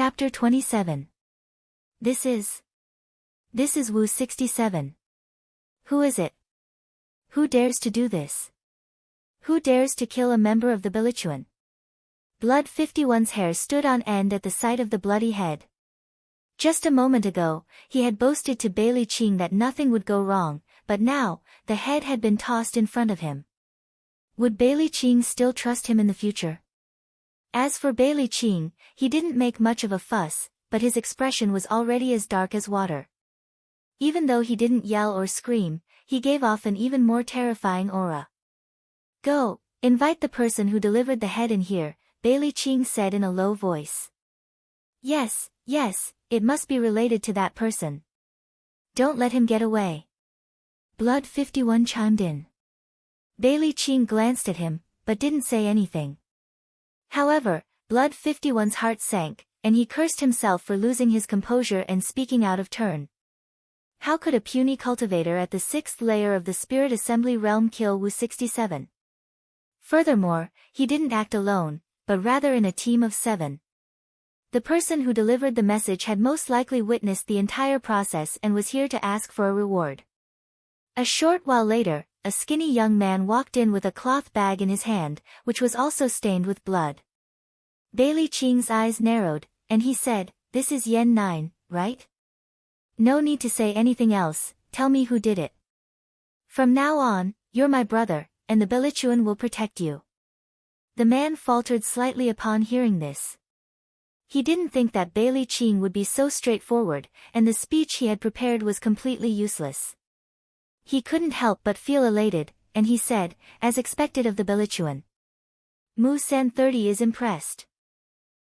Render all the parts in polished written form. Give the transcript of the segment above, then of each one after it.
Chapter 27. This is Wu 67. Who is it? Who dares to do this? Who dares to kill a member of the Bilichuan? Blood 51's hair stood on end at the sight of the bloody head. Just a moment ago, he had boasted to Bailey Ching that nothing would go wrong, but now, the head had been tossed in front of him. Would Bailey Ching still trust him in the future? As for Bailey Ching, he didn't make much of a fuss, but his expression was already as dark as water. Even though he didn't yell or scream, he gave off an even more terrifying aura. Go, invite the person who delivered the head in here, Bailey Ching said in a low voice. Yes, it must be related to that person. Don't let him get away. Blood 51 chimed in. Bailey Ching glanced at him, but didn't say anything. However, Blood 51's heart sank, and he cursed himself for losing his composure and speaking out of turn. How could a puny cultivator at the 6th layer of the Spirit Assembly realm kill Wu 67? Furthermore, he didn't act alone, but rather in a team of 7. The person who delivered the message had most likely witnessed the entire process and was here to ask for a reward. A short while later, a skinny young man walked in with a cloth bag in his hand, which was also stained with blood. Bailey Ching's eyes narrowed, and he said, "This is Yen 9, right? No need to say anything else, tell me who did it. From now on, you're my brother, and the Bilichuan will protect you." The man faltered slightly upon hearing this. He didn't think that Bailey Ching would be so straightforward, and the speech he had prepared was completely useless. He couldn't help but feel elated, and he said, as expected of the Bilichuan. Mu Sen 30 is impressed.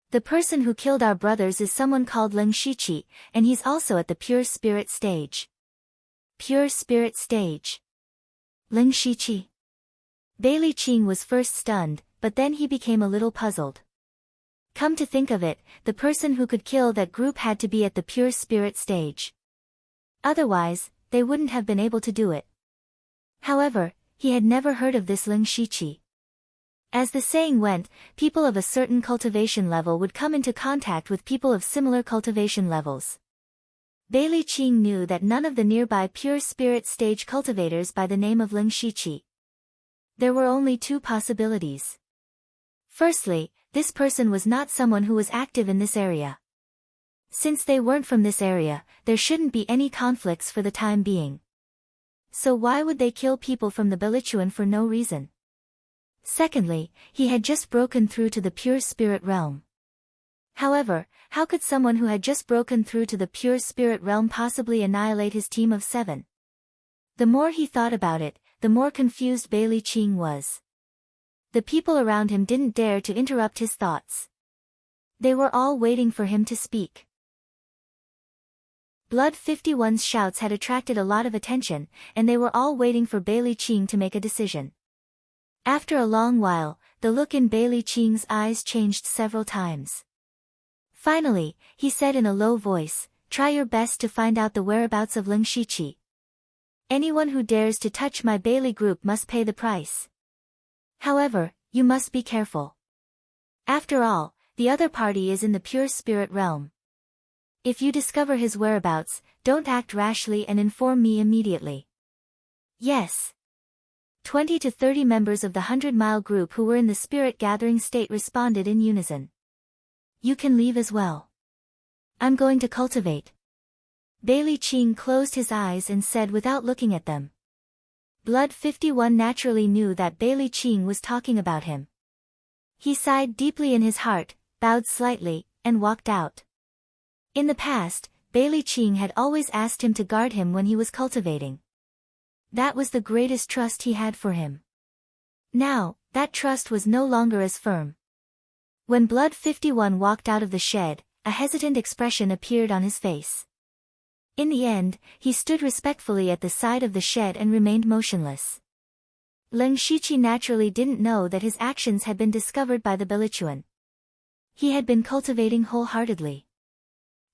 The person who killed our brothers is someone called Ling Shiqi, and he's also at the pure spirit stage. Pure spirit stage. Ling Shiqi. Bailey Ching was first stunned, but then he became a little puzzled. Come to think of it, the person who could kill that group had to be at the pure spirit stage. Otherwise, they wouldn't have been able to do it. However, he had never heard of this Ling Shiqi. As the saying went, people of a certain cultivation level would come into contact with people of similar cultivation levels. Bailey Ching knew that none of the nearby pure spirit stage cultivators by the name of Ling Shiqi. There were only two possibilities. Firstly, this person was not someone who was active in this area. Since they weren't from this area, there shouldn't be any conflicts for the time being. So why would they kill people from the Bilichuan for no reason? Secondly, he had just broken through to the pure spirit realm. However, how could someone who had just broken through to the pure spirit realm possibly annihilate his team of 7? The more he thought about it, the more confused Bailey Ching was. The people around him didn't dare to interrupt his thoughts. They were all waiting for him to speak. Blood 51's shouts had attracted a lot of attention, and they were all waiting for Bailey Ching to make a decision. After a long while, the look in Bailey Ching's eyes changed several times. Finally, he said in a low voice, "Try your best to find out the whereabouts of Ling Shiqi. Anyone who dares to touch my Bailey group must pay the price. However, you must be careful. After all, the other party is in the pure spirit realm. If you discover his whereabouts, don't act rashly and inform me immediately." Yes. 20 to 30 members of the 100-mile group who were in the spirit gathering state responded in unison. You can leave as well. I'm going to cultivate. Bailey Ching closed his eyes and said without looking at them. Blood 51 naturally knew that Bailey Ching was talking about him. He sighed deeply in his heart, bowed slightly, and walked out. In the past, Bailey Ching had always asked him to guard him when he was cultivating. That was the greatest trust he had for him. Now, that trust was no longer as firm. When Blood 51 walked out of the shed, a hesitant expression appeared on his face. In the end, he stood respectfully at the side of the shed and remained motionless. Ling Shiqi naturally didn't know that his actions had been discovered by the Bilichuan. He had been cultivating wholeheartedly.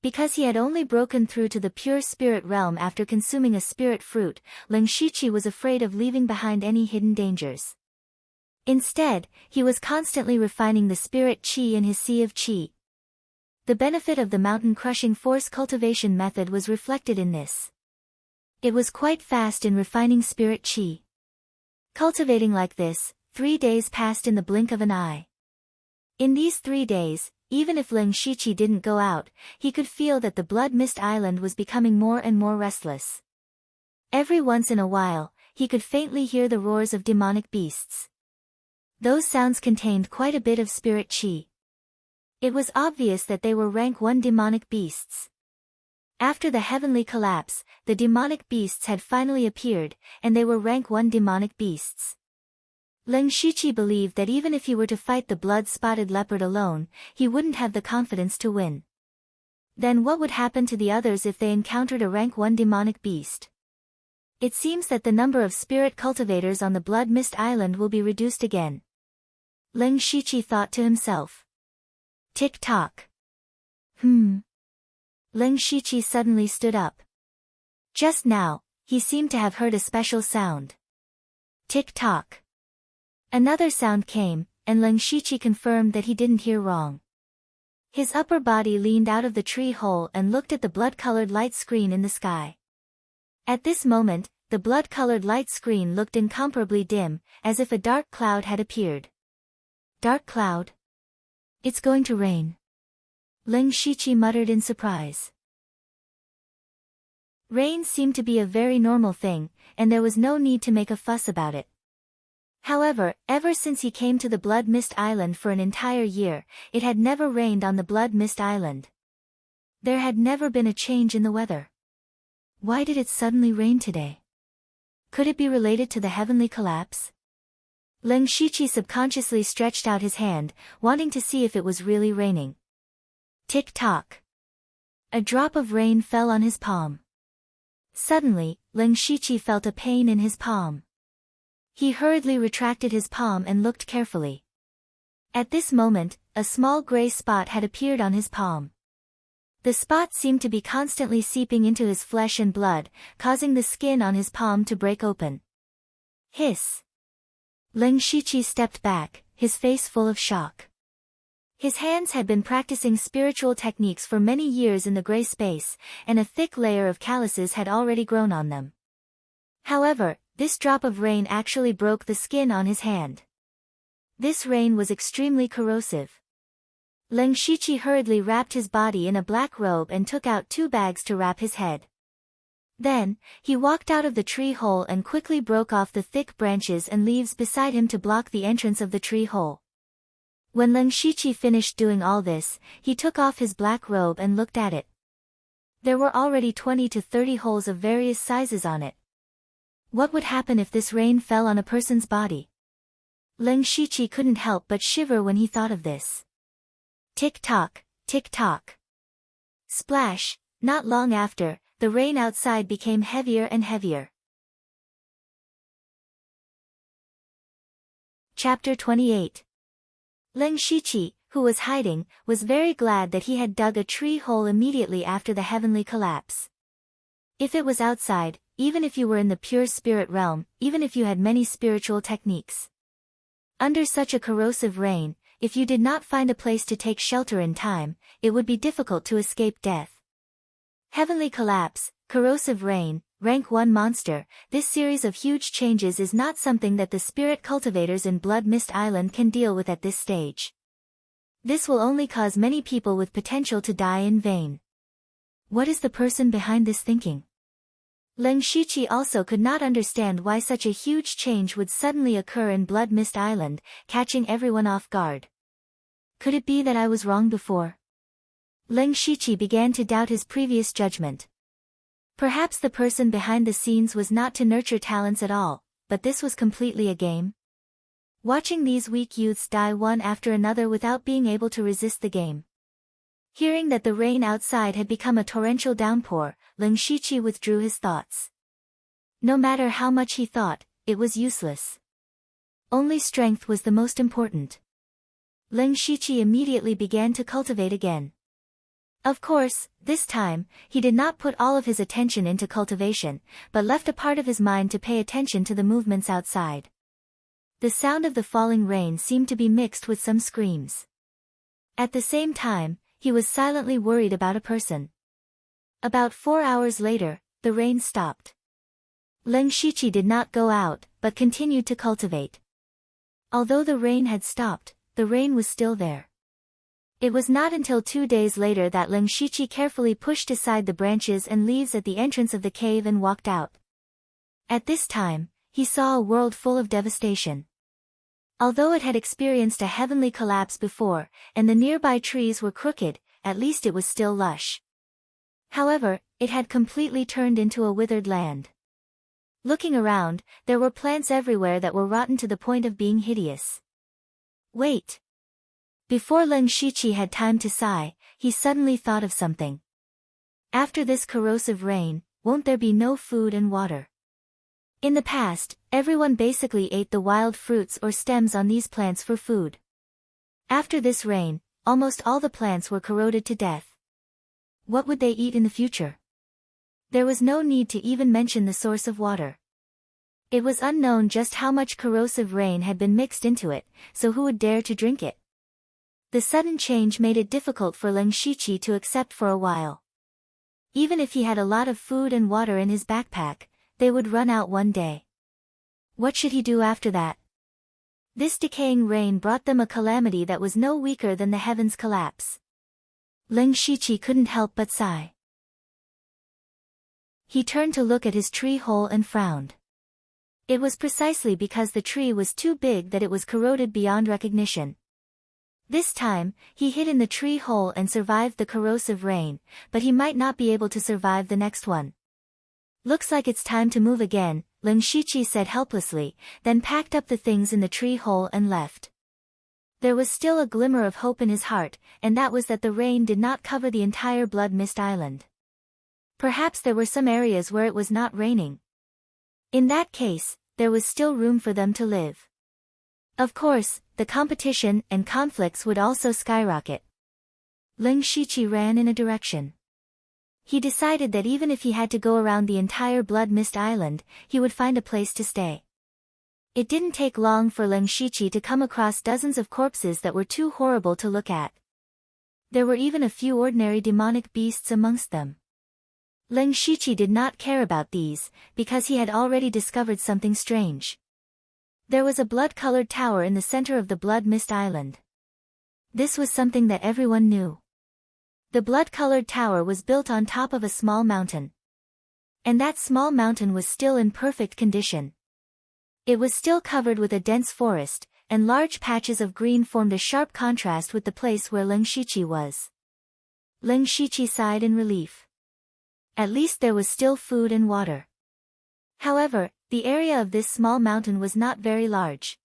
Because he had only broken through to the pure spirit realm after consuming a spirit fruit, Ling Shiqi was afraid of leaving behind any hidden dangers. Instead, he was constantly refining the spirit qi in his sea of qi. The benefit of the mountain-crushing force cultivation method was reflected in this. It was quite fast in refining spirit chi. Cultivating like this, 3 days passed in the blink of an eye. In these 3 days, even if Ling Shiqi didn't go out, he could feel that the Blood Mist Island was becoming more and more restless. Every once in a while, he could faintly hear the roars of demonic beasts. Those sounds contained quite a bit of spirit chi. It was obvious that they were rank 1 demonic beasts. After the heavenly collapse, the demonic beasts had finally appeared, and they were rank 1 demonic beasts. Ling Shiqi believed that even if he were to fight the blood-spotted leopard alone, he wouldn't have the confidence to win. Then what would happen to the others if they encountered a rank 1 demonic beast? It seems that the number of spirit cultivators on the Blood Mist Island will be reduced again. Ling Shiqi thought to himself. Tick-tock. Ling Shiqi suddenly stood up. Just now, he seemed to have heard a special sound. Tick-tock. Another sound came, and Ling Shiqi confirmed that he didn't hear wrong. His upper body leaned out of the tree hole and looked at the blood-colored light screen in the sky. At this moment, the blood-colored light screen looked incomparably dim, as if a dark cloud had appeared. Dark cloud? It's going to rain. Ling Shiqi muttered in surprise. Rain seemed to be a very normal thing, and there was no need to make a fuss about it. However, ever since he came to the Blood Mist Island for an entire year, it had never rained on the Blood Mist Island. There had never been a change in the weather. Why did it suddenly rain today? Could it be related to the heavenly collapse? Ling Shiqi subconsciously stretched out his hand, wanting to see if it was really raining. Tick-tock. A drop of rain fell on his palm. Suddenly, Ling Shiqi felt a pain in his palm. He hurriedly retracted his palm and looked carefully. At this moment, a small gray spot had appeared on his palm. The spot seemed to be constantly seeping into his flesh and blood, causing the skin on his palm to break open. Hiss! Ling Shiqi stepped back, his face full of shock. His hands had been practicing spiritual techniques for many years in the gray space, and a thick layer of calluses had already grown on them. However, this drop of rain actually broke the skin on his hand. This rain was extremely corrosive. Ling Shiqi hurriedly wrapped his body in a black robe and took out 2 bags to wrap his head. Then, he walked out of the tree hole and quickly broke off the thick branches and leaves beside him to block the entrance of the tree hole. When Ling Shiqi finished doing all this, he took off his black robe and looked at it. There were already 20 to 30 holes of various sizes on it. What would happen if this rain fell on a person's body? Ling Shiqi couldn't help but shiver when he thought of this. Tick-tock, tick-tock. Splash! Not long after, the rain outside became heavier and heavier. Chapter 28. Ling Shiqi, who was hiding, was very glad that he had dug a tree hole immediately after the heavenly collapse. If it was outside, even if you were in the pure spirit realm, even if you had many spiritual techniques. Under such a corrosive rain, if you did not find a place to take shelter in time, it would be difficult to escape death. Heavenly collapse, corrosive rain, rank 1 monster, this series of huge changes is not something that the spirit cultivators in Blood Mist Island can deal with at this stage. This will only cause many people with potential to die in vain. What is the person behind this thinking? Ling Shiqi also could not understand why such a huge change would suddenly occur in Blood Mist Island, catching everyone off guard. Could it be that I was wrong before? Ling Shiqi began to doubt his previous judgment. Perhaps the person behind the scenes was not to nurture talents at all, but this was completely a game. Watching these weak youths die one after another without being able to resist the game. Hearing that the rain outside had become a torrential downpour, Ling Shiqi withdrew his thoughts. No matter how much he thought, it was useless. Only strength was the most important. Ling Shiqi immediately began to cultivate again. Of course, this time, he did not put all of his attention into cultivation, but left a part of his mind to pay attention to the movements outside. The sound of the falling rain seemed to be mixed with some screams. At the same time, he was silently worried about a person. About 4 hours later, the rain stopped. Leng Shiqi did not go out, but continued to cultivate. Although the rain had stopped, the rain was still there. It was not until 2 days later that Leng Shiqi carefully pushed aside the branches and leaves at the entrance of the cave and walked out. At this time, he saw a world full of devastation. Although it had experienced a heavenly collapse before, and the nearby trees were crooked, at least it was still lush. However, it had completely turned into a withered land. Looking around, there were plants everywhere that were rotten to the point of being hideous. Wait! Before Leng Shiqi had time to sigh, he suddenly thought of something. After this corrosive rain, won't there be no food and water? In the past, everyone basically ate the wild fruits or stems on these plants for food. After this rain, almost all the plants were corroded to death. What would they eat in the future? There was no need to even mention the source of water. It was unknown just how much corrosive rain had been mixed into it, so who would dare to drink it? The sudden change made it difficult for Leng Shiqi to accept for a while. Even if he had a lot of food and water in his backpack, they would run out one day. What should he do after that? This decaying rain brought them a calamity that was no weaker than the heavens' collapse. Leng Shiqi couldn't help but sigh. He turned to look at his tree hole and frowned. It was precisely because the tree was too big that it was corroded beyond recognition. This time, he hid in the tree hole and survived the corrosive rain, but he might not be able to survive the next one. Looks like it's time to move again, Leng Shiqi said helplessly, then packed up the things in the tree hole and left. There was still a glimmer of hope in his heart, and that was that the rain did not cover the entire Blood Mist Island. Perhaps there were some areas where it was not raining. In that case, there was still room for them to live. Of course, the competition and conflicts would also skyrocket. Leng Shiqi ran in a direction. He decided that even if he had to go around the entire Blood Mist Island, he would find a place to stay. It didn't take long for Leng Shiqi to come across dozens of corpses that were too horrible to look at. There were even a few ordinary demonic beasts amongst them. Leng Shiqi did not care about these, because he had already discovered something strange. There was a blood-colored tower in the center of the Blood Mist Island. This was something that everyone knew. The blood-colored tower was built on top of a small mountain. And that small mountain was still in perfect condition. It was still covered with a dense forest, and large patches of green formed a sharp contrast with the place where Leng Shiqi was. Leng Shiqi sighed in relief. At least there was still food and water. However, the area of this small mountain was not very large.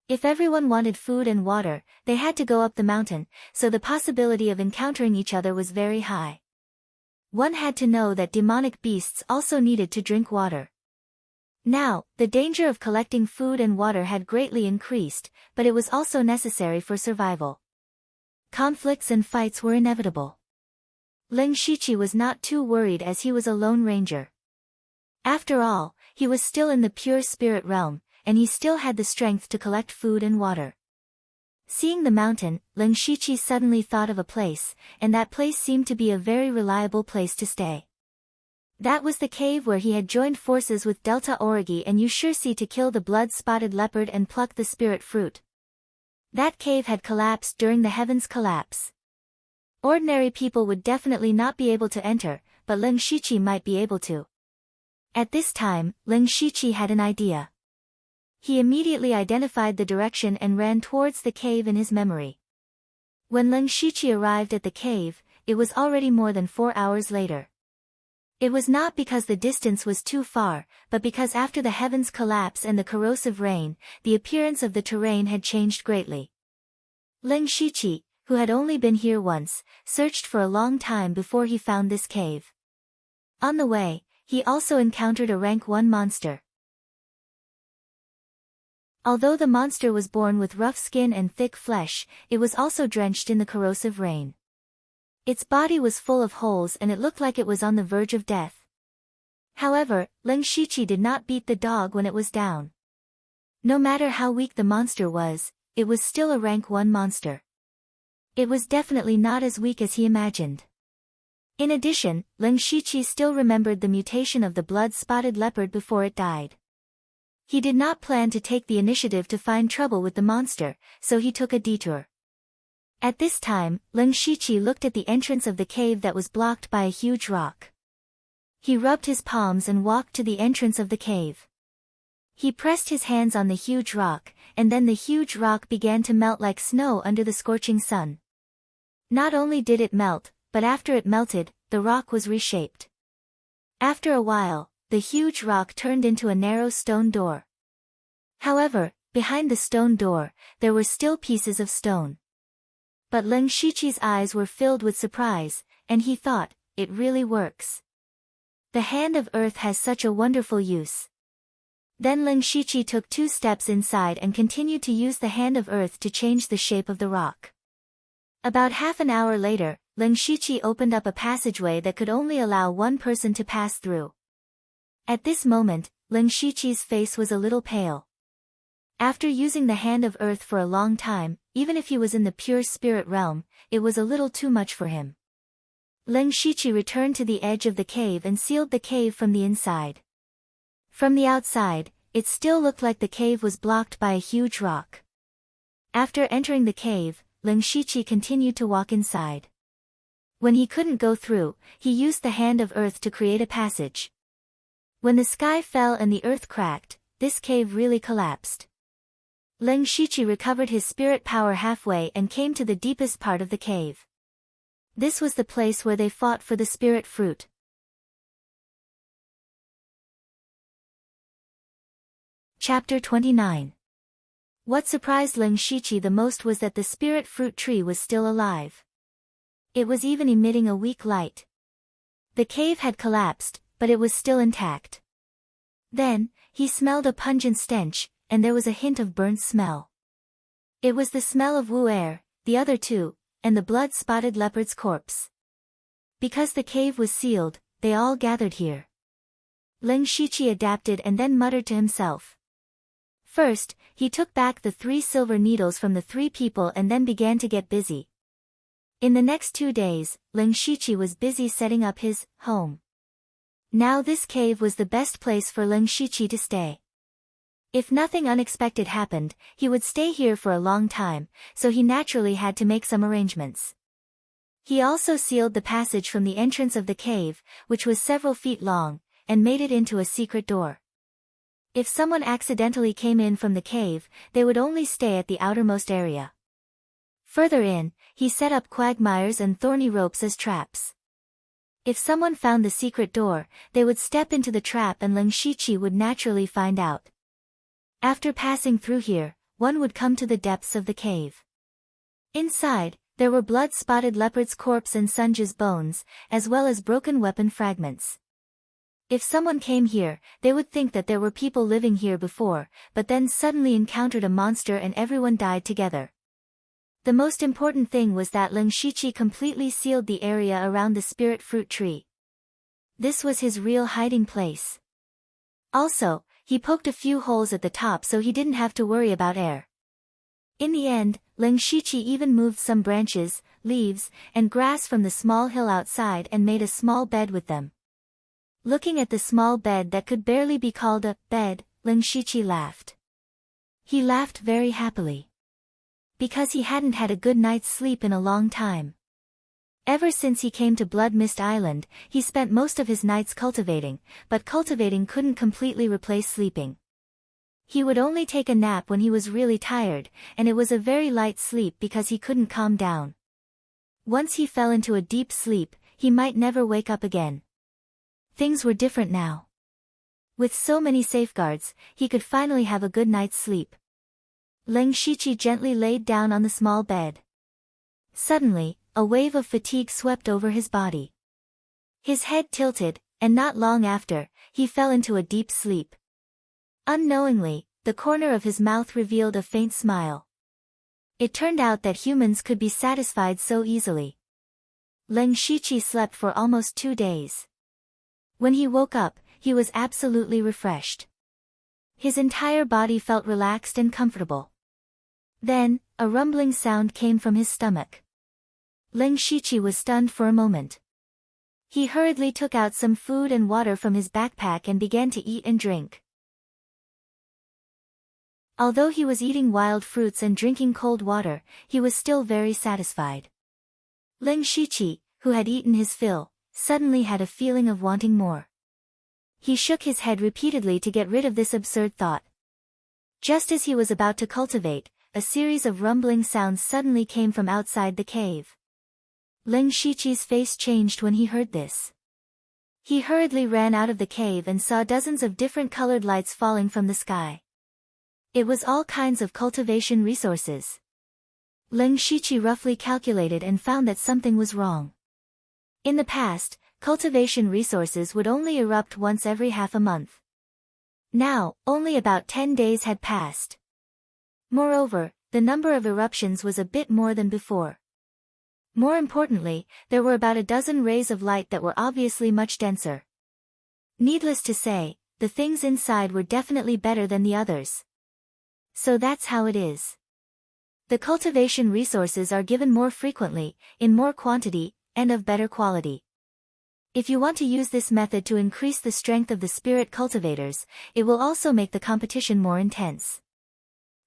If everyone wanted food and water, they had to go up the mountain, so the possibility of encountering each other was very high. One had to know that demonic beasts also needed to drink water. Now, the danger of collecting food and water had greatly increased, but it was also necessary for survival. Conflicts and fights were inevitable. Leng Shiqi was not too worried as he was a lone ranger. After all, he was still in the pure spirit realm, and he still had the strength to collect food and water. Seeing the mountain, Leng Shiqi suddenly thought of a place, and that place seemed to be a very reliable place to stay. That was the cave where he had joined forces with Delta Origi and Yushirsi to kill the blood-spotted leopard and pluck the spirit fruit. That cave had collapsed during the heavens' collapse. Ordinary people would definitely not be able to enter, but Leng Shiqi might be able to. At this time, Leng Shiqi had an idea. He immediately identified the direction and ran towards the cave in his memory. When Leng Shiqi arrived at the cave, it was already more than 4 hours later. It was not because the distance was too far, but because after the heavens' collapse and the corrosive rain, the appearance of the terrain had changed greatly. Leng Shiqi, who had only been here once, searched for a long time before he found this cave. On the way, he also encountered a rank 1 monster. Although the monster was born with rough skin and thick flesh, it was also drenched in the corrosive rain. Its body was full of holes and it looked like it was on the verge of death. However, Leng Shiqi did not beat the dog when it was down. No matter how weak the monster was, it was still a rank 1 monster. It was definitely not as weak as he imagined. In addition, Lin Shiqi still remembered the mutation of the blood-spotted leopard before it died. He did not plan to take the initiative to find trouble with the monster, so he took a detour. At this time, Lin Shiqi looked at the entrance of the cave that was blocked by a huge rock. He rubbed his palms and walked to the entrance of the cave. He pressed his hands on the huge rock, and then the huge rock began to melt like snow under the scorching sun. Not only did it melt, but after it melted, the rock was reshaped. After a while, the huge rock turned into a narrow stone door. However, behind the stone door, there were still pieces of stone. But Lin Shiqi's eyes were filled with surprise, and he thought, it really works. The hand of earth has such a wonderful use. Then Lin Shiqi took 2 steps inside and continued to use the hand of earth to change the shape of the rock. About half an hour later, Lin Shiqi opened up a passageway that could only allow one person to pass through. At this moment, Lin Shiqi's face was a little pale. After using the hand of earth for a long time, even if he was in the pure spirit realm, it was a little too much for him. Lin Shiqi returned to the edge of the cave and sealed the cave from the inside. From the outside, it still looked like the cave was blocked by a huge rock. After entering the cave, Lin Shiqi continued to walk inside. When he couldn't go through, he used the hand of earth to create a passage. When the sky fell and the earth cracked, this cave really collapsed. Lin Shiqi recovered his spirit power halfway and came to the deepest part of the cave. This was the place where they fought for the spirit fruit. Chapter 29. What surprised Lin Shiqi the most was that the spirit fruit tree was still alive. It was even emitting a weak light. The cave had collapsed, but it was still intact. Then, he smelled a pungent stench, and there was a hint of burnt smell. It was the smell of Wu Er, the other 2, and the blood-spotted leopard's corpse. Because the cave was sealed, they all gathered here. Lin Shiqi adapted and then muttered to himself. First, he took back the 3 silver needles from the 3 people and then began to get busy. In the next 2 days, Lin Shiqi was busy setting up his home. Now this cave was the best place for Lin Shiqi to stay. If nothing unexpected happened, he would stay here for a long time, so he naturally had to make some arrangements. He also sealed the passage from the entrance of the cave, which was several feet long, and made it into a secret door. If someone accidentally came in from the cave, they would only stay at the outermost area. Further in, he set up quagmires and thorny ropes as traps. If someone found the secret door, they would step into the trap and Lin Shiqi would naturally find out. After passing through here, one would come to the depths of the cave. Inside, there were blood-spotted leopard's corpse and Sunja's bones, as well as broken weapon fragments. If someone came here, they would think that there were people living here before, but then suddenly encountered a monster and everyone died together. The most important thing was that Lin Shiqi completely sealed the area around the spirit fruit tree. This was his real hiding place. Also, he poked a few holes at the top so he didn't have to worry about air. In the end, Lin Shiqi even moved some branches, leaves, and grass from the small hill outside and made a small bed with them. Looking at the small bed that could barely be called a bed, Lin Shiqi laughed. He laughed very happily. Because he hadn't had a good night's sleep in a long time. Ever since he came to Blood Mist Island, he spent most of his nights cultivating, but cultivating couldn't completely replace sleeping. He would only take a nap when he was really tired, and it was a very light sleep because he couldn't calm down. Once he fell into a deep sleep, he might never wake up again. Things were different now. With so many safeguards, he could finally have a good night's sleep. Lin Shiqi gently laid down on the small bed. Suddenly, a wave of fatigue swept over his body. His head tilted, and not long after, he fell into a deep sleep. Unknowingly, the corner of his mouth revealed a faint smile. It turned out that humans could be satisfied so easily. Lin Shiqi slept for almost 2 days. When he woke up, he was absolutely refreshed. His entire body felt relaxed and comfortable. Then, a rumbling sound came from his stomach. Ling Shiqi was stunned for a moment. He hurriedly took out some food and water from his backpack and began to eat and drink. Although he was eating wild fruits and drinking cold water, he was still very satisfied. Ling Shiqi, who had eaten his fill, suddenly had a feeling of wanting more. He shook his head repeatedly to get rid of this absurd thought. Just as he was about to cultivate, a series of rumbling sounds suddenly came from outside the cave. Ling Shiqi's face changed when he heard this. He hurriedly ran out of the cave and saw dozens of different colored lights falling from the sky. It was all kinds of cultivation resources. Ling Shiqi roughly calculated and found that something was wrong. In the past, cultivation resources would only erupt once every half a month. Now, only about 10 days had passed. Moreover, the number of eruptions was a bit more than before. More importantly, there were about a dozen rays of light that were obviously much denser. Needless to say, the things inside were definitely better than the others. So that's how it is. The cultivation resources are given more frequently, in more quantity, and of better quality. If you want to use this method to increase the strength of the spirit cultivators, it will also make the competition more intense.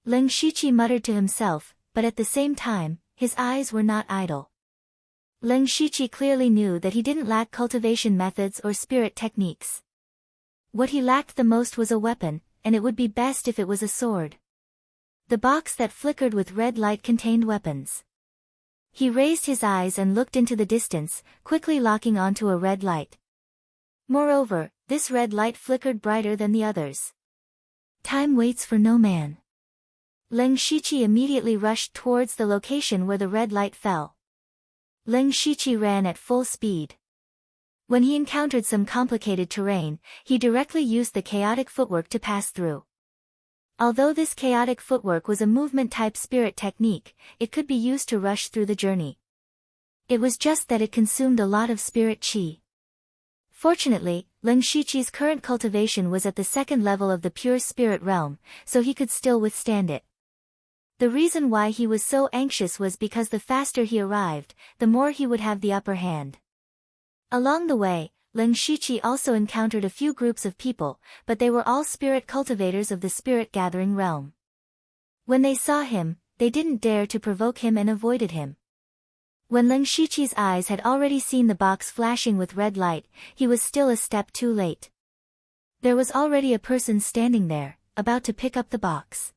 Ling Shiqi muttered to himself, but at the same time, his eyes were not idle. Ling Shiqi clearly knew that he didn't lack cultivation methods or spirit techniques. What he lacked the most was a weapon, and it would be best if it was a sword. The box that flickered with red light contained weapons. He raised his eyes and looked into the distance, quickly locking onto a red light. Moreover, this red light flickered brighter than the others. Time waits for no man. Ling Shiqi immediately rushed towards the location where the red light fell. Ling Shiqi ran at full speed. When he encountered some complicated terrain, he directly used the chaotic footwork to pass through. Although this chaotic footwork was a movement-type spirit technique, it could be used to rush through the journey. It was just that it consumed a lot of spirit qi. Fortunately, Ling Shiqi's current cultivation was at the second level of the pure spirit realm, so he could still withstand it. The reason why he was so anxious was because the faster he arrived, the more he would have the upper hand. Along the way, Ling Shiqi also encountered a few groups of people, but they were all spirit cultivators of the spirit-gathering realm. When they saw him, they didn't dare to provoke him and avoided him. When Ling Shiqi's eyes had already seen the box flashing with red light, he was still a step too late. There was already a person standing there, about to pick up the box.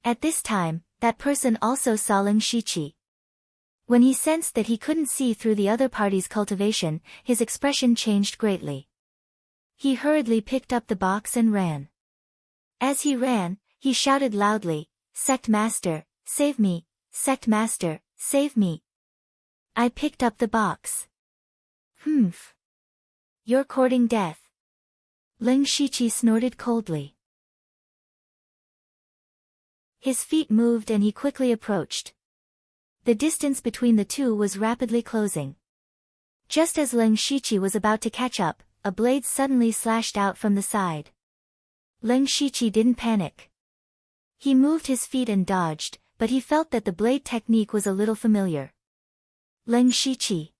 At this time, that person also saw Ling Shiqi. When he sensed that he couldn't see through the other party's cultivation, his expression changed greatly. He hurriedly picked up the box and ran. As he ran, he shouted loudly, "Sect Master, save me! Sect Master, save me!" I picked up the box. Humph. You're courting death. Ling Shiqi snorted coldly. His feet moved and he quickly approached. The distance between the two was rapidly closing. Just as Ling Shiqi was about to catch up, a blade suddenly slashed out from the side. Ling Shiqi didn't panic. He moved his feet and dodged, but he felt that the blade technique was a little familiar. Ling Shiqi.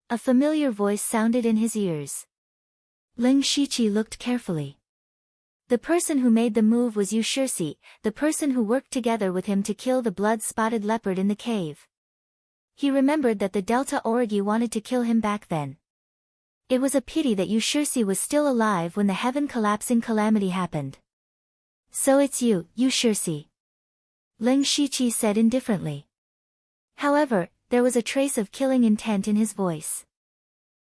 A familiar voice sounded in his ears. Ling Shiqi looked carefully. The person who made the move was Yu Shirsi, the person who worked together with him to kill the blood-spotted leopard in the cave. He remembered that the Delta Origi wanted to kill him back then. It was a pity that Yu Shirsi was still alive when the heaven-collapsing calamity happened. So it's you, Yu Shirsi. Ling Shiqi said indifferently. However, there was a trace of killing intent in his voice.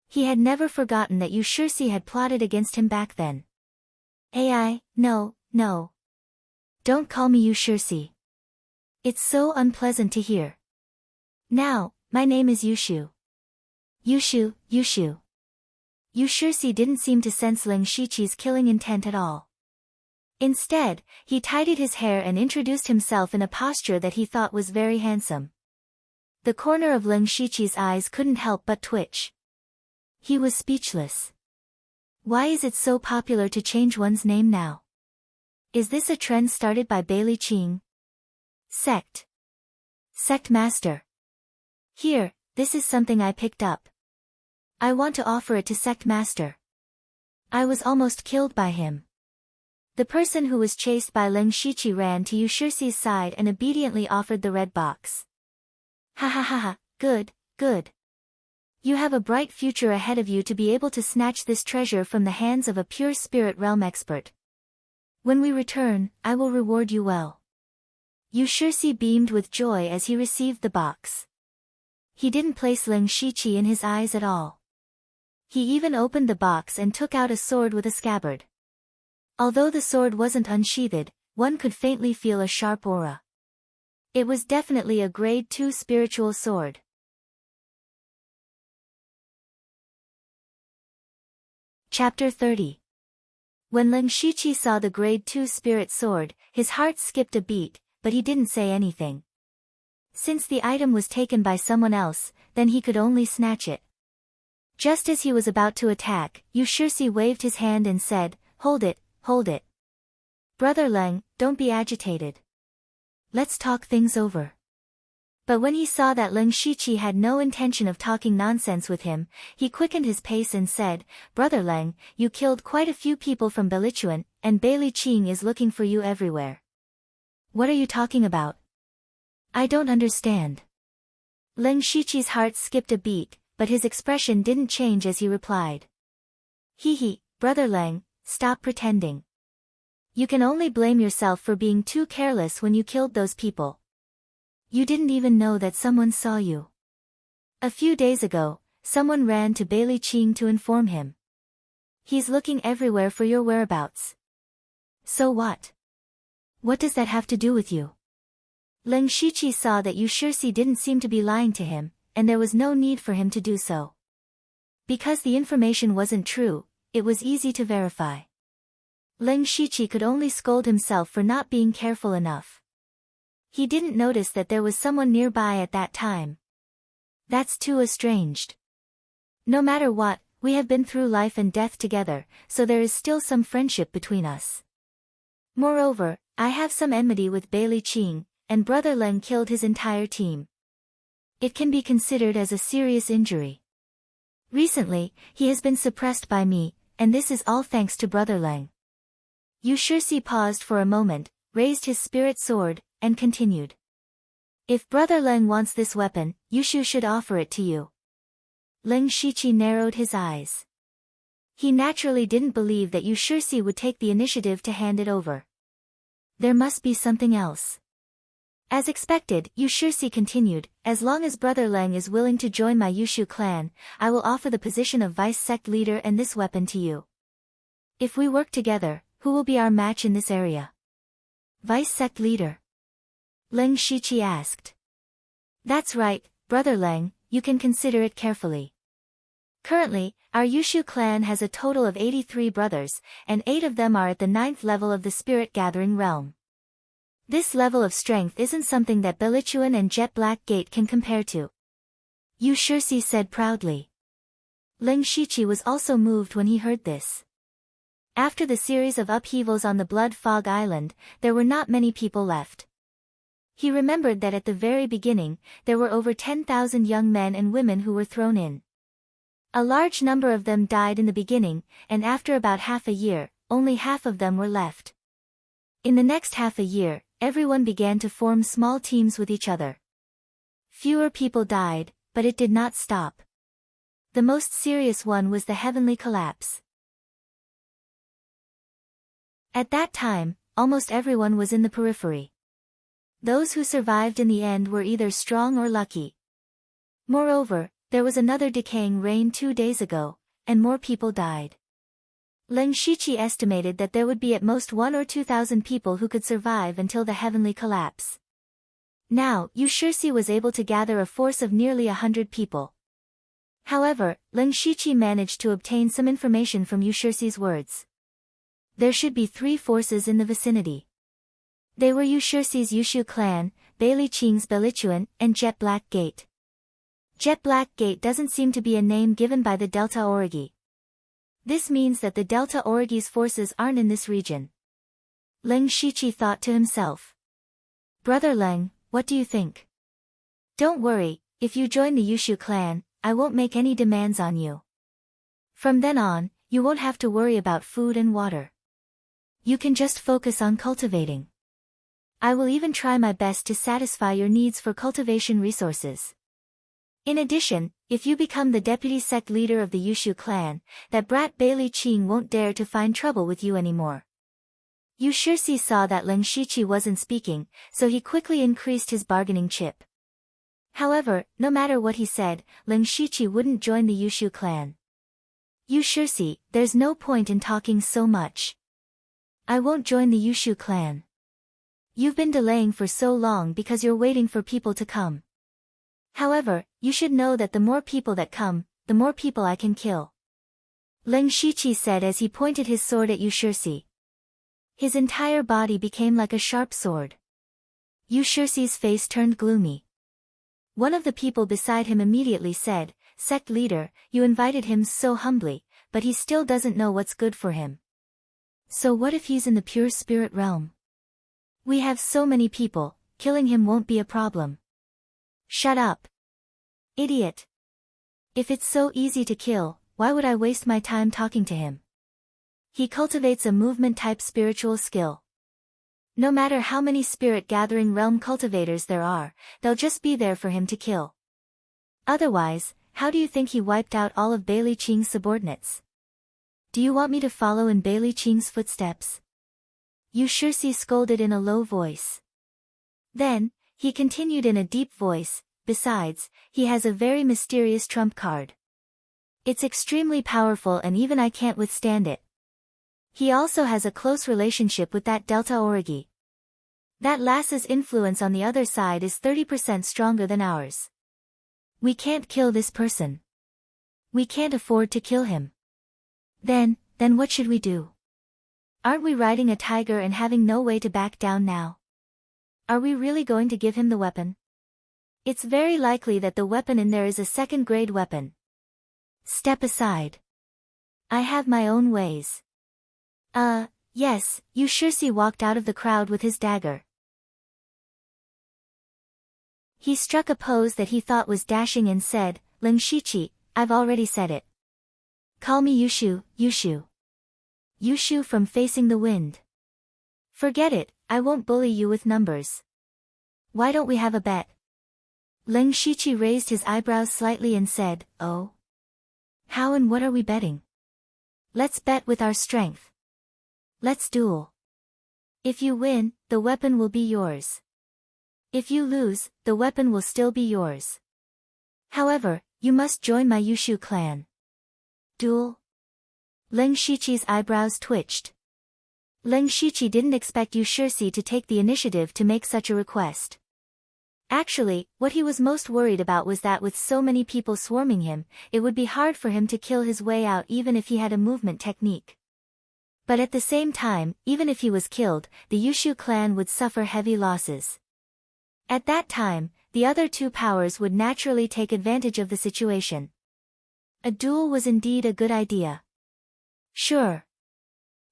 He had never forgotten that Yu Shirsi had plotted against him back then. No. Don't call me Yu Shirsi. It's so unpleasant to hear. Now, my name is Yushu. Yushu. Yu Shirsi didn't seem to sense Ling Shiqi's killing intent at all. Instead, he tidied his hair and introduced himself in a posture that he thought was very handsome. The corner of Ling Shiqi's eyes couldn't help but twitch. He was speechless. Why is it so popular to change one's name now? Is this a trend started by Bailey Qing? Sect Master. Here, this is something I picked up. I want to offer it to Sect Master. I was almost killed by him. The person who was chased by Leng Shiqi ran to Yu Shirxi's side and obediently offered the red box. Ha ha ha ha, good, good. You have a bright future ahead of you to be able to snatch this treasure from the hands of a pure spirit realm expert. When we return, I will reward you well. Yu Shirxi beamed with joy as he received the box. He didn't place Leng Shiqi in his eyes at all. He even opened the box and took out a sword with a scabbard. Although the sword wasn't unsheathed, one could faintly feel a sharp aura. It was definitely a grade 2 spiritual sword. Chapter 30. When Leng Shiqi saw the grade 2 spirit sword, his heart skipped a beat, but he didn't say anything. Since the item was taken by someone else, then he could only snatch it. Just as he was about to attack, Yu Shirxi waved his hand and said, "Hold it, hold it. Brother Leng, don't be agitated. Let's talk things over." But when he saw that Leng Shiqi had no intention of talking nonsense with him, he quickened his pace and said, "Brother Leng, you killed quite a few people from Belichuan, and Bailey Qing is looking for you everywhere. What are you talking about? I don't understand." Leng Shiqi's heart skipped a beat, but his expression didn't change as he replied. "Hee, Brother Leng, stop pretending. You can only blame yourself for being too careless when you killed those people. You didn't even know that someone saw you. A few days ago, someone ran to Bailey Qing to inform him. He's looking everywhere for your whereabouts. So what? What does that have to do with you?" Leng Shiqi saw that Yu Shirxi didn't seem to be lying to him, and there was no need for him to do so. Because the information wasn't true, it was easy to verify. Leng Shiqi could only scold himself for not being careful enough. He didn't notice that there was someone nearby at that time. That's too estranged. No matter what, we have been through life and death together, so there is still some friendship between us. Moreover, I have some enmity with Bailey Qing, and Brother Leng killed his entire team. It can be considered as a serious injury. Recently, he has been suppressed by me, and this is all thanks to Brother Leng." Yu Shirxi paused for a moment, raised his spirit sword, and continued. "If Brother Leng wants this weapon, Yushu should offer it to you." Leng Shiqi narrowed his eyes. He naturally didn't believe that Yu Shirxi would take the initiative to hand it over. There must be something else. As expected, Yu Shirxi continued, "As long as Brother Leng is willing to join my Yushu clan, I will offer the position of vice sect leader and this weapon to you. If we work together, who will be our match in this area?" "Vice sect leader?" Leng Shiqi asked. "That's right, Brother Leng, you can consider it carefully. Currently, our Yushu clan has a total of 83 brothers, and 8 of them are at the 9th level of the spirit gathering realm. This level of strength isn't something that Belichuan and Jet Black Gate can compare to," Yu Shirxi said proudly. Leng Shiqi was also moved when he heard this. After the series of upheavals on the Blood Fog Island, there were not many people left. He remembered that at the very beginning, there were over 10,000 young men and women who were thrown in. A large number of them died in the beginning, and after about half a year, only half of them were left. In the next half a year, everyone began to form small teams with each other. Fewer people died, but it did not stop. The most serious one was the heavenly collapse. At that time, almost everyone was in the periphery. Those who survived in the end were either strong or lucky. Moreover, there was another decaying rain 2 days ago, and more people died. Leng Shiqi estimated that there would be at most 1 or 2,000 people who could survive until the heavenly collapse. Now, Yu Shirxi was able to gather a force of nearly 100 people. However, Leng Shiqi managed to obtain some information from Yu Shirxi's words. There should be 3 forces in the vicinity. They were Yu Shirxi's Yushu clan, Bailey Qing's Belichuan, and Jet Black Gate. Jet Black Gate doesn't seem to be a name given by the Delta Origi. This means that the Delta Origi's forces aren't in this region. Leng Shiqi thought to himself. "Brother Leng, what do you think?" "Don't worry, if you join the Yushu clan, I won't make any demands on you. From then on, you won't have to worry about food and water. You can just focus on cultivating. I will even try my best to satisfy your needs for cultivation resources. In addition, if you become the deputy sect leader of the Yushu clan, that brat Bailey Qing won't dare to find trouble with you anymore. Yu Shixi saw that Leng Shiqi wasn't speaking, so he quickly increased his bargaining chip. However, no matter what he said, Leng Shiqi wouldn't join the Yushu clan. Yu Shixi, there's no point in talking so much. I won't join the Yushu clan. You've been delaying for so long because you're waiting for people to come. However, you should know that the more people that come, the more people I can kill. Leng Shiqi said as he pointed his sword at Yu Shixi. His entire body became like a sharp sword. Yu Shixi's face turned gloomy. One of the people beside him immediately said, "Sect leader, you invited him so humbly, but he still doesn't know what's good for him. So what if he's in the pure spirit realm? We have so many people, killing him won't be a problem." Shut up. Idiot. If it's so easy to kill, why would I waste my time talking to him? He cultivates a movement-type spiritual skill. No matter how many spirit-gathering realm cultivators there are, they'll just be there for him to kill. Otherwise, how do you think he wiped out all of Bailey Qing's subordinates? Do you want me to follow in Bailey Qing's footsteps? Yu Shixi scolded in a low voice. Then, he continued in a deep voice, "Besides, he has a very mysterious trump card. It's extremely powerful and even I can't withstand it. He also has a close relationship with that Delta Origi. That lass's influence on the other side is 30% stronger than ours. We can't kill this person. We can't afford to kill him. Then what should we do? Aren't we riding a tiger and having no way to back down now? Are we really going to give him the weapon? It's very likely that the weapon in there is a second-grade weapon. Step aside. I have my own ways." Yes, Yu Shixi walked out of the crowd with his dagger. He struck a pose that he thought was dashing and said, "Leng Shiqi, I've already said it. Call me Yushu, Yushu. Yushu from facing the wind. Forget it, I won't bully you with numbers. Why don't we have a bet?" Leng Shiqi raised his eyebrows slightly and said, "Oh? How and what are we betting? Let's bet with our strength. Let's duel. If you win, the weapon will be yours. If you lose, the weapon will still be yours. However, you must join my Yushu clan." Duel? Leng Shiqi's eyebrows twitched. Leng Shiqi didn't expect Yu Shixi to take the initiative to make such a request. Actually, what he was most worried about was that with so many people swarming him, it would be hard for him to kill his way out even if he had a movement technique. But at the same time, even if he was killed, the Yushu clan would suffer heavy losses. At that time, the other two powers would naturally take advantage of the situation. A duel was indeed a good idea. Sure.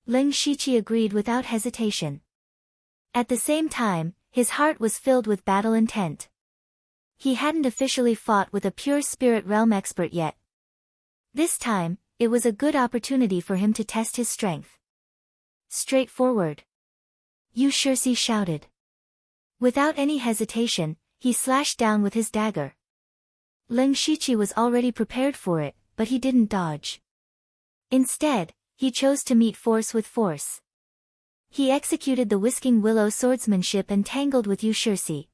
Leng Shiqi agreed without hesitation. At the same time, his heart was filled with battle intent. He hadn't officially fought with a pure spirit realm expert yet. This time, it was a good opportunity for him to test his strength. Straightforward. Yu Shixi shouted. Without any hesitation, he slashed down with his dagger. Leng Shiqi was already prepared for it, but he didn't dodge. Instead, he chose to meet force with force. He executed the Whisking Willow swordsmanship and tangled with Yu Shixi.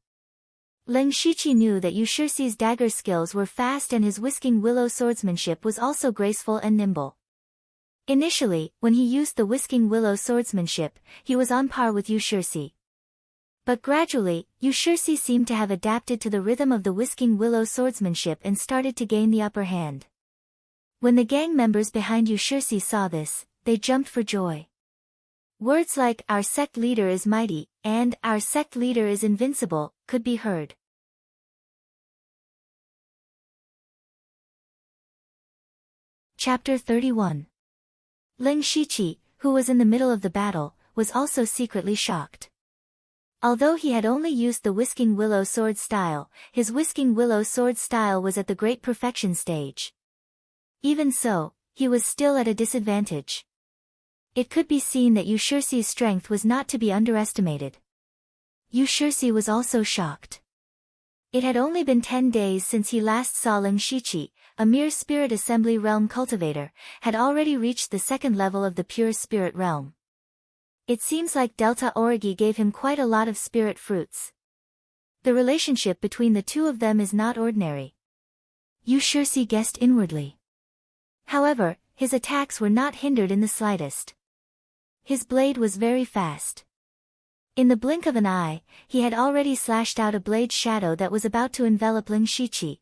Leng Shiqi knew that Yu Shixi's dagger skills were fast and his Whisking Willow swordsmanship was also graceful and nimble. Initially, when he used the Whisking Willow swordsmanship, he was on par with Yu Shixi. But gradually, Yu Shixi seemed to have adapted to the rhythm of the Whisking Willow swordsmanship and started to gain the upper hand. When the gang members behind Yu Shixi saw this, they jumped for joy. Words like, "Our sect leader is mighty," and "Our sect leader is invincible," could be heard. Chapter 31. Leng Shiqi, who was in the middle of the battle, was also secretly shocked. Although he had only used the Whisking Willow sword style, his Whisking Willow sword style was at the great perfection stage. Even so, he was still at a disadvantage. It could be seen that Yushirsi's strength was not to be underestimated. Yushirsi was also shocked. It had only been 10 days since he last saw Ling Shiqi, a mere spirit assembly realm cultivator, had already reached the second level of the pure spirit realm. It seems like Delta Origi gave him quite a lot of spirit fruits. The relationship between the two of them is not ordinary. Yushirsi guessed inwardly. However, his attacks were not hindered in the slightest. His blade was very fast. In the blink of an eye, he had already slashed out a blade shadow that was about to envelop Ling Shiqi.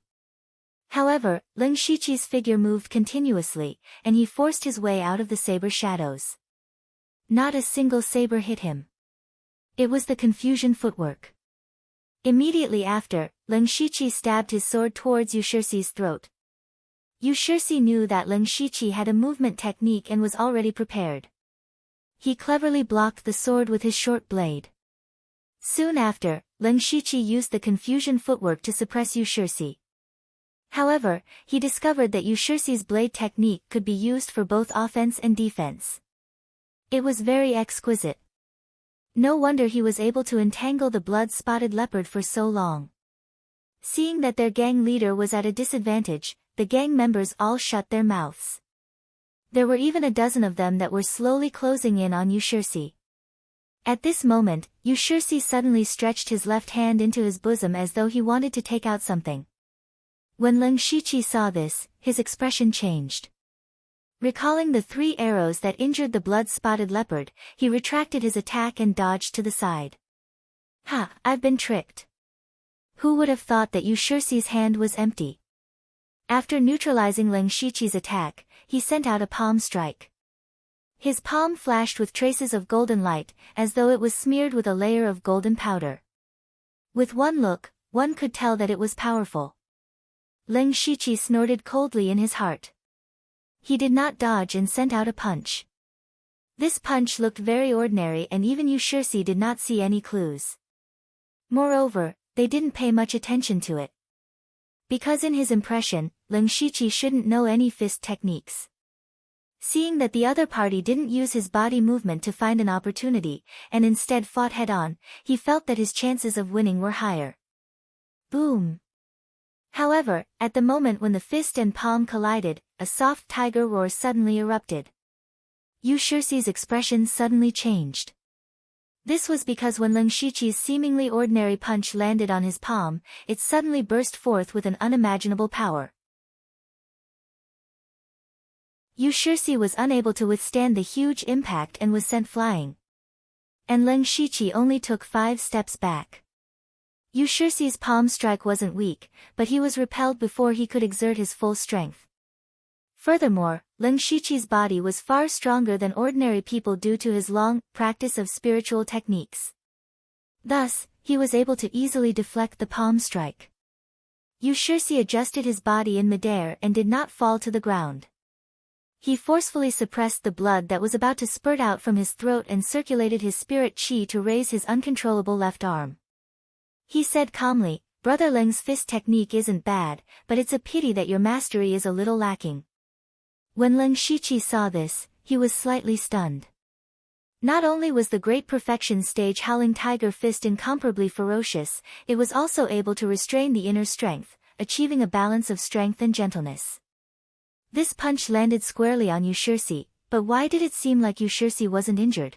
However, Ling Shiqi's figure moved continuously, and he forced his way out of the saber shadows. Not a single saber hit him. It was the confusion footwork. Immediately after, Ling Shiqi stabbed his sword towards Yushirsi's throat. Yushirsi knew that Ling Shiqi had a movement technique and was already prepared. He cleverly blocked the sword with his short blade. Soon after, Ling Shiqi used the confusion footwork to suppress Yushirsi. However, he discovered that Yushirsi's blade technique could be used for both offense and defense. It was very exquisite. No wonder he was able to entangle the blood-spotted leopard for so long. Seeing that their gang leader was at a disadvantage, the gang members all shut their mouths. There were even a dozen of them that were slowly closing in on Yushirsi. At this moment, Yushirsi suddenly stretched his left hand into his bosom as though he wanted to take out something. When Ling Shiqi saw this, his expression changed. Recalling the 3 arrows that injured the blood-spotted leopard, he retracted his attack and dodged to the side. Ha, I've been tricked. Who would have thought that Yushirsi's hand was empty? After neutralizing Ling Shiqi's attack, he sent out a palm strike. His palm flashed with traces of golden light, as though it was smeared with a layer of golden powder. With one look, one could tell that it was powerful. Ling Shiqi snorted coldly in his heart. He did not dodge and sent out a punch. This punch looked very ordinary and even Yushirsi did not see any clues. Moreover, they didn't pay much attention to it. Because in his impression, Ling Shiqi shouldn't know any fist techniques. Seeing that the other party didn't use his body movement to find an opportunity, and instead fought head-on, he felt that his chances of winning were higher. Boom! However, at the moment when the fist and palm collided, a soft tiger roar suddenly erupted. Yushirsi's expression suddenly changed. This was because when Ling Shiqi's seemingly ordinary punch landed on his palm, it suddenly burst forth with an unimaginable power. Yushirsi was unable to withstand the huge impact and was sent flying. And Ling Shiqi only took 5 steps back. Yushirsi's palm strike wasn't weak, but he was repelled before he could exert his full strength. Furthermore, Ling Shiqi's body was far stronger than ordinary people due to his long practice of spiritual techniques. Thus, he was able to easily deflect the palm strike. Yushirsi adjusted his body in midair and did not fall to the ground. He forcefully suppressed the blood that was about to spurt out from his throat and circulated his spirit chi to raise his uncontrollable left arm. He said calmly, "Brother Ling's fist technique isn't bad, but it's a pity that your mastery is a little lacking." When Ling Shiqi saw this, he was slightly stunned. Not only was the Great Perfection Stage Howling Tiger Fist incomparably ferocious, it was also able to restrain the inner strength, achieving a balance of strength and gentleness. This punch landed squarely on Yushirsi, but why did it seem like Yushirsi wasn't injured?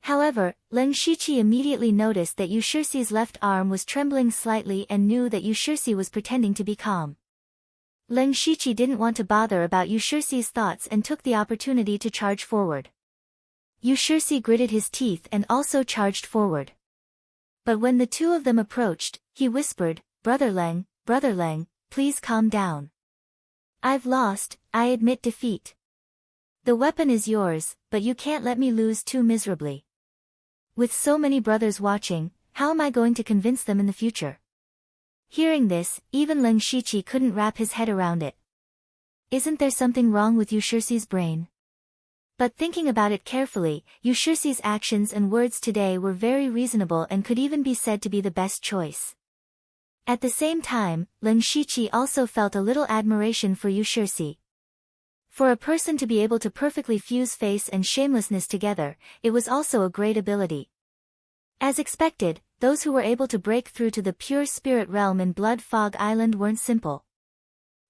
However, Ling Shiqi immediately noticed that Yushirsi's left arm was trembling slightly and knew that Yushirsi was pretending to be calm. Ling Shiqi didn't want to bother about Yushirsi's thoughts and took the opportunity to charge forward. Yushirsi gritted his teeth and also charged forward. But when the two of them approached, he whispered, Brother Leng, please calm down. I've lost, I admit defeat. The weapon is yours, but you can't let me lose too miserably. With so many brothers watching, how am I going to convince them in the future?" Hearing this, even Ling Shiqi couldn't wrap his head around it. Isn't there something wrong with Yushirsi's brain? But thinking about it carefully, Yu Shixi's actions and words today were very reasonable and could even be said to be the best choice. At the same time, Lin Shiqi also felt a little admiration for Yu Shixi. For a person to be able to perfectly fuse face and shamelessness together, it was also a great ability. As expected, those who were able to break through to the pure spirit realm in Blood Fog Island weren't simple.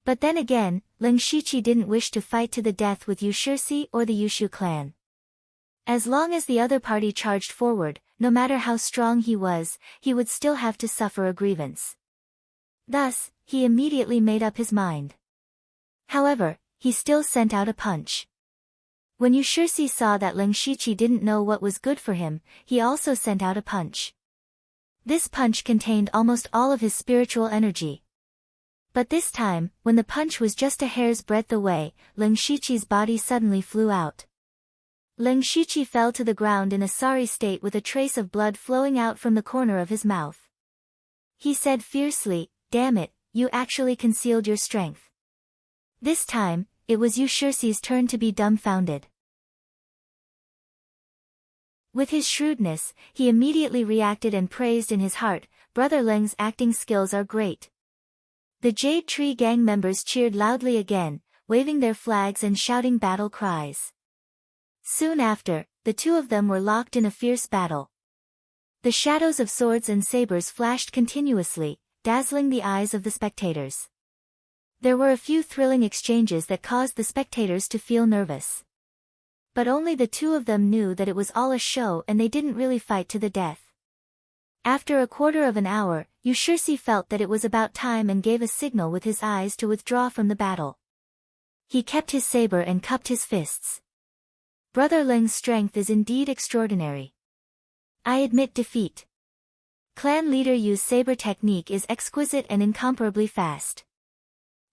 But then again, Lin Shiqi didn't wish to fight to the death with Yu Shixi or the Yushu clan. As long as the other party charged forward, no matter how strong he was, he would still have to suffer a grievance. Thus, he immediately made up his mind. However, he still sent out a punch. When Yu Shixi saw that Lin Shiqi didn't know what was good for him, he also sent out a punch. This punch contained almost all of his spiritual energy. But this time, when the punch was just a hair's breadth away, Lin Shiqi's body suddenly flew out. Lin Shiqi fell to the ground in a sorry state with a trace of blood flowing out from the corner of his mouth. He said fiercely, "Damn it, you actually concealed your strength." This time, it was Yu Shixi's turn to be dumbfounded. With his shrewdness, he immediately reacted and praised in his heart, "Brother Leng's acting skills are great." The Jade Tree gang members cheered loudly again, waving their flags and shouting battle cries. Soon after, the two of them were locked in a fierce battle. The shadows of swords and sabers flashed continuously, dazzling the eyes of the spectators. There were a few thrilling exchanges that caused the spectators to feel nervous. But only the two of them knew that it was all a show and they didn't really fight to the death. After a quarter of an hour, Yu Shixi felt that it was about time and gave a signal with his eyes to withdraw from the battle. He kept his saber and cupped his fists. Brother Leng's strength is indeed extraordinary. I admit defeat. Clan leader Yu's saber technique is exquisite and incomparably fast.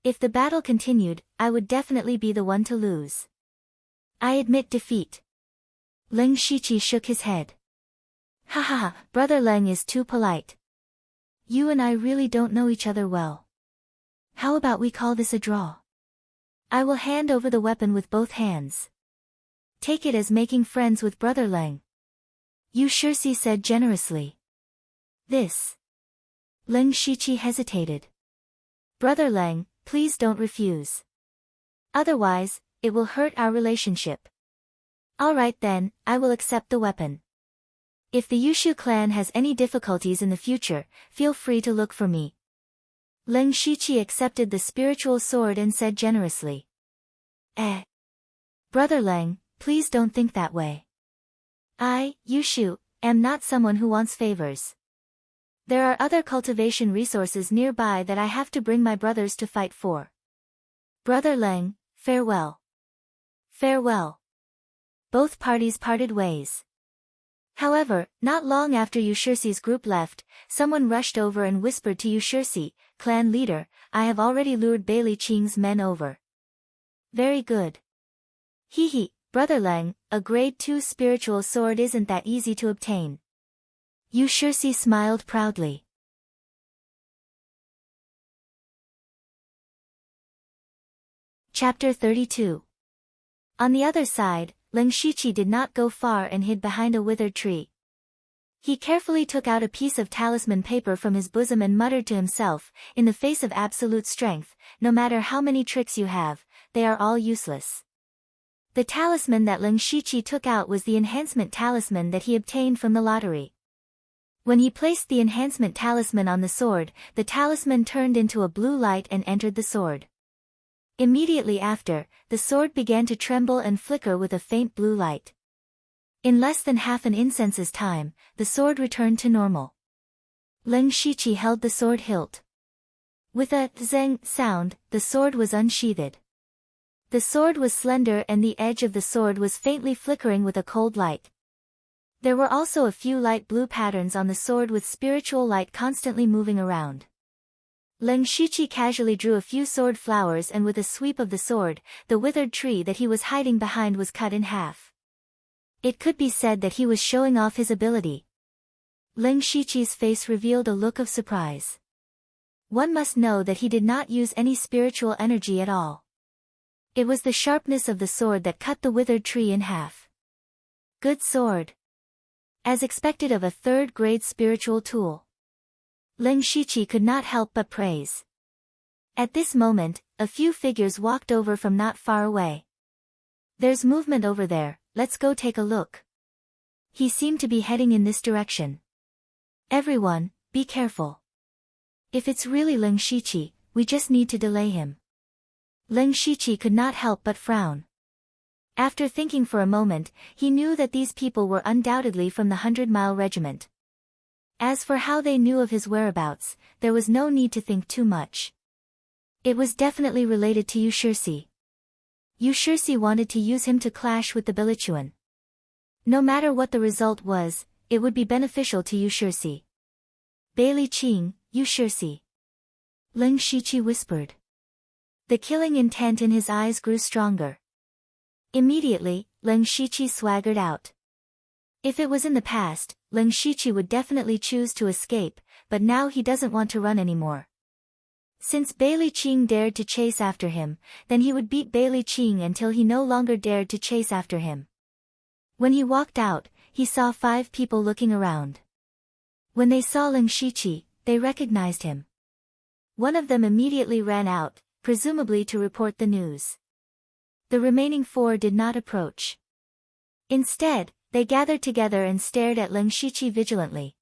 If the battle continued, I would definitely be the one to lose. I admit defeat. Lin Shiqi shook his head. Ha ha ha, Brother Leng is too polite. You and I really don't know each other well. How about we call this a draw? I will hand over the weapon with both hands. Take it as making friends with Brother Leng. Yu Shixi said generously. This. Lin Shiqi hesitated. Brother Leng, please don't refuse. Otherwise, it will hurt our relationship. All right then, I will accept the weapon. If the Yushu clan has any difficulties in the future, feel free to look for me. Lin Shiqi accepted the spiritual sword and said generously. Brother Leng, please don't think that way. I, Yushu, am not someone who wants favors. There are other cultivation resources nearby that I have to bring my brothers to fight for. Brother Leng, farewell. Farewell. Both parties parted ways. However, not long after Yu Shixi's group left, someone rushed over and whispered to Yu Shixi, "Clan leader, I have already lured Bailey Qing's men over." Very good. Hehe, Brother Leng, a grade 2 spiritual sword isn't that easy to obtain. Yu Shixi smiled proudly. Chapter 32. On the other side, Lin Shiqi did not go far and hid behind a withered tree. He carefully took out a piece of talisman paper from his bosom and muttered to himself, "In the face of absolute strength, no matter how many tricks you have, they are all useless." The talisman that Lin Shiqi took out was the enhancement talisman that he obtained from the lottery. When he placed the enhancement talisman on the sword, the talisman turned into a blue light and entered the sword. Immediately after, the sword began to tremble and flicker with a faint blue light. In less than half an incense's time, the sword returned to normal. Lin Shiqi held the sword hilt. With a zeng sound, the sword was unsheathed. The sword was slender and the edge of the sword was faintly flickering with a cold light. There were also a few light blue patterns on the sword with spiritual light constantly moving around. Lin Shiqi casually drew a few sword flowers and with a sweep of the sword, the withered tree that he was hiding behind was cut in half. It could be said that he was showing off his ability. Lin Shiqi's face revealed a look of surprise. One must know that he did not use any spiritual energy at all. It was the sharpness of the sword that cut the withered tree in half. Good sword. As expected of a third-grade spiritual tool. Ling Shiqi could not help but praise. At this moment, a few figures walked over from not far away. There's movement over there, let's go take a look. He seemed to be heading in this direction. Everyone, be careful. If it's really Ling Shiqi, we just need to delay him. Ling Shiqi could not help but frown. After thinking for a moment, he knew that these people were undoubtedly from the 100-mile regiment. As for how they knew of his whereabouts, there was no need to think too much. It was definitely related to Yu Shirsi. Yu Shirsi wanted to use him to clash with the Bilichuan. No matter what the result was, it would be beneficial to Yu Shirsi. Bailey Qing, Yu Shirsi. Ling Shiqi whispered. The killing intent in his eyes grew stronger. Immediately, Ling Shiqi swaggered out. If it was in the past, Ling Shiqi would definitely choose to escape, but now he doesn't want to run anymore. Since Bailey Qing dared to chase after him, then he would beat Bailey Qing until he no longer dared to chase after him. When he walked out, he saw 5 people looking around. When they saw Ling Shiqi, they recognized him. One of them immediately ran out, presumably to report the news. The remaining 4 did not approach. Instead, they gathered together and stared at Ling Shiqi vigilantly.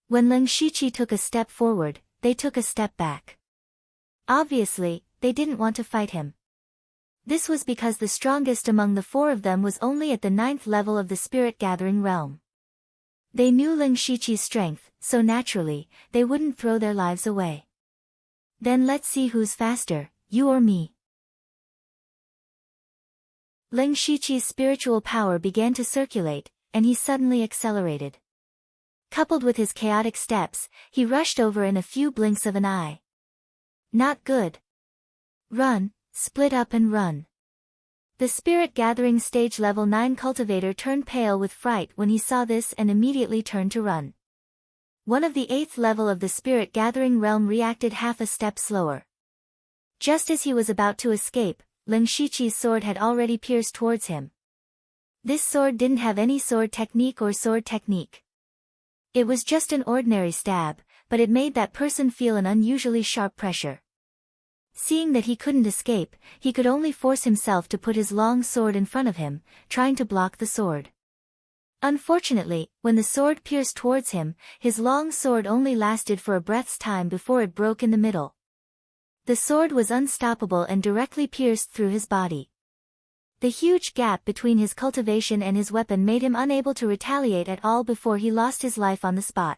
When Ling Shiqi took a step forward, they took a step back. Obviously, they didn't want to fight him. This was because the strongest among the 4 of them was only at the 9th level of the spirit-gathering realm. They knew Ling Shiqi's strength, so naturally, they wouldn't throw their lives away. Then let's see who's faster, you or me. Ling Shiqi's spiritual power began to circulate, and he suddenly accelerated. Coupled with his chaotic steps, he rushed over in a few blinks of an eye. Not good. Run, split up and run. The spirit-gathering stage level 9 cultivator turned pale with fright when he saw this and immediately turned to run. One of the 8th level of the spirit-gathering realm reacted half a step slower. Just as he was about to escape, Ling Shiqi's sword had already pierced towards him. This sword didn't have any sword technique or sword technique. It was just an ordinary stab, but it made that person feel an unusually sharp pressure. Seeing that he couldn't escape, he could only force himself to put his long sword in front of him, trying to block the sword. Unfortunately, when the sword pierced towards him, his long sword only lasted for a breath's time before it broke in the middle. The sword was unstoppable and directly pierced through his body. The huge gap between his cultivation and his weapon made him unable to retaliate at all before he lost his life on the spot.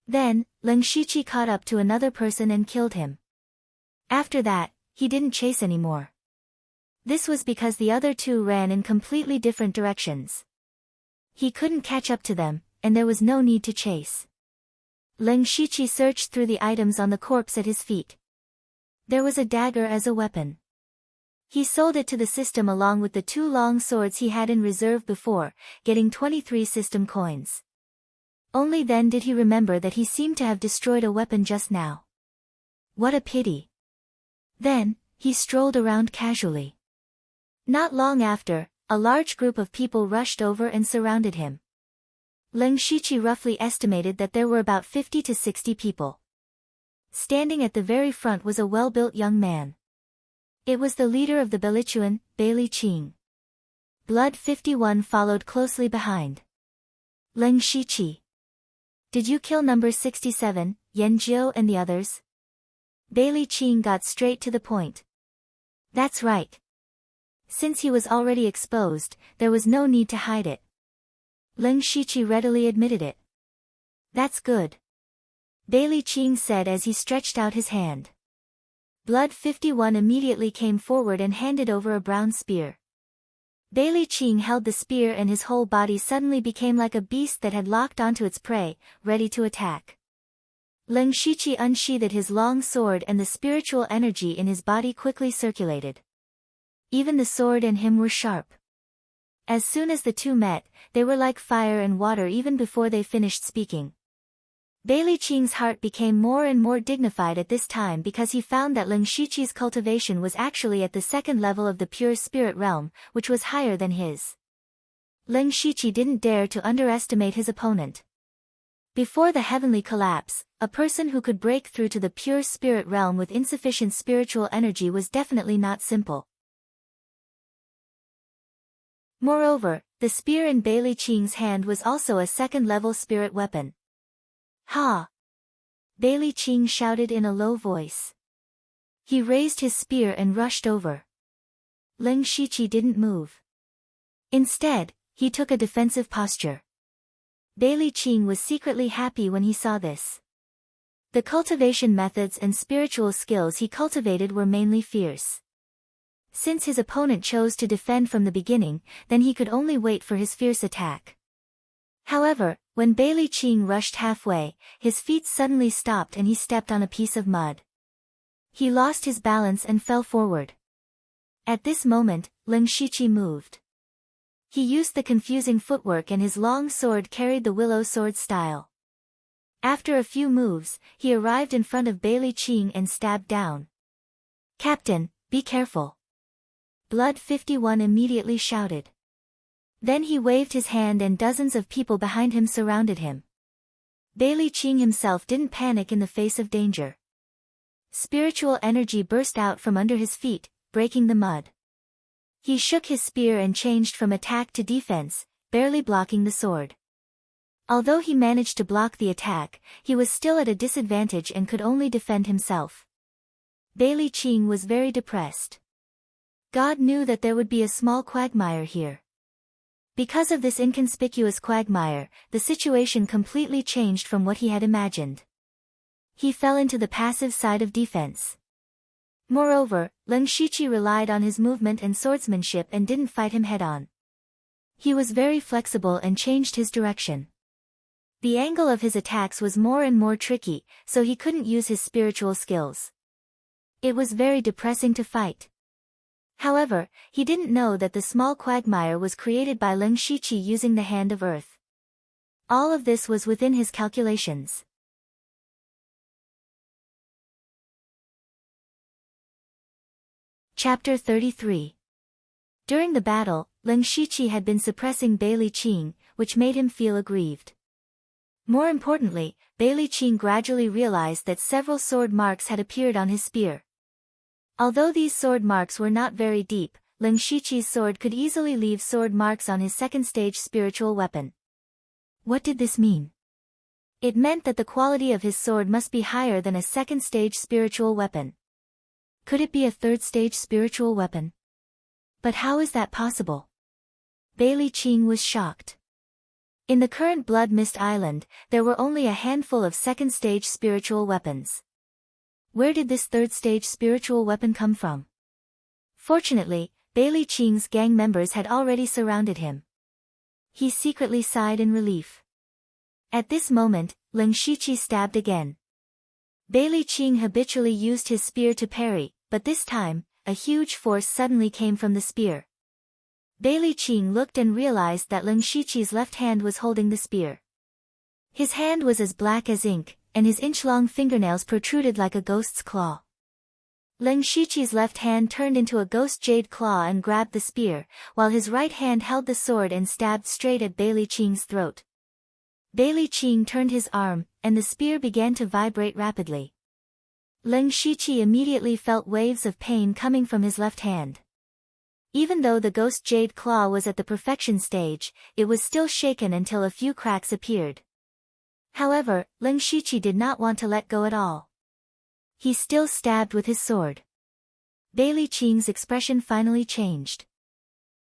Then, Ling Shiqi caught up to another person and killed him. After that, he didn't chase anymore. This was because the other 2 ran in completely different directions. He couldn't catch up to them, and there was no need to chase. Ling Shiqi searched through the items on the corpse at his feet. There was a dagger as a weapon. He sold it to the system along with the 2 long swords he had in reserve before, getting 23 system coins. Only then did he remember that he seemed to have destroyed a weapon just now. What a pity. Then, he strolled around casually. Not long after, a large group of people rushed over and surrounded him. Ling Shiqi roughly estimated that there were about 50 to 60 people. Standing at the very front was a well-built young man. It was the leader of the Bilichuan, Bailey Qing. Blood 51 followed closely behind. Ling Shiqi. Did you kill number 67, Yan Jiu and the others? Bailey Qing got straight to the point. That's right. Since he was already exposed, there was no need to hide it. Ling Shiqi readily admitted it. That's good. Bailey Qing said as he stretched out his hand. Blood 51 immediately came forward and handed over a brown spear. Bailey Qing held the spear and his whole body suddenly became like a beast that had locked onto its prey, ready to attack. Ling Shiqi unsheathed his long sword and the spiritual energy in his body quickly circulated. Even the sword and him were sharp. As soon as the 2 met, they were like fire and water even before they finished speaking. Bei Li Qing's heart became more and more dignified at this time because he found that Ling Shiqi's cultivation was actually at the second level of the pure spirit realm, which was higher than his. Ling Shiqi didn't dare to underestimate his opponent. Before the heavenly collapse, a person who could break through to the pure spirit realm with insufficient spiritual energy was definitely not simple. Moreover, the spear in Bei Li Qing's hand was also a second-level spirit weapon. Ha! Bei Li Qing shouted in a low voice. He raised his spear and rushed over. Ling Shiqi didn't move. Instead, he took a defensive posture. Bei Li Qing was secretly happy when he saw this. The cultivation methods and spiritual skills he cultivated were mainly fierce. Since his opponent chose to defend from the beginning, then he could only wait for his fierce attack. However, when Bei Li Qing rushed halfway, his feet suddenly stopped and he stepped on a piece of mud. He lost his balance and fell forward. At this moment, Ling Shiqi moved. He used the confusing footwork and his long sword carried the willow sword style. After a few moves, he arrived in front of Bei Li Qing and stabbed down. "Captain, be careful." Blood 51 immediately shouted. Then he waved his hand and dozens of people behind him surrounded him. Bei Li Qing himself didn't panic in the face of danger. Spiritual energy burst out from under his feet, breaking the mud. He shook his spear and changed from attack to defense, barely blocking the sword. Although he managed to block the attack, he was still at a disadvantage and could only defend himself. Bei Li Qing was very depressed. God knew that there would be a small quagmire here. Because of this inconspicuous quagmire, the situation completely changed from what he had imagined. He fell into the passive side of defense. Moreover, Ling Shiqi relied on his movement and swordsmanship and didn't fight him head-on. He was very flexible and changed his direction. The angle of his attacks was more and more tricky, so he couldn't use his spiritual skills. It was very depressing to fight. However, he didn't know that the small quagmire was created by Ling Shiqi using the Hand of Earth. All of this was within his calculations. Chapter 33. During the battle, Ling Shiqi had been suppressing Bei Li Qing, which made him feel aggrieved. More importantly, Bei Li Qing gradually realized that several sword marks had appeared on his spear. Although these sword marks were not very deep, Ling Shiqi's sword could easily leave sword marks on his second-stage spiritual weapon. What did this mean? It meant that the quality of his sword must be higher than a second-stage spiritual weapon. Could it be a third-stage spiritual weapon? But how is that possible? Bei Li Qing was shocked. In the current Blood Mist Island, there were only a handful of second-stage spiritual weapons. Where did this third-stage spiritual weapon come from? Fortunately, Bei Li Qing's gang members had already surrounded him. He secretly sighed in relief. At this moment, Ling Shiqi stabbed again. Bei Li Qing habitually used his spear to parry, but this time, a huge force suddenly came from the spear. Bei Li Qing looked and realized that Ling Shiqi's left hand was holding the spear. His hand was as black as ink, and his inch-long fingernails protruded like a ghost's claw. Ling Shiqi's left hand turned into a ghost jade claw and grabbed the spear, while his right hand held the sword and stabbed straight at Bei Li Qing's throat. Bei Li Qing turned his arm, and the spear began to vibrate rapidly. Ling Shiqi immediately felt waves of pain coming from his left hand. Even though the ghost jade claw was at the perfection stage, it was still shaken until a few cracks appeared. However, Ling Shiqi did not want to let go at all. He still stabbed with his sword. Bei Li Qing's expression finally changed.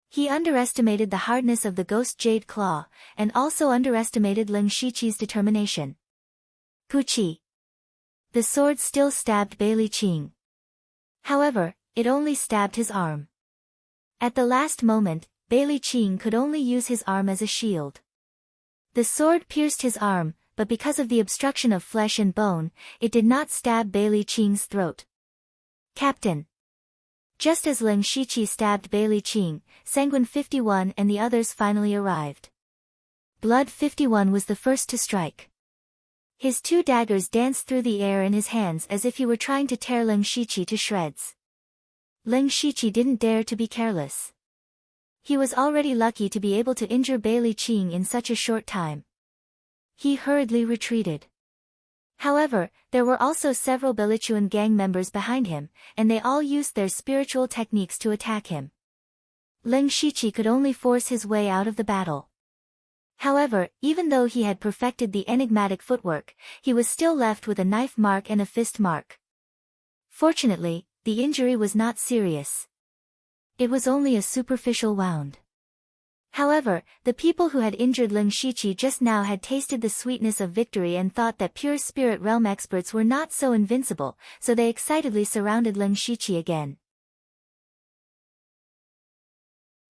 He underestimated the hardness of the ghost jade claw, and also underestimated Ling Shiqi's determination. Puchi. The sword still stabbed Bei Li Qing. However, it only stabbed his arm. At the last moment, Bei Li Qing could only use his arm as a shield. The sword pierced his arm, but because of the obstruction of flesh and bone, it did not stab Bei Li Qing's throat. Captain. Just as Ling Shiqi stabbed Bei Li Qing, Sanguine 51 and the others finally arrived. Blood 51 was the first to strike. His two daggers danced through the air in his hands as if he were trying to tear Ling Shiqi to shreds. Ling Shiqi didn't dare to be careless. He was already lucky to be able to injure Bai Li Qing in such a short time. He hurriedly retreated. However, there were also several Belichuan gang members behind him, and they all used their spiritual techniques to attack him. Ling Shiqi could only force his way out of the battle. However, even though he had perfected the enigmatic footwork, he was still left with a knife mark and a fist mark. Fortunately, the injury was not serious. It was only a superficial wound. However, the people who had injured Ling Shiqi just now had tasted the sweetness of victory and thought that pure spirit realm experts were not so invincible, so they excitedly surrounded Ling Shiqi again.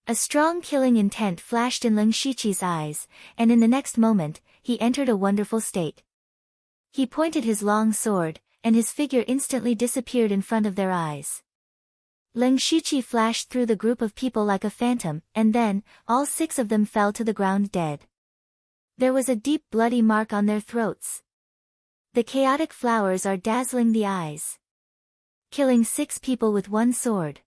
A strong killing intent flashed in Ling Shiqi's eyes, and in the next moment, he entered a wonderful state. He pointed his long sword, and his figure instantly disappeared in front of their eyes. Ling Shiqi flashed through the group of people like a phantom, and then, all 6 of them fell to the ground dead. There was a deep bloody mark on their throats. The chaotic flowers are dazzling the eyes. Killing 6 people with one sword.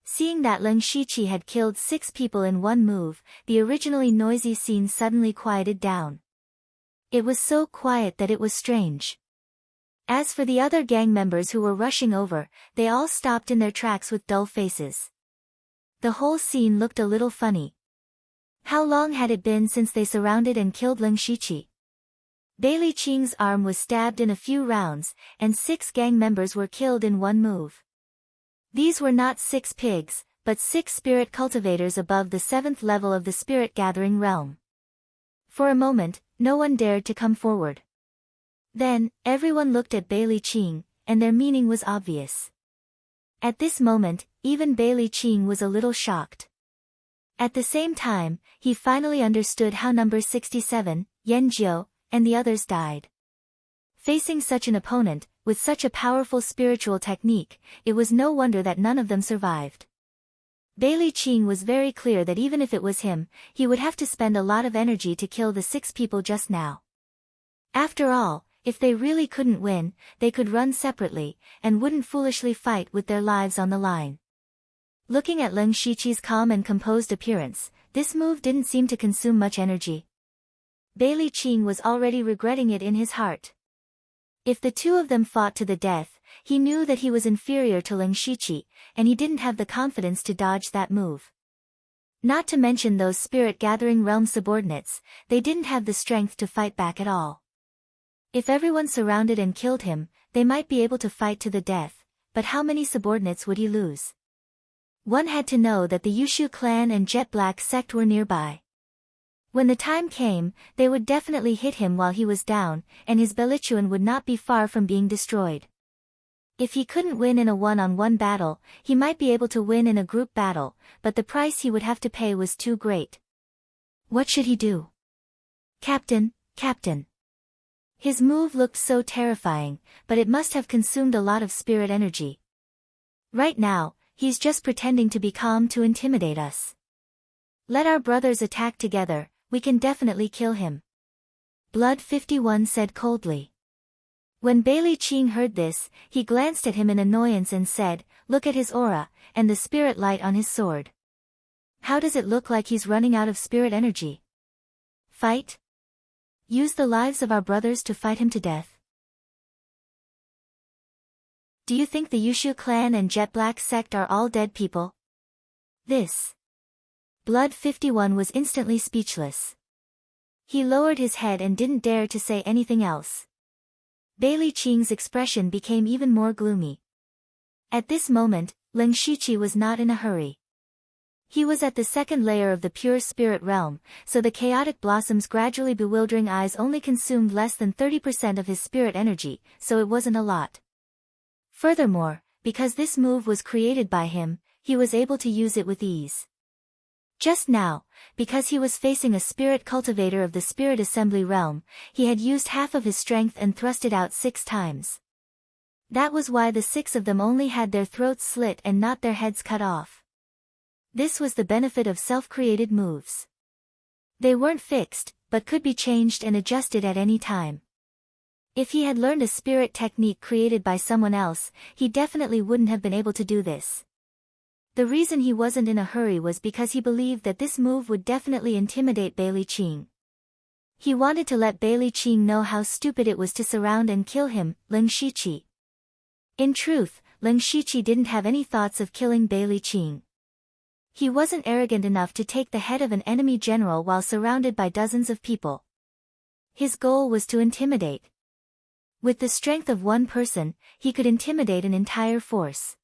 Seeing that Ling Shiqi had killed 6 people in one move, the originally noisy scene suddenly quieted down. It was so quiet that it was strange. As for the other gang members who were rushing over, they all stopped in their tracks with dull faces. The whole scene looked a little funny. How long had it been since they surrounded and killed Ling Shiqi? Bai Li Qing's arm was stabbed in a few rounds, and 6 gang members were killed in one move. These were not 6 pigs, but 6 spirit cultivators above the 7th level of the spirit gathering realm. For a moment, no one dared to come forward. Then, everyone looked at Bai Li Qing, and their meaning was obvious. At this moment, even Bai Li Qing was a little shocked. At the same time, he finally understood how number 67, Yan Jiu, and the others died. Facing such an opponent, with such a powerful spiritual technique, it was no wonder that none of them survived. Bai Li Qing was very clear that even if it was him, he would have to spend a lot of energy to kill the 6 people just now. After all, if they really couldn't win, they could run separately, and wouldn't foolishly fight with their lives on the line. Looking at Ling Shiqi's calm and composed appearance, this move didn't seem to consume much energy. Bai Li Qing was already regretting it in his heart. If the 2 of them fought to the death, he knew that he was inferior to Ling Shiqi, and he didn't have the confidence to dodge that move. Not to mention those spirit gathering realm subordinates, they didn't have the strength to fight back at all. If everyone surrounded and killed him, they might be able to fight to the death, but how many subordinates would he lose? One had to know that the Yushu clan and Jet Black sect were nearby. When the time came, they would definitely hit him while he was down, and his Belichuan would not be far from being destroyed. If he couldn't win in a one-on-one battle, he might be able to win in a group battle, but the price he would have to pay was too great. What should he do? Captain, Captain. His move looked so terrifying, but it must have consumed a lot of spirit energy. Right now, he's just pretending to be calm to intimidate us. Let our brothers attack together, we can definitely kill him. Blood 51 said coldly. When Bai Li Qing heard this, he glanced at him in annoyance and said, "Look at his aura, and the spirit light on his sword. How does it look like he's running out of spirit energy? Fight? Use the lives of our brothers to fight him to death." Do you think the Yushu clan and Jet Black sect are all dead people? This. Blood 51 was instantly speechless. He lowered his head and didn't dare to say anything else. Bai Li Qing's expression became even more gloomy. At this moment, Ling Shiqi was not in a hurry. He was at the 2nd layer of the pure spirit realm, so the chaotic blossom's gradually bewildering eyes only consumed less than 30% of his spirit energy, so it wasn't a lot. Furthermore, because this move was created by him, he was able to use it with ease. Just now, because he was facing a spirit cultivator of the spirit assembly realm, he had used half of his strength and thrust it out 6 times. That was why the 6 of them only had their throats slit and not their heads cut off. This was the benefit of self-created moves. They weren't fixed, but could be changed and adjusted at any time. If he had learned a spirit technique created by someone else, he definitely wouldn't have been able to do this. The reason he wasn't in a hurry was because he believed that this move would definitely intimidate Bailey Qing. He wanted to let Bailey Qing know how stupid it was to surround and kill him, Ling Shiqi. In truth, Ling Shiqi didn't have any thoughts of killing Bailey Qing. He wasn't arrogant enough to take the head of an enemy general while surrounded by dozens of people. His goal was to intimidate. With the strength of one person, he could intimidate an entire force.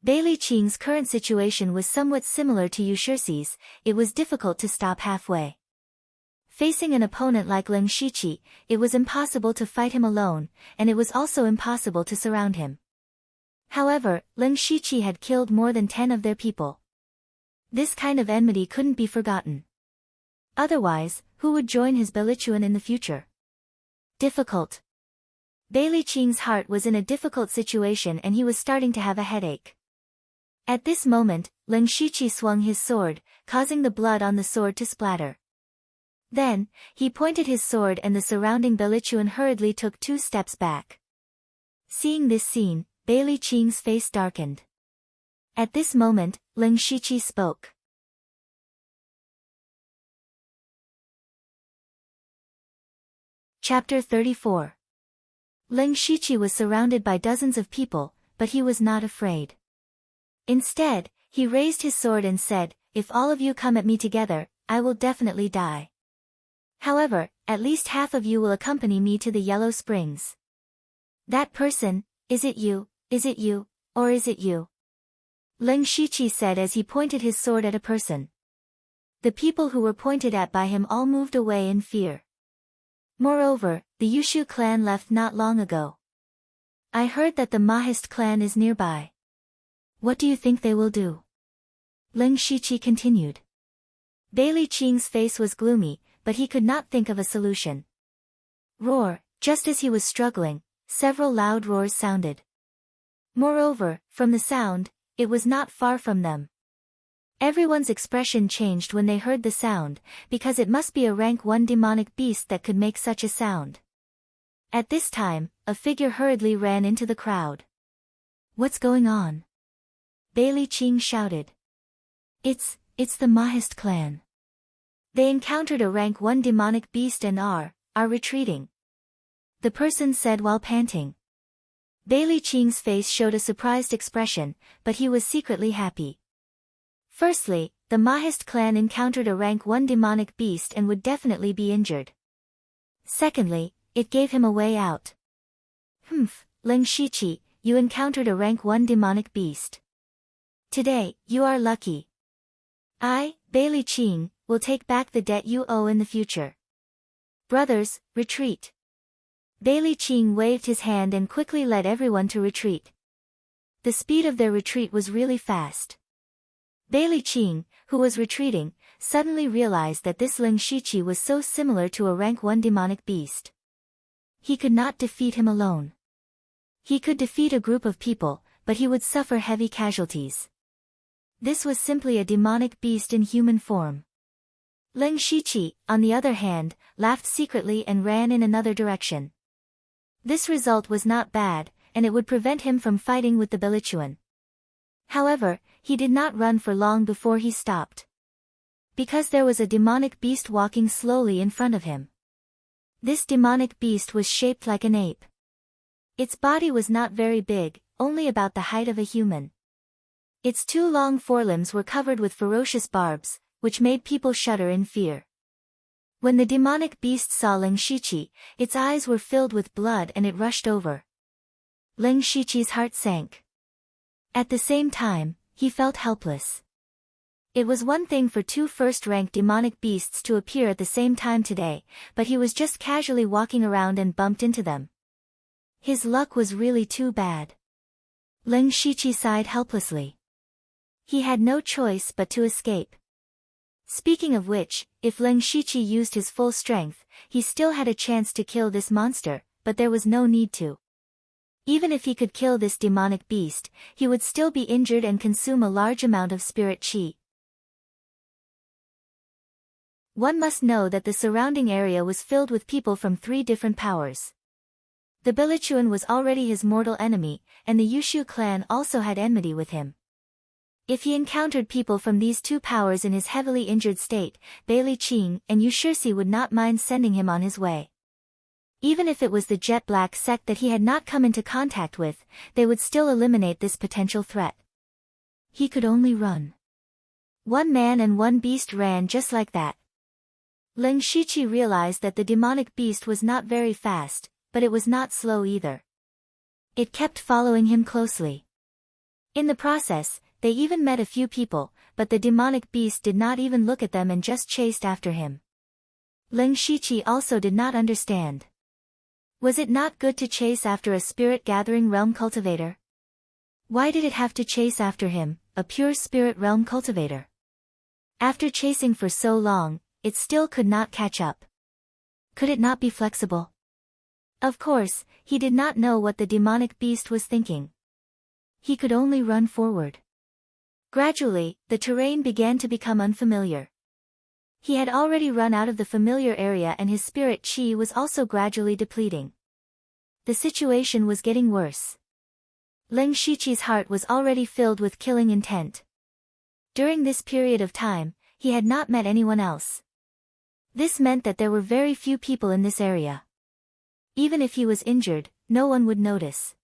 Bailey Qing's current situation was somewhat similar to Yu Shixi's. It was difficult to stop halfway. Facing an opponent like Ling Shiqi, it was impossible to fight him alone, and it was also impossible to surround him. However, Ling Shiqi had killed more than 10 of their people. This kind of enmity couldn't be forgotten. Otherwise, who would join his Belichuan in the future? Difficult. Bailey Qing's heart was in a difficult situation and he was starting to have a headache. At this moment, Ling Shiqi swung his sword, causing the blood on the sword to splatter. Then, he pointed his sword and the surrounding Belichuan hurriedly took 2 steps back. Seeing this scene, Bailey Qing's face darkened. At this moment, Ling Shiqi spoke. Chapter 34. Ling Shiqi was surrounded by dozens of people, but he was not afraid. Instead, he raised his sword and said, "If all of you come at me together, I will definitely die. However, at least half of you will accompany me to the Yellow Springs." "That person, is it you, or is it you?" Ling Shiqi said as he pointed his sword at a person. The people who were pointed at by him all moved away in fear. Moreover, the Yushu clan left not long ago. "I heard that the Mahist clan is nearby. What do you think they will do?" Ling Shiqi continued. Bailey Qing's face was gloomy, but he could not think of a solution. Roar! Just as he was struggling, several loud roars sounded. Moreover, from the sound, it was not far from them. Everyone's expression changed when they heard the sound, because it must be a rank 1 demonic beast that could make such a sound. At this time, a figure hurriedly ran into the crowd. "What's going on?" Bailey Qing shouted. It's the Mahist clan. They encountered a rank 1 demonic beast and are retreating," the person said while panting. Bailey Qing's face showed a surprised expression, but he was secretly happy. Firstly, the Mahist clan encountered a rank 1 demonic beast and would definitely be injured. Secondly, it gave him a way out. Ling Shiqi, you encountered a rank 1 demonic beast. Today, you are lucky. I, Bailey Qing, will take back the debt you owe in the future. Brothers, retreat. Bailey Qing waved his hand and quickly led everyone to retreat. The speed of their retreat was really fast. Bailey Qing, who was retreating, suddenly realized that this Ling Shiqi was so similar to a rank 1 demonic beast. He could not defeat him alone. He could defeat a group of people, but he would suffer heavy casualties. This was simply a demonic beast in human form. Ling Shiqi, on the other hand, laughed secretly and ran in another direction. This result was not bad, and it would prevent him from fighting with the Belichuan. However, he did not run for long before he stopped. Because there was a demonic beast walking slowly in front of him. This demonic beast was shaped like an ape. Its body was not very big, only about the height of a human. Its 2 long forelimbs were covered with ferocious barbs, which made people shudder in fear. When the demonic beast saw Ling Shiqi, its eyes were filled with blood and it rushed over. Ling Shiqi's heart sank. At the same time, he felt helpless. It was one thing for 2 first-rank demonic beasts to appear at the same time today, but he was just casually walking around and bumped into them. His luck was really too bad. Ling Shiqi sighed helplessly. He had no choice but to escape. Speaking of which, if Ling Shiqi used his full strength, he still had a chance to kill this monster, but there was no need to. Even if he could kill this demonic beast, he would still be injured and consume a large amount of spirit chi. One must know that the surrounding area was filled with people from 3 different powers. The Bilichuan was already his mortal enemy, and the Yushu clan also had enmity with him. If he encountered people from these two powers in his heavily injured state, Bailey Qing and Yushirsi would not mind sending him on his way. Even if it was the jet black sect that he had not come into contact with, they would still eliminate this potential threat. He could only run. One man and one beast ran just like that. Ling Shiqi realized that the demonic beast was not very fast, but it was not slow either. It kept following him closely. In the process, they even met a few people, but the demonic beast did not even look at them and just chased after him. Ling Shiqi also did not understand. Was it not good to chase after a spirit-gathering realm cultivator? Why did it have to chase after him, a pure spirit realm cultivator? After chasing for so long, it still could not catch up. Could it not be flexible? Of course, he did not know what the demonic beast was thinking. He could only run forward. Gradually, the terrain began to become unfamiliar. He had already run out of the familiar area and his spirit chi was also gradually depleting. The situation was getting worse. Ling Shiqi's heart was already filled with killing intent. During this period of time, he had not met anyone else. This meant that there were very few people in this area. Even if he was injured, no one would notice.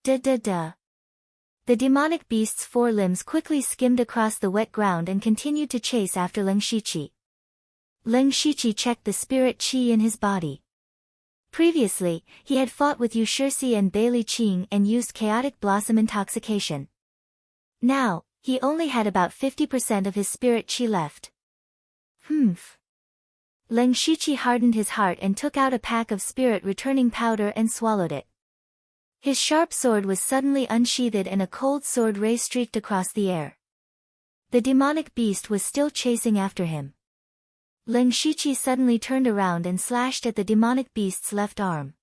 Da. The demonic beast's four limbs quickly skimmed across the wet ground and continued to chase after Ling Shiqi. Ling Shiqi checked the spirit qi in his body. Previously, he had fought with Yushirsi and Bailey Qing and used chaotic blossom intoxication. Now, he only had about 50% of his spirit qi left. Ling Shiqi hardened his heart and took out a pack of spirit returning powder and swallowed it. His sharp sword was suddenly unsheathed and a cold sword ray streaked across the air. The demonic beast was still chasing after him. Ling Shiqi suddenly turned around and slashed at the demonic beast's left arm.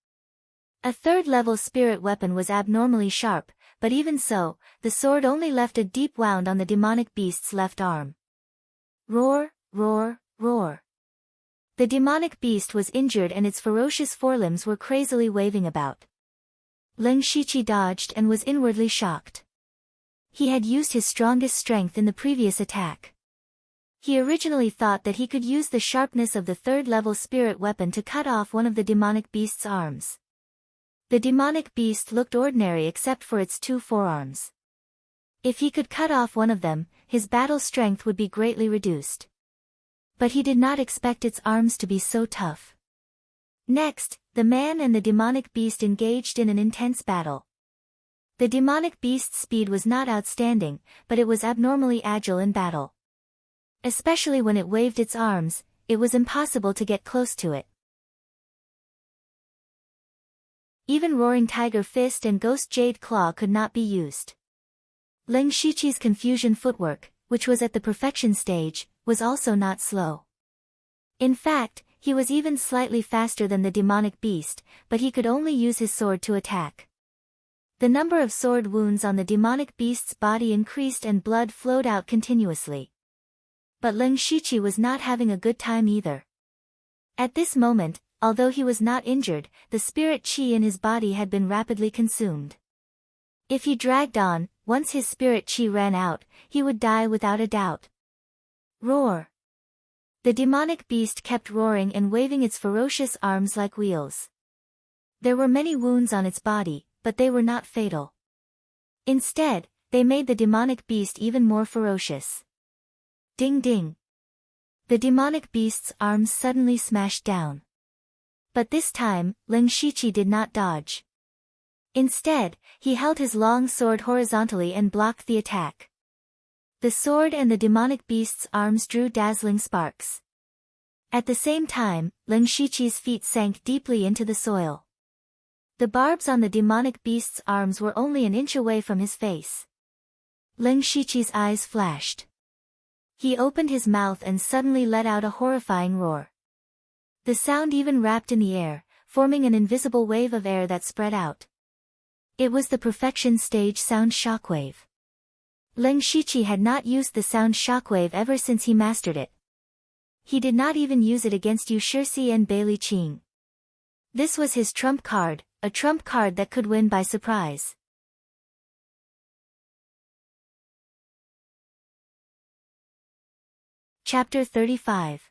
A third-level spirit weapon was abnormally sharp, but even so, the sword only left a deep wound on the demonic beast's left arm. Roar, roar, roar. The demonic beast was injured and its ferocious forelimbs were crazily waving about. Ling Shiqi dodged and was inwardly shocked. He had used his strongest strength in the previous attack. He originally thought that he could use the sharpness of the third-level spirit weapon to cut off one of the demonic beast's arms. The demonic beast looked ordinary except for its two forearms. If he could cut off one of them, his battle strength would be greatly reduced. But he did not expect its arms to be so tough. Next, the man and the demonic beast engaged in an intense battle. The demonic beast's speed was not outstanding, but it was abnormally agile in battle. Especially when it waved its arms, it was impossible to get close to it. Even Roaring Tiger Fist and Ghost Jade Claw could not be used. Ling Shiqi's confusion footwork, which was at the perfection stage, was also not slow. In fact, he was even slightly faster than the demonic beast, but he could only use his sword to attack. The number of sword wounds on the demonic beast's body increased and blood flowed out continuously. But Ling Shiqi was not having a good time either. At this moment, although he was not injured, the spirit qi in his body had been rapidly consumed. If he dragged on, once his spirit qi ran out, he would die without a doubt. Roar! The demonic beast kept roaring and waving its ferocious arms like wheels. There were many wounds on its body, but they were not fatal. Instead, they made the demonic beast even more ferocious. Ding ding! The demonic beast's arms suddenly smashed down. But this time, Ling Shiqi did not dodge. Instead, he held his long sword horizontally and blocked the attack. The sword and the demonic beast's arms drew dazzling sparks. At the same time, Ling Shiqi's feet sank deeply into the soil. The barbs on the demonic beast's arms were only an inch away from his face. Ling Shiqi's eyes flashed. He opened his mouth and suddenly let out a horrifying roar. The sound even wrapped in the air, forming an invisible wave of air that spread out. It was the perfection stage sound shockwave. Ling Shiqi had not used the sound shockwave ever since he mastered it. He did not even use it against Yushirsi and Bailey Qing. This was his trump card, a trump card that could win by surprise. Chapter 35.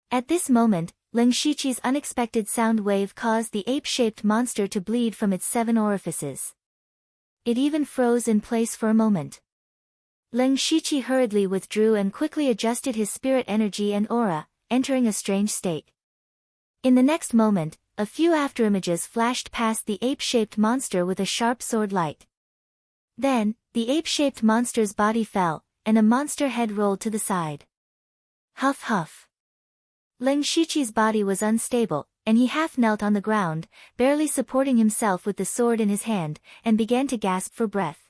At this moment, Ling Shiqi's unexpected sound wave caused the ape-shaped monster to bleed from its 7 orifices. It even froze in place for a moment. Ling Shiqi hurriedly withdrew and quickly adjusted his spirit energy and aura, entering a strange state. In the next moment, a few afterimages flashed past the ape-shaped monster with a sharp sword light. Then, the ape-shaped monster's body fell, and a monster head rolled to the side. Huff huff. Ling Shiqi's body was unstable, and he half knelt on the ground, barely supporting himself with the sword in his hand, and began to gasp for breath.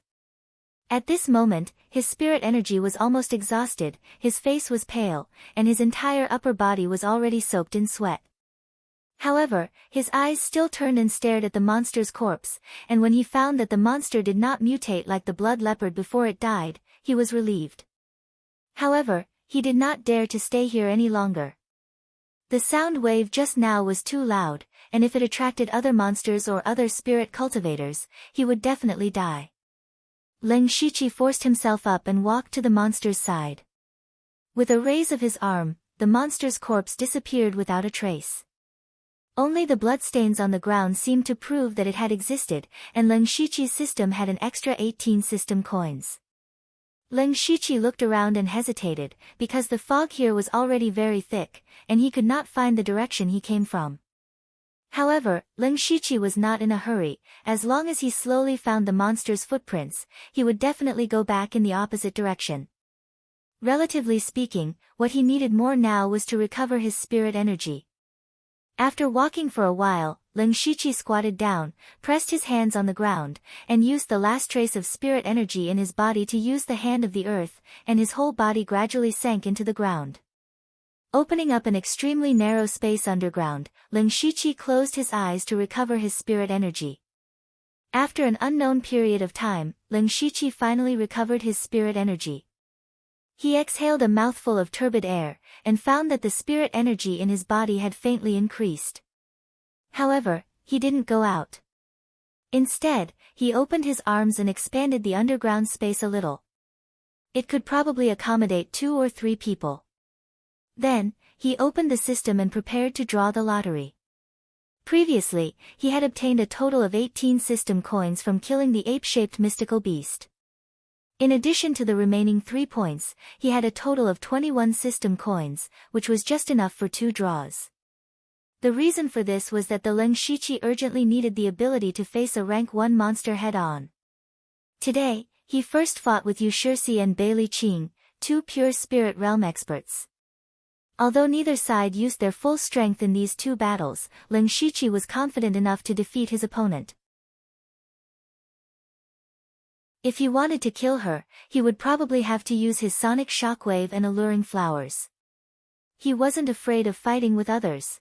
At this moment, his spirit energy was almost exhausted, his face was pale, and his entire upper body was already soaked in sweat. However, his eyes still turned and stared at the monster's corpse, and when he found that the monster did not mutate like the blood leopard before it died, he was relieved. However, he did not dare to stay here any longer. The sound wave just now was too loud, and if it attracted other monsters or other spirit cultivators, he would definitely die. Ling Shiqi forced himself up and walked to the monster's side. With a raise of his arm, the monster's corpse disappeared without a trace. Only the bloodstains on the ground seemed to prove that it had existed, and Ling Shiqi's system had an extra 18 system coins. Ling Shiqi looked around and hesitated, because the fog here was already very thick, and he could not find the direction he came from. However, Ling Shiqi was not in a hurry. As long as he slowly found the monster's footprints, he would definitely go back in the opposite direction. Relatively speaking, what he needed more now was to recover his spirit energy. After walking for a while, Ling Shiqi squatted down, pressed his hands on the ground, and used the last trace of spirit energy in his body to use the hand of the earth, and his whole body gradually sank into the ground. Opening up an extremely narrow space underground, Ling Shiqi closed his eyes to recover his spirit energy. After an unknown period of time, Ling Shiqi finally recovered his spirit energy. He exhaled a mouthful of turbid air, and found that the spirit energy in his body had faintly increased. However, he didn't go out. Instead, he opened his arms and expanded the underground space a little. It could probably accommodate 2 or 3 people. Then, he opened the system and prepared to draw the lottery. Previously, he had obtained a total of 18 system coins from killing the ape-shaped mystical beast. In addition to the remaining 3 points, he had a total of 21 system coins, which was just enough for 2 draws. The reason for this was that the Ling Shiqi urgently needed the ability to face a rank 1 monster head-on. Today, he first fought with Yu Shixi and Bai Li Qing, 2 pure spirit realm experts. Although neither side used their full strength in these 2 battles, Ling Shiqi was confident enough to defeat his opponent. If he wanted to kill her, he would probably have to use his sonic shockwave and alluring flowers. He wasn't afraid of fighting with others.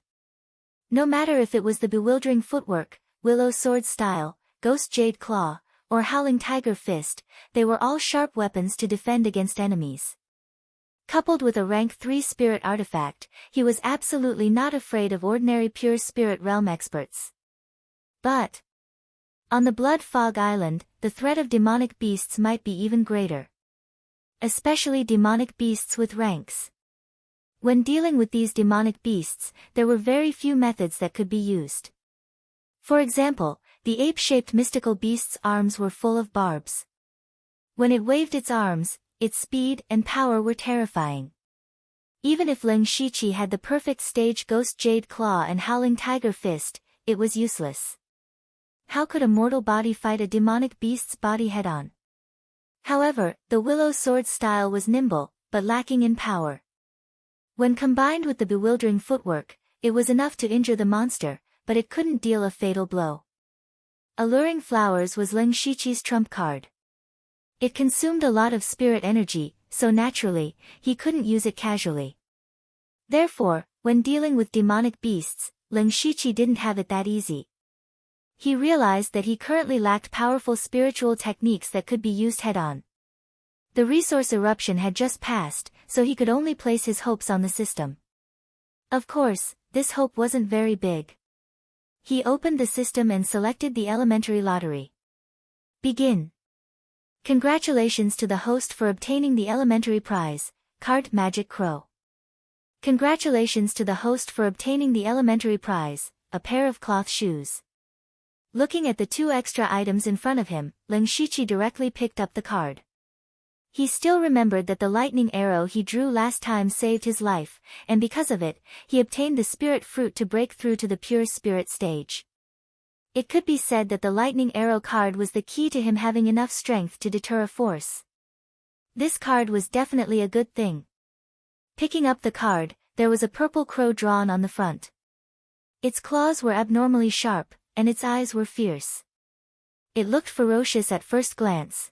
No matter if it was the bewildering footwork, willow sword style, ghost jade claw, or howling tiger fist, they were all sharp weapons to defend against enemies. Coupled with a rank 3 spirit artifact, he was absolutely not afraid of ordinary pure spirit realm experts. But on the Blood Fog Island, the threat of demonic beasts might be even greater. Especially demonic beasts with ranks. When dealing with these demonic beasts, there were very few methods that could be used. For example, the ape-shaped mystical beast's arms were full of barbs. When it waved its arms, its speed and power were terrifying. Even if Ling Shiqi had the perfect stage ghost jade claw and howling tiger fist, it was useless. How could a mortal body fight a demonic beast's body head-on? However, the willow sword style was nimble, but lacking in power. When combined with the bewildering footwork, it was enough to injure the monster, but it couldn't deal a fatal blow. Alluring flowers was Ling Shiqi's trump card. It consumed a lot of spirit energy, so naturally, he couldn't use it casually. Therefore, when dealing with demonic beasts, Ling Shiqi didn't have it that easy. He realized that he currently lacked powerful spiritual techniques that could be used head-on. The resource eruption had just passed, so he could only place his hopes on the system. Of course, this hope wasn't very big. He opened the system and selected the elementary lottery. Begin. Congratulations to the host for obtaining the elementary prize, Card Magic Crow. Congratulations to the host for obtaining the elementary prize, a pair of cloth shoes. Looking at the two extra items in front of him, Lin Shiqi directly picked up the card. He still remembered that the lightning arrow he drew last time saved his life, and because of it, he obtained the spirit fruit to break through to the pure spirit stage. It could be said that the lightning arrow card was the key to him having enough strength to deter a force. This card was definitely a good thing. Picking up the card, there was a purple crow drawn on the front. Its claws were abnormally sharp, and its eyes were fierce. It looked ferocious at first glance.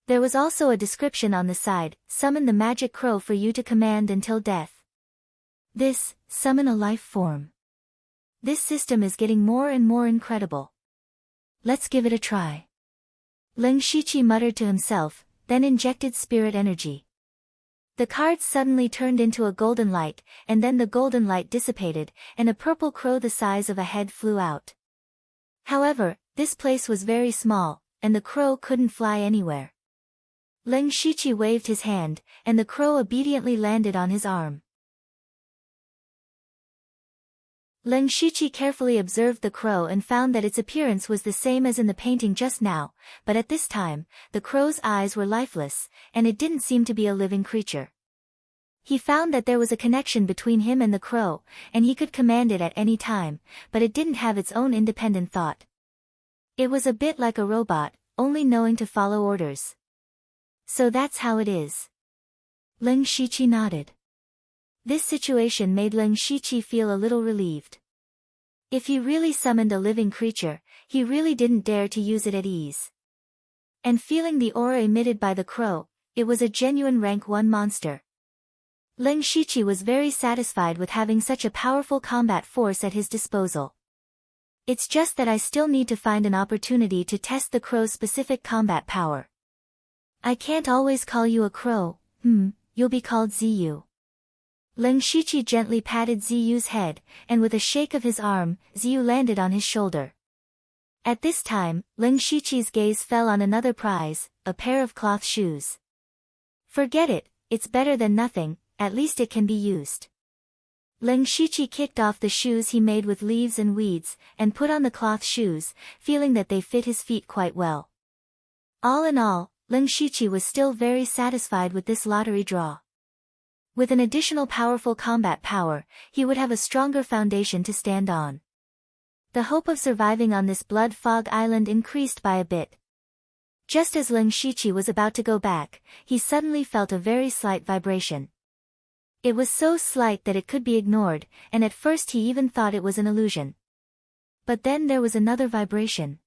There was also a description on the side, summon the magic crow for you to command until death. This, summon a life form. This system is getting more and more incredible. Let's give it a try. Lin Shiqi muttered to himself, then injected spirit energy. The cards suddenly turned into a golden light, and then the golden light dissipated, and a purple crow the size of a head flew out. However, this place was very small, and the crow couldn't fly anywhere. Lin Shiqi waved his hand, and the crow obediently landed on his arm. Lin Shiqi carefully observed the crow and found that its appearance was the same as in the painting just now, but at this time, the crow's eyes were lifeless, and it didn't seem to be a living creature. He found that there was a connection between him and the crow, and he could command it at any time, but it didn't have its own independent thought. It was a bit like a robot, only knowing to follow orders. So that's how it is. Lin Shiqi nodded. This situation made Lin Shiqi feel a little relieved. If he really summoned a living creature, he really didn't dare to use it at ease. And feeling the aura emitted by the crow, it was a genuine rank 1 monster. Lin Shiqi was very satisfied with having such a powerful combat force at his disposal. It's just that I still need to find an opportunity to test the crow's specific combat power. I can't always call you a crow, you'll be called Ziyu. Lin Shiqi gently patted Ziyu's head, and with a shake of his arm, Ziyu landed on his shoulder. At this time, Lin Shiqi's gaze fell on another prize, a pair of cloth shoes. Forget it, it's better than nothing, at least it can be used. Lin Shiqi kicked off the shoes he made with leaves and weeds, and put on the cloth shoes, feeling that they fit his feet quite well. All in all, Lin Shiqi was still very satisfied with this lottery draw. With an additional powerful combat power, he would have a stronger foundation to stand on. The hope of surviving on this blood fog island increased by a bit. Just as Lin Shiqi was about to go back, he suddenly felt a very slight vibration. It was so slight that it could be ignored, and at first he even thought it was an illusion. But then there was another vibration.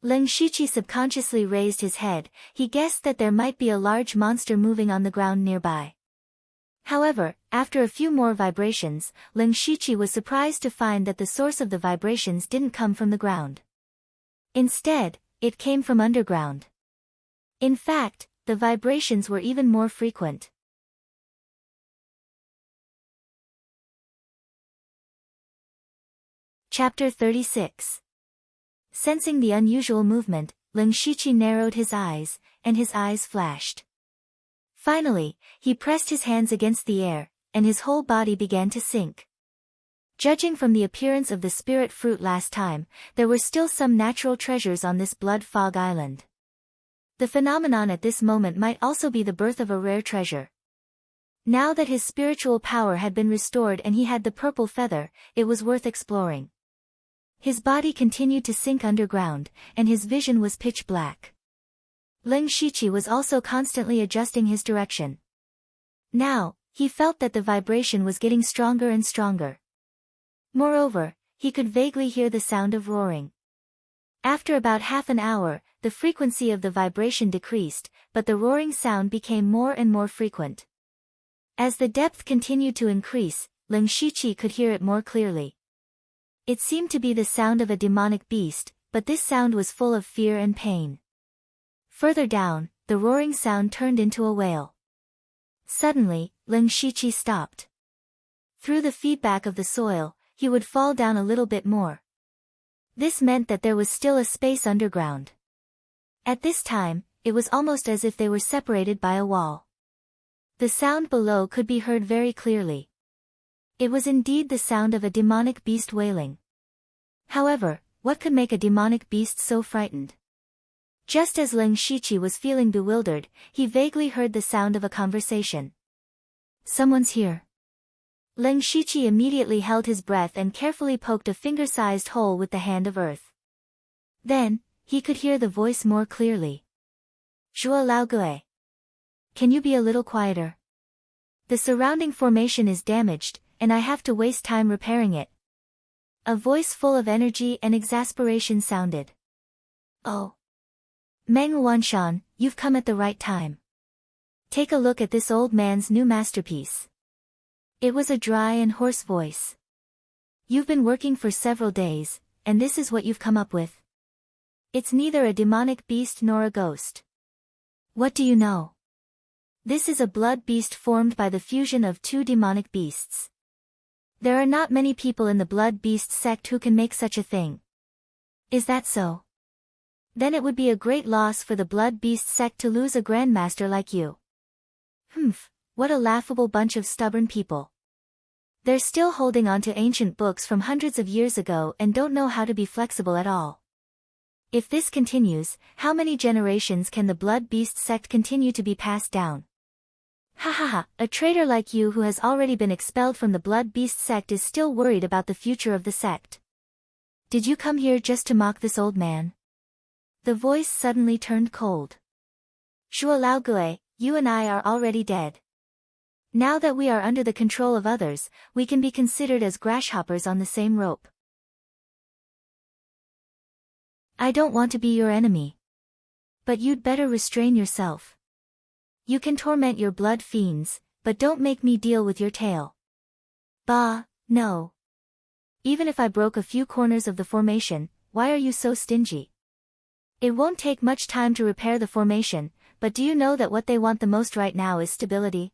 Lin Shiqi subconsciously raised his head, he guessed that there might be a large monster moving on the ground nearby. However, after a few more vibrations, Lin Shiqi was surprised to find that the source of the vibrations didn't come from the ground. Instead, it came from underground. In fact, the vibrations were even more frequent. Chapter 36. Sensing the unusual movement, Lin Shiqi narrowed his eyes, and his eyes flashed. Finally, he pressed his hands against the air, and his whole body began to sink. Judging from the appearance of the spirit fruit last time, there were still some natural treasures on this blood fog island. The phenomenon at this moment might also be the birth of a rare treasure. Now that his spiritual power had been restored and he had the purple feather, it was worth exploring. His body continued to sink underground, and his vision was pitch black. Lin Shiqi was also constantly adjusting his direction. Now, he felt that the vibration was getting stronger and stronger. Moreover, he could vaguely hear the sound of roaring. After about half an hour, the frequency of the vibration decreased, but the roaring sound became more and more frequent. As the depth continued to increase, Lin Shiqi could hear it more clearly. It seemed to be the sound of a demonic beast, but this sound was full of fear and pain. Further down, the roaring sound turned into a wail. Suddenly, Lin Shiqi stopped. Through the feedback of the soil, he would fall down a little bit more, This meant that there was still a space underground. At this time, it was almost as if they were separated by a wall. The sound below could be heard very clearly. It was indeed the sound of a demonic beast wailing. However, what could make a demonic beast so frightened? Just as Leng Shiqi was feeling bewildered, he vaguely heard the sound of a conversation. Someone's here. Leng Shiqi immediately held his breath and carefully poked a finger-sized hole with the hand of earth. Then, he could hear the voice more clearly. Zhuo Laogue. Can you be a little quieter? The surrounding formation is damaged, and I have to waste time repairing it. A voice full of energy and exasperation sounded. Oh. Meng Wanshan, you've come at the right time. Take a look at this old man's new masterpiece. It was a dry and hoarse voice. You've been working for several days, and this is what you've come up with. It's neither a demonic beast nor a ghost. What do you know? This is a blood beast formed by the fusion of two demonic beasts. There are not many people in the blood beast sect who can make such a thing. Is that so? Then it would be a great loss for the blood beast sect to lose a grandmaster like you. Humph, what a laughable bunch of stubborn people. They're still holding on to ancient books from hundreds of years ago and don't know how to be flexible at all. If this continues, how many generations can the blood beast sect continue to be passed down? Ha ha ha, a traitor like you who has already been expelled from the blood beast sect is still worried about the future of the sect. Did you come here just to mock this old man? The voice suddenly turned cold. Zhuo Laogue, you and I are already dead. Now that we are under the control of others, we can be considered as grasshoppers on the same rope. I don't want to be your enemy. But you'd better restrain yourself. You can torment your blood fiends, but don't make me deal with your tail. Bah, no. Even if I broke a few corners of the formation, why are you so stingy? It won't take much time to repair the formation, but do you know that what they want the most right now is stability?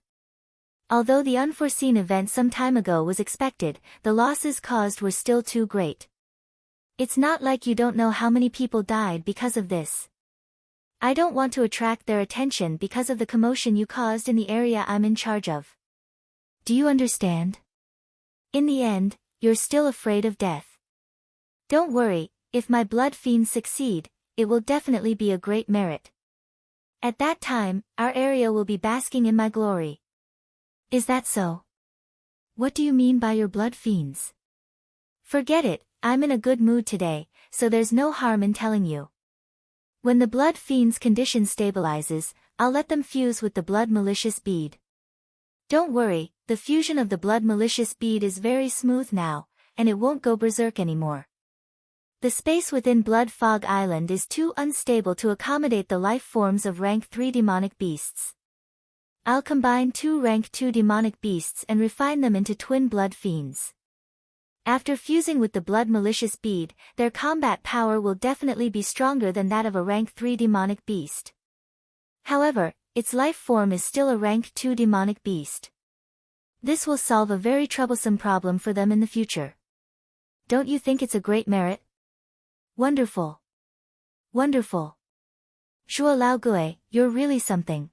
Although the unforeseen event some time ago was expected, the losses caused were still too great. It's not like you don't know how many people died because of this. I don't want to attract their attention because of the commotion you caused in the area I'm in charge of. Do you understand? In the end, you're still afraid of death. Don't worry, if my blood fiends succeed, it will definitely be a great merit. At that time, our area will be basking in my glory. Is that so? What do you mean by your blood fiends? Forget it, I'm in a good mood today, so there's no harm in telling you. When the blood fiend's condition stabilizes, I'll let them fuse with the blood malicious bead. Don't worry, the fusion of the blood malicious bead is very smooth now, and it won't go berserk anymore. The space within Blood Fog Island is too unstable to accommodate the life forms of rank 3 demonic beasts. I'll combine 2 rank 2 demonic beasts and refine them into twin blood fiends. After fusing with the blood malicious bead, their combat power will definitely be stronger than that of a rank 3 demonic beast. However, its life form is still a rank 2 demonic beast. This will solve a very troublesome problem for them in the future. Don't you think it's a great merit? Wonderful. Wonderful. Zhuo Laogue, you're really something.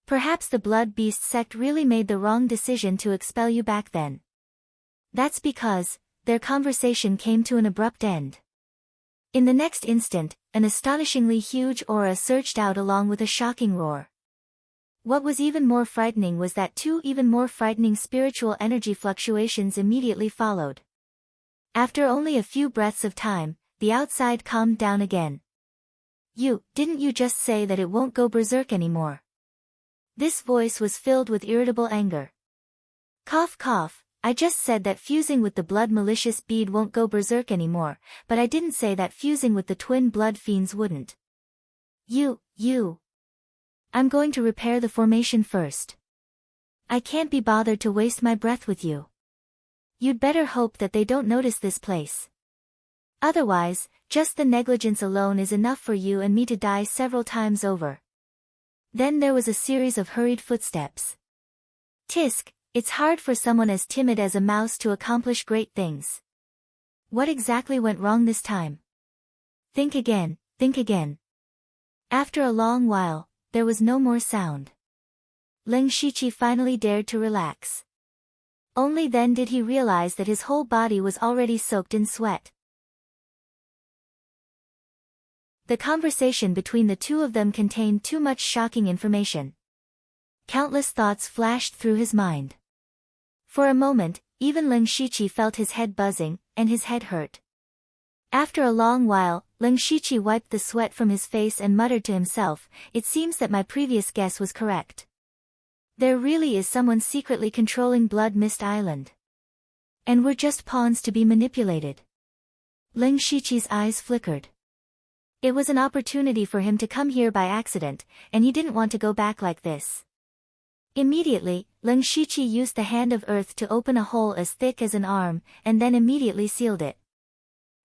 Perhaps the blood beast sect really made the wrong decision to expel you back then. That's because, their conversation came to an abrupt end. In the next instant, an astonishingly huge aura surged out along with a shocking roar. What was even more frightening was that 2 even more frightening spiritual energy fluctuations immediately followed. After only a few breaths of time, the outside calmed down again. Didn't you just say that it won't go berserk anymore? This voice was filled with irritable anger. Cough cough, I just said that fusing with the blood malicious bead won't go berserk anymore, but I didn't say that fusing with the twin blood fiends wouldn't. I'm going to repair the formation first. I can't be bothered to waste my breath with you. You'd better hope that they don't notice this place. Otherwise, just the negligence alone is enough for you and me to die several times over. Then there was a series of hurried footsteps. Tisk, it's hard for someone as timid as a mouse to accomplish great things. What exactly went wrong this time? Think again, think again. After a long while, there was no more sound. Ling Shiqi finally dared to relax. Only then did he realize that his whole body was already soaked in sweat. The conversation between the two of them contained too much shocking information. Countless thoughts flashed through his mind. For a moment, even Ling Shiqi felt his head buzzing, and his head hurt. After a long while, Ling Shiqi wiped the sweat from his face and muttered to himself, "It seems that my previous guess was correct. There really is someone secretly controlling Blood Mist Island. And we're just pawns to be manipulated." Ling Shiqi's eyes flickered. It was an opportunity for him to come here by accident, and he didn't want to go back like this. Immediately, Ling Shiqi used the hand of earth to open a hole as thick as an arm, and then immediately sealed it.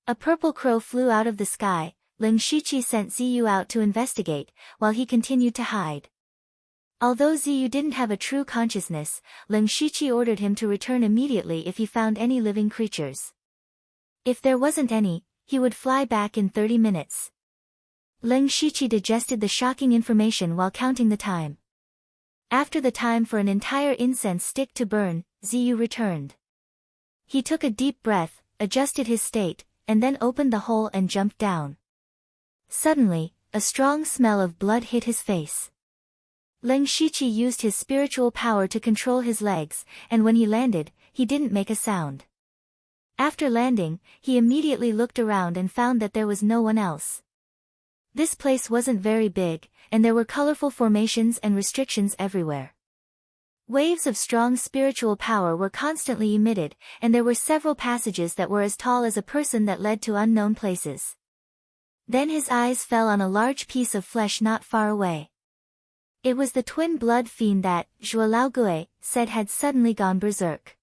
A purple crow flew out of the sky. Ling Shiqi sent Ziyu out to investigate, while he continued to hide. Although Ziyu didn't have a true consciousness, Ling Shiqi ordered him to return immediately if he found any living creatures. If there wasn't any, he would fly back in 30 minutes. Ling Shiqi digested the shocking information while counting the time. After the time for an entire incense stick to burn, Ziyu returned. He took a deep breath, adjusted his state, and then opened the hole and jumped down. Suddenly, a strong smell of blood hit his face. Ling Shiqi used his spiritual power to control his legs, and when he landed, he didn't make a sound. After landing, he immediately looked around and found that there was no one else. This place wasn't very big, and there were colorful formations and restrictions everywhere. Waves of strong spiritual power were constantly emitted, and there were several passages that were as tall as a person that led to unknown places. Then his eyes fell on a large piece of flesh not far away. It was the twin blood fiend that, Zhuo Laogue, said had suddenly gone berserk.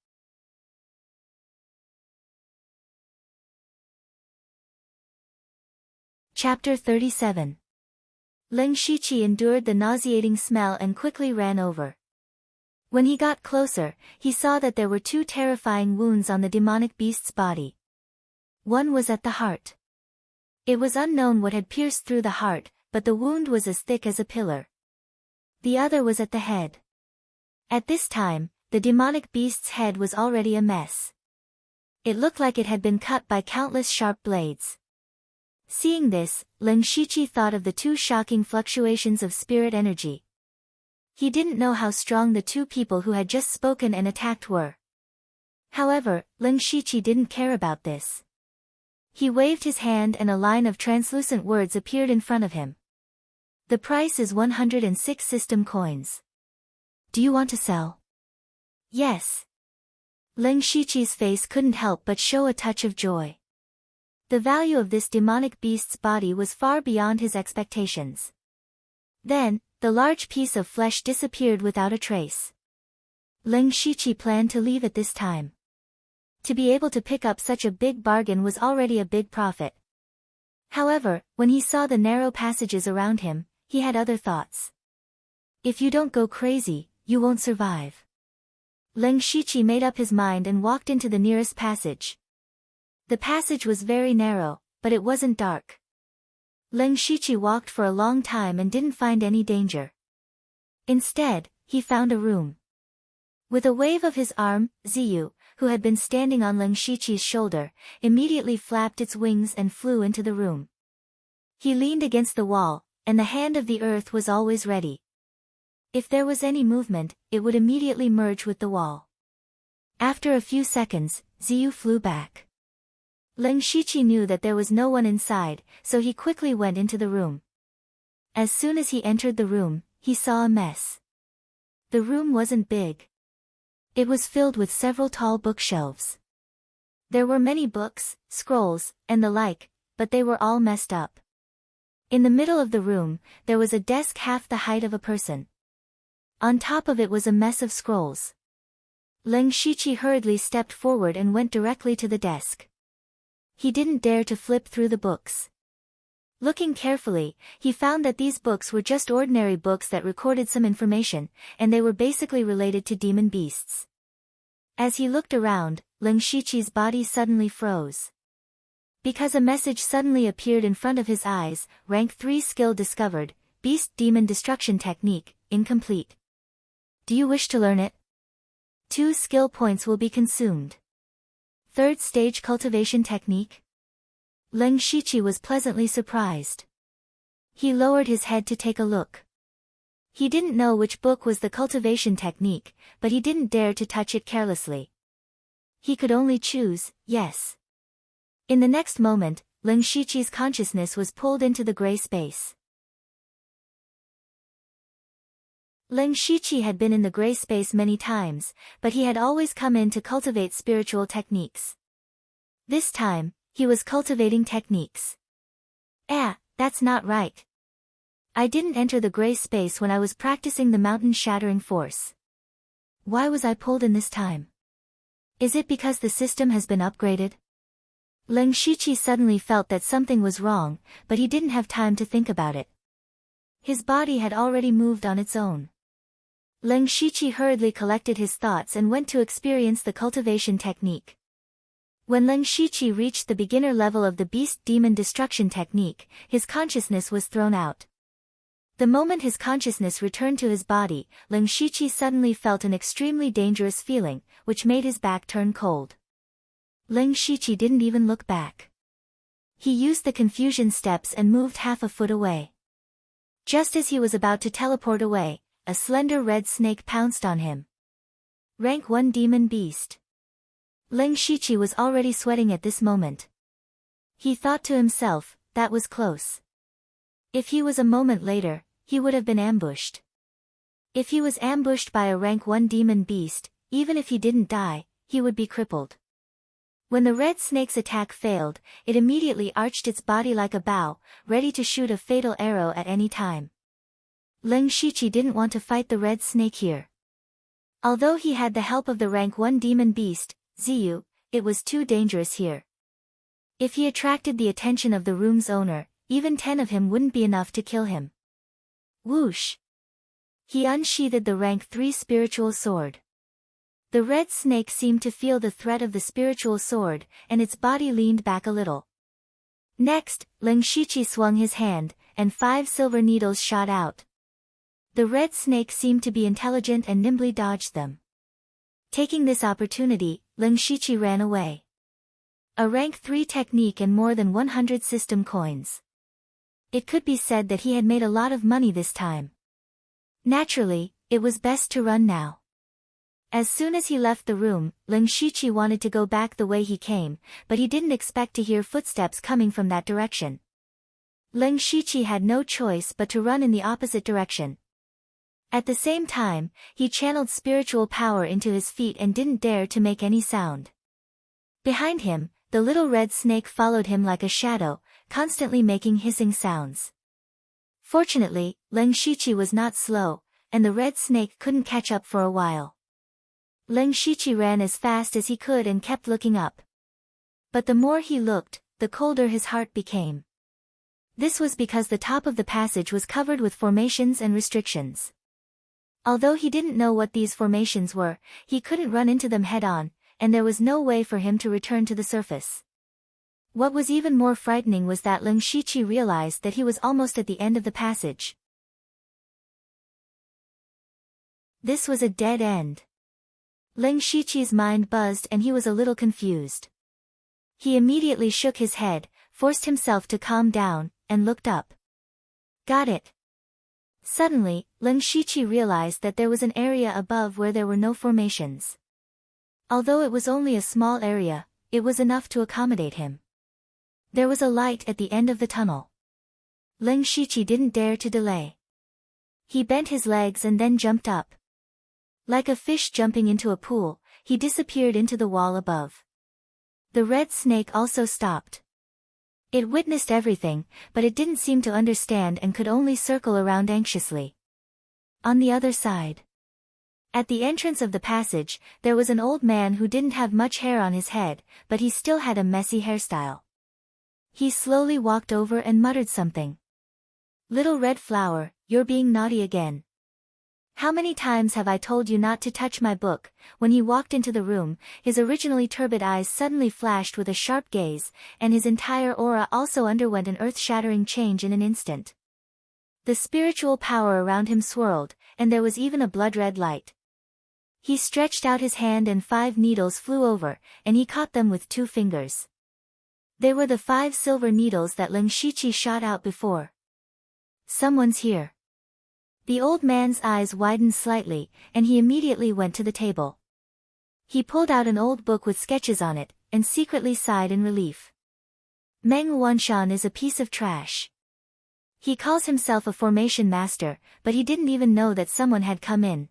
Chapter 37. Ling Shiqi endured the nauseating smell and quickly ran over. When he got closer, he saw that there were two terrifying wounds on the demonic beast's body. One was at the heart. It was unknown what had pierced through the heart, but the wound was as thick as a pillar. The other was at the head. At this time, the demonic beast's head was already a mess. It looked like it had been cut by countless sharp blades. Seeing this, Ling Shiqi thought of the two shocking fluctuations of spirit energy. He didn't know how strong the two people who had just spoken and attacked were. However, Ling Shiqi didn't care about this. He waved his hand and a line of translucent words appeared in front of him. The price is 106 system coins. Do you want to sell? Yes. Ling Shiqi's face couldn't help but show a touch of joy. The value of this demonic beast's body was far beyond his expectations. Then, the large piece of flesh disappeared without a trace. Ling Shiqi planned to leave at this time. To be able to pick up such a big bargain was already a big profit. However, when he saw the narrow passages around him, he had other thoughts. If you don't go crazy, you won't survive. Ling Shiqi made up his mind and walked into the nearest passage. The passage was very narrow, but it wasn't dark. Ling Shiqi walked for a long time and didn't find any danger. Instead, he found a room. With a wave of his arm, Ziyu, who had been standing on Ling Shiqi's shoulder, immediately flapped its wings and flew into the room. He leaned against the wall, and the hand of the earth was always ready. If there was any movement, it would immediately merge with the wall. After a few seconds, Ziyu flew back. Ling Shiqi knew that there was no one inside, so he quickly went into the room. As soon as he entered the room, he saw a mess. The room wasn't big. It was filled with several tall bookshelves. There were many books, scrolls, and the like, but they were all messed up. In the middle of the room, there was a desk half the height of a person. On top of it was a mess of scrolls. Ling Shiqi hurriedly stepped forward and went directly to the desk. He didn't dare to flip through the books. Looking carefully, he found that these books were just ordinary books that recorded some information, and they were basically related to demon beasts. As he looked around, Ling Shiqi's body suddenly froze. Because a message suddenly appeared in front of his eyes, rank 3 skill discovered, Beast Demon Destruction Technique, incomplete. Do you wish to learn it? 2 skill points will be consumed. 3rd stage cultivation technique? Leng Shiqi was pleasantly surprised. He lowered his head to take a look. He didn't know which book was the cultivation technique, but he didn't dare to touch it carelessly. He could only choose, yes. In the next moment, Leng Shiqi's consciousness was pulled into the gray space. Leng Shiqi had been in the gray space many times, but he had always come in to cultivate spiritual techniques. This time, he was cultivating techniques. That's not right. I didn't enter the gray space when I was practicing the mountain-shattering force. Why was I pulled in this time? Is it because the system has been upgraded? Leng Shiqi suddenly felt that something was wrong, but he didn't have time to think about it. His body had already moved on its own. Leng Shiqi hurriedly collected his thoughts and went to experience the cultivation technique. When Leng Shiqi reached the beginner level of the Beast Demon Destruction Technique, his consciousness was thrown out. The moment his consciousness returned to his body, Leng Shiqi suddenly felt an extremely dangerous feeling, which made his back turn cold. Leng Shiqi didn't even look back. He used the confusion steps and moved half a foot away. Just as he was about to teleport away, a slender red snake pounced on him. Rank 1 Demon Beast. Leng Shiqi was already sweating at this moment. He thought to himself, that was close. If he was a moment later, he would have been ambushed. If he was ambushed by a rank 1 demon beast, even if he didn't die, he would be crippled. When the red snake's attack failed, it immediately arched its body like a bow, ready to shoot a fatal arrow at any time. Leng Shiqi didn't want to fight the red snake here. Although he had the help of the rank 1 demon beast, Ziyu, it was too dangerous here. If he attracted the attention of the room's owner, even 10 of him wouldn't be enough to kill him. Whoosh! He unsheathed the rank 3 spiritual sword. The red snake seemed to feel the threat of the spiritual sword, and its body leaned back a little. Next, Leng Shiqi swung his hand, and 5 silver needles shot out. The red snake seemed to be intelligent and nimbly dodged them. Taking this opportunity, Leng Shiqi ran away. A rank 3 technique and more than 100 system coins. It could be said that he had made a lot of money this time. Naturally, it was best to run now. As soon as he left the room, Leng Shiqi wanted to go back the way he came, but he didn't expect to hear footsteps coming from that direction. Leng Shiqi had no choice but to run in the opposite direction. At the same time, he channeled spiritual power into his feet and didn't dare to make any sound. Behind him, the little red snake followed him like a shadow, constantly making hissing sounds. Fortunately, Leng Shiqi was not slow, and the red snake couldn't catch up for a while. Leng Shiqi ran as fast as he could and kept looking up. But the more he looked, the colder his heart became. This was because the top of the passage was covered with formations and restrictions. Although he didn't know what these formations were, he couldn't run into them head-on, and there was no way for him to return to the surface. What was even more frightening was that Leng Shiqi realized that he was almost at the end of the passage. This was a dead end. Leng Shiqi's mind buzzed and he was a little confused. He immediately shook his head, forced himself to calm down, and looked up. Got it. Suddenly, Leng Shiqi realized that there was an area above where there were no formations. Although it was only a small area, it was enough to accommodate him. There was a light at the end of the tunnel. Leng Shiqi didn't dare to delay. He bent his legs and then jumped up. Like a fish jumping into a pool, he disappeared into the wall above. The red snake also stopped. It witnessed everything, but it didn't seem to understand and could only circle around anxiously. On the other side. At the entrance of the passage, there was an old man who didn't have much hair on his head, but he still had a messy hairstyle. He slowly walked over and muttered something. Little red flower, you're being naughty again. How many times have I told you not to touch my book?" When he walked into the room, his originally turbid eyes suddenly flashed with a sharp gaze, and his entire aura also underwent an earth-shattering change in an instant. The spiritual power around him swirled, and there was even a blood-red light. He stretched out his hand and 5 needles flew over, and he caught them with 2 fingers. They were the 5 silver needles that Lin Shiqi shot out before. "Someone's here." The old man's eyes widened slightly, and he immediately went to the table. He pulled out an old book with sketches on it, and secretly sighed in relief. Meng Wanshan is a piece of trash. He calls himself a formation master, but he didn't even know that someone had come in.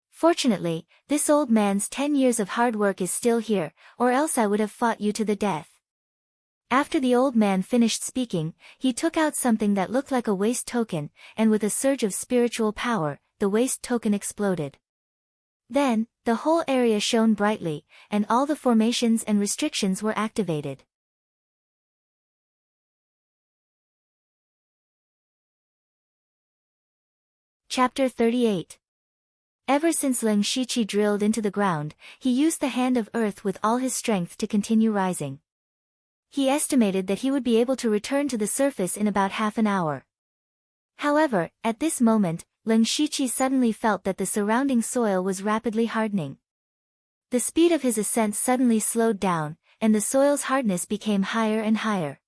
Fortunately, this old man's 10 years of hard work is still here, or else I would have fought you to the death. After the old man finished speaking, he took out something that looked like a waste token, and with a surge of spiritual power, the waste token exploded. Then, the whole area shone brightly, and all the formations and restrictions were activated. Chapter 38. Ever since Lin Shiqi drilled into the ground, he used the hand of earth with all his strength to continue rising. He estimated that he would be able to return to the surface in about half an hour. However, at this moment, Lin Shiqi suddenly felt that the surrounding soil was rapidly hardening. The speed of his ascent suddenly slowed down, and the soil's hardness became higher and higher.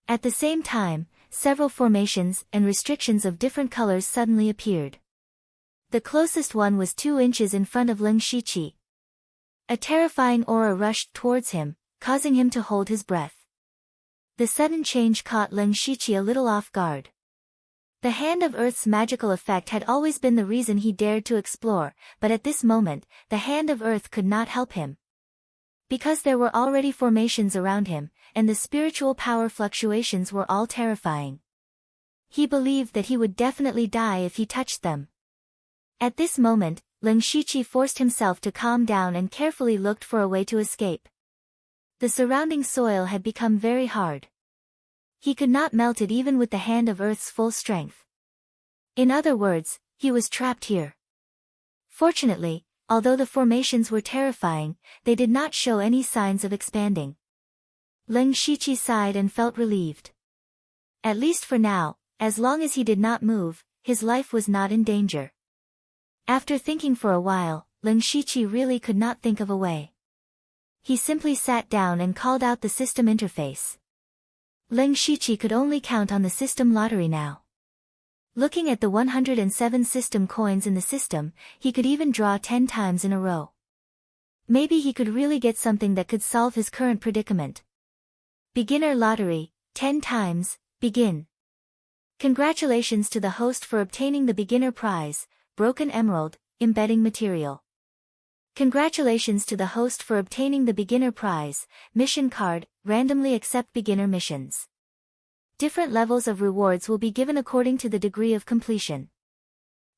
At the same time, several formations and restrictions of different colors suddenly appeared. The closest one was 2 inches in front of Lin Shiqi. A terrifying aura rushed towards him, causing him to hold his breath. The sudden change caught Lin Shiqi a little off guard. The hand of Earth's magical effect had always been the reason he dared to explore, but at this moment, the hand of Earth could not help him. Because there were already formations around him, and the spiritual power fluctuations were all terrifying. He believed that he would definitely die if he touched them. At this moment, Lin Shiqi forced himself to calm down and carefully looked for a way to escape. The surrounding soil had become very hard. He could not melt it even with the hand of Earth's full strength. In other words, he was trapped here. Fortunately, although the formations were terrifying, they did not show any signs of expanding. Lin Shiqi sighed and felt relieved. At least for now, as long as he did not move, his life was not in danger. After thinking for a while, Lin Shiqi really could not think of a way. He simply sat down and called out the system interface. Lin Shiqi could only count on the system lottery now. Looking at the 107 system coins in the system, he could even draw 10 times in a row. Maybe he could really get something that could solve his current predicament. Beginner lottery, 10 times, begin. Congratulations to the host for obtaining the beginner prize, broken emerald, embedding material. Congratulations to the host for obtaining the beginner prize, mission card, randomly accept beginner missions. Different levels of rewards will be given according to the degree of completion.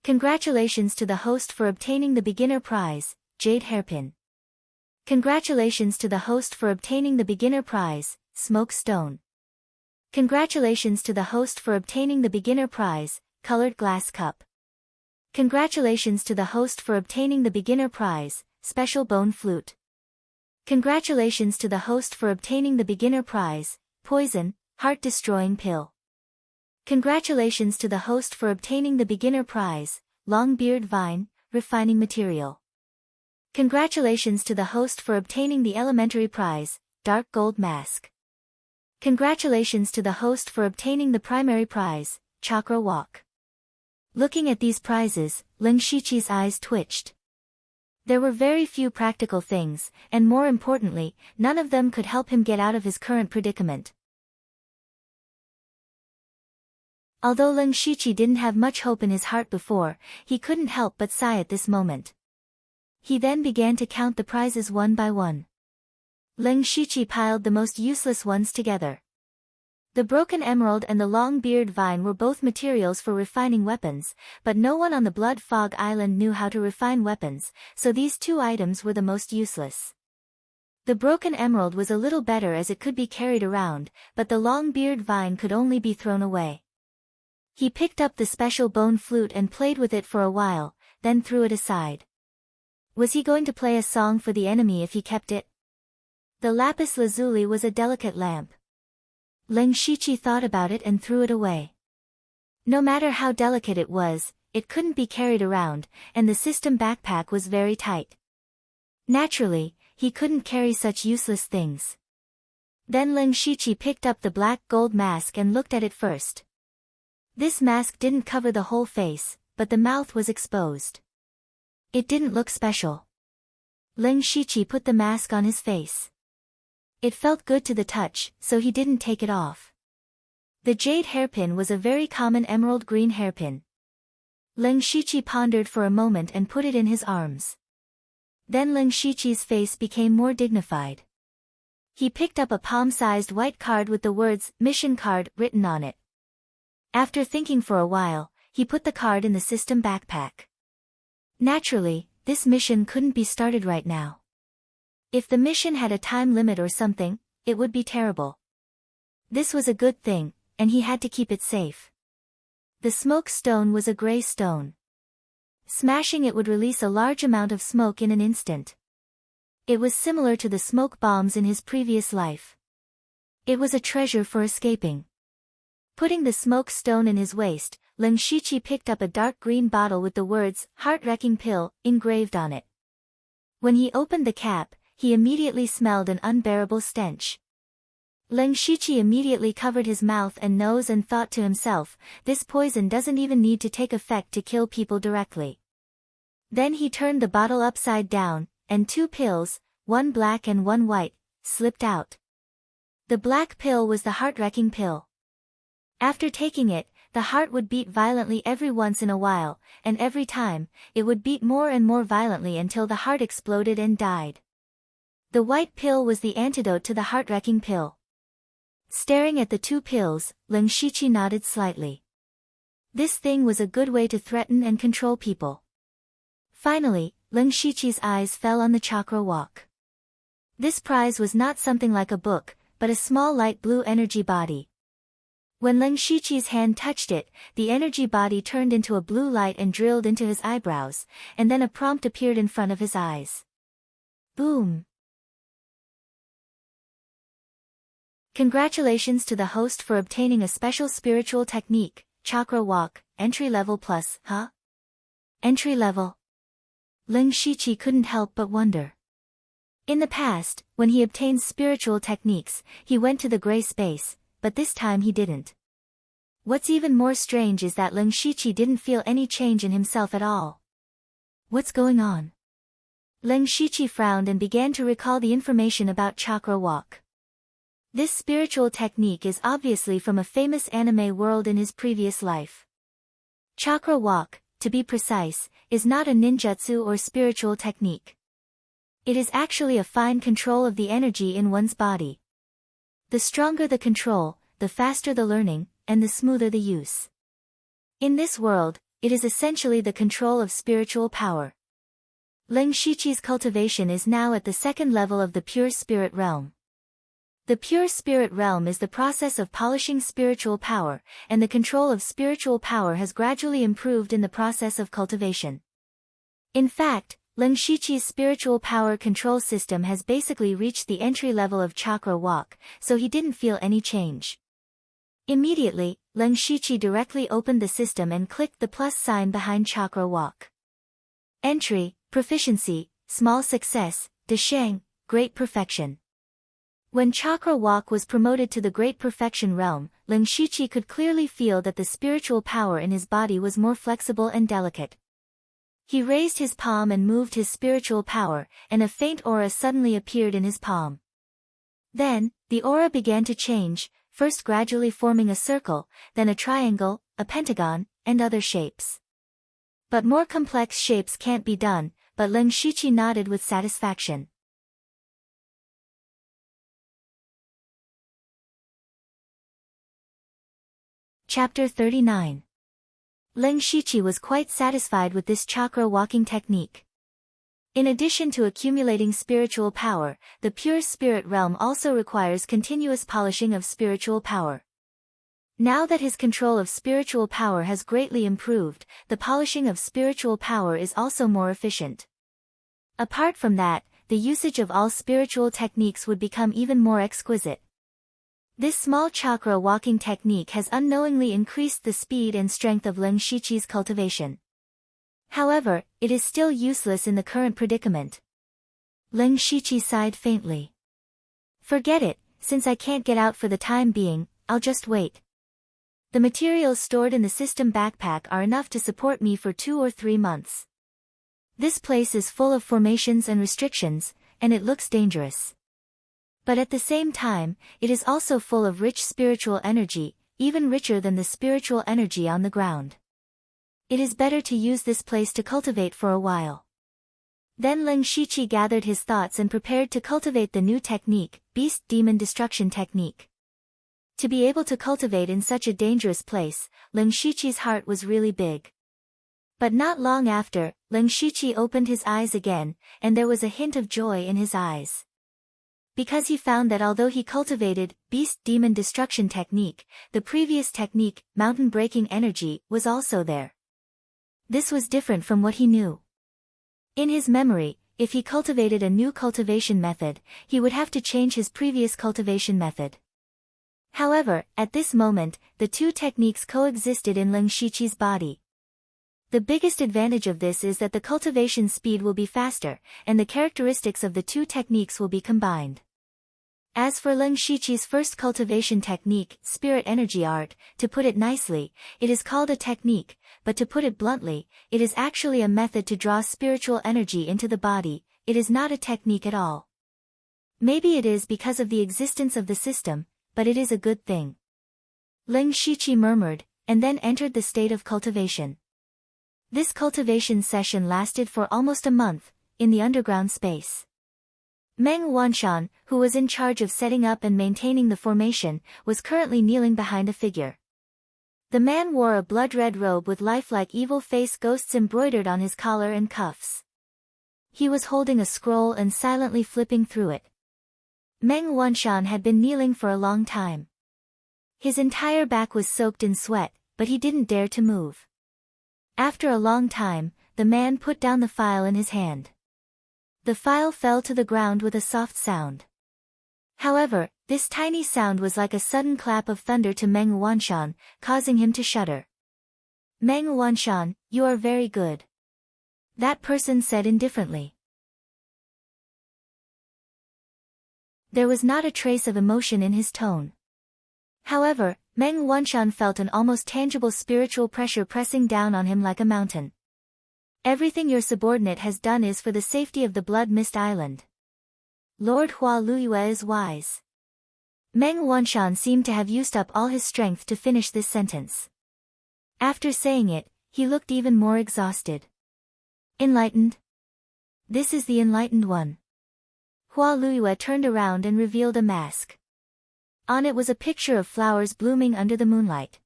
Congratulations to the host for obtaining the beginner prize, jade hairpin. Congratulations to the host for obtaining the beginner prize, smoke stone. Congratulations to the host for obtaining the beginner prize, colored glass cup. Congratulations to the host for obtaining the beginner prize, special bone flute. Congratulations to the host for obtaining the beginner prize, poison, heart-destroying pill. Congratulations to the host for obtaining the beginner prize, long beard vine, refining material. Congratulations to the host for obtaining the elementary prize, dark gold mask. Congratulations to the host for obtaining the primary prize, chakra walk. Looking at these prizes, Lin Shiqi's eyes twitched. There were very few practical things, and more importantly, none of them could help him get out of his current predicament. Although Lin Shiqi didn't have much hope in his heart before, he couldn't help but sigh at this moment. He then began to count the prizes one by one. Lin Shiqi piled the most useless ones together. The broken emerald and the long-beard vine were both materials for refining weapons, but no one on the Blood Fog Island knew how to refine weapons, so these 2 items were the most useless. The broken emerald was a little better as it could be carried around, but the long-beard vine could only be thrown away. He picked up the special bone flute and played with it for a while, then threw it aside. Was he going to play a song for the enemy if he kept it? The lapis lazuli was a delicate lamp. Lin Shiqi thought about it and threw it away. No matter how delicate it was, it couldn't be carried around, and the system backpack was very tight. Naturally, he couldn't carry such useless things. Then Lin Shiqi picked up the black gold mask and looked at it first. This mask didn't cover the whole face, but the mouth was exposed. It didn't look special. Lin Shiqi put the mask on his face. It felt good to the touch, so he didn't take it off. The jade hairpin was a very common emerald green hairpin. Lin Shiqi pondered for a moment and put it in his arms. Then Lin Shiqi's face became more dignified. He picked up a palm-sized white card with the words, "Mission Card," written on it. After thinking for a while, he put the card in the system backpack. Naturally, this mission couldn't be started right now. If the mission had a time limit or something, it would be terrible. This was a good thing, and he had to keep it safe. The smoke stone was a gray stone. Smashing it would release a large amount of smoke in an instant. It was similar to the smoke bombs in his previous life. It was a treasure for escaping. Putting the smoke stone in his waist, Lin Shiqi picked up a dark green bottle with the words, "Heart-wrecking pill," engraved on it. When he opened the cap, he immediately smelled an unbearable stench. Lin Shiqi immediately covered his mouth and nose and thought to himself, this poison doesn't even need to take effect to kill people directly. Then he turned the bottle upside down, and 2 pills, one black and one white, slipped out. The black pill was the heart-wrecking pill. After taking it, the heart would beat violently every once in a while, and every time, it would beat more and more violently until the heart exploded and died. The white pill was the antidote to the heart-wrecking pill. Staring at the 2 pills, Lin Shiqi nodded slightly. This thing was a good way to threaten and control people. Finally, Lin Shiqi's eyes fell on the chakra walk. This prize was not something like a book, but a small light blue energy body. When Lin Shiqi's hand touched it, the energy body turned into a blue light and drilled into his eyebrows, and then a prompt appeared in front of his eyes. Boom! Congratulations to the host for obtaining a special spiritual technique, Chakra Walk, entry level plus, huh? Entry level? Lin Shiqi couldn't help but wonder. In the past, when he obtained spiritual techniques, he went to the gray space, but this time he didn't. What's even more strange is that Lin Shiqi didn't feel any change in himself at all. What's going on? Lin Shiqi frowned and began to recall the information about Chakra Walk. This spiritual technique is obviously from a famous anime world in his previous life. Chakra Walk, to be precise, is not a ninjutsu or spiritual technique. It is actually a fine control of the energy in one's body. The stronger the control, the faster the learning, and the smoother the use. In this world, it is essentially the control of spiritual power. Lin Shiqi's cultivation is now at the 2nd level of the pure spirit realm. The pure spirit realm is the process of polishing spiritual power, and the control of spiritual power has gradually improved in the process of cultivation. In fact, Lin Shiqi's spiritual power control system has basically reached the entry level of Chakra Walk, so he didn't feel any change. Immediately, Lin Shiqi directly opened the system and clicked the plus sign behind Chakra Walk. Entry, proficiency, small success, Desheng, great perfection. When Chakra Walk was promoted to the Great Perfection realm, Lin Shiqi could clearly feel that the spiritual power in his body was more flexible and delicate. He raised his palm and moved his spiritual power, and a faint aura suddenly appeared in his palm. Then, the aura began to change, first gradually forming a circle, then a triangle, a pentagon, and other shapes. But more complex shapes can't be done, but Lin Shiqi nodded with satisfaction. Chapter 39. Lin Shiqi was quite satisfied with this chakra walking technique. In addition to accumulating spiritual power, the pure spirit realm also requires continuous polishing of spiritual power. Now that his control of spiritual power has greatly improved, the polishing of spiritual power is also more efficient. Apart from that, the usage of all spiritual techniques would become even more exquisite. This small chakra walking technique has unknowingly increased the speed and strength of Leng Shiqi's cultivation. However, it is still useless in the current predicament. Leng Shiqi sighed faintly. Forget it, since I can't get out for the time being, I'll just wait. The materials stored in the system backpack are enough to support me for 2 or 3 months. This place is full of formations and restrictions, and it looks dangerous. But at the same time, it is also full of rich spiritual energy, even richer than the spiritual energy on the ground. It is better to use this place to cultivate for a while. Then Leng Shiqi gathered his thoughts and prepared to cultivate the new technique, Beast Demon Destruction Technique. To be able to cultivate in such a dangerous place, Leng Shiqi's heart was really big. But not long after, Leng Shiqi opened his eyes again, and there was a hint of joy in his eyes. Because he found that although he cultivated Beast Demon Destruction Technique, the previous technique, Mountain Breaking Energy, was also there. This was different from what he knew. In his memory, if he cultivated a new cultivation method, he would have to change his previous cultivation method. However, at this moment, the two techniques coexisted in Leng Shiqi's body. The biggest advantage of this is that the cultivation speed will be faster, and the characteristics of the two techniques will be combined. As for Leng Shiqi's first cultivation technique, Spirit Energy Art, to put it nicely, it is called a technique, but to put it bluntly, it is actually a method to draw spiritual energy into the body. It is not a technique at all. Maybe it is because of the existence of the system, but it is a good thing. Leng Shiqi murmured, and then entered the state of cultivation. This cultivation session lasted for almost a month, in the underground space. Meng Wanshan, who was in charge of setting up and maintaining the formation, was currently kneeling behind a figure. The man wore a blood-red robe with lifelike evil face ghosts embroidered on his collar and cuffs. He was holding a scroll and silently flipping through it. Meng Wanshan had been kneeling for a long time. His entire back was soaked in sweat, but he didn't dare to move. After a long time, the man put down the file in his hand. The file fell to the ground with a soft sound. However, this tiny sound was like a sudden clap of thunder to Meng Wanshan, causing him to shudder. Meng Wanshan, you are very good. That person said indifferently. There was not a trace of emotion in his tone. However, Meng Wanshan felt an almost tangible spiritual pressure pressing down on him like a mountain. Everything your subordinate has done is for the safety of the Blood Mist Island. Lord Hua Luiyue is wise. Meng Wanshan seemed to have used up all his strength to finish this sentence. After saying it, he looked even more exhausted. Enlightened? This is the enlightened one. Hua Luiyue turned around and revealed a mask. On it was a picture of flowers blooming under the moonlight.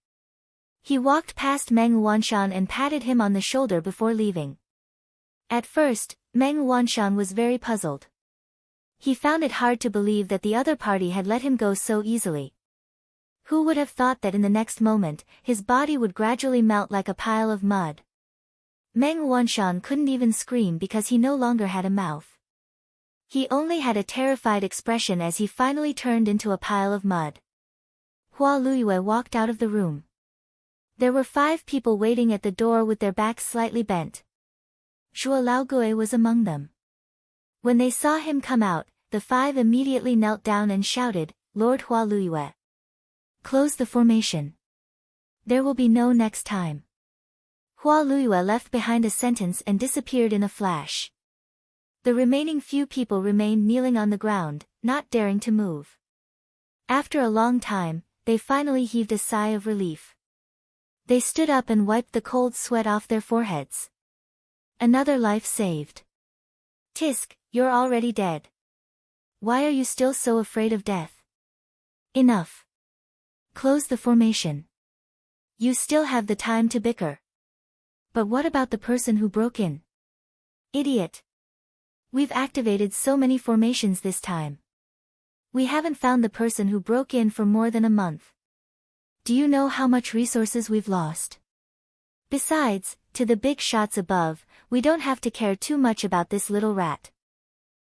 He walked past Meng Wanshan and patted him on the shoulder before leaving. At first, Meng Wanshan was very puzzled. He found it hard to believe that the other party had let him go so easily. Who would have thought that in the next moment, his body would gradually melt like a pile of mud? Meng Wanshan couldn't even scream because he no longer had a mouth. He only had a terrified expression as he finally turned into a pile of mud. Hua Luiyue walked out of the room. There were 5 people waiting at the door with their backs slightly bent. Zhuo Laogue was among them. When they saw him come out, the 5 immediately knelt down and shouted, Lord Hua Luiyue. Close the formation. There will be no next time. Hua Luiyue left behind a sentence and disappeared in a flash. The remaining few people remained kneeling on the ground, not daring to move. After a long time, they finally heaved a sigh of relief. They stood up and wiped the cold sweat off their foreheads. Another life saved. Tisk, you're already dead. Why are you still so afraid of death? Enough. Close the formation. You still have the time to bicker. But what about the person who broke in? Idiot. We've activated so many formations this time. We haven't found the person who broke in for more than a month. Do you know how much resources we've lost? Besides, to the big shots above, we don't have to care too much about this little rat.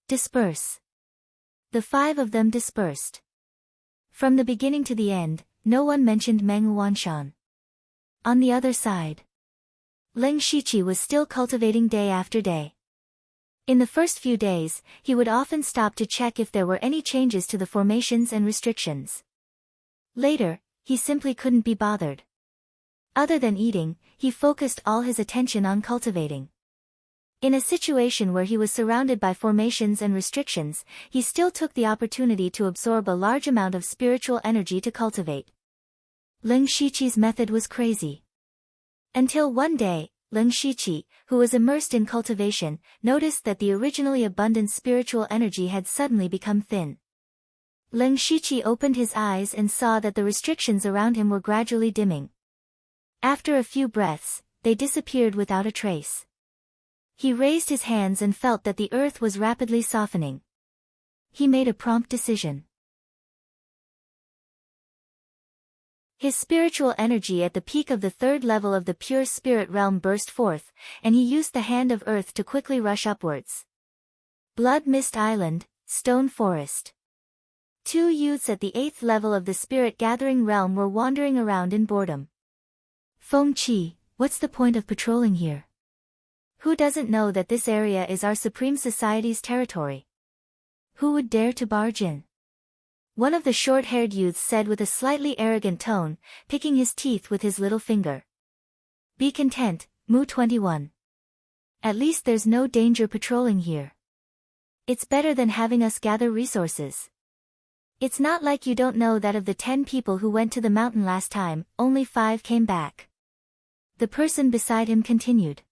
Disperse. The 5 of them dispersed. From the beginning to the end, no one mentioned Meng Wanshan. On the other side, Leng Shiqi was still cultivating day after day. In the first few days, he would often stop to check if there were any changes to the formations and restrictions. Later, he simply couldn't be bothered. Other than eating, he focused all his attention on cultivating. In a situation where he was surrounded by formations and restrictions, he still took the opportunity to absorb a large amount of spiritual energy to cultivate. Leng Shiqi's method was crazy. Until one day, Leng Shiqi, who was immersed in cultivation, noticed that the originally abundant spiritual energy had suddenly become thin. Leng Shiqi opened his eyes and saw that the restrictions around him were gradually dimming. After a few breaths, they disappeared without a trace. He raised his hands and felt that the earth was rapidly softening. He made a prompt decision. His spiritual energy at the peak of the 3rd level of the pure spirit realm burst forth, and he used the hand of earth to quickly rush upwards. Blood Mist Island, Stone Forest. 2 youths at the 8th level of the spirit gathering realm were wandering around in boredom. Feng Qi, what's the point of patrolling here? Who doesn't know that this area is our Supreme Society's territory? Who would dare to barge in? One of the short-haired youths said with a slightly arrogant tone, picking his teeth with his little finger. Be content, Mu 21. At least there's no danger patrolling here. It's better than having us gather resources. It's not like you don't know that of the 10 people who went to the mountain last time, only 5 came back. The person beside him continued.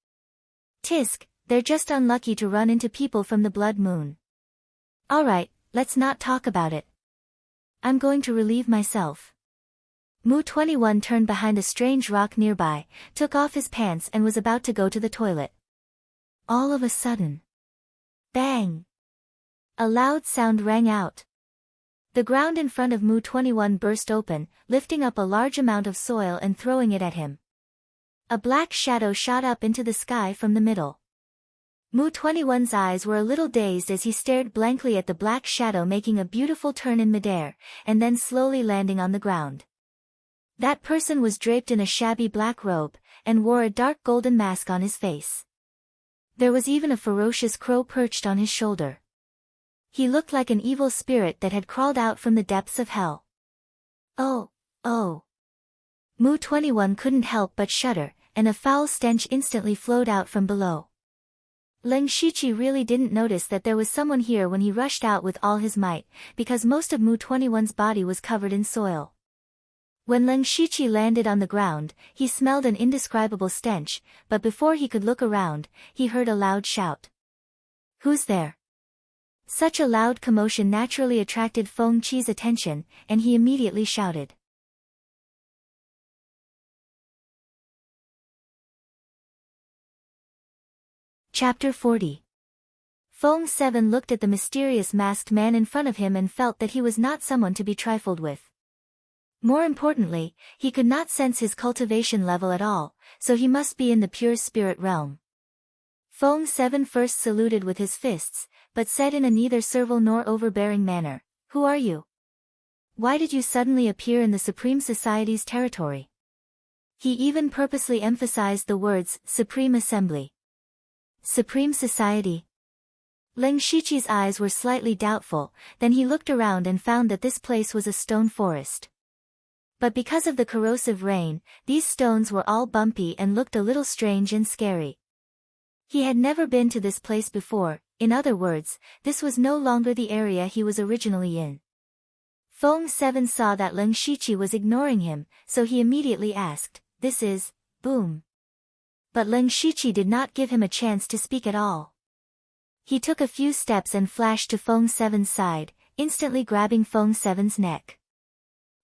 Tisk, they're just unlucky to run into people from the Blood Moon. Alright, let's not talk about it. I'm going to relieve myself. Mu 21 turned behind a strange rock nearby, took off his pants and was about to go to the toilet. All of a sudden. Bang! A loud sound rang out. The ground in front of Mu 21 burst open, lifting up a large amount of soil and throwing it at him. A black shadow shot up into the sky from the middle. Mu 21's eyes were a little dazed as he stared blankly at the black shadow making a beautiful turn in midair, and then slowly landing on the ground. That person was draped in a shabby black robe, and wore a dark golden mask on his face. There was even a ferocious crow perched on his shoulder. He looked like an evil spirit that had crawled out from the depths of hell. Oh. Mu 21 couldn't help but shudder, and a foul stench instantly flowed out from below. Leng Shiqi really didn't notice that there was someone here when he rushed out with all his might, because most of Mu 21's body was covered in soil. When Leng Shiqi landed on the ground, he smelled an indescribable stench, but before he could look around, he heard a loud shout. Who's there? Such a loud commotion naturally attracted Feng Qi's attention, and he immediately shouted. Chapter 40. Feng 7 looked at the mysterious masked man in front of him and felt that he was not someone to be trifled with. More importantly, he could not sense his cultivation level at all, so he must be in the pure spirit realm. Feng 7 first saluted with his fists, but said in a neither servile nor overbearing manner, "Who are you? Why did you suddenly appear in the Supreme Society's territory?" He even purposely emphasized the words, Supreme Assembly. Supreme Society. Leng Shiqi's eyes were slightly doubtful, then he looked around and found that this place was a stone forest. But because of the corrosive rain, these stones were all bumpy and looked a little strange and scary. He had never been to this place before, in other words, this was no longer the area he was originally in. Feng 7 saw that Leng Shiqi was ignoring him, so he immediately asked, "This is, Boom." But Leng Shiqi did not give him a chance to speak at all. He took a few steps and flashed to Feng 7's side, instantly grabbing Feng 7's neck.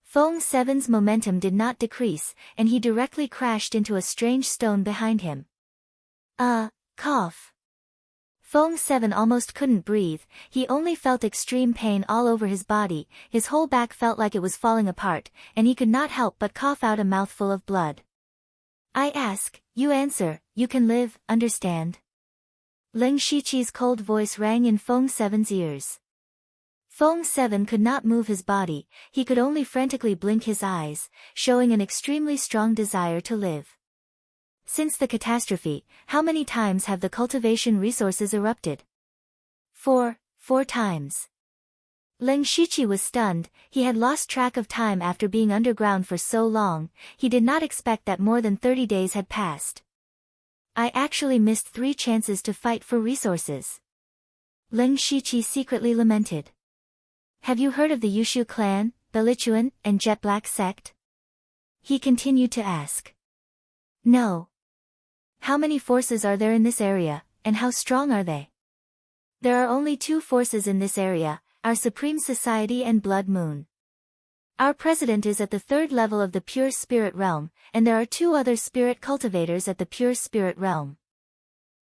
Feng 7's momentum did not decrease, and he directly crashed into a strange stone behind him. Cough. Feng 7 almost couldn't breathe, he only felt extreme pain all over his body, his whole back felt like it was falling apart, and he could not help but cough out a mouthful of blood. I ask, you answer, you can live, understand? Ling Shiqi's cold voice rang in Feng 7's ears. Feng 7 could not move his body, he could only frantically blink his eyes, showing an extremely strong desire to live. Since the catastrophe, how many times have the cultivation resources erupted? 4 times. Ling Shiqi was stunned, he had lost track of time after being underground for so long, he did not expect that more than 30 days had passed. I actually missed 3 chances to fight for resources. Ling Shiqi secretly lamented. Have you heard of the Yushu clan, Belichuan, and Jet Black sect? He continued to ask. No. How many forces are there in this area, and how strong are they? There are only 2 forces in this area, our Supreme Society and Blood Moon. Our president is at the 3rd level of the Pure Spirit Realm, and there are 2 other spirit cultivators at the Pure Spirit Realm.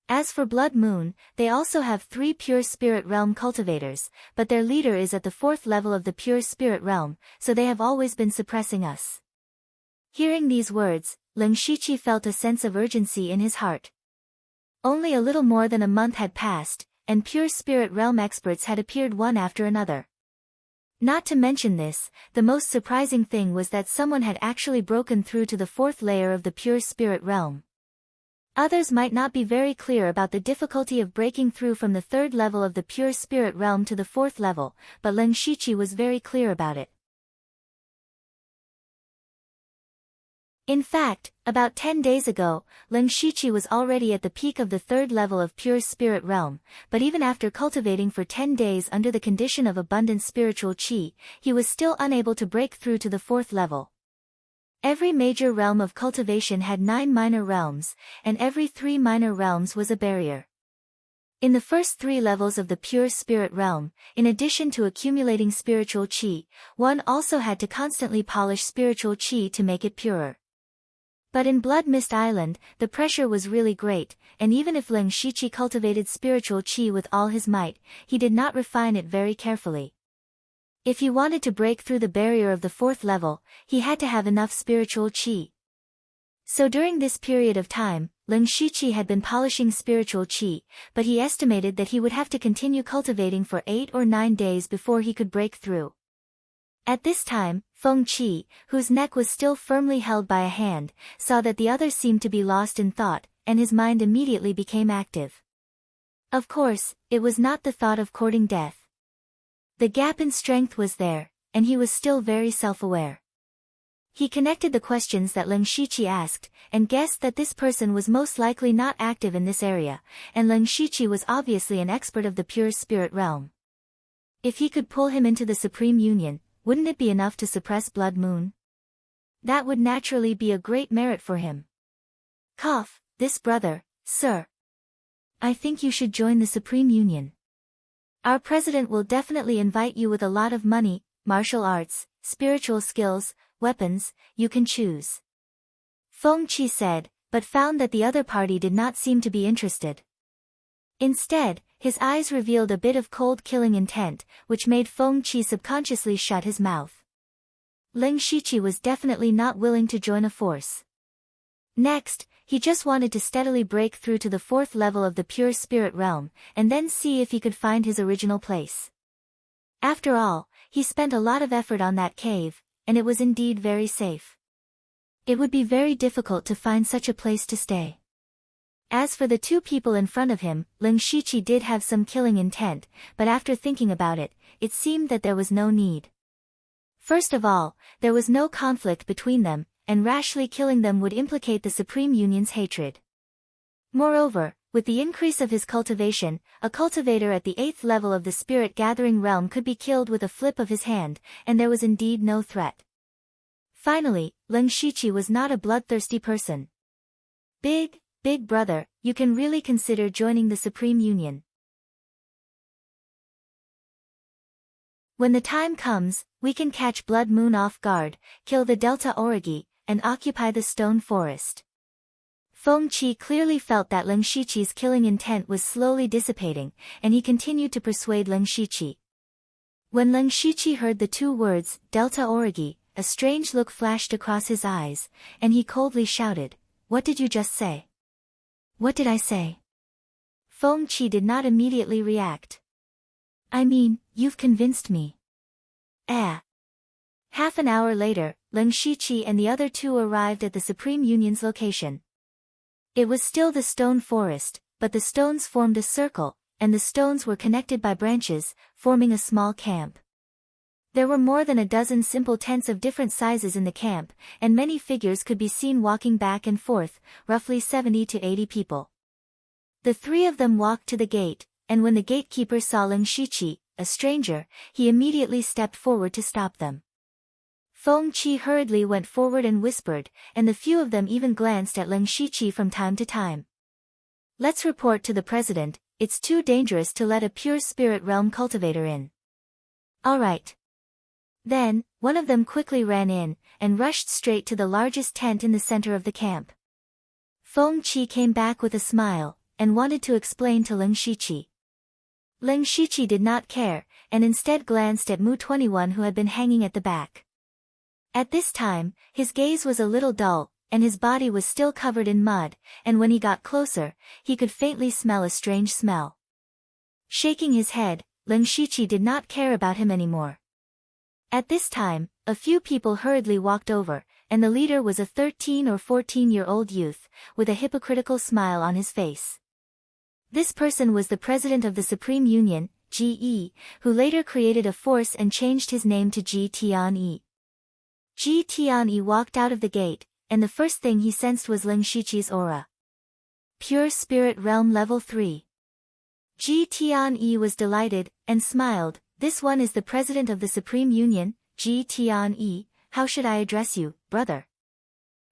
As for Blood Moon, they also have 3 Pure Spirit Realm cultivators, but their leader is at the 4th level of the Pure Spirit Realm, so they have always been suppressing us. Hearing these words, Ling Shiqi felt a sense of urgency in his heart. Only a little more than a month had passed, and Pure Spirit Realm experts had appeared one after another. Not to mention this, the most surprising thing was that someone had actually broken through to the 4th layer of the Pure Spirit Realm. Others might not be very clear about the difficulty of breaking through from the 3rd level of the Pure Spirit Realm to the 4th level, but Ling Shiqi was very clear about it. In fact, about 10 days ago, Ling Shiqi was already at the peak of the 3rd level of Pure Spirit Realm, but even after cultivating for 10 days under the condition of abundant spiritual qi, he was still unable to break through to the 4th level. Every major realm of cultivation had 9 minor realms, and every 3 minor realms was a barrier. In the first 3 levels of the Pure Spirit Realm, in addition to accumulating spiritual qi, one also had to constantly polish spiritual qi to make it purer. But in Blood Mist Island, the pressure was really great, and even if Ling Shiqi cultivated spiritual qi with all his might, he did not refine it very carefully. If he wanted to break through the barrier of the 4th level, he had to have enough spiritual qi. So during this period of time, Ling Shiqi had been polishing spiritual qi, but he estimated that he would have to continue cultivating for 8 or 9 days before he could break through. At this time, Feng Qi, whose neck was still firmly held by a hand, saw that the other seemed to be lost in thought, and his mind immediately became active. Of course, it was not the thought of courting death. The gap in strength was there, and he was still very self-aware. He connected the questions that Ling Shiqi asked, and guessed that this person was most likely not active in this area, and Ling Shiqi was obviously an expert of the Pure Spirit Realm. If he could pull him into the Supreme Union, wouldn't it be enough to suppress Blood Moon? That would naturally be a great merit for him. Cough, this brother, sir. I think you should join the Supreme Union. Our president will definitely invite you with a lot of money, martial arts, spiritual skills, weapons, you can choose. Feng Qi said, but found that the other party did not seem to be interested. Instead, his eyes revealed a bit of cold killing intent, which made Feng Qi subconsciously shut his mouth. Ling Shiqi was definitely not willing to join a force. Next, he just wanted to steadily break through to the 4th level of the Pure Spirit Realm, and then see if he could find his original place. After all, he spent a lot of effort on that cave, and it was indeed very safe. It would be very difficult to find such a place to stay. As for the 2 people in front of him, Ling Shiqi did have some killing intent, but after thinking about it, it seemed that there was no need. First of all, there was no conflict between them, and rashly killing them would implicate the Supreme Union's hatred. Moreover, with the increase of his cultivation, a cultivator at the 8th level of the Spirit Gathering Realm could be killed with a flip of his hand, and there was indeed no threat. Finally, Ling Shiqi was not a bloodthirsty person. Big brother, you can really consider joining the Supreme Union. When the time comes, we can catch Blood Moon off guard, kill the Delta Origi, and occupy the Stone Forest. Feng Qi clearly felt that Leng Shiqi's killing intent was slowly dissipating, and he continued to persuade Leng Shiqi. When Leng Shiqi heard the two words, Delta Origi, a strange look flashed across his eyes, and he coldly shouted, "What did you just say?" "What did I say?" Feng Qi did not immediately react. "I mean, you've convinced me." Half an hour later, Leng Shiqi and the other two arrived at the Supreme Union's location. It was still the stone forest, but the stones formed a circle, and the stones were connected by branches, forming a small camp. There were more than a dozen simple tents of different sizes in the camp, and many figures could be seen walking back and forth, roughly 70 to 80 people. The three of them walked to the gate, and when the gatekeeper saw Leng Shiqi, a stranger, he immediately stepped forward to stop them. Feng Qi hurriedly went forward and whispered, and the few of them even glanced at Leng Shiqi from time to time. "Let's report to the president, it's too dangerous to let a pure spirit realm cultivator in." "All right." Then, one of them quickly ran in, and rushed straight to the largest tent in the center of the camp. Feng Qi came back with a smile, and wanted to explain to Leng Shiqi. Leng Shiqi did not care, and instead glanced at Mu-21 who had been hanging at the back. At this time, his gaze was a little dull, and his body was still covered in mud, and when he got closer, he could faintly smell a strange smell. Shaking his head, Leng Shiqi did not care about him anymore. At this time, a few people hurriedly walked over, and the leader was a 13 or 14-year-old youth, with a hypocritical smile on his face. This person was the president of the Supreme Union, Ji, who later created a force and changed his name to Ji Tianyi. Ji Tianyi walked out of the gate, and the first thing he sensed was Leng Shiqi's aura. Pure Spirit Realm Level 3. Ji Tianyi was delighted, and smiled. "This one is the president of the Supreme Union, Ji Tianyi. How should I address you, brother?"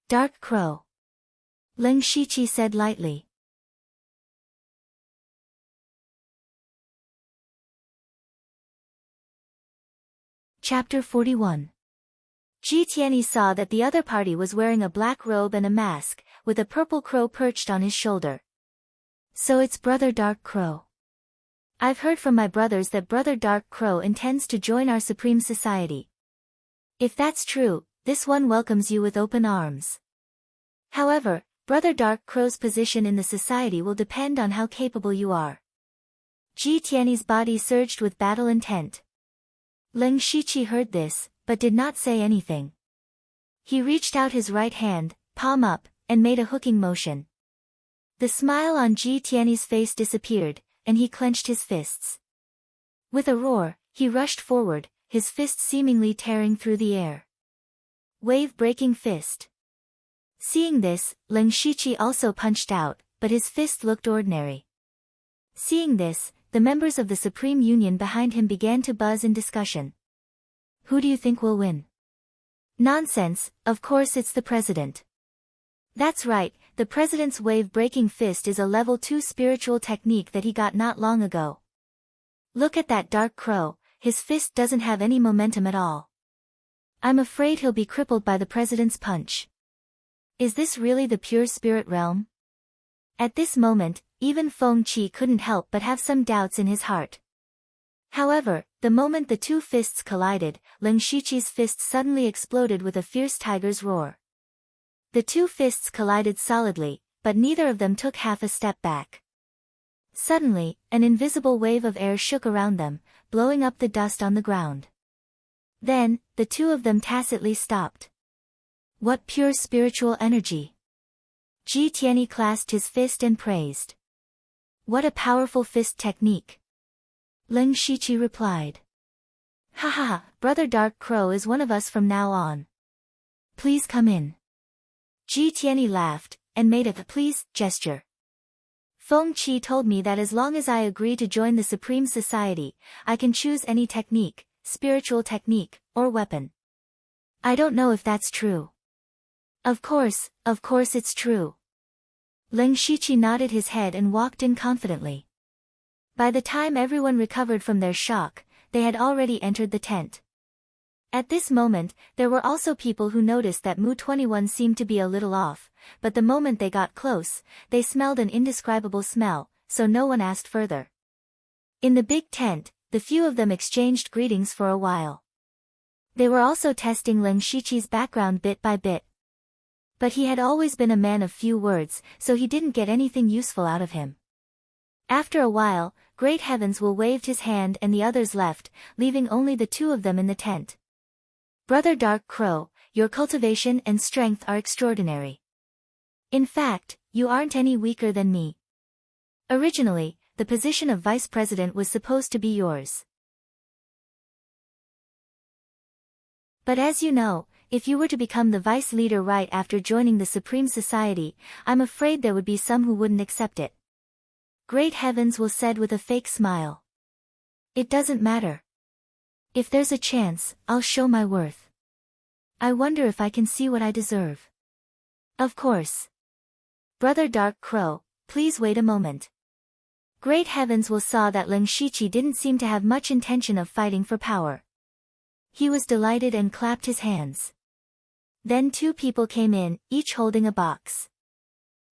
"Dark Crow," Leng Shiqi said lightly. Chapter 41. Ji Tianyi saw that the other party was wearing a black robe and a mask, with a purple crow perched on his shoulder. "So it's Brother Dark Crow. I've heard from my brothers that Brother Dark Crow intends to join our Supreme Society. If that's true, this one welcomes you with open arms. However, Brother Dark Crow's position in the society will depend on how capable you are." Ji Tianyi's body surged with battle intent. Leng Shiqi heard this, but did not say anything. He reached out his right hand, palm up, and made a hooking motion. The smile on Ji Tianyi's face disappeared, and he clenched his fists. With a roar, he rushed forward, his fist seemingly tearing through the air. Wave-breaking fist. Seeing this, Leng Shiqi also punched out, but his fist looked ordinary. Seeing this, the members of the Supreme Union behind him began to buzz in discussion. "Who do you think will win?" "Nonsense, of course it's the president." "That's right, the president's wave-breaking fist is a level 2 spiritual technique that he got not long ago. Look at that Dark Crow, his fist doesn't have any momentum at all. I'm afraid he'll be crippled by the president's punch. Is this really the pure spirit realm?" At this moment, even Feng Qi couldn't help but have some doubts in his heart. However, the moment the two fists collided, Leng Shiqi's fist suddenly exploded with a fierce tiger's roar. The two fists collided solidly, but neither of them took half a step back. Suddenly, an invisible wave of air shook around them, blowing up the dust on the ground. Then, the two of them tacitly stopped. What pure spiritual energy! Ji Tianyi clasped his fist and praised. What a powerful fist technique! Leng Shiqi replied. Ha ha ha, Brother Dark Crow is one of us from now on. Please come in. Ji Tianyi laughed, and made a please gesture. Feng Qi told me that as long as I agree to join the Supreme Society, I can choose any technique, spiritual technique, or weapon. I don't know if that's true. Of course it's true. Leng Shiqi nodded his head and walked in confidently. By the time everyone recovered from their shock, they had already entered the tent. At this moment, there were also people who noticed that Mu-21 seemed to be a little off, but the moment they got close, they smelled an indescribable smell, so no one asked further. In the big tent, the few of them exchanged greetings for a while. They were also testing Leng Shiqi's background bit by bit. But he had always been a man of few words, so he didn't get anything useful out of him. After a while, Great Heavens Will waved his hand and the others left, leaving only the two of them in the tent. Brother Dark Crow, your cultivation and strength are extraordinary. In fact, you aren't any weaker than me. Originally, the position of vice president was supposed to be yours. But as you know, if you were to become the vice leader right after joining the Supreme Society, I'm afraid there would be some who wouldn't accept it. Great Heavens Will said with a fake smile. It doesn't matter. If there's a chance, I'll show my worth. I wonder if I can see what I deserve. Of course. Brother Dark Crow, please wait a moment. Great Heavens Will saw that Leng Shiqi didn't seem to have much intention of fighting for power. He was delighted and clapped his hands. Then two people came in, each holding a box.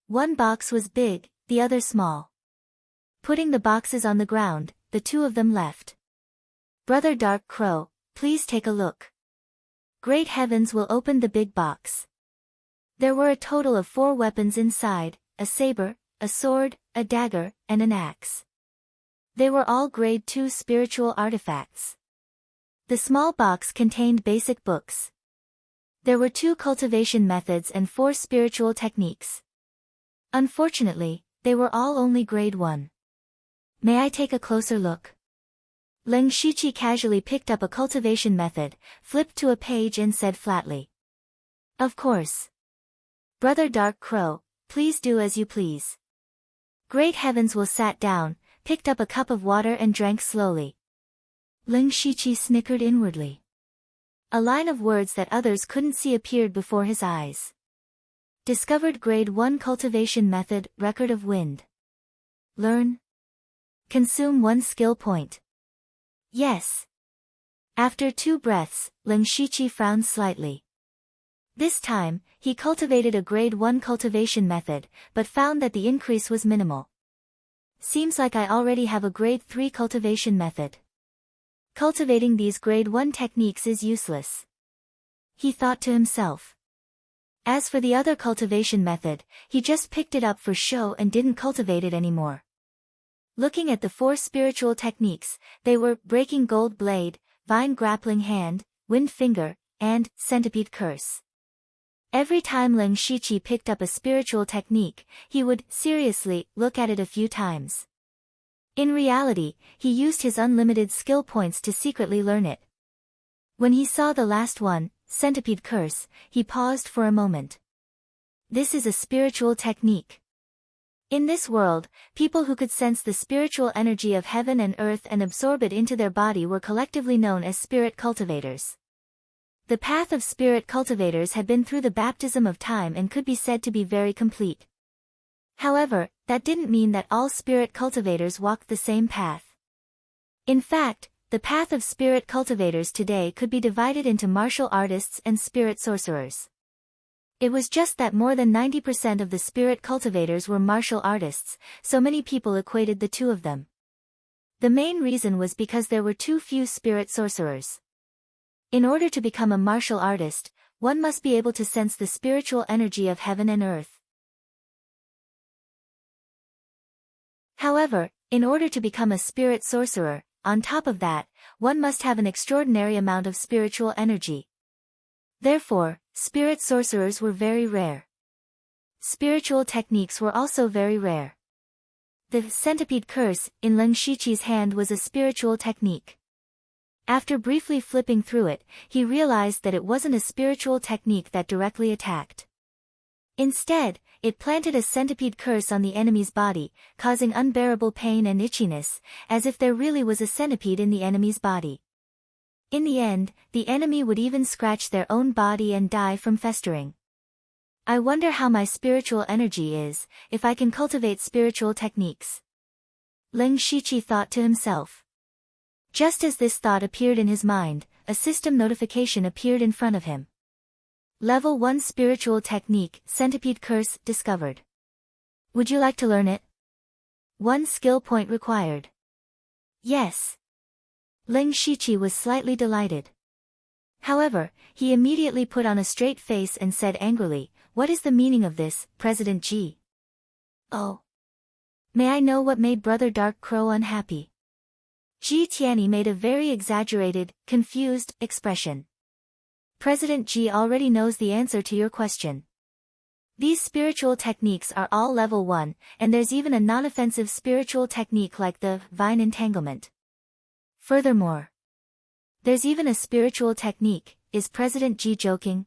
One box was big, the other small. Putting the boxes on the ground, the two of them left. Brother Dark Crow, please take a look. Great Heavens Will open the big box. There were a total of 4 weapons inside, a saber, a sword, a dagger, and an axe. They were all grade 2 spiritual artifacts. The small box contained basic books. There were 2 cultivation methods and 4 spiritual techniques. Unfortunately, they were all only grade 1. May I take a closer look? Leng Shiqi casually picked up a cultivation method, flipped to a page and said flatly. Of course. Brother Dark Crow, please do as you please. Great Heavens Will sat down, picked up a cup of water and drank slowly. Leng Shiqi snickered inwardly. A line of words that others couldn't see appeared before his eyes. Discovered grade 1 cultivation method, record of wind. Learn. Consume 1 skill point. Yes. After 2 breaths, Leng Shiqi frowned slightly. This time, he cultivated a grade 1 cultivation method, but found that the increase was minimal. Seems like I already have a grade 3 cultivation method. Cultivating these grade 1 techniques is useless. He thought to himself. As for the other cultivation method, he just picked it up for show and didn't cultivate it anymore. Looking at the 4 spiritual techniques, they were Breaking Gold Blade, Vine Grappling Hand, Wind Finger, and Centipede Curse. Every time Leng Shiqi picked up a spiritual technique, he would, seriously, look at it a few times. In reality, he used his unlimited skill points to secretly learn it. When he saw the last one, Centipede Curse, he paused for a moment. This is a spiritual technique. In this world, people who could sense the spiritual energy of heaven and earth and absorb it into their body were collectively known as spirit cultivators. The path of spirit cultivators had been through the baptism of time and could be said to be very complete. However, that didn't mean that all spirit cultivators walked the same path. In fact, the path of spirit cultivators today could be divided into martial artists and spirit sorcerers. It was just that more than 90% of the spirit cultivators were martial artists, so many people equated the two of them. The main reason was because there were too few spirit sorcerers. In order to become a martial artist, one must be able to sense the spiritual energy of heaven and earth. However, in order to become a spirit sorcerer, on top of that, one must have an extraordinary amount of spiritual energy. Therefore, spirit sorcerers were very rare. Spiritual techniques were also very rare. The Centipede Curse in Leng Shiqi's hand was a spiritual technique. After briefly flipping through it, he realized that it wasn't a spiritual technique that directly attacked. Instead, it planted a centipede curse on the enemy's body, causing unbearable pain and itchiness, as if there really was a centipede in the enemy's body. In the end, the enemy would even scratch their own body and die from festering. I wonder how my spiritual energy is, if I can cultivate spiritual techniques. Leng Shiqi thought to himself. Just as this thought appeared in his mind, a system notification appeared in front of him. Level 1 Spiritual Technique, Centipede Curse, discovered. Would you like to learn it? 1 skill point required. Yes. Ling Shiqi was slightly delighted. However, he immediately put on a straight face and said angrily, "What is the meaning of this, President Ji?" "Oh. May I know what made Brother Dark Crow unhappy?" Ji Tianyi made a very exaggerated, confused expression. "President Ji already knows the answer to your question. These spiritual techniques are all level 1, and there's even a non-offensive spiritual technique like the vine entanglement. Furthermore, there's even a spiritual technique. Is President Ji joking?"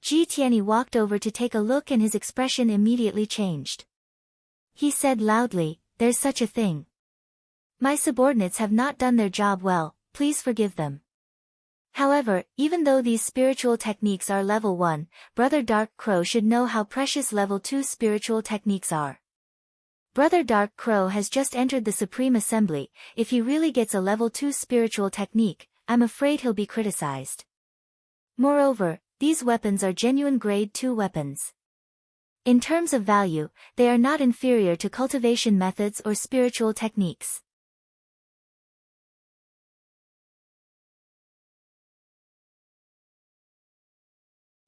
Ji Tianyi walked over to take a look and his expression immediately changed. He said loudly, "There's such a thing. My subordinates have not done their job well, please forgive them." However, even though these spiritual techniques are level 1, Brother Dark Crow should know how precious level 2 spiritual techniques are. Brother Dark Crow has just entered the Supreme Assembly. If he really gets a level 2 spiritual technique, I'm afraid he'll be criticized. Moreover, these weapons are genuine grade 2 weapons. In terms of value, they are not inferior to cultivation methods or spiritual techniques.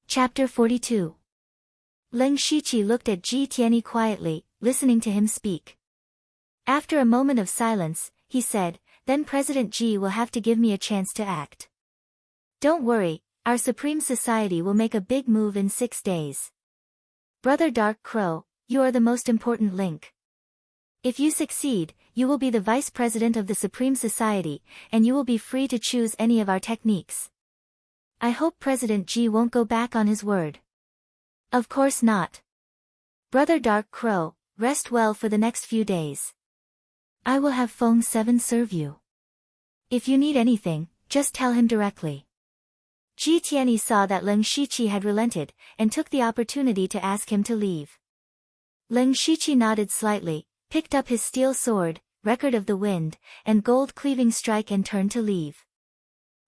Chapter 42. Ling Shiqi looked at Ji Tianyi quietly, listening to him speak. After a moment of silence, he said, "Then President Ji will have to give me a chance to act. Don't worry, our Supreme Society will make a big move in 6 days. Brother Dark Crow, you are the most important link. If you succeed, you will be the Vice President of the Supreme Society, and you will be free to choose any of our techniques. I hope President Ji won't go back on his word." "Of course not. Brother Dark Crow, rest well for the next few days. I will have Feng 7 serve you. If you need anything, just tell him directly." Ji Tianyi saw that Ling Shiqi had relented, and took the opportunity to ask him to leave. Ling Shiqi nodded slightly, picked up his steel sword, Record of the Wind, and gold cleaving strike and turned to leave.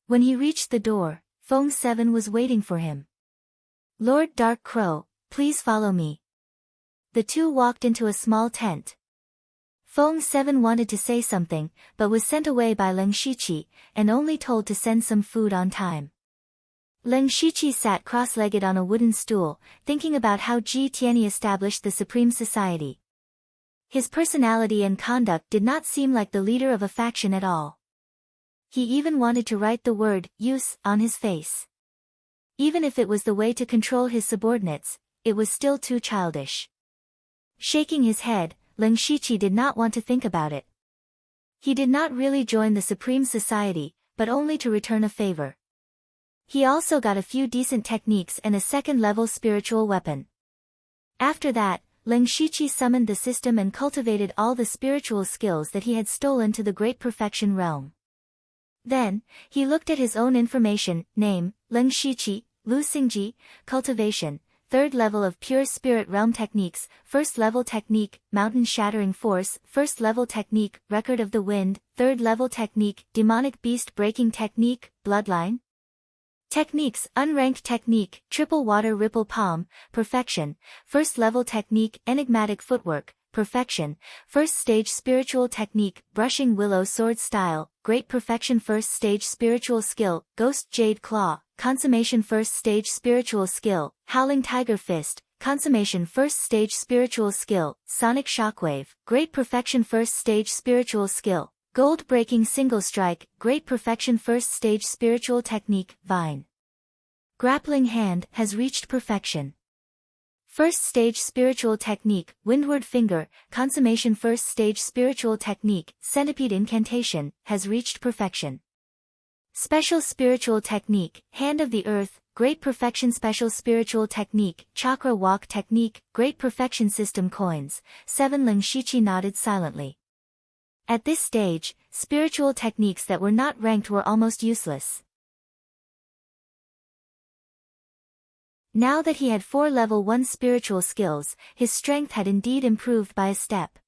When he reached the door, Feng 7 was waiting for him. "Lord Dark Crow, please follow me." The two walked into a small tent. Feng 7 wanted to say something, but was sent away by Ling Shiqi, and only told to send some food on time. Ling Shiqi sat cross-legged on a wooden stool, thinking about how Ji Tianyi established the Supreme Society. His personality and conduct did not seem like the leader of a faction at all. He even wanted to write the word "use" on his face. Even if it was the way to control his subordinates, it was still too childish. Shaking his head, Ling Shiqi did not want to think about it. He did not really join the Supreme Society, but only to return a favor. He also got a few decent techniques and a second-level spiritual weapon. After that, Ling Shiqi summoned the system and cultivated all the spiritual skills that he had stolen to the Great Perfection Realm. Then, he looked at his own information, name, Ling Shiqi, Lu Xingji, cultivation, 3rd level of Pure Spirit Realm techniques, 1st level technique, Mountain Shattering Force, 1st level technique, Record of the Wind, 3rd level technique, Demonic Beast Breaking Technique, Bloodline. Techniques, Unranked Technique, Triple Water Ripple Palm, Perfection, 1st level technique, Enigmatic Footwork, Perfection, 1st stage Spiritual Technique, Brushing Willow Sword Style, Great Perfection 1st stage Spiritual Skill, Ghost Jade Claw, Consummation 1st stage Spiritual Skill, Howling Tiger Fist, Consummation 1st stage Spiritual Skill, Sonic Shockwave, Great Perfection 1st stage Spiritual Skill, Gold Breaking Single Strike, Great Perfection 1st stage Spiritual Technique, Vine. Grappling Hand, has reached perfection. 1st stage Spiritual Technique, Windward Finger, Consummation 1st stage Spiritual Technique, Centipede Incantation, has reached perfection. Special Spiritual Technique, Hand of the Earth, Great Perfection Special Spiritual Technique, Chakra Walk Technique, Great Perfection System Coins, 7 Ling Shiqi nodded silently. At this stage, spiritual techniques that were not ranked were almost useless. Now that he had 4 level 1 spiritual skills, his strength had indeed improved by a step.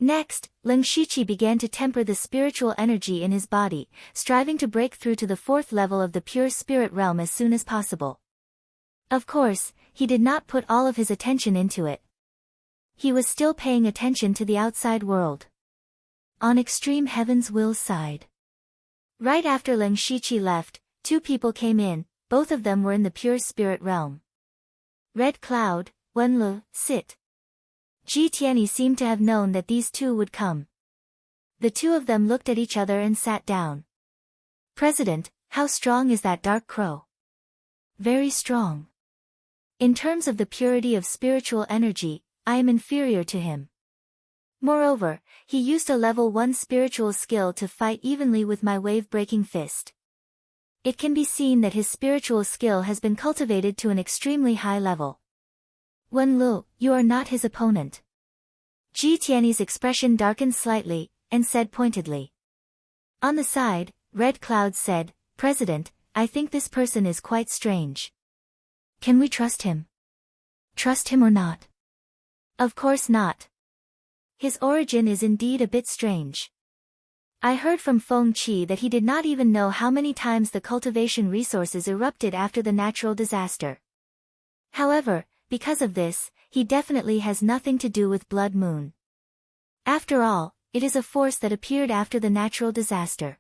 Next, Lin Shiqi began to temper the spiritual energy in his body, striving to break through to the fourth level of the pure spirit realm as soon as possible. Of course, he did not put all of his attention into it. He was still paying attention to the outside world. On Extreme Heaven's Will's side. Right after Lin Shiqi left, two people came in, both of them were in the pure spirit realm. Red Cloud, Wenlu, sit. Ji Tianyi seemed to have known that these two would come. The two of them looked at each other and sat down. President, how strong is that dark crow? Very strong. In terms of the purity of spiritual energy, I am inferior to him. Moreover, he used a level 1 spiritual skill to fight evenly with my wave-breaking fist. It can be seen that his spiritual skill has been cultivated to an extremely high level. Wenlu, you are not his opponent. Ji Tianyi's expression darkened slightly, and said pointedly. On the side, Red Cloud said, President, I think this person is quite strange. Can we trust him? Trust him or not? Of course not. His origin is indeed a bit strange. I heard from Feng Qi that he did not even know how many times the cultivation resources erupted after the natural disaster. However, because of this, he definitely has nothing to do with Blood Moon. After all, it is a force that appeared after the natural disaster.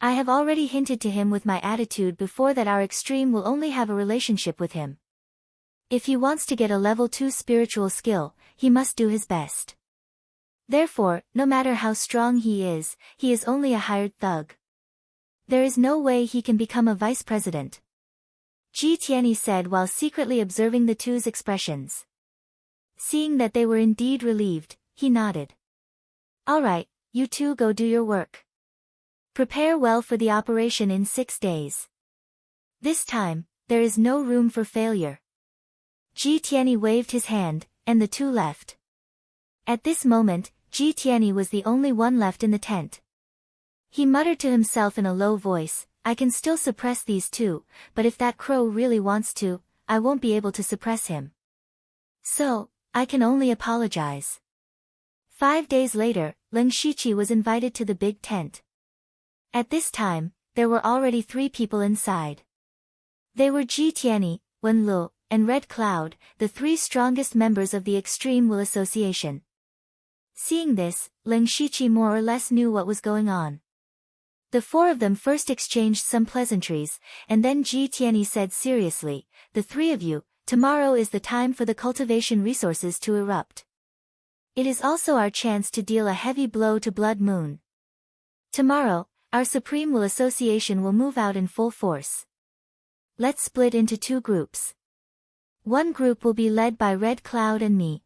I have already hinted to him with my attitude before that our extreme will only have a relationship with him. If he wants to get a level 2 spiritual skill, he must do his best. Therefore, no matter how strong he is only a hired thug. There is no way he can become a vice president. Ji Tianyi said while secretly observing the two's expressions. Seeing that they were indeed relieved, he nodded. All right, you two go do your work. Prepare well for the operation in 6 days. This time, there is no room for failure. Ji Tianyi waved his hand, and the two left. At this moment, Ji Tianyi was the only one left in the tent. He muttered to himself in a low voice, I can still suppress these two, but if that crow really wants to, I won't be able to suppress him. So, I can only apologize. 5 days later, Lin Shiqi was invited to the big tent. At this time, there were already 3 people inside. They were Ji Tianyi, Wenlu, and Red Cloud, the 3 strongest members of the Extreme Will Association. Seeing this, Lin Shiqi more or less knew what was going on. The 4 of them first exchanged some pleasantries, and then Ji Tianyi said seriously, the 3 of you, tomorrow is the time for the cultivation resources to erupt. It is also our chance to deal a heavy blow to Blood Moon. Tomorrow, our Supreme Will Association will move out in full force. Let's split into 2 groups. One group will be led by Red Cloud and me.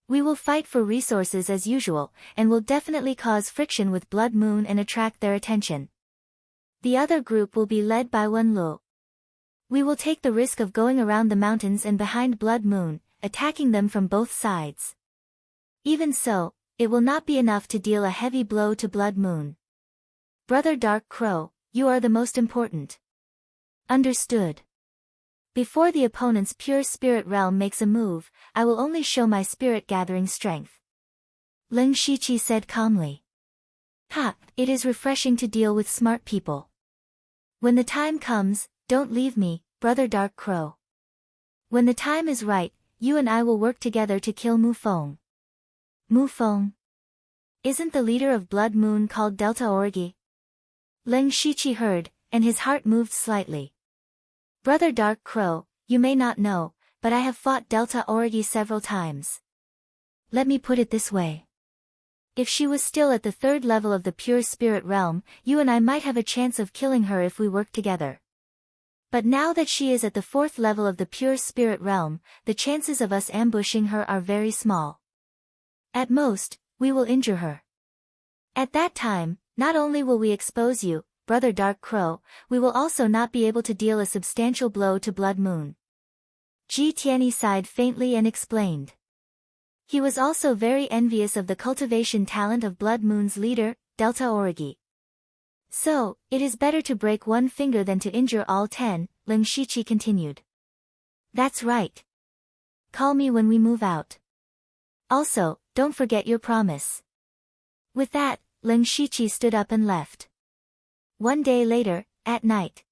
We will fight for resources as usual, and will definitely cause friction with Blood Moon and attract their attention. The other group will be led by Wenlu. We will take the risk of going around the mountains and behind Blood Moon, attacking them from both sides. Even so, it will not be enough to deal a heavy blow to Blood Moon. Brother Dark Crow, you are the most important. Understood. Before the opponent's pure spirit realm makes a move, I will only show my spirit gathering strength. Lin Shiqi said calmly. Ha, it is refreshing to deal with smart people. When the time comes, don't leave me, Brother Dark Crow. When the time is right, you and I will work together to kill Mu Feng. Mu Feng? Isn't the leader of Blood Moon called Delta Orgi? Lin Shiqi heard, and his heart moved slightly. Brother Dark Crow, you may not know, but I have fought Delta Orgi several times. Let me put it this way. If she was still at the 3rd level of the pure spirit realm, you and I might have a chance of killing her if we work together. But now that she is at the 4th level of the pure spirit realm, the chances of us ambushing her are very small. At most, we will injure her. At that time, not only will we expose you, Brother Dark Crow, we will also not be able to deal a substantial blow to Blood Moon. Ji Tianyi sighed faintly and explained. He was also very envious of the cultivation talent of Blood Moon's leader, Delta Orgi. So, it is better to break one finger than to injure all 10, Lin Shiqi continued. That's right. call me when we move out. Also, don't forget your promise. With that, Ling Shiqi stood up and left. One day later, at night.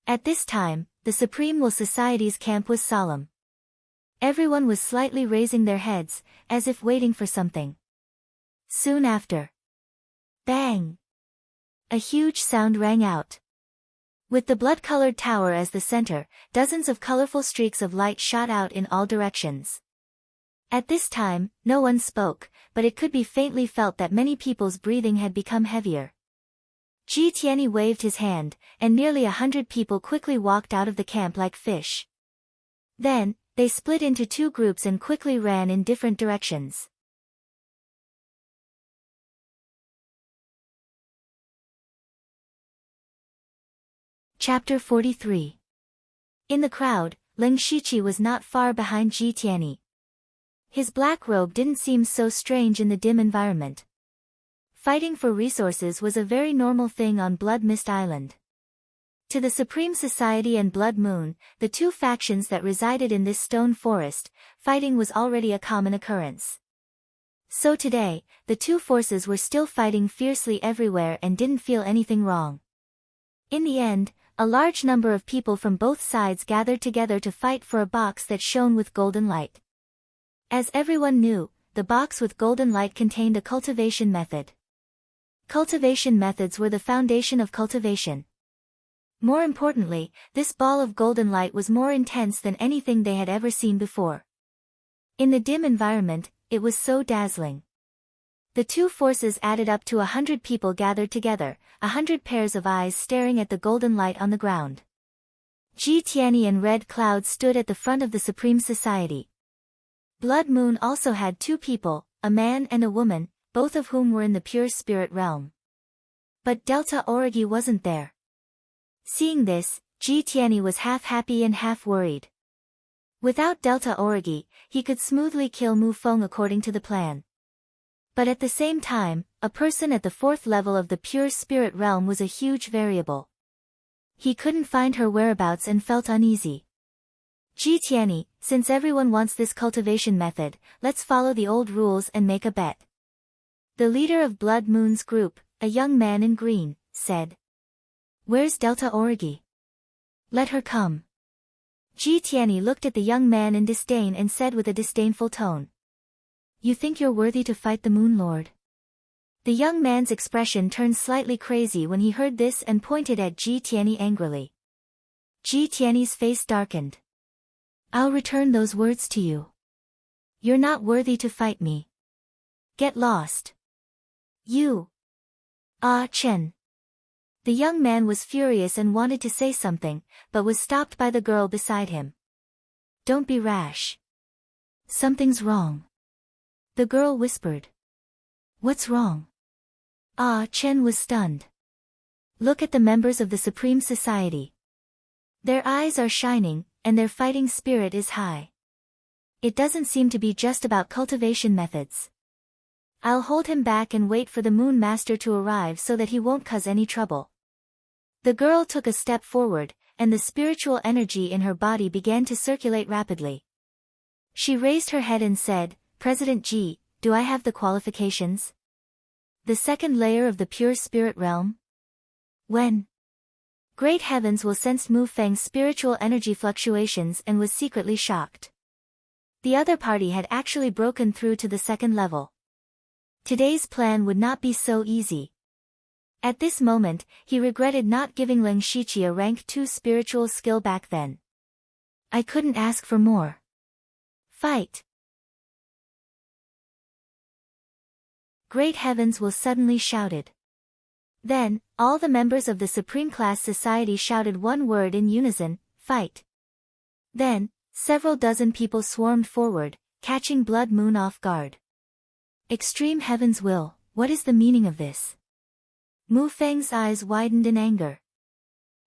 At this time, the Supreme Will Society's camp was solemn. Everyone was slightly raising their heads, as if waiting for something. Soon after. Bang! A huge sound rang out. With the blood-colored tower as the center, dozens of colorful streaks of light shot out in all directions. At this time, no one spoke, but it could be faintly felt that many people's breathing had become heavier. Ji Tianyi waved his hand, and nearly 100 people quickly walked out of the camp like fish. Then, they split into two groups and quickly ran in different directions. Chapter 43. In the crowd, Ling Shiqi was not far behind Ji Tianyi. His black robe didn't seem so strange in the dim environment. Fighting for resources was a very normal thing on Blood Mist Island. To the Supreme Society and Blood Moon, the two factions that resided in this stone forest, fighting was already a common occurrence. So today, the two forces were still fighting fiercely everywhere and didn't feel anything wrong. In the end, a large number of people from both sides gathered together to fight for a box that shone with golden light. As everyone knew, the box with golden light contained a cultivation method. Cultivation methods were the foundation of cultivation. More importantly, this ball of golden light was more intense than anything they had ever seen before. In the dim environment, it was so dazzling. The two forces added up to 100 people gathered together, 100 pairs of eyes staring at the golden light on the ground. Ji Tianyi and Red Cloud stood at the front of the Supreme Society. Blood Moon also had two people, a man and a woman, both of whom were in the pure spirit realm. But Delta Origi wasn't there. Seeing this, Ji Tianyi was half happy and half worried. Without Delta Origi, he could smoothly kill Mu Feng according to the plan. But at the same time, a person at the fourth level of the pure spirit realm was a huge variable. He couldn't find her whereabouts and felt uneasy. Ji Tianyi, since everyone wants this cultivation method, let's follow the old rules and make a bet. The leader of Blood Moon's group, a young man in green, said. Where's Delta Origi? Let her come. Ji Tianyi looked at the young man in disdain and said with a disdainful tone. You think you're worthy to fight the Moon Lord? The young man's expression turned slightly crazy when he heard this and pointed at Ji Tianyi angrily. Ji Tianyi's face darkened. I'll return those words to you. You're not worthy to fight me. Get lost. You. Ah Chen. The young man was furious and wanted to say something, but was stopped by the girl beside him. Don't be rash. Something's wrong. The girl whispered. What's wrong? Ah Chen was stunned. Look at the members of the Supreme Society. Their eyes are shining, and their fighting spirit is high. It doesn't seem to be just about cultivation methods. I'll hold him back and wait for the Moon Master to arrive so that he won't cause any trouble. The girl took a step forward, and the spiritual energy in her body began to circulate rapidly. She raised her head and said, President Ji, do I have the qualifications? The second layer of the pure spirit realm? When? Great Heavens will sense Mu Feng's spiritual energy fluctuations and was secretly shocked. The other party had actually broken through to the second level. Today's plan would not be so easy. At this moment, he regretted not giving Ling Shiqi a rank 2 spiritual skill back then. I couldn't ask for more. Fight! Great Heavens will suddenly shouted. Then, all the members of the Supreme Class Society shouted one word in unison, fight. Then, several dozen people swarmed forward, catching Blood Moon off guard. Extreme Heaven's will, what is the meaning of this? Mu Feng's eyes widened in anger.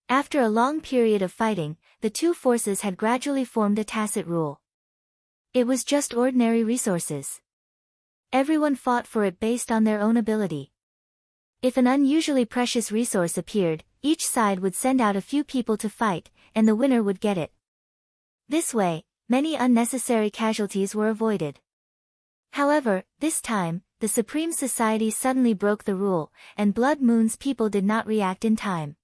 After a long period of fighting, the two forces had gradually formed a tacit rule. It was just ordinary resources. Everyone fought for it based on their own ability. If an unusually precious resource appeared, each side would send out a few people to fight, and the winner would get it. This way, many unnecessary casualties were avoided. However, this time, the Supreme Society suddenly broke the rule, and Blood Moon's people did not react in time.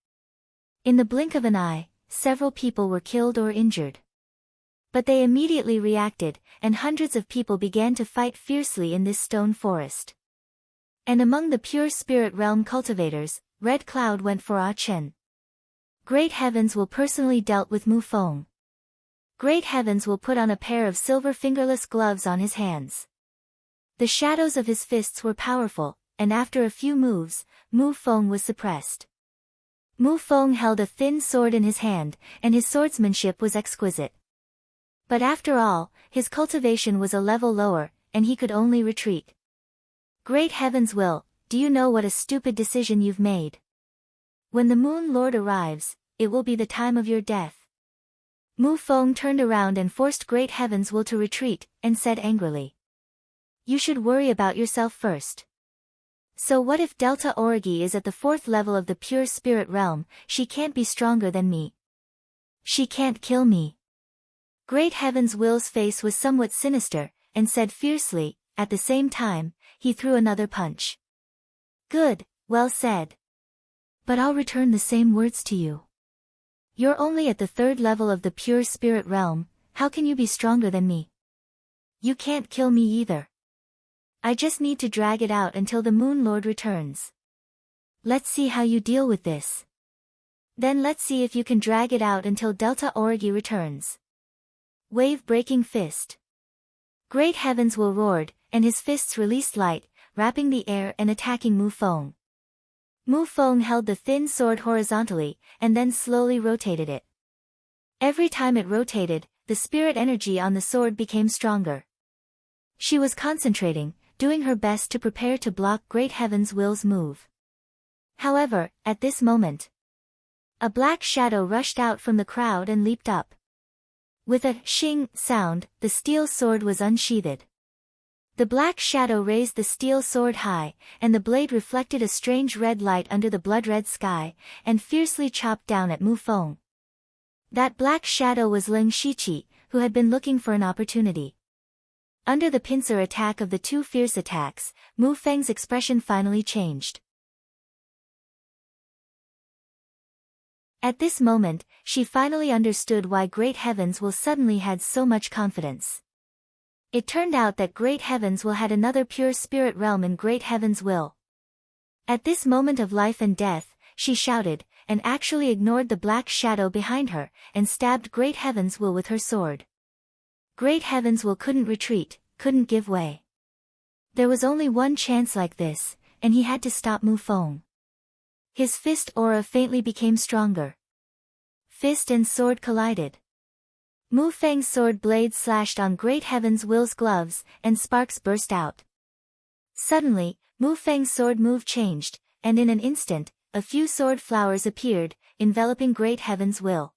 In the blink of an eye, several people were killed or injured. But they immediately reacted, and hundreds of people began to fight fiercely in this stone forest. And among the pure spirit realm cultivators, Red Cloud went for Ah Chen. Great Heavens will personally dealt with Mu Feng. Great Heavens will put on a pair of silver fingerless gloves on his hands. The shadows of his fists were powerful, and after a few moves, Mu Feng was suppressed. Mu Feng held a thin sword in his hand, and his swordsmanship was exquisite. But after all, his cultivation was a level lower, and he could only retreat. Great Heavens will, do you know what a stupid decision you've made? When the Moon Lord arrives, it will be the time of your death. Mu Feng turned around and forced Great Heavens will to retreat, and said angrily. You should worry about yourself first. So what if Delta Origi is at the 4th level of the pure spirit realm? She can't be stronger than me. She can't kill me. Great Heavens Will's face was somewhat sinister, and said fiercely, at the same time, he threw another punch. Good, well said. But I'll return the same words to you. You're only at the 3rd level of the pure spirit realm, how can you be stronger than me? You can't kill me either. I just need to drag it out until the Moon Lord returns. Let's see how you deal with this. Then let's see if you can drag it out until Delta Origi returns. Wave-breaking fist. Great Heavens will roared, and his fists released light, wrapping the air and attacking Mu Feng. Mu Feng held the thin sword horizontally, and then slowly rotated it. Every time it rotated, the spirit energy on the sword became stronger. She was concentrating, doing her best to prepare to block Great Heavens Will's move. However, at this moment, a black shadow rushed out from the crowd and leaped up. With a shing sound, the steel sword was unsheathed. The black shadow raised the steel sword high, and the blade reflected a strange red light under the blood-red sky, and fiercely chopped down at Mu Feng. That black shadow was Ling Shiqi, who had been looking for an opportunity. Under the pincer attack of the two fierce attacks, Mu Feng's expression finally changed. At this moment, she finally understood why Great Heavens will suddenly had so much confidence. It turned out that Great Heavens will had another pure spirit realm in Great Heavens will. At this moment of life and death, she shouted, and actually ignored the black shadow behind her, and stabbed Great Heavens will with her sword. Great Heavens will couldn't retreat, couldn't give way. There was only one chance like this, and he had to stop Mu Feng. His fist aura faintly became stronger. Fist and sword collided. Mu Feng's sword blade slashed on Great Heavens Will's gloves, and sparks burst out. Suddenly, Mu Feng's sword move changed, and in an instant, a few sword flowers appeared, enveloping Great Heavens Will.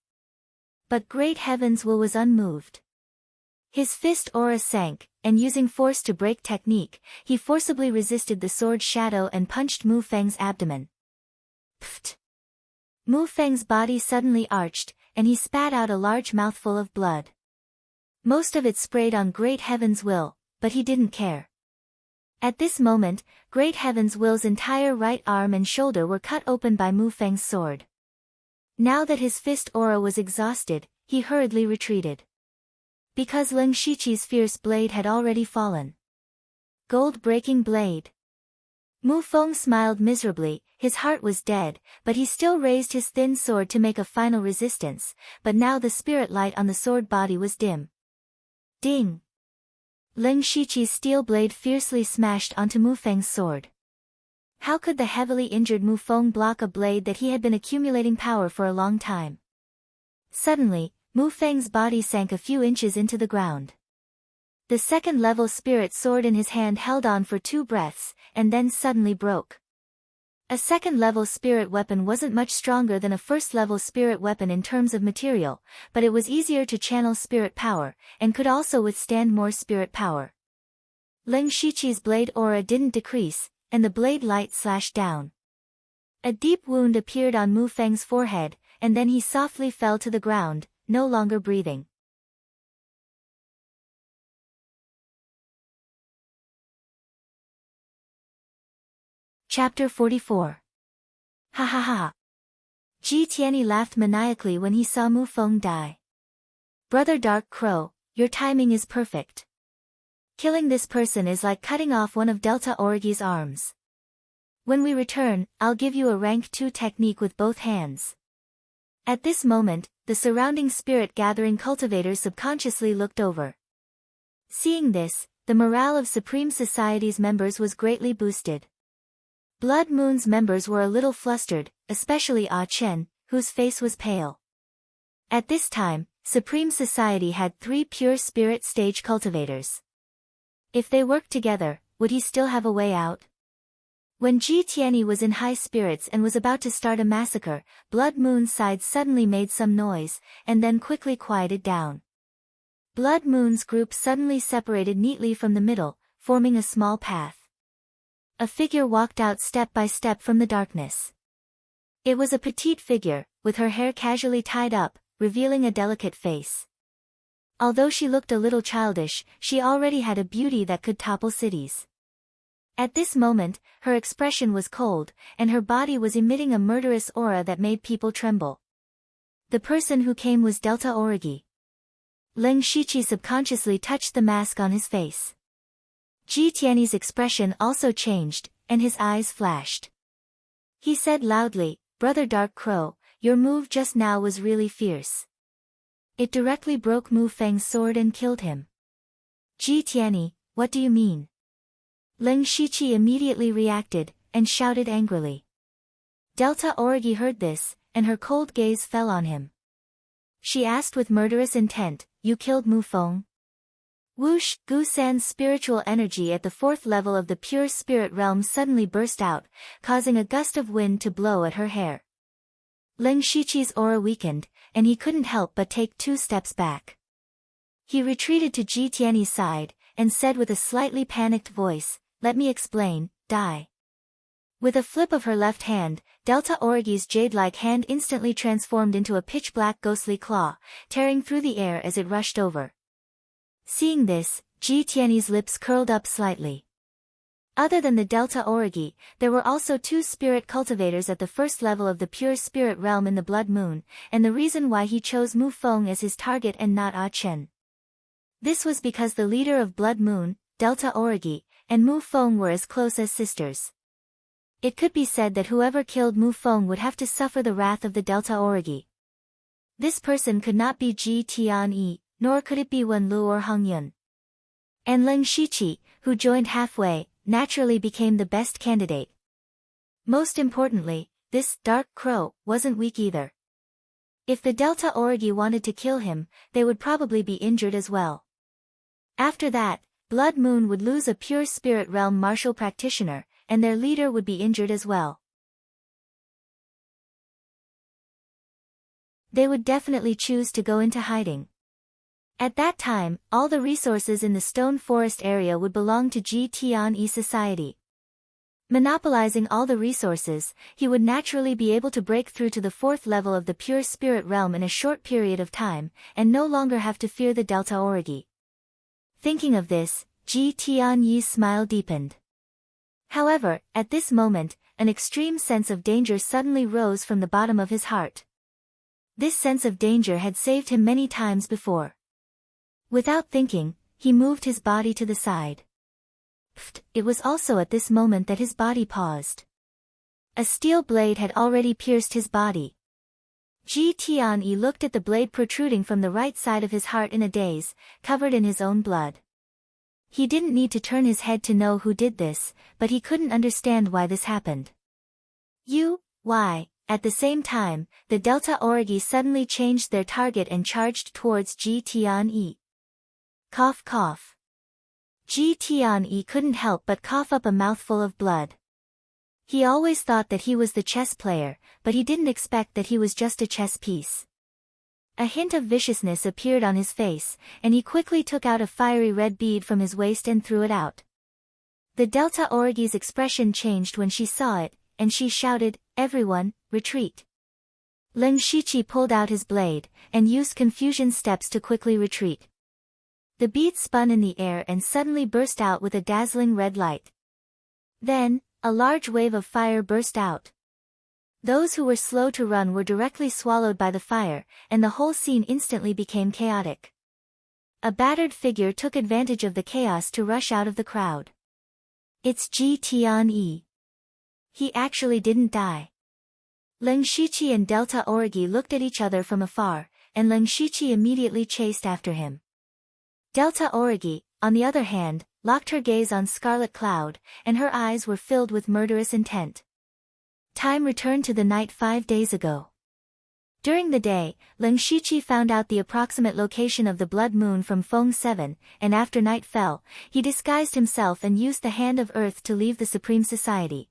But Great Heavens Will was unmoved. His fist aura sank, and using force to break technique, he forcibly resisted the sword shadow and punched Mu Feng's abdomen. Pfft! Mu Feng's body suddenly arched, and he spat out a large mouthful of blood. Most of it sprayed on Great Heavens Will, but he didn't care. At this moment, Great Heavens Will's entire right arm and shoulder were cut open by Mu Feng's sword. Now that his fist aura was exhausted, he hurriedly retreated. Because Ling Shiqi's fierce blade had already fallen. Gold-breaking blade. Mu Feng smiled miserably, his heart was dead, but he still raised his thin sword to make a final resistance, but now the spirit light on the sword body was dim. Ding! Ling Shiqi's steel blade fiercely smashed onto Mu Feng's sword. How could the heavily injured Mu Feng block a blade that he had been accumulating power for a long time? Suddenly, Mu Feng's body sank a few inches into the ground. The second-level spirit sword in his hand held on for 2 breaths, and then suddenly broke. A second-level spirit weapon wasn't much stronger than a first-level spirit weapon in terms of material, but it was easier to channel spirit power, and could also withstand more spirit power. Ling Shiqi's blade aura didn't decrease, and the blade light slashed down. A deep wound appeared on Mu Feng's forehead, and then he softly fell to the ground, no longer breathing. Chapter 44. Ha ha ha. Ji Tianyi laughed maniacally when he saw Mu Feng die. Brother Dark Crow, your timing is perfect. Killing this person is like cutting off one of Delta Origi's arms. When we return, I'll give you a rank 2 technique with both hands. At this moment, the surrounding spirit-gathering cultivators subconsciously looked over. Seeing this, the morale of Supreme Society's members was greatly boosted. Blood Moon's members were a little flustered, especially Ah Chen, whose face was pale. At this time, Supreme Society had 3 pure spirit stage cultivators. If they worked together, would he still have a way out? When Ji Tianyi was in high spirits and was about to start a massacre, Blood Moon's side suddenly made some noise, and then quickly quieted down. Blood Moon's group suddenly separated neatly from the middle, forming a small path. A figure walked out step by step from the darkness. It was a petite figure, with her hair casually tied up, revealing a delicate face. Although she looked a little childish, she already had a beauty that could topple cities. At this moment, her expression was cold, and her body was emitting a murderous aura that made people tremble. The person who came was Delta Origi. Leng Shiqi subconsciously touched the mask on his face. Ji Tianyi's expression also changed, and his eyes flashed. He said loudly, Brother Dark Crow, your move just now was really fierce. It directly broke Mu Feng's sword and killed him. Ji Tianyi, what do you mean? Leng Shiqi immediately reacted, and shouted angrily. Delta Origi heard this, and her cold gaze fell on him. She asked with murderous intent, you killed Mu Feng? Whoosh! Gu San's spiritual energy at the 4th level of the pure spirit realm suddenly burst out, causing a gust of wind to blow at her hair. Leng Shiqi's aura weakened, and he couldn't help but take 2 steps back. He retreated to Ji Tianyi's side, and said with a slightly panicked voice, let me explain, die. With a flip of her left hand, Delta Origi's jade-like hand instantly transformed into a pitch-black ghostly claw, tearing through the air as it rushed over. Seeing this, Ji Tianyi's lips curled up slightly. Other than the Delta Origi, there were also 2 spirit cultivators at the 1st level of the pure spirit realm in the Blood Moon, and the reason why he chose Mu Feng as his target and not Ah Chen. This was because the leader of Blood Moon, Delta Origi, and Mu Feng were as close as sisters. It could be said that whoever killed Mu Feng would have to suffer the wrath of the Delta Origi. This person could not be Ji Tianyi, nor could it be Wen Lu or Heng Yun. And Leng Shiqi, who joined halfway, naturally became the best candidate. Most importantly, this Dark Crow wasn't weak either. If the Delta Origi wanted to kill him, they would probably be injured as well. After that, Blood Moon would lose a pure spirit realm martial practitioner, and their leader would be injured as well. They would definitely choose to go into hiding. At that time, all the resources in the Stone Forest area would belong to Ji Tianyi Society. Monopolizing all the resources, he would naturally be able to break through to the 4th level of the pure spirit realm in a short period of time, and no longer have to fear the Delta Origi. Thinking of this, Ji Tianyi's smile deepened. However, at this moment, an extreme sense of danger suddenly rose from the bottom of his heart. This sense of danger had saved him many times before. Without thinking, he moved his body to the side. Pfft, it was also at this moment that his body paused. A steel blade had already pierced his body. Ji Tianyi looked at the blade protruding from the right side of his heart in a daze, covered in his own blood. He didn't need to turn his head to know who did this, but he couldn't understand why this happened. Why? At the same time, the Delta Origi suddenly changed their target and charged towards Ji Tianyi. Cough cough. Ji Tianyi couldn't help but cough up a mouthful of blood. He always thought that he was the chess player, but he didn't expect that he was just a chess piece. A hint of viciousness appeared on his face, and he quickly took out a fiery red bead from his waist and threw it out. The Delta Origi's expression changed when she saw it, and she shouted, everyone, retreat. Leng Shiqi pulled out his blade, and used confusion steps to quickly retreat. The bead spun in the air and suddenly burst out with a dazzling red light. Then, a large wave of fire burst out. Those who were slow to run were directly swallowed by the fire, and the whole scene instantly became chaotic. A battered figure took advantage of the chaos to rush out of the crowd. It's Ji Tian-yi. He actually didn't die. Leng Shiqi and Delta Origi looked at each other from afar, and Leng Shiqi immediately chased after him. Delta Origi, on the other hand, locked her gaze on Scarlet Cloud, and her eyes were filled with murderous intent. Time returned to the night 5 days ago. During the day, Leng Shiqi found out the approximate location of the blood moon from Feng 7, and after night fell, he disguised himself and used the Hand of Earth to leave the Supreme Society.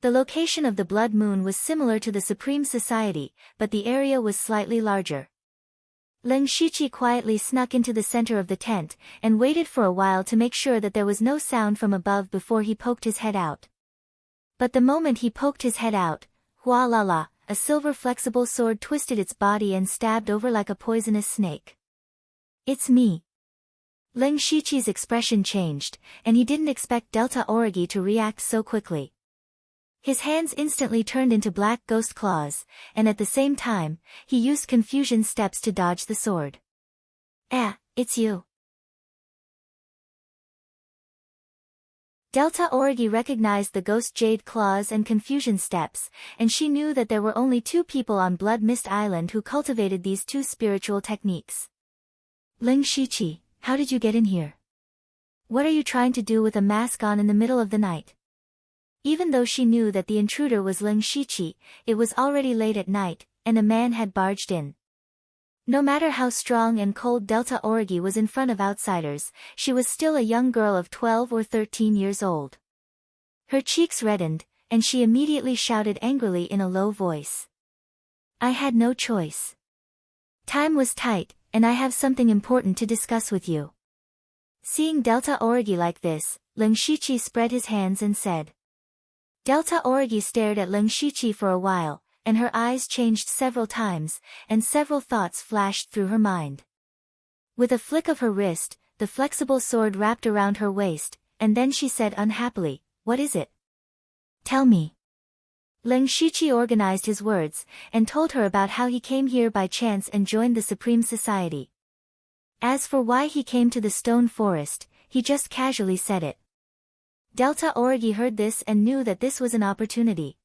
The location of the blood moon was similar to the Supreme Society, but the area was slightly larger. Leng Shiqi quietly snuck into the center of the tent, and waited for a while to make sure that there was no sound from above before he poked his head out. But the moment he poked his head out, hua la la, a silver flexible sword twisted its body and stabbed over like a poisonous snake. It's me. Leng Shiqi's expression changed, and he didn't expect Delta Origi to react so quickly. His hands instantly turned into black ghost claws, and at the same time, he used confusion steps to dodge the sword. It's you. Delta Origi recognized the ghost jade claws and confusion steps, and she knew that there were only 2 people on Blood Mist Island who cultivated these 2 spiritual techniques. Leng Shiqi, how did you get in here? What are you trying to do with a mask on in the middle of the night? Even though she knew that the intruder was Leng Shiqi, it was already late at night, and a man had barged in. No matter how strong and cold Delta Origi was in front of outsiders, she was still a young girl of 12 or 13 years old. Her cheeks reddened, and she immediately shouted angrily in a low voice. I had no choice. Time was tight, and I have something important to discuss with you. Seeing Delta Origi like this, Leng Shiqi spread his hands and said. Delta Origi stared at Leng Shiqi for a while, and her eyes changed several times, and several thoughts flashed through her mind. With a flick of her wrist, the flexible sword wrapped around her waist, and then she said unhappily, What is it? Tell me. Leng Shiqi organized his words, and told her about how he came here by chance and joined the Supreme Society. As for why he came to the Stone Forest, he just casually said it. Delta Origi heard this and knew that this was an opportunity.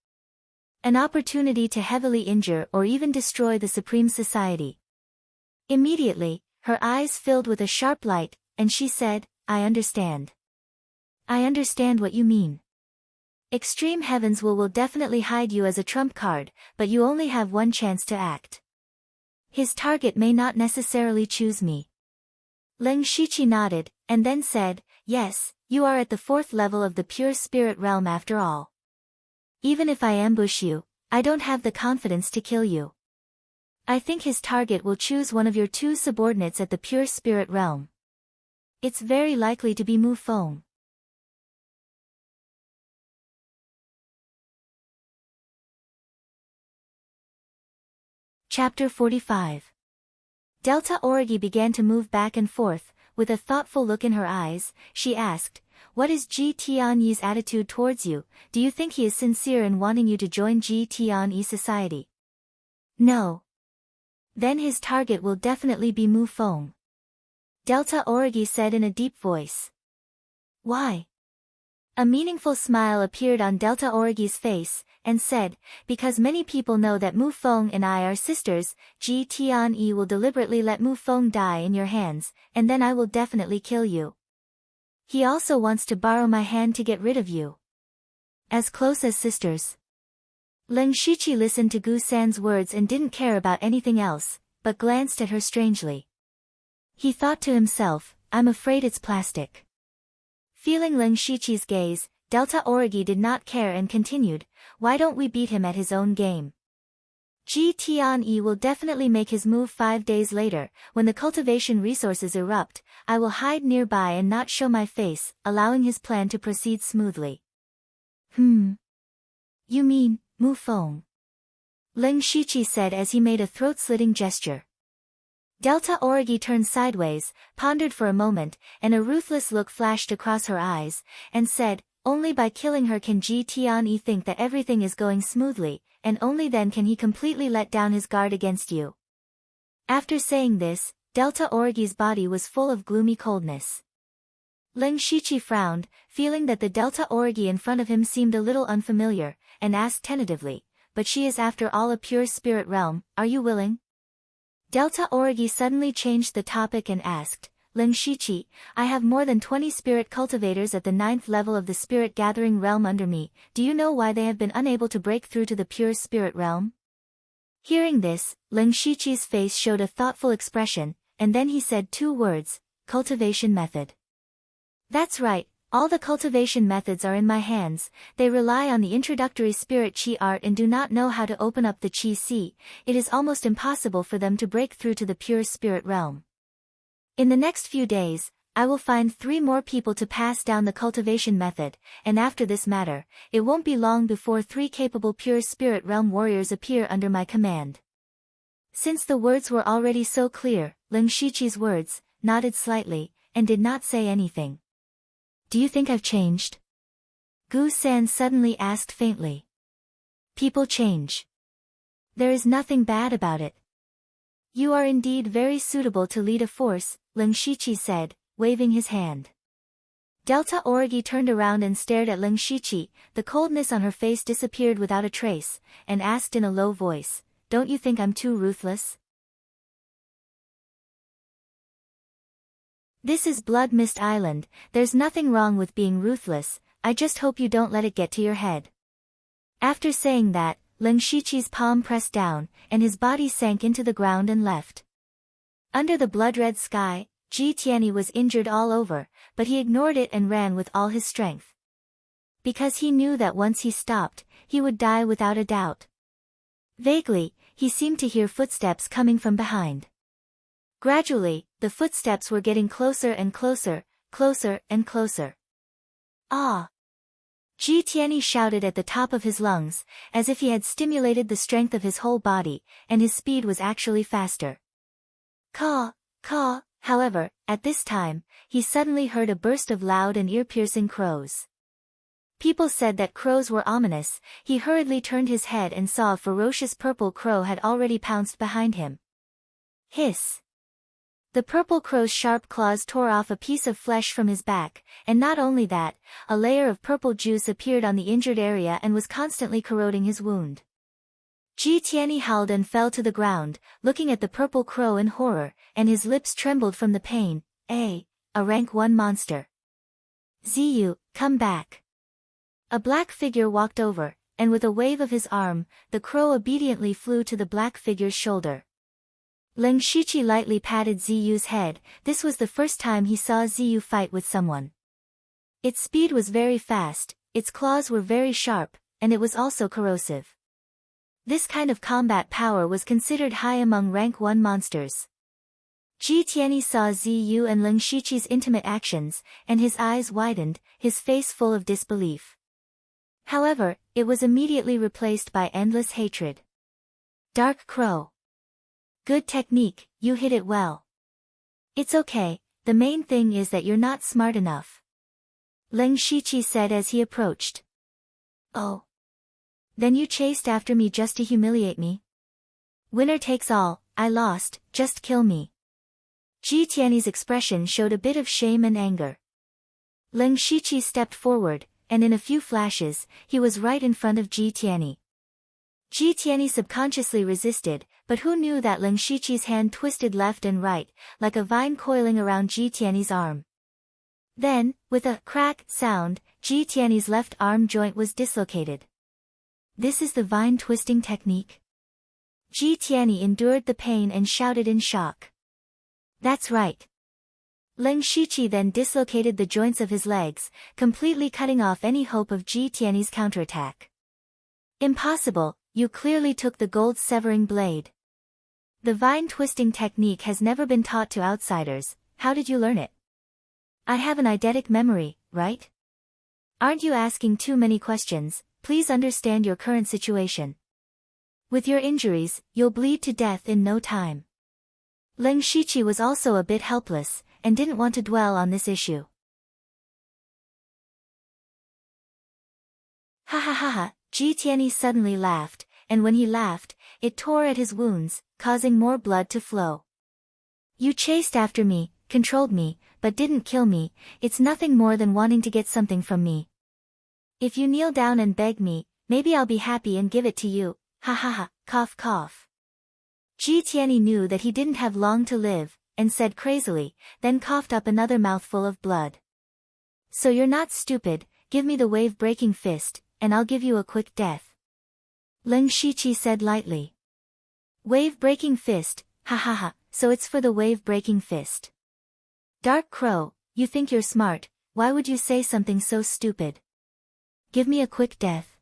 An opportunity to heavily injure or even destroy the Supreme Society. Immediately, her eyes filled with a sharp light, and she said, I understand. I understand what you mean. Extreme Heavens will definitely hide you as a trump card, but you only have one chance to act. His target may not necessarily choose me. Leng Shiqi nodded, and then said, Yes, you are at the 4th level of the pure spirit realm after all. Even if I ambush you, I don't have the confidence to kill you. I think his target will choose one of your 2 subordinates at the pure spirit realm. It's very likely to be Mu Feng. Chapter 45. Delta Origi began to move back and forth. With a thoughtful look in her eyes, she asked, What is Ji Tianyi's attitude towards you? Do you think he is sincere in wanting you to join Ji Tianyi society? No. Then his target will definitely be Mu Feng. Delta Origi said in a deep voice. Why? A meaningful smile appeared on Delta Origi's face, and said, Because many people know that Mu Feng and I are sisters, Ji Tianyi will deliberately let Mu Feng die in your hands, and then I will definitely kill you. He also wants to borrow my hand to get rid of you. As close as sisters. Leng Shiqi listened to Gu San's words and didn't care about anything else, but glanced at her strangely. He thought to himself, I'm afraid it's plastic. Feeling Leng Shiqi's gaze, Delta Origi did not care and continued, Why don't we beat him at his own game? Ji Tianyi will definitely make his move 5 days later. When the cultivation resources erupt, I will hide nearby and not show my face, allowing his plan to proceed smoothly. You mean, Mu Feng? Leng Shiqi said as he made a throat-slitting gesture. Delta Origi turned sideways, pondered for a moment, and a ruthless look flashed across her eyes, and said, Only by killing her can Ji Tianyi think that everything is going smoothly, and only then can he completely let down his guard against you. After saying this, Delta Origi's body was full of gloomy coldness. Leng Shiqi frowned, feeling that the Delta Origi in front of him seemed a little unfamiliar, and asked tentatively, "But she is after all a pure spirit realm, are you willing?" Delta Origi suddenly changed the topic and asked, "Leng Shiqi, I have more than 20 spirit cultivators at the 9th level of the spirit gathering realm under me, do you know why they have been unable to break through to the pure spirit realm?" Hearing this, Leng Shiqi's face showed a thoughtful expression, and then he said 2 words, "Cultivation method." "That's right, all the cultivation methods are in my hands, they rely on the introductory spirit qi art and do not know how to open up the qi si, it is almost impossible for them to break through to the pure spirit realm. In the next few days, I will find 3 more people to pass down the cultivation method, and after this matter, it won't be long before 3 capable pure spirit realm warriors appear under my command." Since the words were already so clear, Leng Shiqi's words, nodded slightly, and did not say anything. "Do you think I've changed?" Gu San suddenly asked faintly. "People change. There is nothing bad about it. You are indeed very suitable to lead a force," Leng Shiqi said, waving his hand. Delta Origi turned around and stared at Leng Shiqi, the coldness on her face disappeared without a trace, and asked in a low voice, "Don't you think I'm too ruthless?" "This is Blood Mist Island, there's nothing wrong with being ruthless, I just hope you don't let it get to your head." After saying that, Leng Shiqi's palm pressed down, and his body sank into the ground and left. Under the blood-red sky, Ji Tianyi was injured all over, but he ignored it and ran with all his strength. Because he knew that once he stopped, he would die without a doubt. Vaguely, he seemed to hear footsteps coming from behind. Gradually, the footsteps were getting closer and closer, closer and closer. "Ah!" Ji Tianyi shouted at the top of his lungs, as if he had stimulated the strength of his whole body, and his speed was actually faster. Caw, caw, however, at this time, he suddenly heard a burst of loud and ear-piercing crows. People said that crows were ominous, he hurriedly turned his head and saw a ferocious purple crow had already pounced behind him. Hiss! The purple crow's sharp claws tore off a piece of flesh from his back, and not only that, a layer of purple juice appeared on the injured area and was constantly corroding his wound. Ji Tianyi howled and fell to the ground, looking at the purple crow in horror, and his lips trembled from the pain. A rank 1 monster. "Ziyu, come back." A black figure walked over, and with a wave of his arm, the crow obediently flew to the black figure's shoulder. Leng Shiqi lightly patted Ziyu's head, this was the first time he saw Ziyu fight with someone. Its speed was very fast, its claws were very sharp, and it was also corrosive. This kind of combat power was considered high among rank 1 monsters. Ji Tianyi saw Ziyu and Leng Shiqi's intimate actions, and his eyes widened, his face full of disbelief. However, it was immediately replaced by endless hatred. "Dark Crow. Good technique, you hit it well. It's okay, the main thing is that you're not smart enough," Leng Shiqi said as he approached. "Oh. Then you chased after me just to humiliate me? Winner takes all, I lost, just kill me." Ji Tianyi's expression showed a bit of shame and anger. Leng Shiqi stepped forward, and in a few flashes, he was right in front of Ji Tianyi. Ji Tianyi subconsciously resisted, but who knew that Leng Shiqi's hand twisted left and right, like a vine coiling around Ji Tianyi's arm. Then, with a crack sound, Ji Tianyi's left arm joint was dislocated. This is the vine twisting technique? Ji Tianyi endured the pain and shouted in shock. That's right. Leng Shiqi then dislocated the joints of his legs, completely cutting off any hope of Ji Tianyi's counterattack. Impossible, you clearly took the gold severing blade. The vine twisting technique has never been taught to outsiders, how did you learn it? I have an eidetic memory, right? Aren't you asking too many questions, please understand your current situation. With your injuries, you'll bleed to death in no time. Leng Shiqi was also a bit helpless, and didn't want to dwell on this issue. Ha ha ha ha, Ji Tianyi suddenly laughed, and when he laughed, it tore at his wounds, causing more blood to flow. You chased after me, controlled me, but didn't kill me. It's nothing more than wanting to get something from me. If you kneel down and beg me, maybe I'll be happy and give it to you. Ha ha ha, cough cough. Ji Tianyi knew that he didn't have long to live, and said crazily, then coughed up another mouthful of blood. So you're not stupid, give me the wave-breaking fist, and I'll give you a quick death. Ling Shiqi said lightly. Wave-breaking fist, ha ha ha, so it's for the wave-breaking fist. Dark Crow, you think you're smart, why would you say something so stupid? Give me a quick death.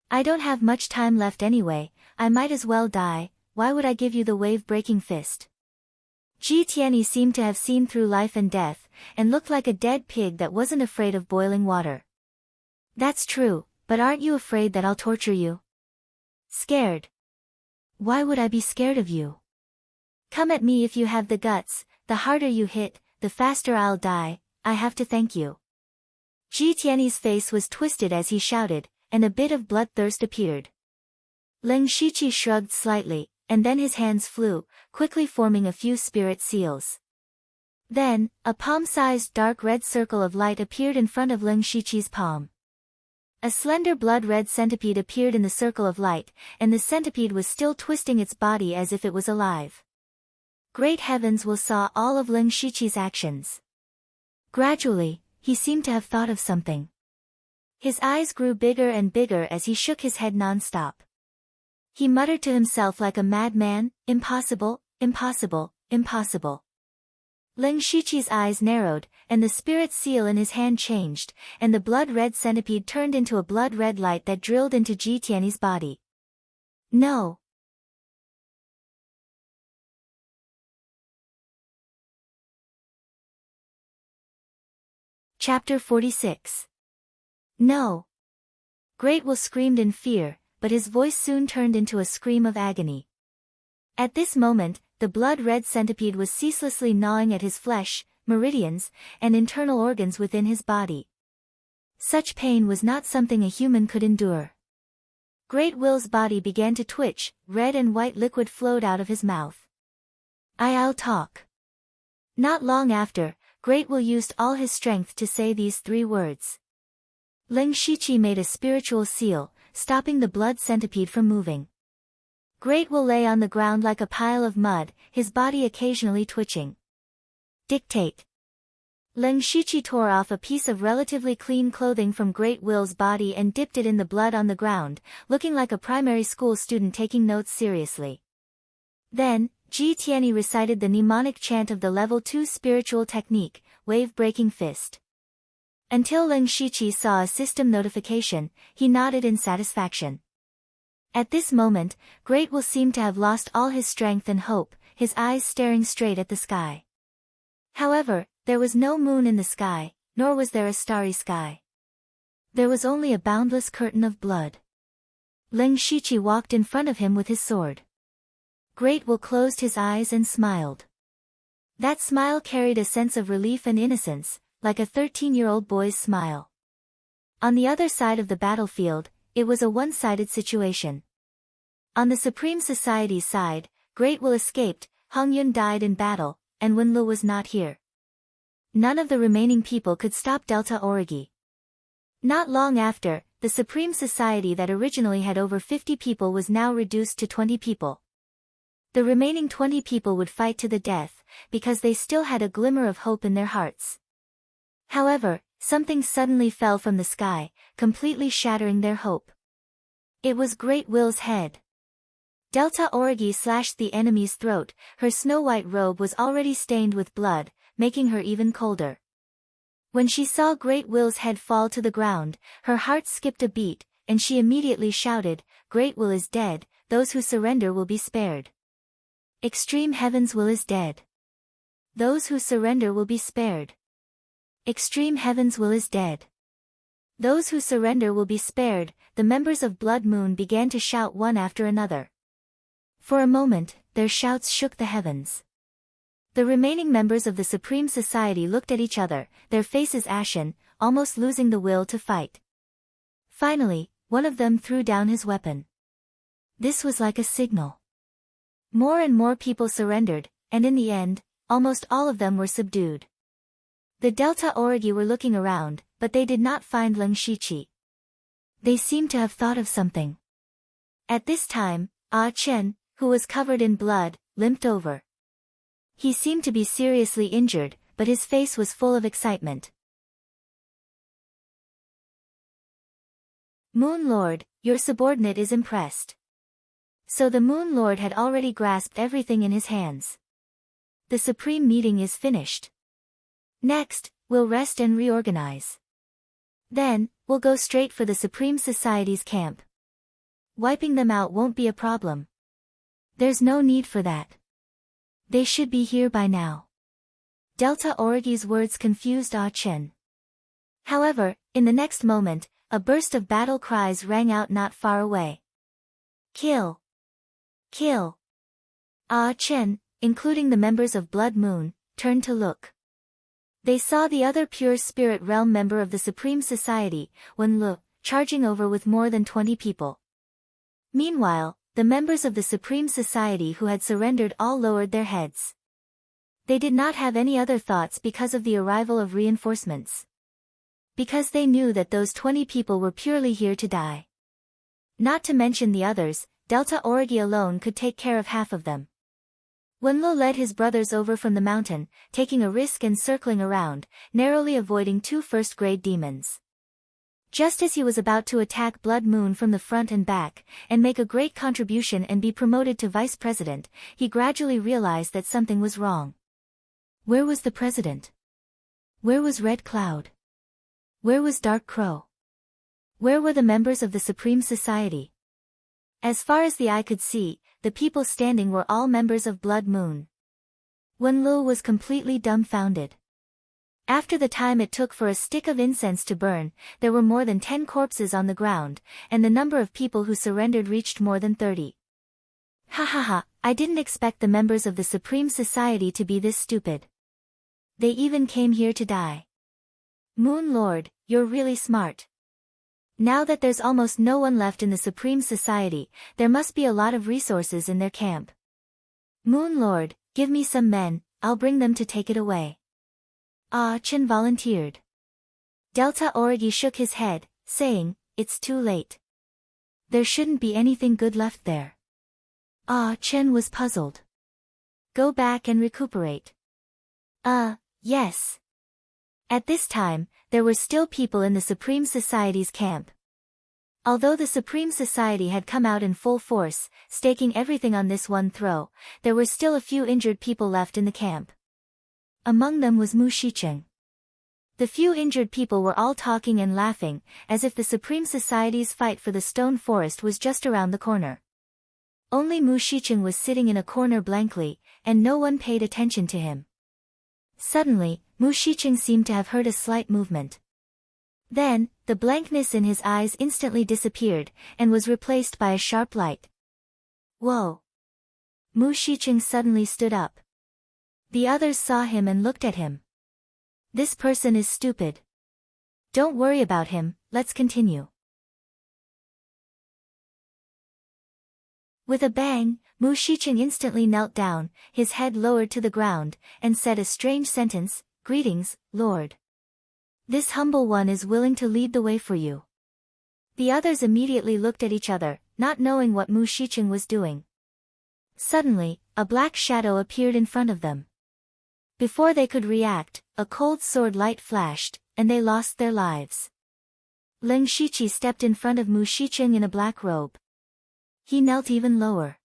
I don't have much time left anyway, I might as well die, why would I give you the wave-breaking fist? Ji Tianyi seemed to have seen through life and death, and looked like a dead pig that wasn't afraid of boiling water. That's true, but aren't you afraid that I'll torture you? Scared? Why would I be scared of you? Come at me if you have the guts, the harder you hit, the faster I'll die, I have to thank you. Ji Tianyi's face was twisted as he shouted, and a bit of bloodthirst appeared. Ling Shiqi shrugged slightly, and then his hands flew, quickly forming a few spirit seals. Then, a palm-sized dark red circle of light appeared in front of Ling Shiqi's palm. A slender blood-red centipede appeared in the circle of light, and the centipede was still twisting its body as if it was alive. Great heavens will saw all of Ling Shiqi's actions. Gradually, he seemed to have thought of something. His eyes grew bigger and bigger as he shook his head non-stop. He muttered to himself like a madman, impossible, impossible, impossible. Ling Shiqi's eyes narrowed, and the spirit seal in his hand changed, and the blood-red centipede turned into a blood-red light that drilled into Ji Tianyi's body. No! Chapter 46. No! Great Will screamed in fear, but his voice soon turned into a scream of agony. At this moment, the blood-red centipede was ceaselessly gnawing at his flesh, meridians, and internal organs within his body. Such pain was not something a human could endure. Great Will's body began to twitch, red and white liquid flowed out of his mouth. I'll talk. Not long after, Great Will used all his strength to say these 3 words. Ling Shiqi made a spiritual seal, stopping the blood centipede from moving. Great Will lay on the ground like a pile of mud, his body occasionally twitching. Dictate. Ling Shiqi tore off a piece of relatively clean clothing from Great Will's body and dipped it in the blood on the ground, looking like a primary school student taking notes seriously. Then, Ji Tianyi recited the mnemonic chant of the level 2 spiritual technique, wave-breaking fist. Until Ling Shiqi saw a system notification, he nodded in satisfaction. At this moment, Great Will seemed to have lost all his strength and hope, his eyes staring straight at the sky. However, there was no moon in the sky, nor was there a starry sky. There was only a boundless curtain of blood. Ling Shiqi walked in front of him with his sword. Great Will closed his eyes and smiled. That smile carried a sense of relief and innocence, like a 13-year-old boy's smile. On the other side of the battlefield, it was a one-sided situation. On the Supreme Society's side, Great Will escaped, Hong Yun died in battle, and Wen Lu was not here. None of the remaining people could stop Delta Origi. Not long after, the Supreme Society that originally had over 50 people was now reduced to 20 people. The remaining 20 people would fight to the death, because they still had a glimmer of hope in their hearts. However, something suddenly fell from the sky, completely shattering their hope. It was Great Will's head. Delta Origi slashed the enemy's throat, her snow-white robe was already stained with blood, making her even colder. When she saw Great Will's head fall to the ground, her heart skipped a beat, and she immediately shouted, "Great Will is dead, those who surrender will be spared. Extreme Heaven's will is dead. Those who surrender will be spared. Extreme Heaven's will is dead. Those who surrender will be spared." The members of Blood Moon began to shout one after another. For a moment, their shouts shook the heavens. The remaining members of the Supreme Society looked at each other, their faces ashen, almost losing the will to fight. Finally, one of them threw down his weapon. This was like a signal. More and more people surrendered, and in the end, almost all of them were subdued. The Delta Origi were looking around, but they did not find Leng Shiqi. They seemed to have thought of something. At this time, Ah Chen, who was covered in blood, limped over. He seemed to be seriously injured, but his face was full of excitement. Moon Lord, your subordinate is impressed. So the Moon Lord had already grasped everything in his hands. The Supreme Meeting is finished. Next, we'll rest and reorganize. Then, we'll go straight for the Supreme Society's camp. Wiping them out won't be a problem. There's no need for that. They should be here by now. Delta Origi's words confused Ah Chen. However, in the next moment, a burst of battle cries rang out not far away. Kill! Kill! Ah Chen, including the members of Blood Moon, turned to look. They saw the other Pure Spirit Realm member of the Supreme Society, Wen Lu, charging over with more than 20 people. Meanwhile, the members of the Supreme Society who had surrendered all lowered their heads. They did not have any other thoughts because of the arrival of reinforcements. Because they knew that those 20 people were purely here to die. Not to mention the others, Delta Origi alone could take care of half of them. Wenlo led his brothers over from the mountain, taking a risk and circling around, narrowly avoiding 2 first-grade demons. Just as he was about to attack Blood Moon from the front and back, and make a great contribution and be promoted to vice president, he gradually realized that something was wrong. Where was the president? Where was Red Cloud? Where was Dark Crow? Where were the members of the Supreme Society? As far as the eye could see, the people standing were all members of Blood Moon. Wen Lu was completely dumbfounded. After the time it took for a stick of incense to burn, there were more than 10 corpses on the ground, and the number of people who surrendered reached more than 30. Ha ha ha, I didn't expect the members of the Supreme Society to be this stupid. They even came here to die. Moon Lord, you're really smart. Now that there's almost no one left in the Supreme Society, there must be a lot of resources in their camp. Moon Lord, give me some men, I'll bring them to take it away. Ah Chen volunteered. Delta Origi shook his head, saying, it's too late. There shouldn't be anything good left there. Ah Chen was puzzled. Go back and recuperate. Yes. At this time, there were still people in the Supreme Society's camp. Although the Supreme Society had come out in full force, staking everything on this one throw, there were still a few injured people left in the camp. Among them was Mu Shicheng. The few injured people were all talking and laughing, as if the Supreme Society's fight for the Stone Forest was just around the corner. Only Mu Shicheng was sitting in a corner blankly, and no one paid attention to him. Suddenly, Mu Shicheng seemed to have heard a slight movement. Then, the blankness in his eyes instantly disappeared, and was replaced by a sharp light. Whoa! Mu Shicheng suddenly stood up. The others saw him and looked at him. This person is stupid. Don't worry about him, let's continue. With a bang, Mu Shicheng instantly knelt down, his head lowered to the ground, and said a strange sentence, Greetings, Lord. This humble one is willing to lead the way for you. The others immediately looked at each other, not knowing what Mu Shicheng was doing. Suddenly, a black shadow appeared in front of them. Before they could react, a cold sword light flashed, and they lost their lives. Leng Shiqi stepped in front of Mu Shicheng in a black robe. He knelt even lower.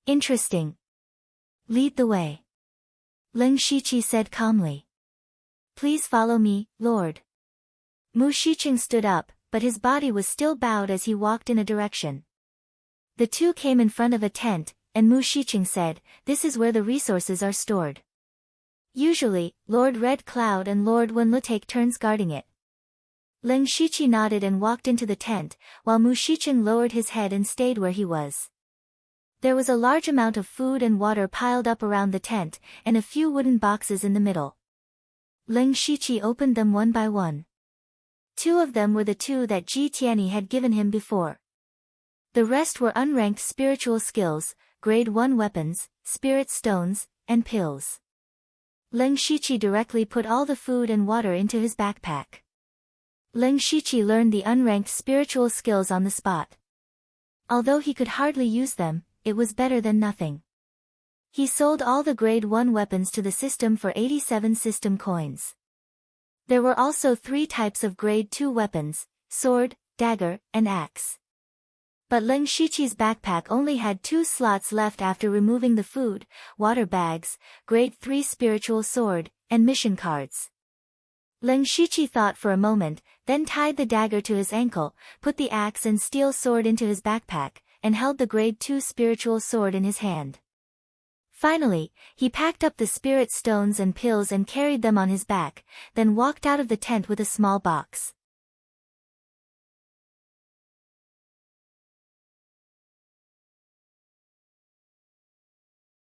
Interesting. Lead the way. Leng Shiqi said calmly. Please follow me, Lord. Mu Shicheng stood up, but his body was still bowed as he walked in a direction. The two came in front of a tent, and Mu Shicheng said, This is where the resources are stored. Usually, Lord Red Cloud and Lord Wenlu take turns guarding it. Leng Shiqi nodded and walked into the tent, while Mu Shicheng lowered his head and stayed where he was. There was a large amount of food and water piled up around the tent, and a few wooden boxes in the middle. Leng Shiqi opened them one by one. 2 of them were the 2 that Ji Tianyi had given him before. The rest were unranked spiritual skills, grade 1 weapons, spirit stones, and pills. Leng Shiqi directly put all the food and water into his backpack. Leng Shiqi learned the unranked spiritual skills on the spot. Although he could hardly use them, it was better than nothing. He sold all the grade 1 weapons to the system for 87 system coins. There were also 3 types of grade 2 weapons, sword, dagger, and axe. But Leng Shiqi's backpack only had 2 slots left after removing the food, water bags, grade 3 spiritual sword, and mission cards. Leng Shiqi thought for a moment, then tied the dagger to his ankle, put the axe and steel sword into his backpack, and held the grade 2 spiritual sword in his hand. Finally, he packed up the spirit stones and pills and carried them on his back, then walked out of the tent with a small box.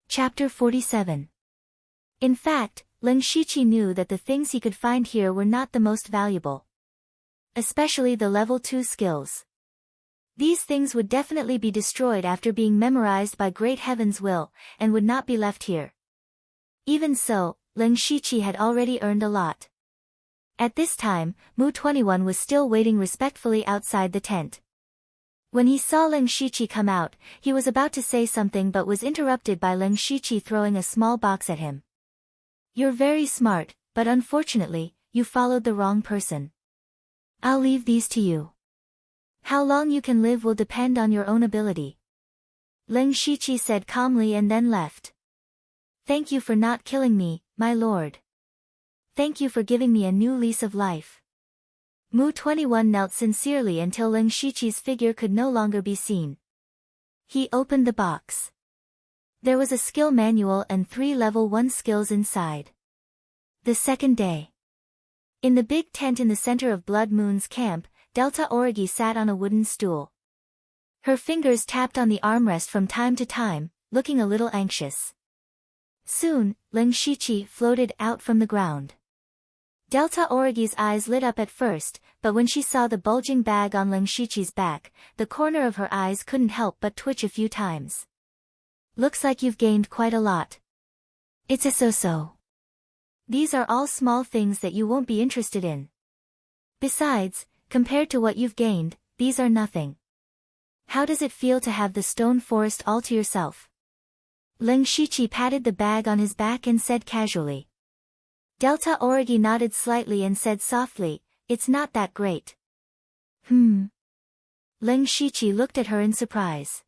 Chapter 47. In fact, Leng Shiqi knew that the things he could find here were not the most valuable. Especially the level 2 skills. These things would definitely be destroyed after being memorized by Great Heaven's will, and would not be left here. Even so, Leng Shiqi had already earned a lot. At this time, Mu 21 was still waiting respectfully outside the tent. When he saw Leng Shiqi come out, he was about to say something but was interrupted by Leng Shiqi throwing a small box at him. "You're very smart, but unfortunately, you followed the wrong person. I'll leave these to you. How long you can live will depend on your own ability." Leng Shiqi said calmly and then left. "Thank you for not killing me, my lord. Thank you for giving me a new lease of life." Mu 21 knelt sincerely until Leng Shiqi's figure could no longer be seen. He opened the box. There was a skill manual and 3 level 1 skills inside. The second day. In the big tent in the center of Blood Moon's camp, Delta Origi sat on a wooden stool. Her fingers tapped on the armrest from time to time, looking a little anxious. Soon, Leng Shiqi floated out from the ground. Delta Origi's eyes lit up at first, but when she saw the bulging bag on Leng Shiqi's back, the corner of her eyes couldn't help but twitch a few times. "Looks like you've gained quite a lot. It's a so-so. These are all small things that you won't be interested in. Besides, compared to what you've gained, these are nothing. How does it feel to have the stone forest all to yourself?" Leng Shiqi patted the bag on his back and said casually. Delta Origi nodded slightly and said softly, "It's not that great." Leng Shiqi looked at her in surprise.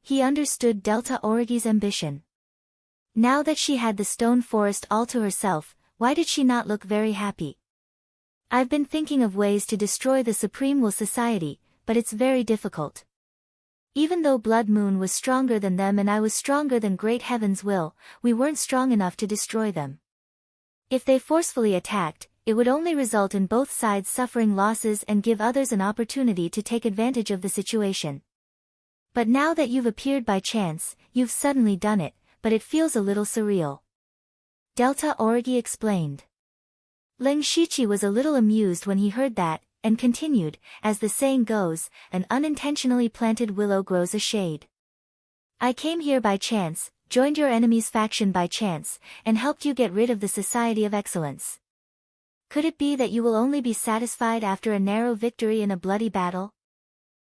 He understood Delta Origi's ambition. Now that she had the stone forest all to herself, why did she not look very happy? "I've been thinking of ways to destroy the Supreme Will Society, but it's very difficult. Even though Blood Moon was stronger than them and I was stronger than Great Heaven's will, we weren't strong enough to destroy them. If they forcefully attacked, it would only result in both sides suffering losses and give others an opportunity to take advantage of the situation. But now that you've appeared by chance, you've suddenly done it, but it feels a little surreal." Delta Origi explained. Leng Shiqi was a little amused when he heard that, and continued, "As the saying goes, an unintentionally planted willow grows a shade. I came here by chance, joined your enemy's faction by chance, and helped you get rid of the Society of Excellence. Could it be that you will only be satisfied after a narrow victory in a bloody battle?"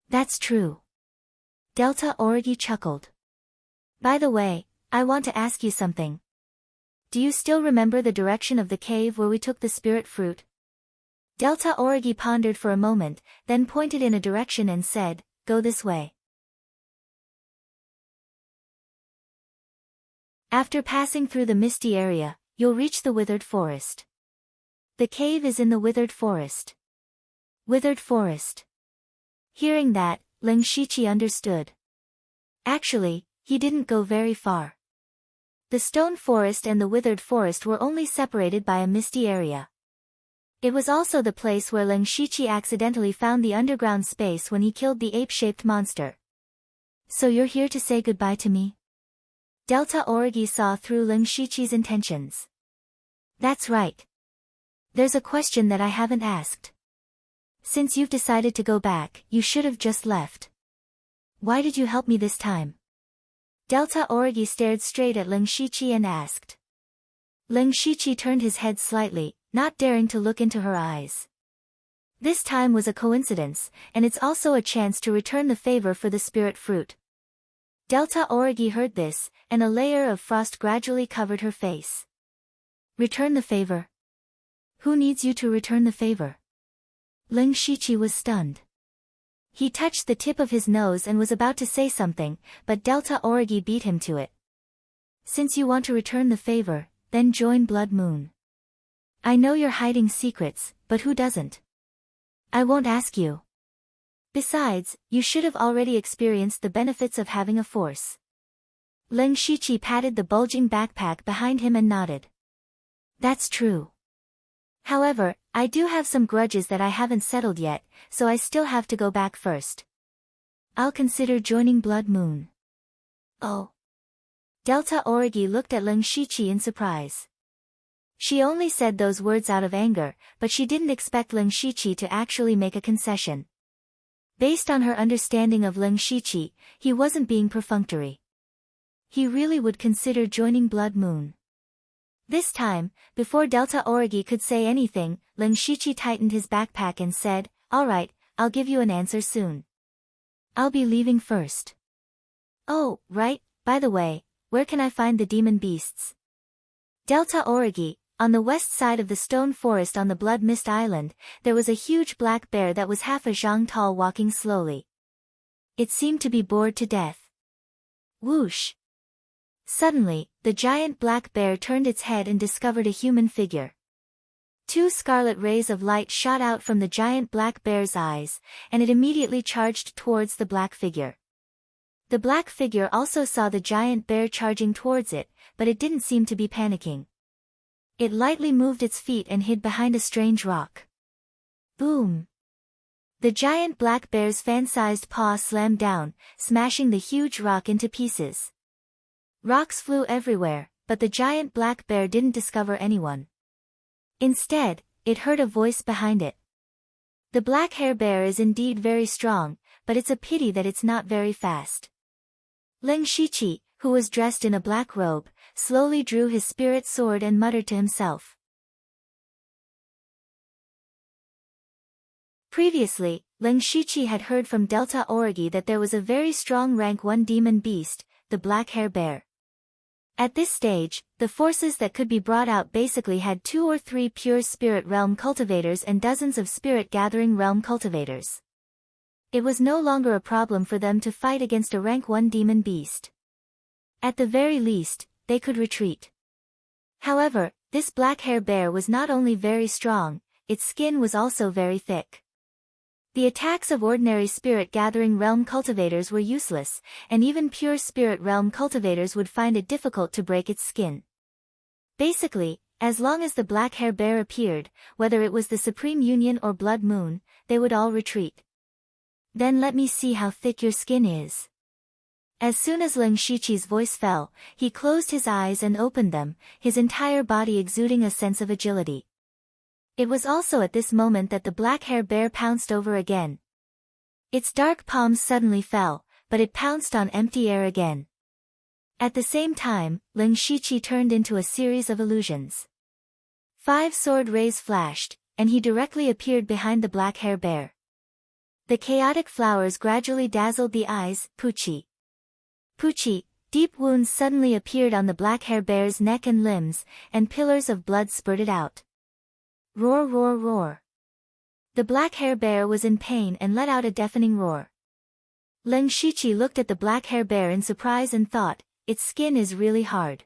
"That's true." Delta Origi chuckled. "By the way, I want to ask you something. Do you still remember the direction of the cave where we took the spirit fruit?" Delta Origi pondered for a moment, then pointed in a direction and said, "Go this way." After passing through the misty area, you'll reach the withered forest. The cave is in the withered forest. Withered forest. Hearing that, Leng Shiqi understood. Actually, he didn't go very far. The stone forest and the withered forest were only separated by a misty area. It was also the place where Leng Shiqi accidentally found the underground space when he killed the ape-shaped monster. "So you're here to say goodbye to me?" Delta Origi saw through Leng Shiqi's intentions. "That's right. There's a question that I haven't asked. Since you've decided to go back, you should have just left. Why did you help me this time? Delta Origi stared straight at Ling Shiqi and asked. Ling Shiqi turned his head slightly, not daring to look into her eyes. This time was a coincidence, and it's also a chance to return the favor for the spirit fruit. Delta Origi heard this, and a layer of frost gradually covered her face. Return the favor? Who needs you to return the favor? Ling Shiqi was stunned. He touched the tip of his nose and was about to say something, but Delta Origi beat him to it. Since you want to return the favor, then join Blood Moon. I know you're hiding secrets, but who doesn't? I won't ask you. Besides, you should have already experienced the benefits of having a force. Ling Shiqi patted the bulging backpack behind him and nodded. That's true. However, I do have some grudges that I haven't settled yet, so I still have to go back first. I'll consider joining Blood Moon. Oh. Delta Origi looked at Ling Shiqi in surprise. She only said those words out of anger, but she didn't expect Ling Shiqi to actually make a concession. Based on her understanding of Ling Shiqi, he wasn't being perfunctory. He really would consider joining Blood Moon. This time, before Delta Origi could say anything, Ling Shiqi tightened his backpack and said, All right, I'll give you an answer soon. I'll be leaving first. Oh, right, by the way, where can I find the demon beasts? Delta Origi, on the west side of the stone forest on the Blood Mist Island, there was a huge black bear that was half a zhang tall walking slowly. It seemed to be bored to death. Whoosh! Suddenly, the giant black bear turned its head and discovered a human figure. Two scarlet rays of light shot out from the giant black bear's eyes, and it immediately charged towards the black figure. The black figure also saw the giant bear charging towards it, but it didn't seem to be panicking. It lightly moved its feet and hid behind a strange rock. Boom! The giant black bear's fan-sized paw slammed down, smashing the huge rock into pieces. Rocks flew everywhere, but the giant black bear didn't discover anyone. Instead, it heard a voice behind it. The black hair bear is indeed very strong, but it's a pity that it's not very fast. Ling Shiqi, who was dressed in a black robe, slowly drew his spirit sword and muttered to himself. Previously, Ling Shiqi had heard from Delta Origi that there was a very strong rank 1 demon beast, the black hair bear. At this stage, the forces that could be brought out basically had 2 or 3 pure spirit realm cultivators and dozens of spirit gathering realm cultivators. It was no longer a problem for them to fight against a rank 1 demon beast. At the very least, they could retreat. However, this black hair bear was not only very strong, its skin was also very thick. The attacks of ordinary spirit gathering realm cultivators were useless, and even pure spirit realm cultivators would find it difficult to break its skin. Basically, as long as the black hair bear appeared, whether it was the Supreme Union or Blood Moon, they would all retreat. Then let me see how thick your skin is. As soon as Ling Shiqi's voice fell, he closed his eyes and opened them, his entire body exuding a sense of agility. It was also at this moment that the black hair bear pounced over again. Its dark palms suddenly fell, but it pounced on empty air again. At the same time, Ling Shiqi turned into a series of illusions. 5 sword rays flashed, and he directly appeared behind the black hair bear. The chaotic flowers gradually dazzled the eyes. Puchi. Puchi, deep wounds suddenly appeared on the black hair bear's neck and limbs, and pillars of blood spurted out. Roar, roar, roar. The black hair bear was in pain and let out a deafening roar. Ling Shiqi looked at the black hair bear in surprise and thought, its skin is really hard.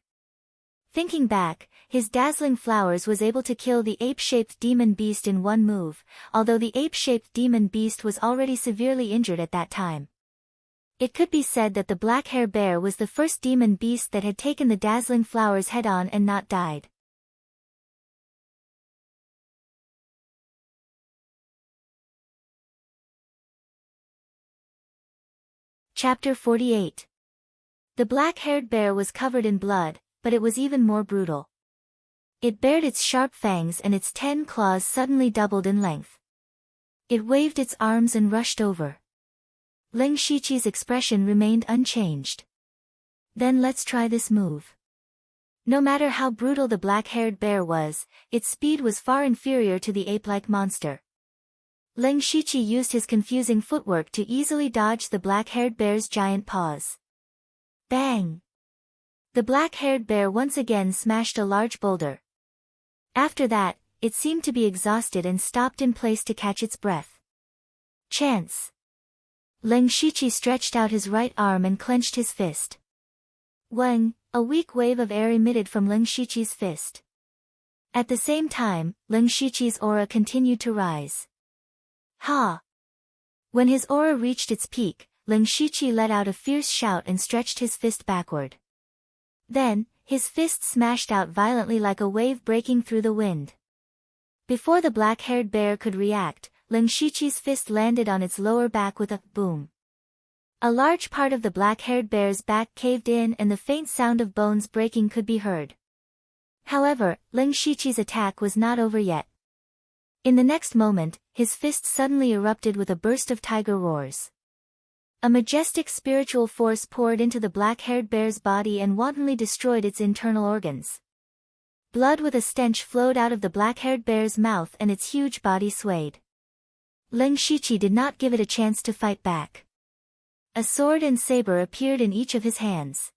Thinking back, his dazzling flowers was able to kill the ape-shaped demon beast in one move, although the ape-shaped demon beast was already severely injured at that time. It could be said that the black hair bear was the first demon beast that had taken the dazzling flowers head-on and not died. Chapter 48. The black-haired bear was covered in blood, but it was even more brutal. It bared its sharp fangs and its 10 claws suddenly doubled in length. It waved its arms and rushed over. Ling Shiqi's expression remained unchanged. Then let's try this move. No matter how brutal the black-haired bear was, its speed was far inferior to the ape-like monster. Ling Shiqi used his confusing footwork to easily dodge the black-haired bear's giant paws. Bang! The black-haired bear once again smashed a large boulder. After that, it seemed to be exhausted and stopped in place to catch its breath. Chance! Ling Shiqi stretched out his right arm and clenched his fist. Wang! A weak wave of air emitted from Ling Shiqi's fist. At the same time, Ling Shiqi's aura continued to rise. Ha! When his aura reached its peak, Ling Shiqi let out a fierce shout and stretched his fist backward. Then, his fist smashed out violently like a wave breaking through the wind. Before the black-haired bear could react, Ling Shiqi's fist landed on its lower back with a boom. A large part of the black-haired bear's back caved in and the faint sound of bones breaking could be heard. However, Ling Shiqi's attack was not over yet. In the next moment, his fist suddenly erupted with a burst of tiger roars. A majestic spiritual force poured into the black-haired bear's body and wantonly destroyed its internal organs. Blood with a stench flowed out of the black-haired bear's mouth and its huge body swayed. Ling Shiqi did not give it a chance to fight back. A sword and saber appeared in each of his hands.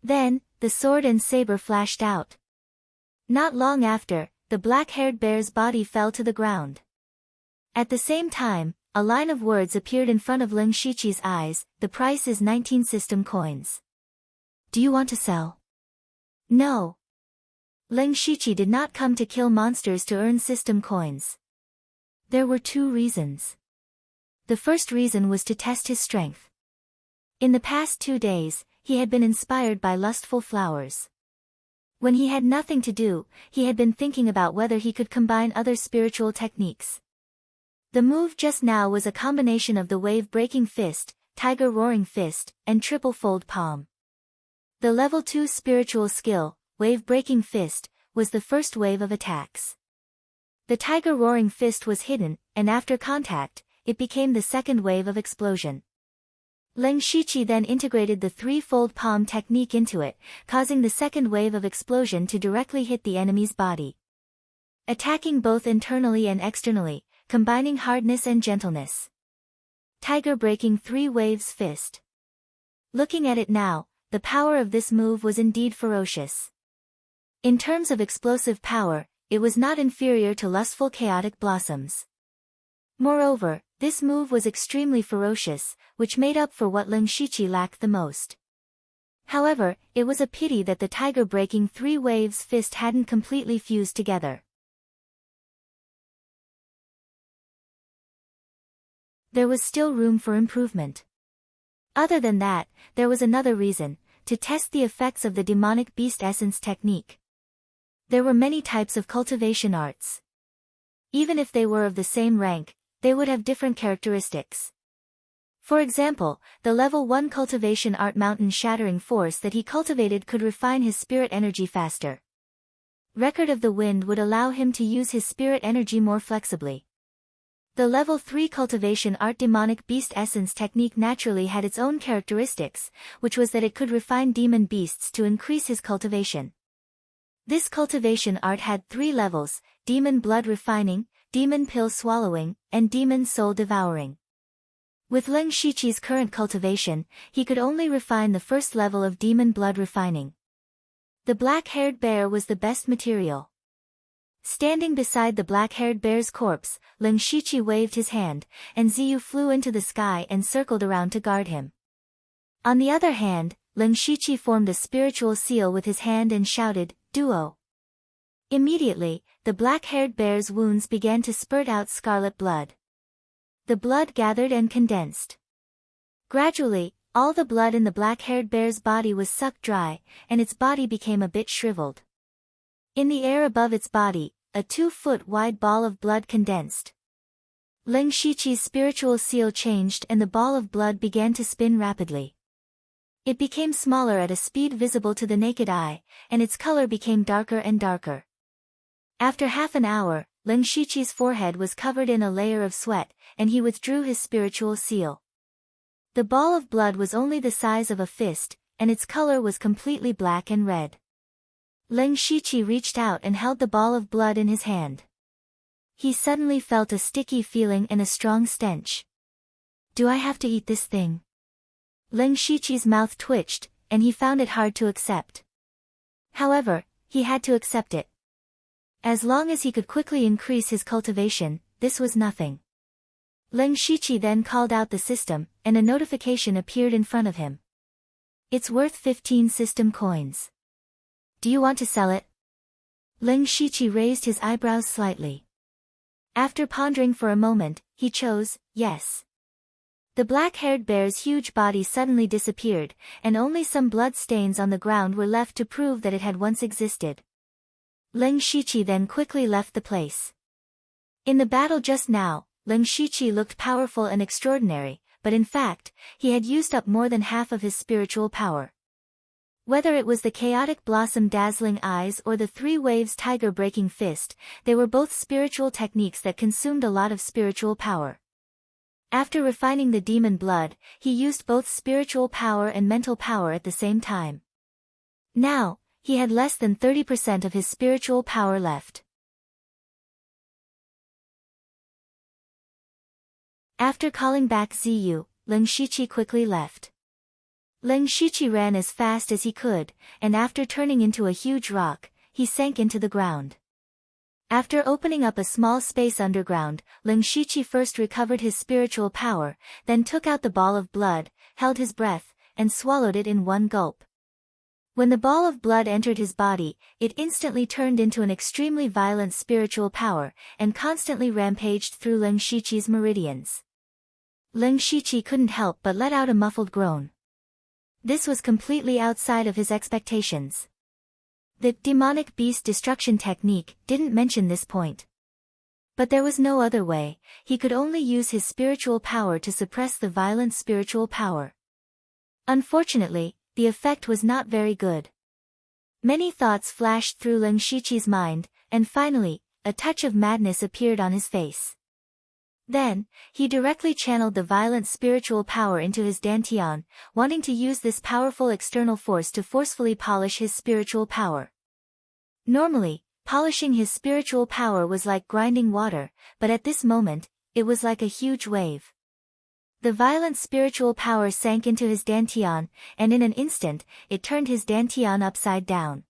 Then, the sword and saber flashed out. Not long after, the black-haired bear's body fell to the ground. At the same time, a line of words appeared in front of Ling Shiqi's eyes. The price is 19 system coins. Do you want to sell? No. Ling Shiqi did not come to kill monsters to earn system coins. There were two reasons. The first reason was to test his strength. In the past 2 days, he had been inspired by lustful flowers. When he had nothing to do, he had been thinking about whether he could combine other spiritual techniques. The move just now was a combination of the wave-breaking fist, tiger-roaring fist, and triple-fold palm. The level 2 spiritual skill, wave-breaking fist, was the first wave of attacks. The tiger-roaring fist was hidden, and after contact, it became the second wave of explosion. Ling Shiqi then integrated the three-fold palm technique into it, causing the second wave of explosion to directly hit the enemy's body. Attacking both internally and externally, combining hardness and gentleness. Tiger-breaking three waves fist. Looking at it now, the power of this move was indeed ferocious. In terms of explosive power, it was not inferior to lustful chaotic blossoms. Moreover, this move was extremely ferocious, which made up for what Ling Shiqi lacked the most. However, it was a pity that the tiger-breaking three waves fist hadn't completely fused together. There was still room for improvement. Other than that, there was another reason, to test the effects of the demonic beast essence technique. There were many types of cultivation arts. Even if they were of the same rank, they would have different characteristics. For example, the level 1 cultivation art mountain shattering force that he cultivated could refine his spirit energy faster. Record of the Wind would allow him to use his spirit energy more flexibly. The level 3 cultivation art demonic beast essence technique naturally had its own characteristics, which was that it could refine demon beasts to increase his cultivation. This cultivation art had 3 levels: demon blood refining, demon pill swallowing, and demon soul devouring. With Ling Shiqi's current cultivation, he could only refine the first level of demon blood refining. The black-haired bear was the best material. Standing beside the black-haired bear's corpse, Ling Shiqi waved his hand, and Ziyu flew into the sky and circled around to guard him. On the other hand, Ling Shiqi formed a spiritual seal with his hand and shouted, "Duo!" Immediately, the black-haired bear's wounds began to spurt out scarlet blood. The blood gathered and condensed. Gradually, all the blood in the black-haired bear's body was sucked dry, and its body became a bit shriveled. In the air above its body, a 2-foot-wide ball of blood condensed. Ling Shiqi's spiritual seal changed and the ball of blood began to spin rapidly. It became smaller at a speed visible to the naked eye, and its color became darker and darker. After half an hour, Leng Shiqi's forehead was covered in a layer of sweat, and he withdrew his spiritual seal. The ball of blood was only the size of a fist, and its color was completely black and red. Leng Shiqi reached out and held the ball of blood in his hand. He suddenly felt a sticky feeling and a strong stench. Do I have to eat this thing? Leng Shiqi's mouth twitched, and he found it hard to accept. However, he had to accept it. As long as he could quickly increase his cultivation, this was nothing. Leng Shiqi then called out the system, and a notification appeared in front of him. It's worth 15 system coins. Do you want to sell it? Leng Shiqi raised his eyebrows slightly. After pondering for a moment, he chose, yes. The black-haired bear's huge body suddenly disappeared, and only some blood stains on the ground were left to prove that it had once existed. Leng Shiqi then quickly left the place. In the battle just now, Leng Shiqi looked powerful and extraordinary, but in fact, he had used up more than half of his spiritual power. Whether it was the chaotic blossom dazzling eyes or the three waves tiger breaking fist, they were both spiritual techniques that consumed a lot of spiritual power. After refining the demon blood, he used both spiritual power and mental power at the same time. Now, he had less than 30% of his spiritual power left. After calling back Ziyu, Leng Shiqi quickly left. Leng Shiqi ran as fast as he could, and after turning into a huge rock, he sank into the ground. After opening up a small space underground, Leng Shiqi first recovered his spiritual power, then took out the ball of blood, held his breath, and swallowed it in one gulp. When the ball of blood entered his body, it instantly turned into an extremely violent spiritual power, and constantly rampaged through Leng Shiqi's meridians. Leng Shiqi couldn't help but let out a muffled groan. This was completely outside of his expectations. The demonic beast destruction technique didn't mention this point. But there was no other way, he could only use his spiritual power to suppress the violent spiritual power. Unfortunately, the effect was not very good. Many thoughts flashed through Leng Shiqi's mind, and finally, a touch of madness appeared on his face. Then, he directly channeled the violent spiritual power into his dantian, wanting to use this powerful external force to forcefully polish his spiritual power. Normally, polishing his spiritual power was like grinding water, but at this moment, it was like a huge wave. The violent spiritual power sank into his dantian, and in an instant, it turned his dantian upside down.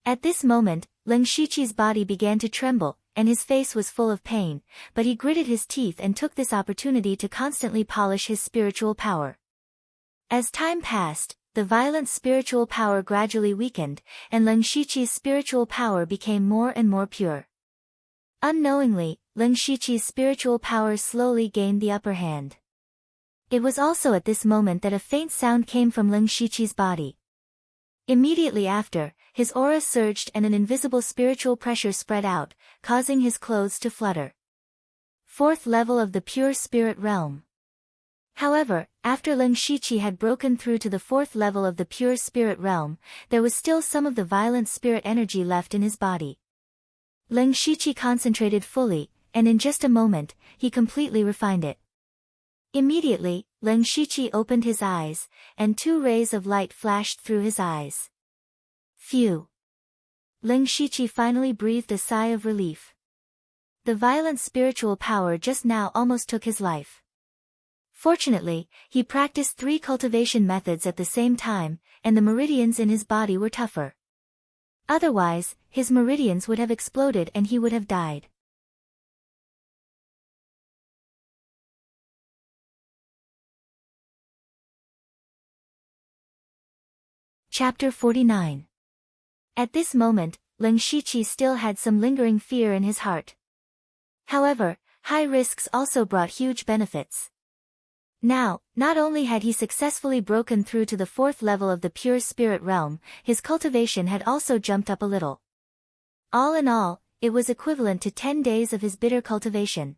At this moment, Leng Shiqi's body began to tremble, and his face was full of pain, but he gritted his teeth and took this opportunity to constantly polish his spiritual power. As time passed, the violent spiritual power gradually weakened, and Leng Shiqi's spiritual power became more and more pure. Unknowingly, Leng Shiqi's spiritual power slowly gained the upper hand. It was also at this moment that a faint sound came from Leng Shiqi's body. Immediately after, his aura surged and an invisible spiritual pressure spread out, causing his clothes to flutter. Fourth level of the pure spirit realm. However, after Leng Shiqi had broken through to the fourth level of the pure spirit realm, there was still some of the violent spirit energy left in his body. Leng Shiqi concentrated fully, and in just a moment, he completely refined it. Immediately, Leng Shiqi opened his eyes, and 2 rays of light flashed through his eyes. Phew! Leng Shiqi finally breathed a sigh of relief. The violent spiritual power just now almost took his life. Fortunately, he practiced 3 cultivation methods at the same time, and the meridians in his body were tougher. Otherwise, his meridians would have exploded and he would have died. Chapter 49. At this moment, Leng Shiqi still had some lingering fear in his heart. However, high risks also brought huge benefits. Now, not only had he successfully broken through to the 4th level of the pure spirit realm, his cultivation had also jumped up a little. All in all, it was equivalent to 10 days of his bitter cultivation.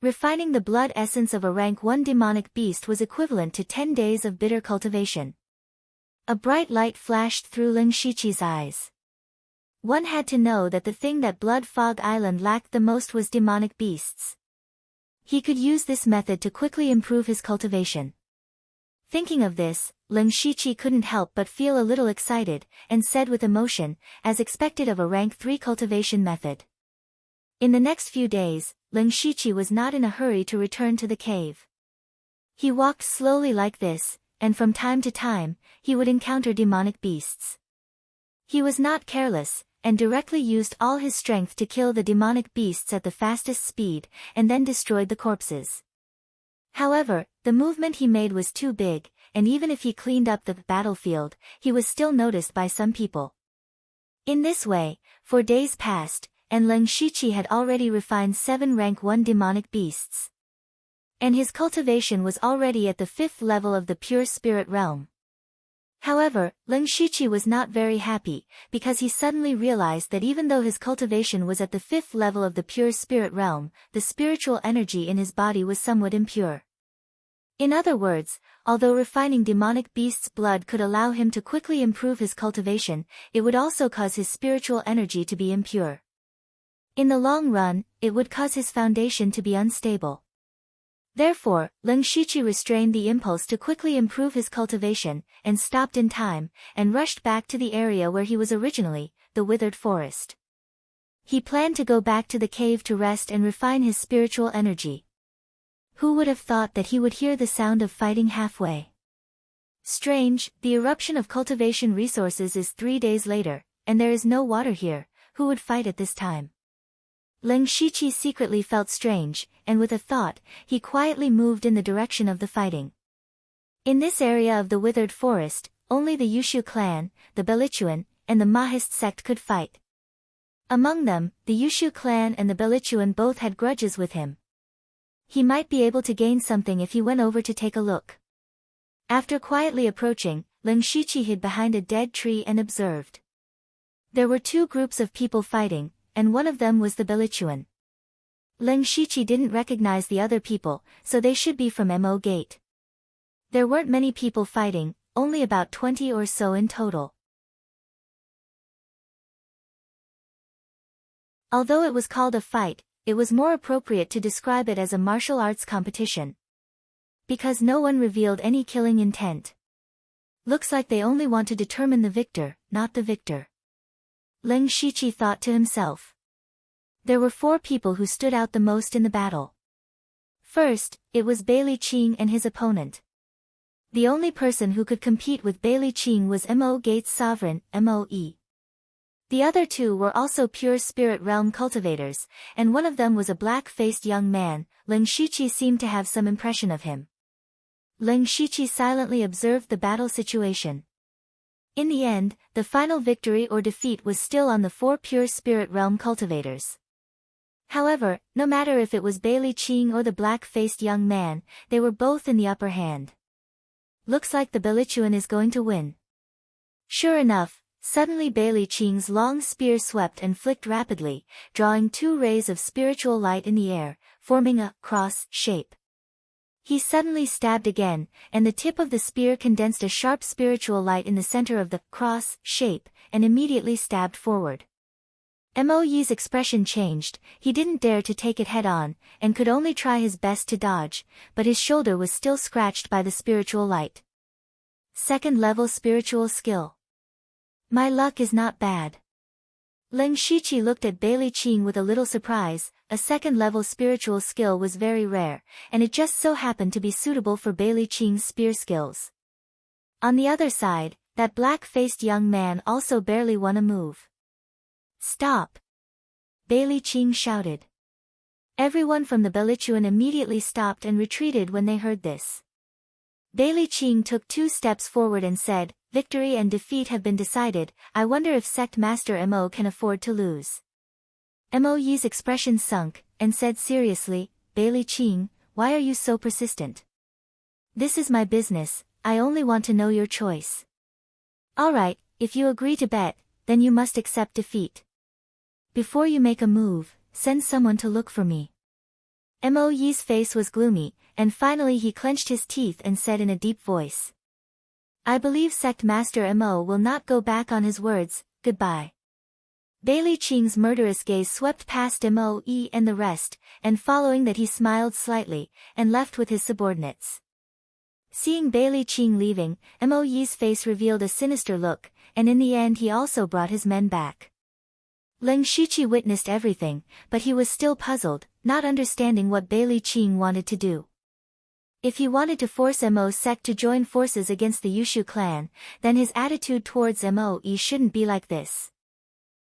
Refining the blood essence of a rank 1 demonic beast was equivalent to 10 days of bitter cultivation. A bright light flashed through Leng Shiqi's eyes. One had to know that the thing that Blood Fog Island lacked the most was demonic beasts. He could use this method to quickly improve his cultivation. Thinking of this, Lin Shiqi couldn't help but feel a little excited, and said with emotion, as expected of a rank 3 cultivation method. In the next few days, Lin Shiqi was not in a hurry to return to the cave. He walked slowly like this, and from time to time, he would encounter demonic beasts. He was not careless, and directly used all his strength to kill the demonic beasts at the fastest speed, and then destroyed the corpses. However, the movement he made was too big, and even if he cleaned up the battlefield, he was still noticed by some people. In this way, 4 days passed, and Lin Shiqi had already refined 7 rank 1 demonic beasts. And his cultivation was already at the 5th level of the pure spirit realm. However, Lin Shiqi was not very happy, because he suddenly realized that even though his cultivation was at the 5th level of the pure spirit realm, the spiritual energy in his body was somewhat impure. In other words, although refining demonic beasts' blood could allow him to quickly improve his cultivation, it would also cause his spiritual energy to be impure. In the long run, it would cause his foundation to be unstable. Therefore, Lin Shiqi restrained the impulse to quickly improve his cultivation, and stopped in time, and rushed back to the area where he was originally, the withered forest. He planned to go back to the cave to rest and refine his spiritual energy. Who would have thought that he would hear the sound of fighting halfway? Strange, the eruption of cultivation resources is 3 days later, and there is no water here. Who would fight at this time? Lin Shiqi secretly felt strange, and with a thought, he quietly moved in the direction of the fighting. In this area of the withered forest, only the Yushu clan, the Belichuan, and the Mahist sect could fight. Among them, the Yushu clan and the Belichuan both had grudges with him. He might be able to gain something if he went over to take a look. After quietly approaching, Lin Shiqi hid behind a dead tree and observed. There were 2 groups of people fighting, and one of them was the Belichuan. Lin Shiqi didn't recognize the other people, so they should be from Mo Gate. There weren't many people fighting, only about 20 or so in total. Although it was called a fight, it was more appropriate to describe it as a martial arts competition. Because no one revealed any killing intent. Looks like they only want to determine the victor, not the victor. Lin Shiqi thought to himself. There were 4 people who stood out the most in the battle. First, it was Bailey Qing and his opponent. The only person who could compete with Bailey Qing was Mo Gate's sovereign, Moe. The other 2 were also pure spirit realm cultivators, and one of them was a black-faced young man. Lin Shiqi seemed to have some impression of him. Lin Shiqi silently observed the battle situation. In the end, the final victory or defeat was still on the 4 pure spirit realm cultivators. However, no matter if it was Bailey Qing or the black-faced young man, they were both in the upper hand. Looks like the Belichuan is going to win. Sure enough, suddenly Bailey Qing's long spear swept and flicked rapidly, drawing 2 rays of spiritual light in the air, forming a cross shape. He suddenly stabbed again, and the tip of the spear condensed a sharp spiritual light in the center of the cross shape, and immediately stabbed forward. Moe's expression changed. He didn't dare to take it head-on, and could only try his best to dodge, but his shoulder was still scratched by the spiritual light. 2nd level spiritual skill. My luck is not bad. Lin Shiqi looked at Bailey Qing with a little surprise. A 2nd level spiritual skill was very rare, and it just so happened to be suitable for Bailey Qing's spear skills. On the other side, that black-faced young man also barely won a move. Stop! Bailey Qing shouted. Everyone from the Belichuan immediately stopped and retreated when they heard this. Bailey Qing took 2 steps forward and said, "Victory and defeat have been decided. I wonder if Sect Master Mo can afford to lose." Moe's expression sunk, and said seriously, "Bailey Qing, why are you so persistent? This is my business, I only want to know your choice." "Alright, if you agree to bet, then you must accept defeat. Before you make a move, send someone to look for me." Moe's face was gloomy, and finally he clenched his teeth and said in a deep voice. "I believe Sect Master Mo will not go back on his words. Goodbye." Bailey Qing's murderous gaze swept past Moe and the rest, and following that he smiled slightly, and left with his subordinates. Seeing Bailey Qing leaving, Moe's face revealed a sinister look, and in the end he also brought his men back. Leng Shiqi witnessed everything, but he was still puzzled, not understanding what Bailey Qing wanted to do. If he wanted to force Mo's sect to join forces against the Yushu clan, then his attitude towards Moe shouldn't be like this.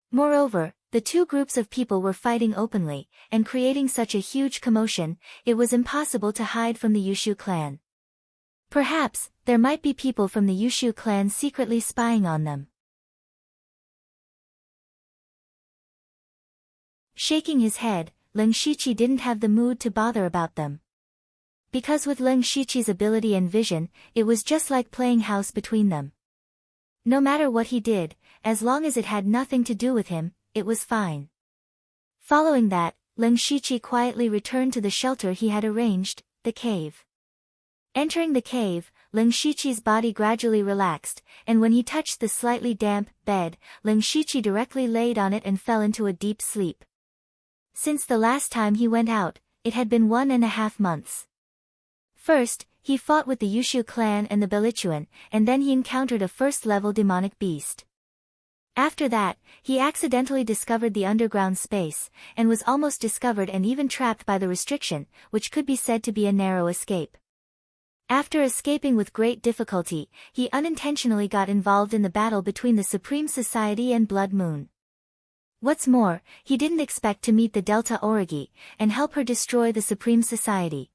Moreover, the two groups of people were fighting openly, and creating such a huge commotion, it was impossible to hide from the Yushu clan. Perhaps, there might be people from the Yushu clan secretly spying on them. Shaking his head, Leng Shiqi didn't have the mood to bother about them. Because with Leng Shiqi's ability and vision, it was just like playing house between them. No matter what he did, as long as it had nothing to do with him, it was fine. Following that, Leng Shiqi quietly returned to the shelter he had arranged, the cave. Entering the cave, Leng Shiqi's body gradually relaxed, and when he touched the slightly damp bed, Leng Shiqi directly laid on it and fell into a deep sleep. Since the last time he went out, it had been 1.5 months. First, he fought with the Yushu clan and the Belichuan, and then he encountered a first-level demonic beast. After that, he accidentally discovered the underground space, and was almost discovered and even trapped by the restriction, which could be said to be a narrow escape. After escaping with great difficulty, he unintentionally got involved in the battle between the Supreme Society and Blood Moon. What's more, he didn't expect to meet the Delta Origi, and help her destroy the Supreme Society.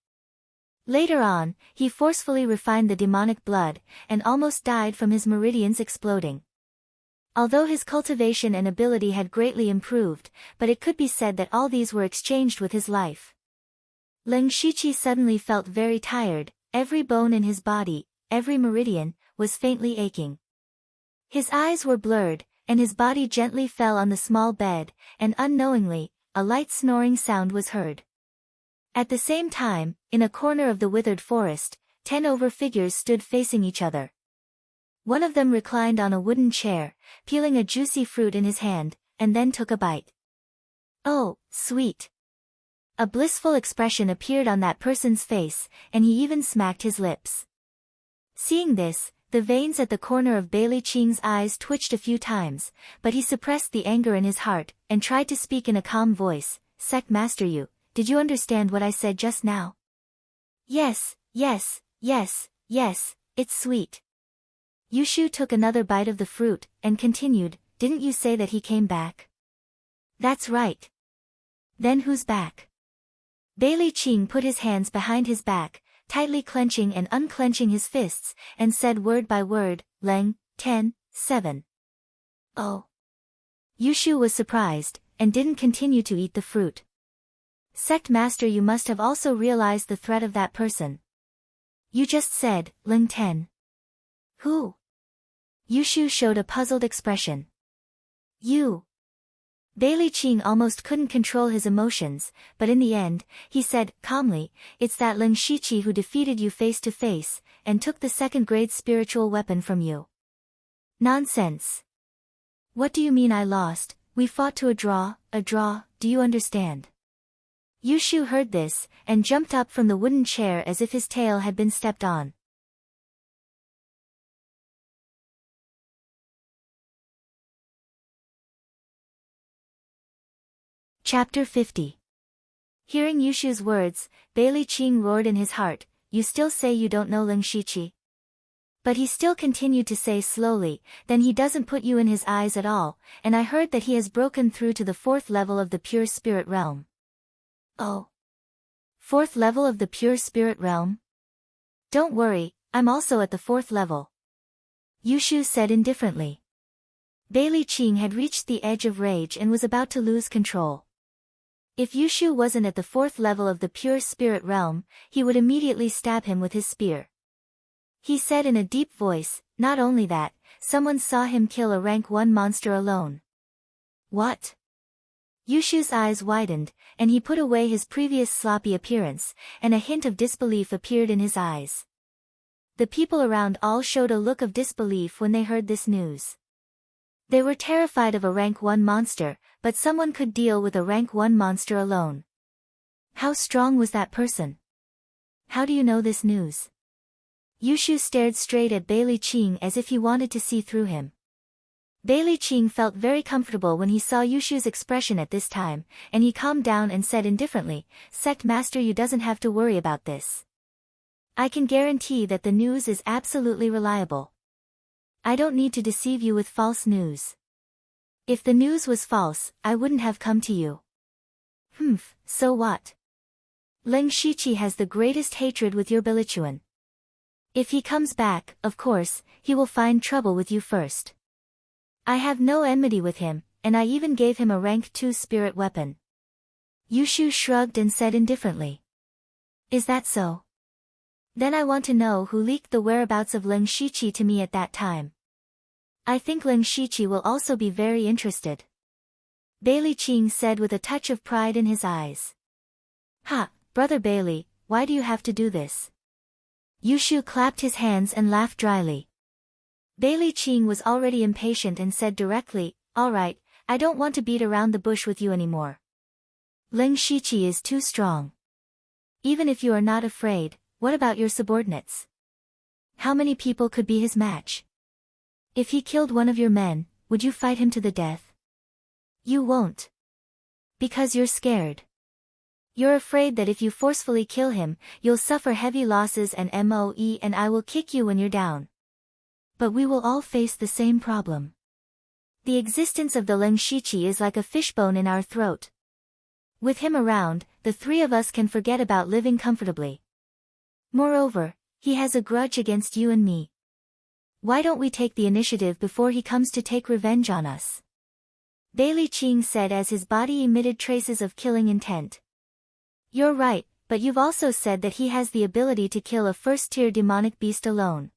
Later on, he forcefully refined the demonic blood, and almost died from his meridians exploding. Although his cultivation and ability had greatly improved, but it could be said that all these were exchanged with his life. Leng Shiqi suddenly felt very tired, every bone in his body, every meridian, was faintly aching. His eyes were blurred, and his body gently fell on the small bed, and unknowingly, a light snoring sound was heard. At the same time, in a corner of the withered forest, 10 figures stood facing each other. One of them reclined on a wooden chair, peeling a juicy fruit in his hand, and then took a bite. Oh, sweet! A blissful expression appeared on that person's face, and he even smacked his lips. Seeing this, the veins at the corner of Bailey Qing's eyes twitched a few times, but he suppressed the anger in his heart, and tried to speak in a calm voice. Sect Master Yu, did you understand what I said just now? Yes, yes, yes, yes, it's sweet. Yushu took another bite of the fruit, and continued, didn't you say that he came back? That's right. Then who's back? Bailey Qing put his hands behind his back, tightly clenching and unclenching his fists, and said word by word, Leng, 10, 7. Oh. Yushu was surprised, and didn't continue to eat the fruit. Sect Master, you must have also realized the threat of that person. You just said, Leng 10. Who? Yushu showed a puzzled expression. You. Bailey Qing almost couldn't control his emotions, but in the end, he said, calmly, it's that Leng Shiqi who defeated you face to face, and took the second-grade spiritual weapon from you. Nonsense. What do you mean I lost? We fought to a draw, do you understand? Yushu heard this, and jumped up from the wooden chair as if his tail had been stepped on. Chapter 50. Hearing Yushu's words, Bailey Qing roared in his heart, you still say you don't know Leng Shiqi? But he still continued to say slowly, then he doesn't put you in his eyes at all, and I heard that he has broken through to the 4th level of the pure spirit realm. Oh. 4th level of the pure spirit realm? Don't worry, I'm also at the 4th level. Yushu said indifferently. Bailey Qing had reached the edge of rage and was about to lose control. If Yushu wasn't at the 4th level of the pure spirit realm, he would immediately stab him with his spear. He said in a deep voice, not only that, someone saw him kill a rank 1 monster alone. What? Yushu's eyes widened, and he put away his previous sloppy appearance, and a hint of disbelief appeared in his eyes. The people around all showed a look of disbelief when they heard this news. They were terrified of a rank 1 monster, but someone could deal with a rank 1 monster alone. How strong was that person? How do you know this news? Yushu stared straight at Bai Qing as if he wanted to see through him. Bai Qing felt very comfortable when he saw Yushu's expression at this time, and he calmed down and said indifferently, "Sect Master, you doesn't have to worry about this. I can guarantee that the news is absolutely reliable. I don't need to deceive you with false news. If the news was false, I wouldn't have come to you." So what? Lin Shiqi has the greatest hatred with your Bilichuan. If he comes back, of course, he will find trouble with you first. I have no enmity with him, and I even gave him a rank 2 spirit weapon. Yushu shrugged and said indifferently. Is that so? Then I want to know who leaked the whereabouts of Lin Shiqi to me at that time. I think Lin Shiqi will also be very interested. Bai Qing said with a touch of pride in his eyes. Ha, Brother Bai, why do you have to do this? Yushu clapped his hands and laughed dryly. Bai Qing was already impatient and said directly, "All right, I don't want to beat around the bush with you anymore. Lin Shiqi is too strong. Even if you are not afraid, what about your subordinates? How many people could be his match? If he killed one of your men, would you fight him to the death? You won't. Because you're scared. You're afraid that if you forcefully kill him, you'll suffer heavy losses and MOE and I will kick you when you're down. But we will all face the same problem. The existence of the Lin Shiqi is like a fishbone in our throat. With him around, the three of us can forget about living comfortably. Moreover, he has a grudge against you and me. Why don't we take the initiative before he comes to take revenge on us?" Bai Qing said as his body emitted traces of killing intent. "You're right, but you've also said that he has the ability to kill a first-tier demonic beast alone.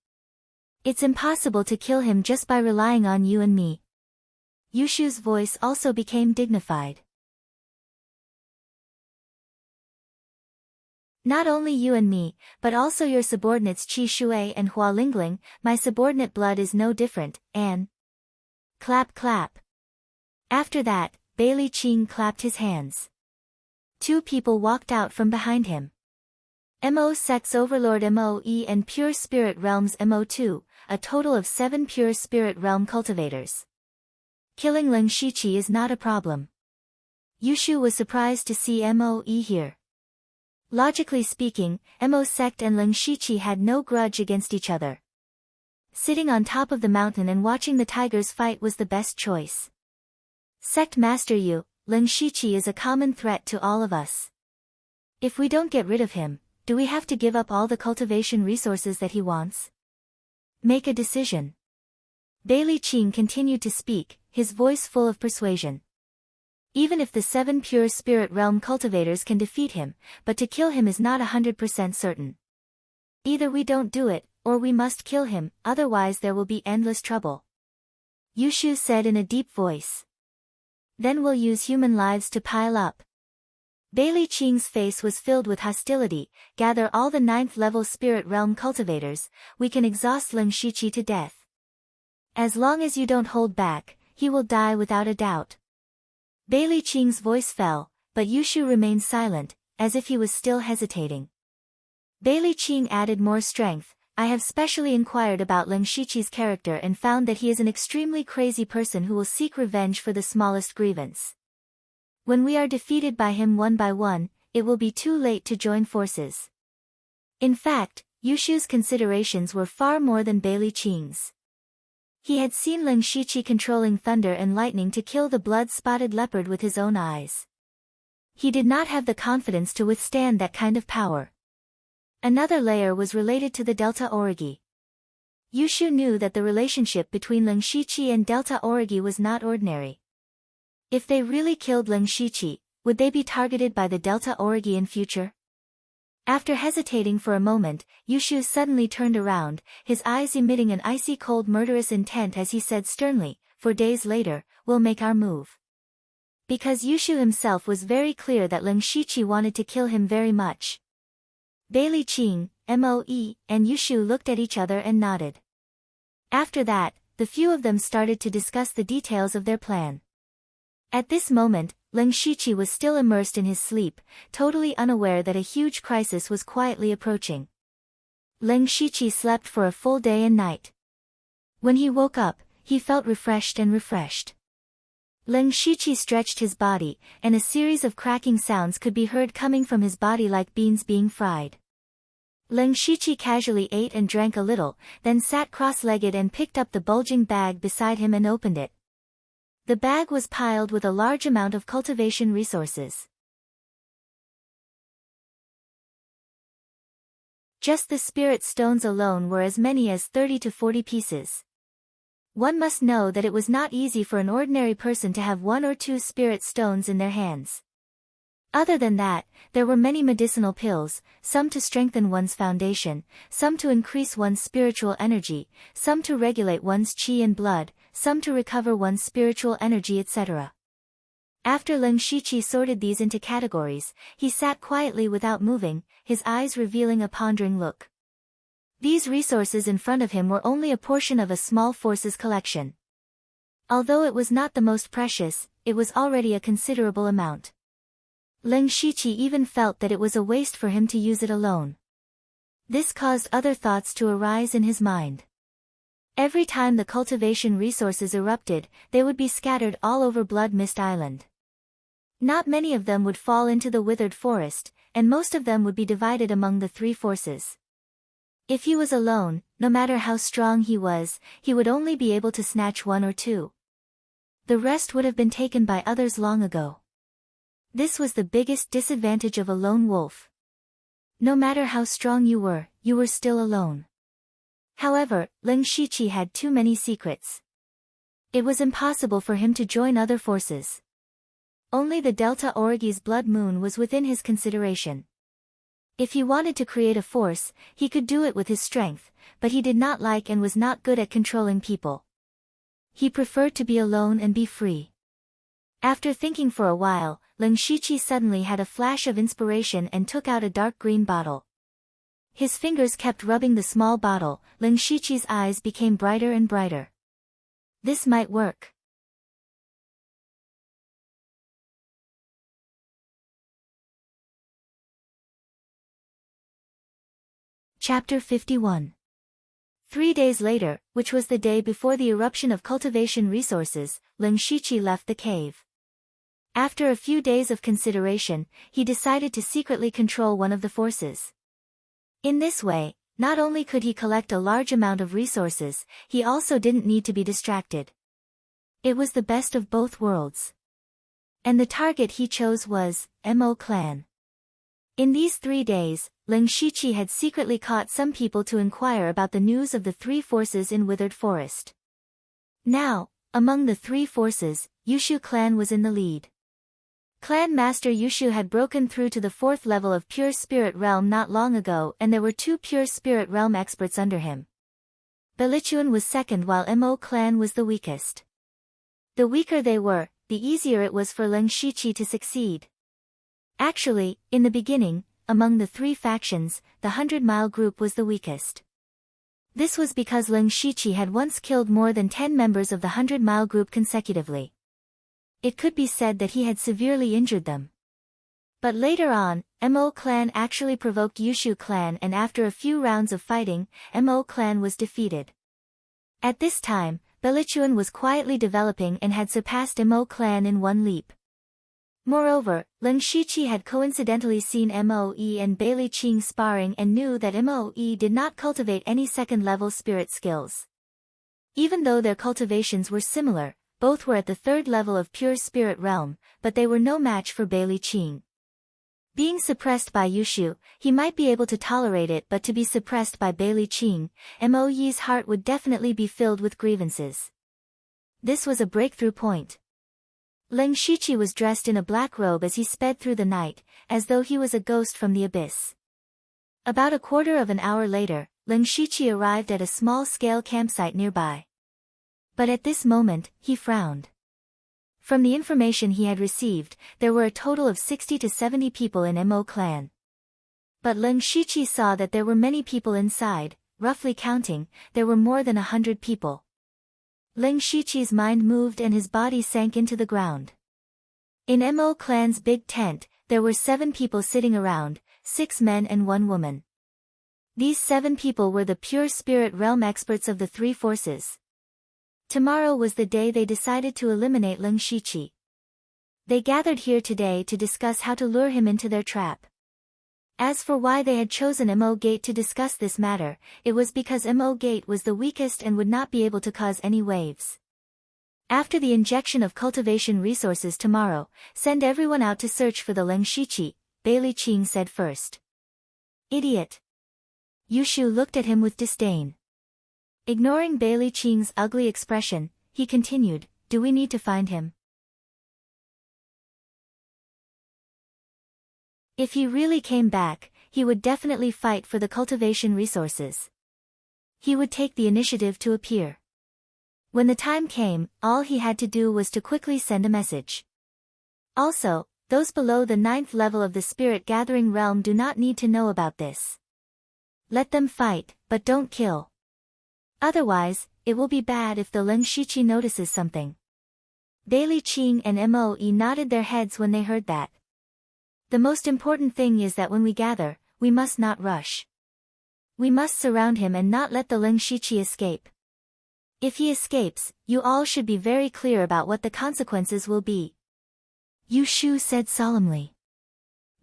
It's impossible to kill him just by relying on you and me." Yushu's voice also became dignified. "Not only you and me, but also your subordinates Qi Shui and Hua Lingling, my subordinate blood is no different, and..." Clap clap. After that, Bai Qing clapped his hands. Two people walked out from behind him. Mo Sect's Overlord Moe and Pure Spirit Realms Mo2, a total of 7 Pure Spirit Realm cultivators. Killing Lin Shiqi is not a problem. Yushu was surprised to see Moe here. Logically speaking, Mo Sect and Lin Shiqi had no grudge against each other. Sitting on top of the mountain and watching the tigers fight was the best choice. Sect Master Yu, Lin Shiqi is a common threat to all of us. If we don't get rid of him, do we have to give up all the cultivation resources that he wants? Make a decision. Bai Qing continued to speak, his voice full of persuasion. Even if the 7 Pure Spirit Realm cultivators can defeat him, but to kill him is not 100% certain. Either we don't do it, or we must kill him, otherwise there will be endless trouble. Yushu said in a deep voice. Then we'll use human lives to pile up. Bai Qing's face was filled with hostility. Gather all the 9th level Spirit Realm cultivators, we can exhaust Lin Shiqi to death. As long as you don't hold back, he will die without a doubt. Bai Qing's voice fell, but Yushu remained silent, as if he was still hesitating. Bai Qing added more strength. I have specially inquired about Lin Shiqi's character and found that he is an extremely crazy person who will seek revenge for the smallest grievance. When we are defeated by him one by one, it will be too late to join forces. In fact, Yushu's considerations were far more than Bai Qing's. He had seen Lin Shiqi controlling thunder and lightning to kill the blood-spotted leopard with his own eyes. He did not have the confidence to withstand that kind of power. Another layer was related to the Delta Origi. Yushu knew that the relationship between Lin Shiqi and Delta Origi was not ordinary. If they really killed Lin Shiqi, would they be targeted by the Delta Origi in future? After hesitating for a moment, Yushu suddenly turned around, his eyes emitting an icy cold murderous intent as he said sternly, 4 days later, we'll make our move. Because Yushu himself was very clear that Lin Shiqi wanted to kill him very much. Bai Qing, Moe, and Yushu looked at each other and nodded. After that, the few of them started to discuss the details of their plan. At this moment, Leng Shiqi was still immersed in his sleep, totally unaware that a huge crisis was quietly approaching. Leng Shiqi slept for a full day and night. When he woke up, he felt refreshed. Leng Shiqi stretched his body, and a series of cracking sounds could be heard coming from his body like beans being fried. Leng Shiqi casually ate and drank a little, then sat cross-legged and picked up the bulging bag beside him and opened it. The bag was piled with a large amount of cultivation resources. Just the spirit stones alone were as many as 30 to 40 pieces. One must know that it was not easy for an ordinary person to have 1 or 2 spirit stones in their hands. Other than that, there were many medicinal pills, some to strengthen one's foundation, some to increase one's spiritual energy, some to regulate one's qi and blood, some to recover one's spiritual energy, etc. After Leng Shiqi sorted these into categories, he sat quietly without moving, his eyes revealing a pondering look. These resources in front of him were only a portion of a small forces collection. Although it was not the most precious, it was already a considerable amount. Leng Shiqi even felt that it was a waste for him to use it alone. This caused other thoughts to arise in his mind. Every time the cultivation resources erupted, they would be scattered all over Blood Mist Island. Not many of them would fall into the withered forest, and most of them would be divided among the 3 forces. If he was alone, no matter how strong he was, he would only be able to snatch 1 or 2. The rest would have been taken by others long ago. This was the biggest disadvantage of a lone wolf. No matter how strong you were still alone. However, Leng Shiqi had too many secrets. It was impossible for him to join other forces. Only the Delta Origi's blood moon was within his consideration. If he wanted to create a force, he could do it with his strength, but he did not like and was not good at controlling people. He preferred to be alone and be free. After thinking for a while, Leng Shiqi suddenly had a flash of inspiration and took out a dark green bottle. His fingers kept rubbing the small bottle. Leng Shiqi's eyes became brighter and brighter. This might work. Chapter 51. 3 days later, which was the day before the eruption of cultivation resources, Leng Shiqi left the cave. After a few days of consideration, he decided to secretly control one of the forces. In this way, not only could he collect a large amount of resources, he also didn't need to be distracted. It was the best of both worlds. And the target he chose was Mo Clan. In these 3 days, Leng Shiqi had secretly caught some people to inquire about the news of the 3 forces in Withered Forest. Now, among the 3 forces, Yushu Clan was in the lead. Clan Master Yushu had broken through to the 4th level of Pure Spirit Realm not long ago, and there were 2 Pure Spirit Realm experts under him. Belichuan was second while Mo Clan was the weakest. The weaker they were, the easier it was for Leng Shiqi to succeed. Actually, in the beginning, among the 3 factions, the 100-mile group was the weakest. This was because Leng Shiqi had once killed more than 10 members of the 100-mile group consecutively. It could be said that he had severely injured them. But later on, Mo Clan actually provoked Yushu Clan, and after a few rounds of fighting, Mo Clan was defeated. At this time, Belichuan was quietly developing and had surpassed Mo Clan in one leap. Moreover, Leng Shiqi had coincidentally seen Moe and Bailey Qing sparring and knew that Moe did not cultivate any second-level spirit skills. Even though their cultivations were similar, both were at the 3rd level of Pure Spirit Realm, but they were no match for Bailey Qing. Being suppressed by Yushu, he might be able to tolerate it, but to be suppressed by Bailey Qing, Moe's heart would definitely be filled with grievances. This was a breakthrough point. Leng Shiqi was dressed in a black robe as he sped through the night, as though he was a ghost from the abyss. About a quarter of an hour later, Leng Shiqi arrived at a small-scale campsite nearby. But at this moment, he frowned. From the information he had received, there were a total of 60 to 70 people in Mo Clan. But Leng Shiqi saw that there were many people inside. Roughly counting, there were more than 100 people. Ling Shiqi's mind moved and his body sank into the ground. In Mo clan's big tent, there were 7 people sitting around, 6 men and 1 woman. These 7 people were the pure spirit realm experts of the 3 forces. Tomorrow was the day they decided to eliminate Ling Shiqi. They gathered here today to discuss how to lure him into their trap. As for why they had chosen Mo Gate to discuss this matter, it was because Mo Gate was the weakest and would not be able to cause any waves. After the injection of cultivation resources tomorrow, send everyone out to search for the Ling Shiqi, Bailey Qing said first. Idiot. Yushu looked at him with disdain. Ignoring Bailey Qing's ugly expression, he continued, do we need to find him? If he really came back, he would definitely fight for the cultivation resources. He would take the initiative to appear. When the time came, all he had to do was to quickly send a message. Also, those below the 9th level of the spirit gathering realm do not need to know about this. Let them fight, but don't kill. Otherwise, it will be bad if the Ling Shiqi notices something. Bailey Qing and Moe nodded their heads when they heard that. The most important thing is that when we gather, we must not rush. We must surround him and not let the Ling Shiqi escape. If he escapes, you all should be very clear about what the consequences will be. Yu Shu said solemnly.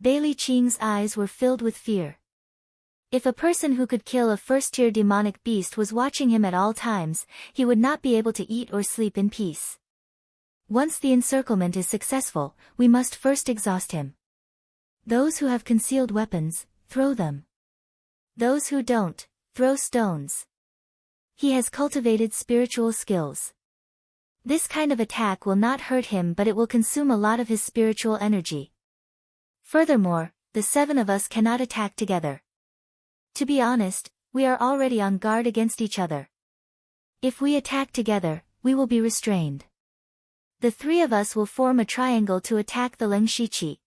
Bailey Qing's eyes were filled with fear. If a person who could kill a first-tier demonic beast was watching him at all times, he would not be able to eat or sleep in peace. Once the encirclement is successful, we must first exhaust him. Those who have concealed weapons, throw them. Those who don't, throw stones. He has cultivated spiritual skills. This kind of attack will not hurt him, but it will consume a lot of his spiritual energy. Furthermore, the 7 of us cannot attack together. To be honest, we are already on guard against each other. If we attack together, we will be restrained. The 3 of us will form a triangle to attack the Ling Shiqi.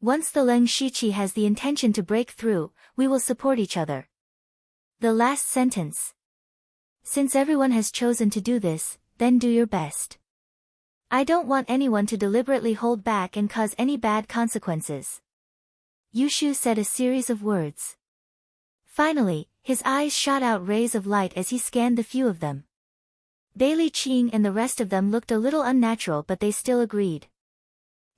Once the Ling Shiqi has the intention to break through, we will support each other. The last sentence. Since everyone has chosen to do this, then do your best. I don't want anyone to deliberately hold back and cause any bad consequences. Yushu said a series of words. Finally, his eyes shot out rays of light as he scanned the few of them. Bailey Qing and the rest of them looked a little unnatural, but they still agreed.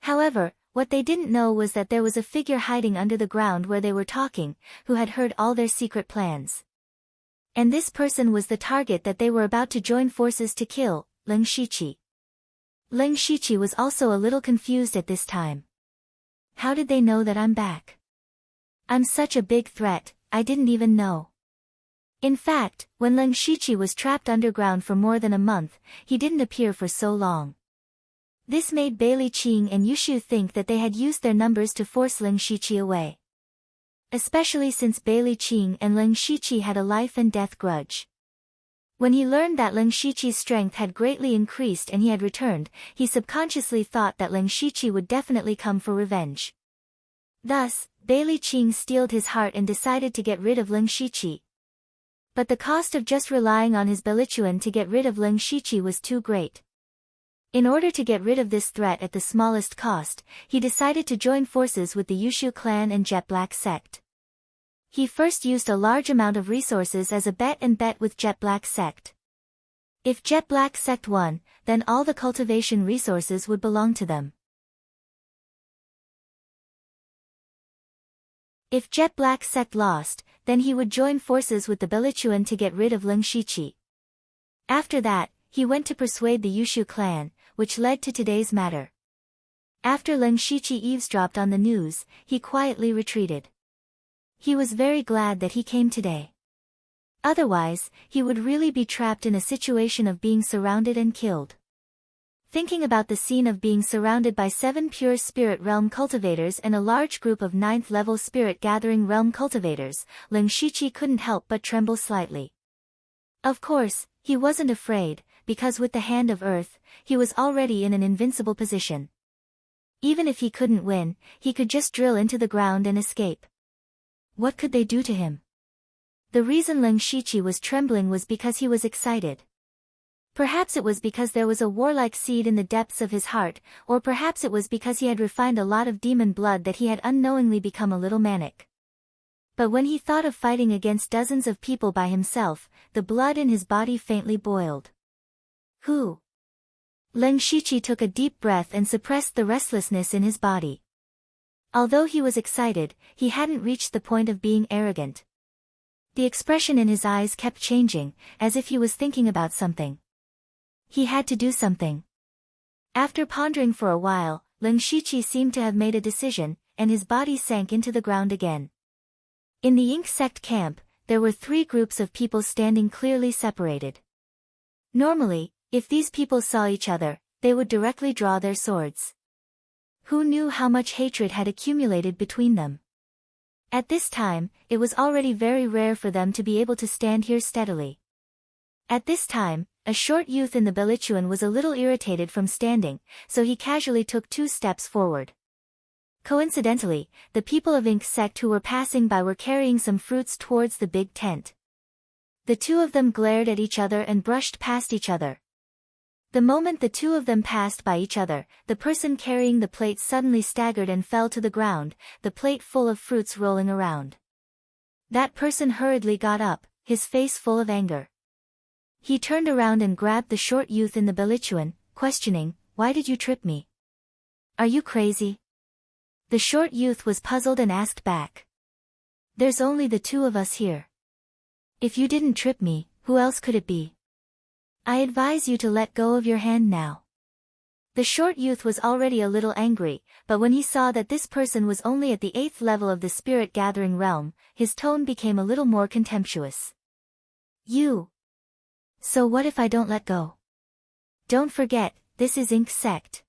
However, what they didn't know was that there was a figure hiding under the ground where they were talking, who had heard all their secret plans. And this person was the target that they were about to join forces to kill, Ling Shiqi. Ling Shiqi was also a little confused at this time. How did they know that I'm back? I'm such a big threat, I didn't even know. In fact, when Ling Shiqi was trapped underground for more than a month, he didn't appear for so long. This made Bailey Qing and Yushu think that they had used their numbers to force Ling Shiqi away. Especially since Bailey Qing and Ling Shiqi had a life and death grudge. When he learned that Ling Shiqi's strength had greatly increased and he had returned, he subconsciously thought that Ling Shiqi would definitely come for revenge. Thus, Bailey Qing steeled his heart and decided to get rid of Ling Shiqi. But the cost of just relying on his Bellichuan to get rid of Ling Shiqi was too great. In order to get rid of this threat at the smallest cost, he decided to join forces with the Yushu clan and Jet Black sect. He first used a large amount of resources as a bet with Jet Black sect. If Jet Black sect won, then all the cultivation resources would belong to them. If Jet Black sect lost, then he would join forces with the Bellichuan to get rid of Ling Shiqi. After that, he went to persuade the Yushu clan, which led to today's matter. After Ling Shiqi eavesdropped on the news, he quietly retreated. He was very glad that he came today. Otherwise, he would really be trapped in a situation of being surrounded and killed. Thinking about the scene of being surrounded by 7 pure spirit realm cultivators and a large group of 9th level spirit gathering realm cultivators, Ling Shiqi couldn't help but tremble slightly. Of course, he wasn't afraid, because with the hand of earth, he was already in an invincible position. Even if he couldn't win, he could just drill into the ground and escape. What could they do to him? The reason Ling Shiqi was trembling was because he was excited. Perhaps it was because there was a warlike seed in the depths of his heart, or perhaps it was because he had refined a lot of demon blood that he had unknowingly become a little manic. But when he thought of fighting against dozens of people by himself, the blood in his body faintly boiled. Who? Leng Shiqi took a deep breath and suppressed the restlessness in his body. Although he was excited, he hadn't reached the point of being arrogant. The expression in his eyes kept changing, as if he was thinking about something. He had to do something. After pondering for a while, Leng Shiqi seemed to have made a decision, and his body sank into the ground again. In the Ink Sect camp, there were 3 groups of people standing clearly separated. Normally, if these people saw each other, they would directly draw their swords. Who knew how much hatred had accumulated between them? At this time, it was already very rare for them to be able to stand here steadily. At this time, a short youth in the Belichuan was a little irritated from standing, so he casually took 2 steps forward. Coincidentally, the people of Ink Sect who were passing by were carrying some fruits towards the big tent. The 2 of them glared at each other and brushed past each other. The moment the 2 of them passed by each other, the person carrying the plate suddenly staggered and fell to the ground, the plate full of fruits rolling around. That person hurriedly got up, his face full of anger. He turned around and grabbed the short youth in the Belichuan, questioning, "Why did you trip me? Are you crazy?" The short youth was puzzled and asked back. "There's only the 2 of us here. If you didn't trip me, who else could it be? I advise you to let go of your hand now." The short youth was already a little angry, but when he saw that this person was only at the 8th level of the spirit gathering realm, his tone became a little more contemptuous. "You. So what if I don't let go? Don't forget, this is Ink Sect.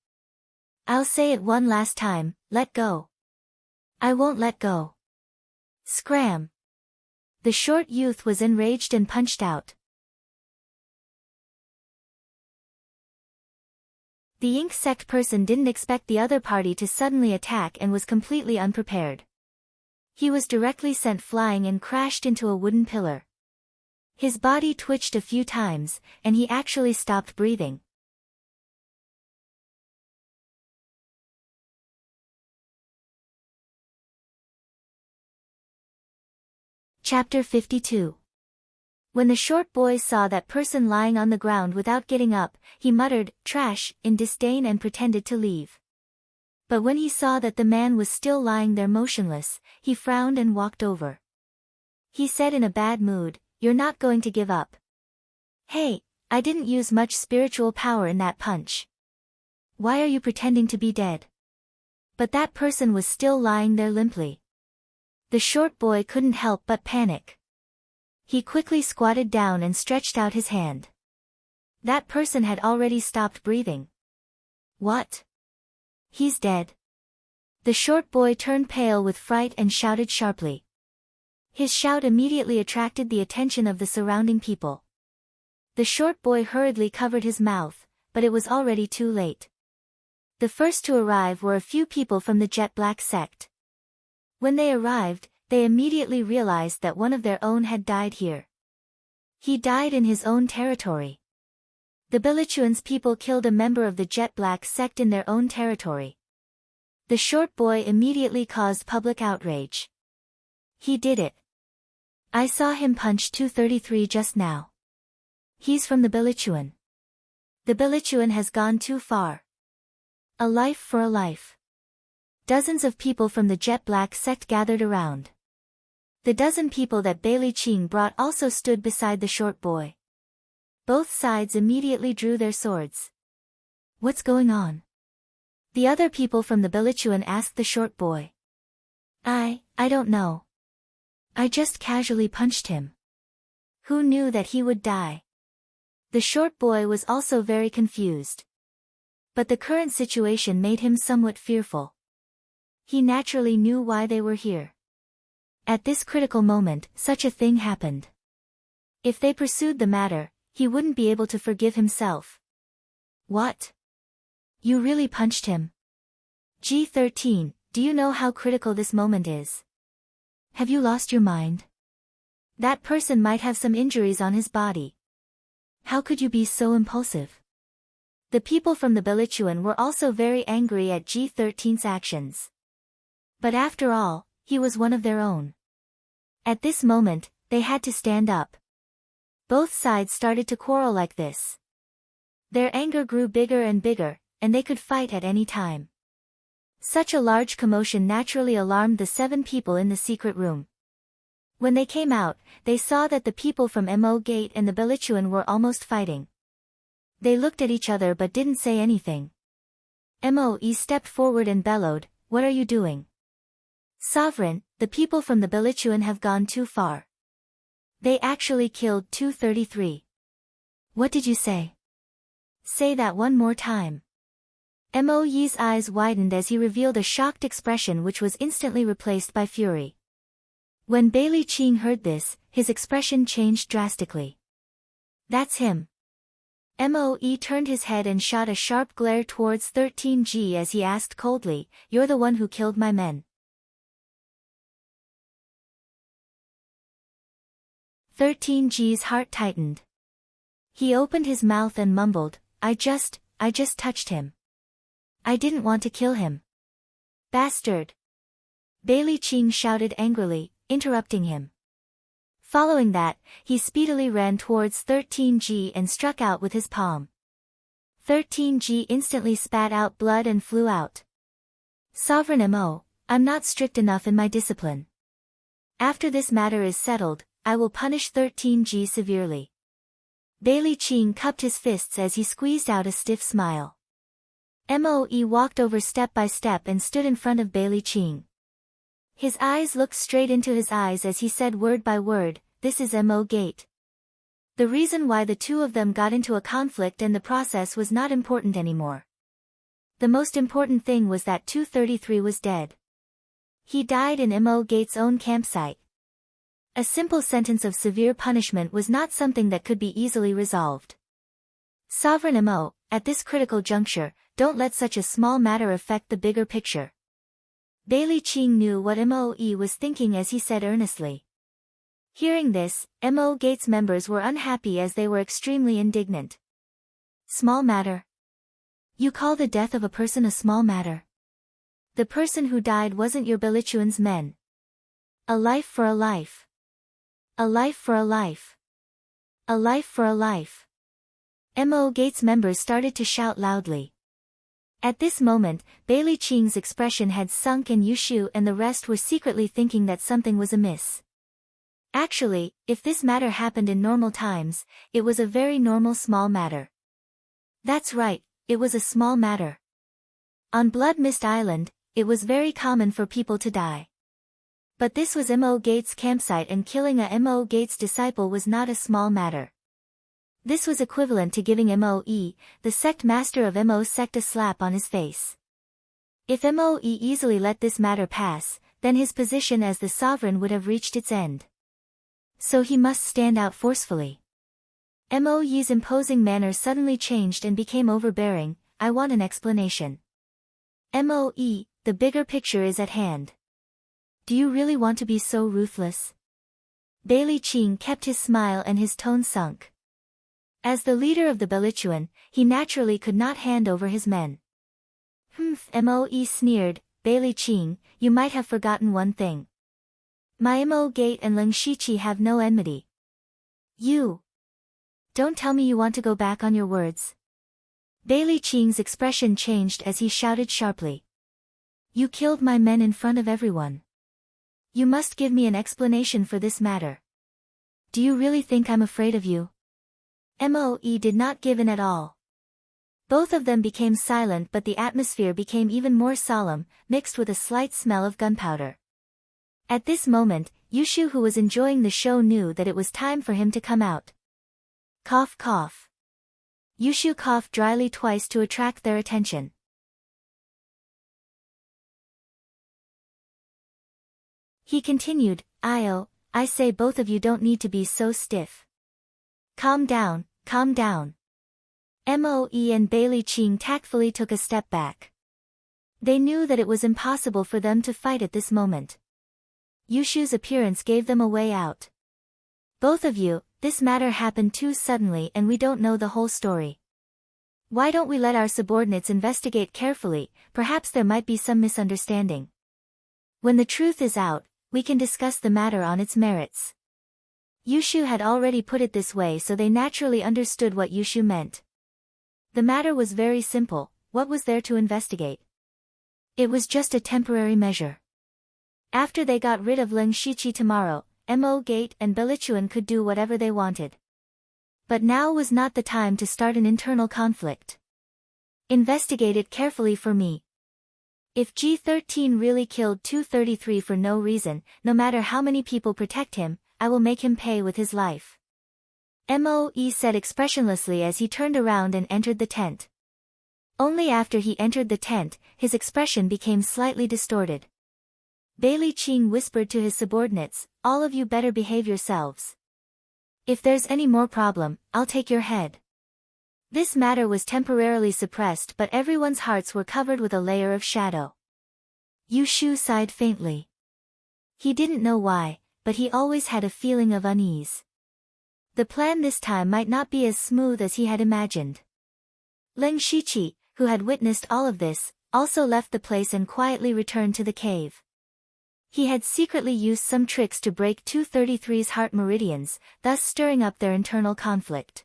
I'll say it one last time, let go. I won't let go." Scram! The short youth was enraged and punched out. The Ink Sect person didn't expect the other party to suddenly attack and was completely unprepared. He was directly sent flying and crashed into a wooden pillar. His body twitched a few times, and he actually stopped breathing. Chapter 52. When the short boy saw that person lying on the ground without getting up, he muttered, "Trash," in disdain and pretended to leave. But when he saw that the man was still lying there motionless, he frowned and walked over. He said in a bad mood, "You're not going to give up. Hey, I didn't use much spiritual power in that punch. Why are you pretending to be dead?" But that person was still lying there limply. The short boy couldn't help but panic. He quickly squatted down and stretched out his hand. That person had already stopped breathing. "What? He's dead." The short boy turned pale with fright and shouted sharply. His shout immediately attracted the attention of the surrounding people. The short boy hurriedly covered his mouth, but it was already too late. The first to arrive were a few people from the Jet Black sect. When they arrived, they immediately realized that one of their own had died here. He died in his own territory. The Belichuan's people killed a member of the Jet Black sect in their own territory. The short boy immediately caused public outrage. He did it. I saw him punch 233 just now. He's from the Belichuan. The Belichuan has gone too far. A life for a life. Dozens of people from the Jet Black sect gathered around. The dozen people that Bailey Qing brought also stood beside the short boy. Both sides immediately drew their swords. "What's going on?" The other people from the Belichuan asked the short boy. I don't know. I just casually punched him. Who knew that he would die? The short boy was also very confused. But the current situation made him somewhat fearful. He naturally knew why they were here. At this critical moment, such a thing happened. If they pursued the matter, he wouldn't be able to forgive himself. "What? You really punched him? G13, do you know how critical this moment is? Have you lost your mind? That person might have some injuries on his body." How could you be so impulsive? The people from the Bellichuan were also very angry at G13's actions. But after all, he was one of their own. At this moment, they had to stand up. Both sides started to quarrel like this. Their anger grew bigger and bigger, and they could fight at any time. Such a large commotion naturally alarmed the 7 people in the secret room. When they came out, they saw that the people from Mo Gate and the Bellichuan were almost fighting. They looked at each other but didn't say anything. Moe stepped forward and bellowed, "What are you doing? Sovereign, the people from the Bellichuan have gone too far. They actually killed 233. What did you say? Say that one more time." Moe's eyes widened as he revealed a shocked expression which was instantly replaced by fury. When Bailey Qing heard this, his expression changed drastically. "That's him." Moe turned his head and shot a sharp glare towards 13G as he asked coldly, "You're the one who killed my men." 13G's heart tightened. He opened his mouth and mumbled, I just touched him. I didn't want to kill him." "Bastard!" Bailey Qing shouted angrily, interrupting him. Following that, he speedily ran towards 13G and struck out with his palm. 13G instantly spat out blood and flew out. "Sovereign Mo, I'm not strict enough in my discipline. After this matter is settled, I will punish 13G severely." Bailey Qing cupped his fists as he squeezed out a stiff smile. Moe walked over step by step and stood in front of Bailey Qing. His eyes looked straight into his eyes as he said word by word, "This is Mo Gate." The reason why the two of them got into a conflict and the process was not important anymore. The most important thing was that 233 was dead. He died in Mo Gate's own campsite. A simple sentence of severe punishment was not something that could be easily resolved. "Sovereign Mo, at this critical juncture, don't let such a small matter affect the bigger picture." Bailey Qing knew what Moe was thinking as he said earnestly. Hearing this, Mo Gate's members were unhappy as they were extremely indignant. "Small matter? You call the death of a person a small matter? The person who died wasn't your Bellichuan's men. A life for a life. A life for a life. A life for a life." Mo Gate's members started to shout loudly. At this moment, Bailey Qing's expression had sunk and Yushu and the rest were secretly thinking that something was amiss. Actually, if this matter happened in normal times, it was a very normal small matter. That's right, it was a small matter. On Blood Mist Island, it was very common for people to die. But this was Mo Gate's campsite and killing a Mo Gate's disciple was not a small matter. This was equivalent to giving Moe, the sect master of Mo's sect, a slap on his face. If Moe easily let this matter pass, then his position as the sovereign would have reached its end. So he must stand out forcefully. Moe's imposing manner suddenly changed and became overbearing. "I want an explanation. Moe, the bigger picture is at hand. Do you really want to be so ruthless?" Bailey Qing kept his smile and his tone sunk. As the leader of the Bellichuan, he naturally could not hand over his men. Moe sneered, "Bailey Qing, you might have forgotten one thing. My Mo Gate and Leng Shiqi have no enmity. You. Don't tell me you want to go back on your words." Bailey Qing's expression changed as he shouted sharply. "You killed my men in front of everyone. You must give me an explanation for this matter. Do you really think I'm afraid of you?" Moe did not give in at all. Both of them became silent, but the atmosphere became even more solemn, mixed with a slight smell of gunpowder. At this moment, Yushu, who was enjoying the show, knew that it was time for him to come out. Cough cough. Yushu coughed dryly twice to attract their attention. He continued, I say both of you don't need to be so stiff. Calm down, calm down." Moe and Bailey Qing tactfully took a step back. They knew that it was impossible for them to fight at this moment. Yushu's appearance gave them a way out. "Both of you," this matter happened too suddenly and we don't know the whole story. Why don't we let our subordinates investigate carefully, perhaps there might be some misunderstanding. When the truth is out, we can discuss the matter on its merits. Yushu had already put it this way, so they naturally understood what Yushu meant. The matter was very simple. What was there to investigate? It was just a temporary measure. After they got rid of Leng Shiqi tomorrow, Mo Gate and Belichuan could do whatever they wanted. But now was not the time to start an internal conflict. Investigate it carefully for me. If G13 really killed 233 for no reason, no matter how many people protect him, I will make him pay with his life. Moe said expressionlessly as he turned around and entered the tent. Only after he entered the tent, his expression became slightly distorted. Bailey Qing whispered to his subordinates, all of you better behave yourselves. If there's any more problem, I'll take your head. This matter was temporarily suppressed, but everyone's hearts were covered with a layer of shadow. Yushu sighed faintly. He didn't know why, but he always had a feeling of unease. The plan this time might not be as smooth as he had imagined. Leng Shiqi, who had witnessed all of this, also left the place and quietly returned to the cave. He had secretly used some tricks to break 233's heart meridians, thus stirring up their internal conflict.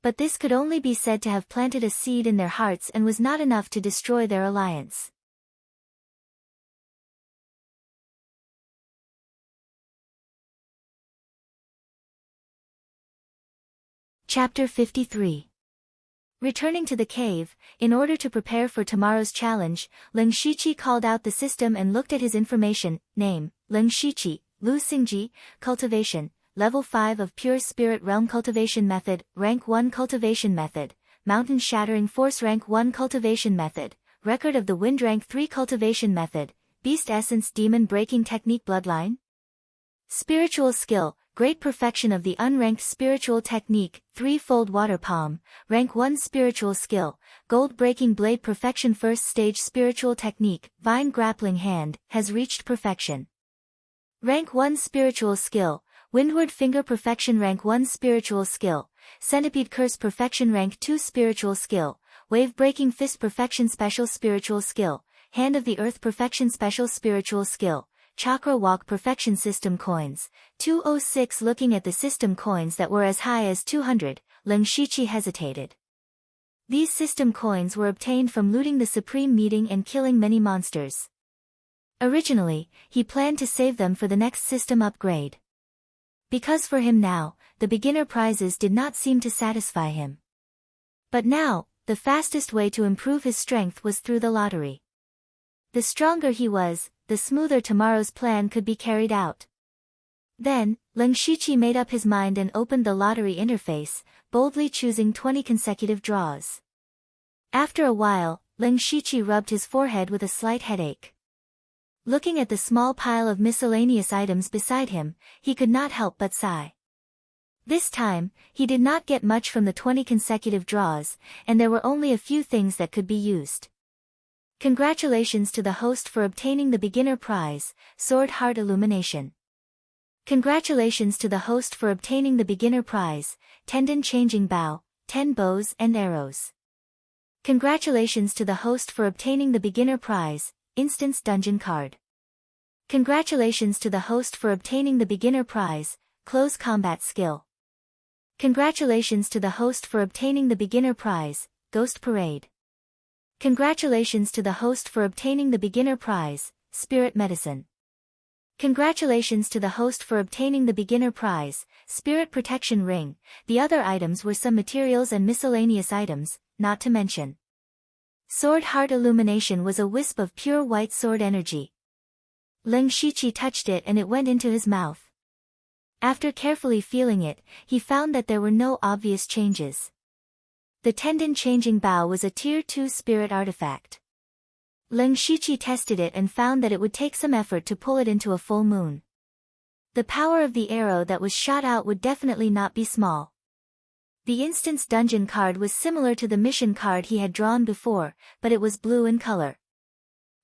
But this could only be said to have planted a seed in their hearts and was not enough to destroy their alliance. Chapter 53. Returning to the cave, in order to prepare for tomorrow's challenge, Leng Shiqi called out the system and looked at his information. Name, Leng Shiqi, Lu Xingji, Cultivation, Level 5 of Pure Spirit Realm Cultivation Method, Rank 1 Cultivation Method, Mountain Shattering Force Rank 1 Cultivation Method, Record of the Wind Rank 3 Cultivation Method, Beast Essence Demon Breaking Technique Bloodline. Spiritual Skill, Great Perfection of the Unranked Spiritual Technique, Threefold Water Palm, Rank 1 Spiritual Skill, Gold Breaking Blade Perfection First Stage Spiritual Technique, Vine Grappling Hand, has reached perfection. Rank 1 Spiritual Skill, Windward Finger Perfection Rank 1 Spiritual Skill, Centipede Curse Perfection Rank 2 Spiritual Skill, Wave Breaking Fist Perfection Special Spiritual Skill, Hand of the Earth Perfection Special Spiritual Skill, Chakra Walk Perfection System Coins, 206. Looking at the system coins that were as high as 200, Leng Shiqi hesitated. These system coins were obtained from looting the Supreme Meeting and killing many monsters. Originally, he planned to save them for the next system upgrade. Because for him now, the beginner prizes did not seem to satisfy him. But now, the fastest way to improve his strength was through the lottery. The stronger he was, the smoother tomorrow's plan could be carried out. Then, Leng Shiqi made up his mind and opened the lottery interface, boldly choosing 20 consecutive draws. After a while, Leng Shiqi rubbed his forehead with a slight headache. Looking at the small pile of miscellaneous items beside him, he could not help but sigh. This time, he did not get much from the 20 consecutive draws, and there were only a few things that could be used. Congratulations to the host for obtaining the beginner prize, Sword Heart Illumination. Congratulations to the host for obtaining the beginner prize, Tendon Changing Bow, 10 bows and arrows. Congratulations to the host for obtaining the beginner prize, Instance Dungeon Card. Congratulations to the host for obtaining the beginner prize, Close Combat Skill. Congratulations to the host for obtaining the beginner prize, Ghost Parade. Congratulations to the host for obtaining the beginner prize, Spirit Medicine. Congratulations to the host for obtaining the beginner prize, Spirit Protection Ring. The other items were some materials and miscellaneous items, not to mention. Sword Heart Illumination was a wisp of pure white sword energy. Leng Shiqi touched it and it went into his mouth. After carefully feeling it, he found that there were no obvious changes. The Tendon Changing Bow was a Tier 2 spirit artifact. Leng Shiqi tested it and found that it would take some effort to pull it into a full moon. The power of the arrow that was shot out would definitely not be small. The Instance Dungeon card was similar to the mission card he had drawn before, but it was blue in color.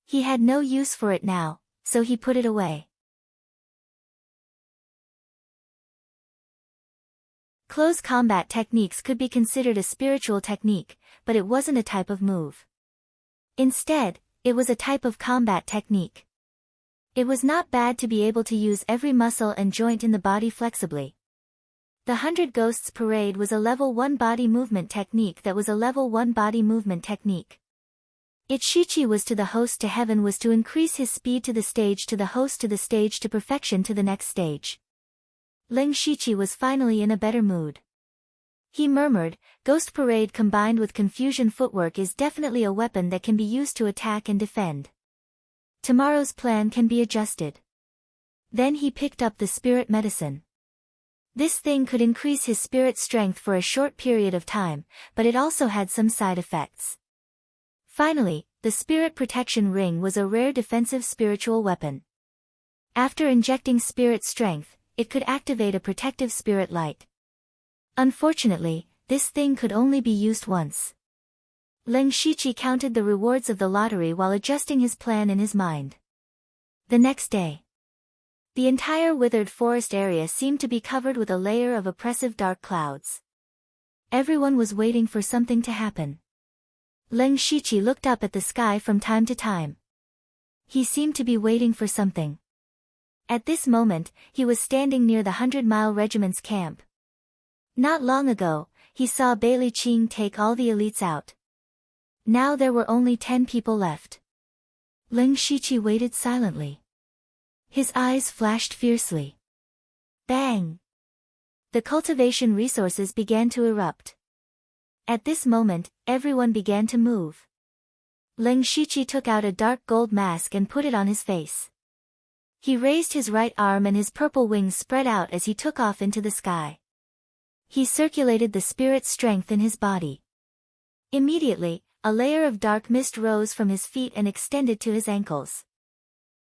He had no use for it now, so he put it away. Close combat techniques could be considered a spiritual technique, but it wasn't a type of move. Instead, it was a type of combat technique. It was not bad to be able to use every muscle and joint in the body flexibly. The 100 Ghosts Parade was a level 1 body movement technique that was a level 1 body movement technique. Its Shichi was to the host to heaven was to increase his speed to the stage to the host to the stage to perfection to the next stage. Ling Shichi was finally in a better mood. He murmured, Ghost Parade combined with confusion footwork is definitely a weapon that can be used to attack and defend. Tomorrow's plan can be adjusted. Then he picked up the spirit medicine. This thing could increase his spirit strength for a short period of time, but it also had some side effects. Finally, the spirit protection ring was a rare defensive spiritual weapon. After injecting spirit strength, it could activate a protective spirit light. Unfortunately, this thing could only be used once. Ling Shichi counted the rewards of the lottery while adjusting his plan in his mind. The next day, the entire withered forest area seemed to be covered with a layer of oppressive dark clouds. Everyone was waiting for something to happen. Ling Shichi looked up at the sky from time to time. He seemed to be waiting for something. At this moment, he was standing near the 100-mile regiment's camp. Not long ago, he saw Bailey Qing take all the elites out. Now there were only 10 people left. Ling Shichi waited silently. His eyes flashed fiercely. Bang! The cultivation resources began to erupt. At this moment, everyone began to move. Ling Shichi took out a dark gold mask and put it on his face. He raised his right arm and his purple wings spread out as he took off into the sky. He circulated the spirit strength in his body. Immediately, a layer of dark mist rose from his feet and extended to his ankles.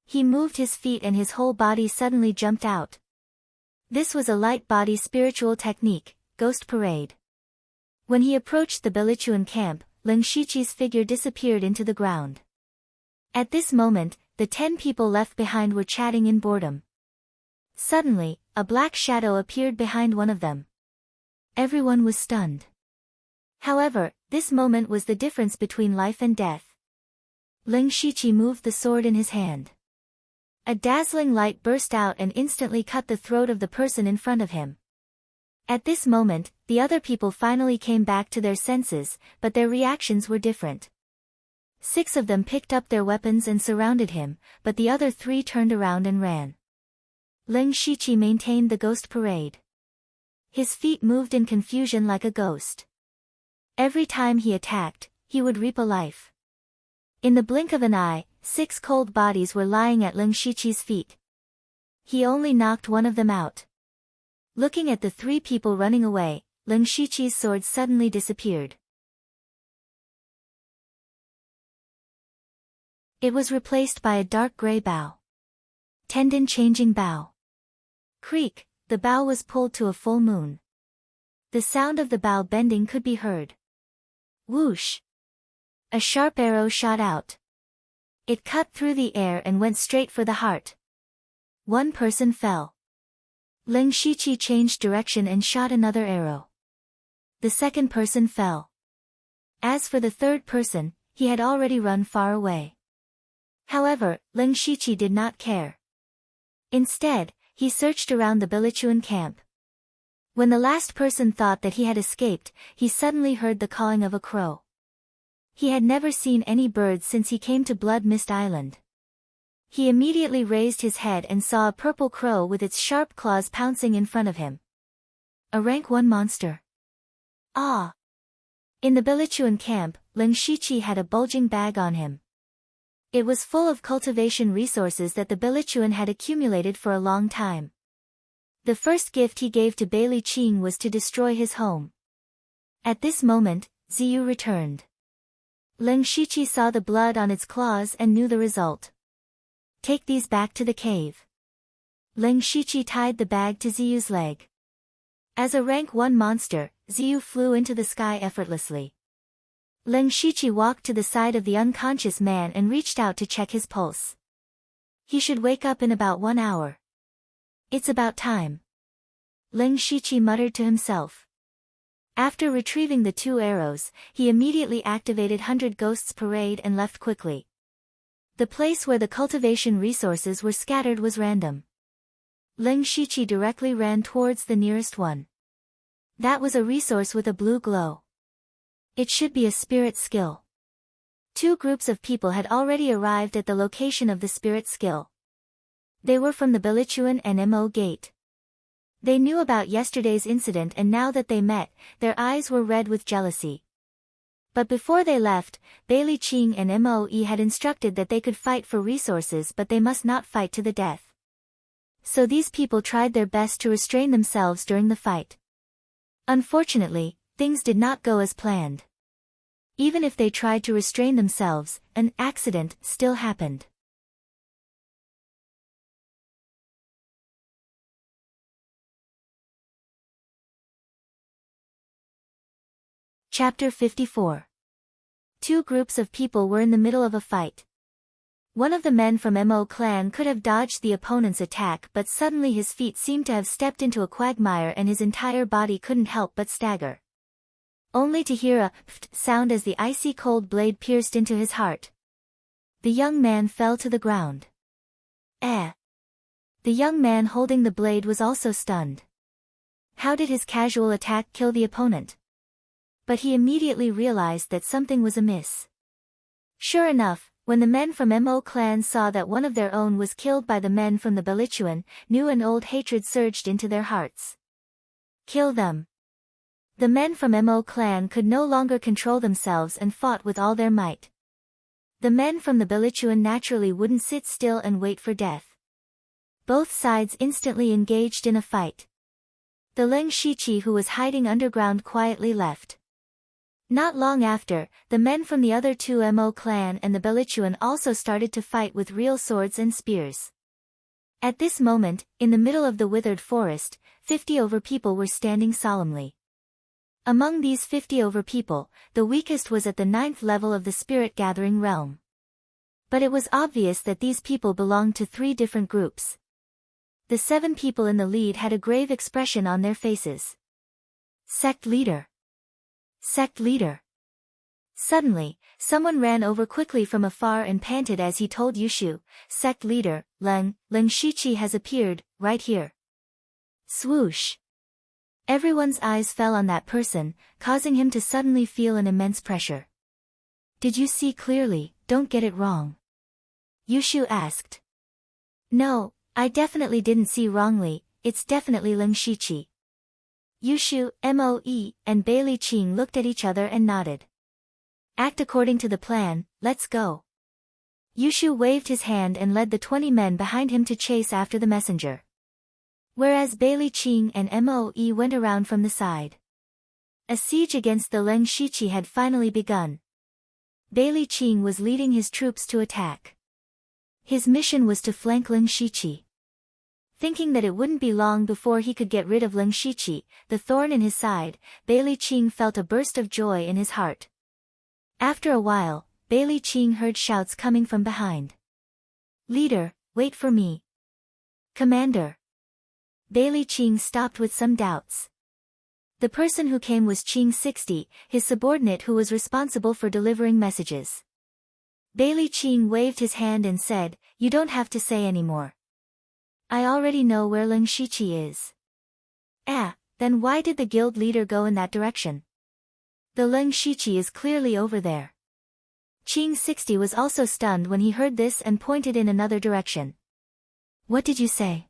He moved his feet and his whole body suddenly jumped out. This was a light body spiritual technique, Ghost Parade. When he approached the Bilichuan camp, Ling Shichi's figure disappeared into the ground. At this moment, the 10 people left behind were chatting in boredom. Suddenly, a black shadow appeared behind one of them. Everyone was stunned. However, this moment was the difference between life and death. Ling Shichi moved the sword in his hand. A dazzling light burst out and instantly cut the throat of the person in front of him. At this moment, the other people finally came back to their senses, but their reactions were different. 6 of them picked up their weapons and surrounded him, but the other 3 turned around and ran. Ling Shichi maintained the Ghost Parade. His feet moved in confusion like a ghost. Every time he attacked, he would reap a life. In the blink of an eye, 6 cold bodies were lying at Ling Shichi's feet. He only knocked one of them out. Looking at the 3 people running away, Ling Shichi's sword suddenly disappeared. It was replaced by a dark gray bow. Tendon-changing bow. Creak, the bow was pulled to a full moon. The sound of the bow bending could be heard. Whoosh! A sharp arrow shot out. It cut through the air and went straight for the heart. One person fell. Ling Shichi changed direction and shot another arrow. The second person fell. As for the third person, he had already run far away. However, Ling Shichi did not care. Instead, he searched around the Bilichuan camp. When the last person thought that he had escaped, he suddenly heard the cawing of a crow. He had never seen any birds since he came to Blood Mist Island. He immediately raised his head and saw a purple crow with its sharp claws pouncing in front of him. A rank 1 monster. Ah! In the Bilichuan camp, Ling Shichi had a bulging bag on him. It was full of cultivation resources that the Bilichuan had accumulated for a long time. The first gift he gave to Bailey Qing was to destroy his home. At this moment, Ziyu returned. Ling Shichi saw the blood on its claws and knew the result. Take these back to the cave. Ling Shichi tied the bag to Ziyu's leg. As a rank 1 monster, Ziyu flew into the sky effortlessly. Ling Shichi walked to the side of the unconscious man and reached out to check his pulse. He should wake up in about 1 hour. It's about time. Ling Shiqi muttered to himself. After retrieving the 2 arrows, he immediately activated 100 Ghosts Parade and left quickly. The place where the cultivation resources were scattered was random. Ling Shiqi directly ran towards the nearest one. That was a resource with a blue glow. It should be a spirit skill. 2 groups of people had already arrived at the location of the spirit skill. They were from the Bilichuan and Mo Gate. They knew about yesterday's incident, and now that they met, their eyes were red with jealousy. But before they left, Bailey Qing and Moe had instructed that they could fight for resources, but they must not fight to the death. So these people tried their best to restrain themselves during the fight. Unfortunately, things did not go as planned. Even if they tried to restrain themselves, an accident still happened. Chapter 54. 2 groups of people were in the middle of a fight. One of the men from Mo clan could have dodged the opponent's attack, but suddenly his feet seemed to have stepped into a quagmire and his entire body couldn't help but stagger. Only to hear a pft sound as the icy cold blade pierced into his heart. The young man fell to the ground. The young man holding the blade was also stunned. How did his casual attack kill the opponent? But he immediately realized that something was amiss. Sure enough, when the men from Mo clan saw that one of their own was killed by the men from the Bilichuan, new and old hatred surged into their hearts. Kill them. The men from Mo clan could no longer control themselves and fought with all their might. The men from the Bilichuan naturally wouldn't sit still and wait for death. Both sides instantly engaged in a fight. The Ling Shiqi who was hiding underground quietly left. Not long after, the men from the other 2 Mo clan and the Bilichuan also started to fight with real swords and spears. At this moment, in the middle of the withered forest, 50 over people were standing solemnly. Among these 50 over people, the weakest was at the 9th level of the spirit-gathering realm. But it was obvious that these people belonged to 3 different groups. The 7 people in the lead had a grave expression on their faces. Sect leader. Sect leader. Suddenly, someone ran over quickly from afar and panted as he told Yushu, Sect leader, Ling Shiqi has appeared, right here. Swoosh. Everyone's eyes fell on that person, causing him to suddenly feel an immense pressure. Did you see clearly? Don't get it wrong. Yushu asked. No, I definitely didn't see wrongly, it's definitely Ling Shiqi. Yushu, Moe, and Bailey Qing looked at each other and nodded. Act according to the plan, let's go. Yushu waved his hand and led the 20 men behind him to chase after the messenger. Whereas Bailey Qing and Moe went around from the side. A siege against the Ling Shiqi had finally begun. Bailey Qing was leading his troops to attack. His mission was to flank Ling Shiqi. Thinking that it wouldn't be long before he could get rid of Ling Shiqi, the thorn in his side, Bailey Qing felt a burst of joy in his heart. After a while, Bailey Qing heard shouts coming from behind. Leader, wait for me. Commander. Bailey Qing stopped with some doubts. The person who came was Qing 60, his subordinate who was responsible for delivering messages. Bailey Qing waved his hand and said, You don't have to say anymore. I already know where Ling Shiqi is. Then why did the guild leader go in that direction? The Ling Shiqi is clearly over there. Qing 60 was also stunned when he heard this and pointed in another direction. What did you say?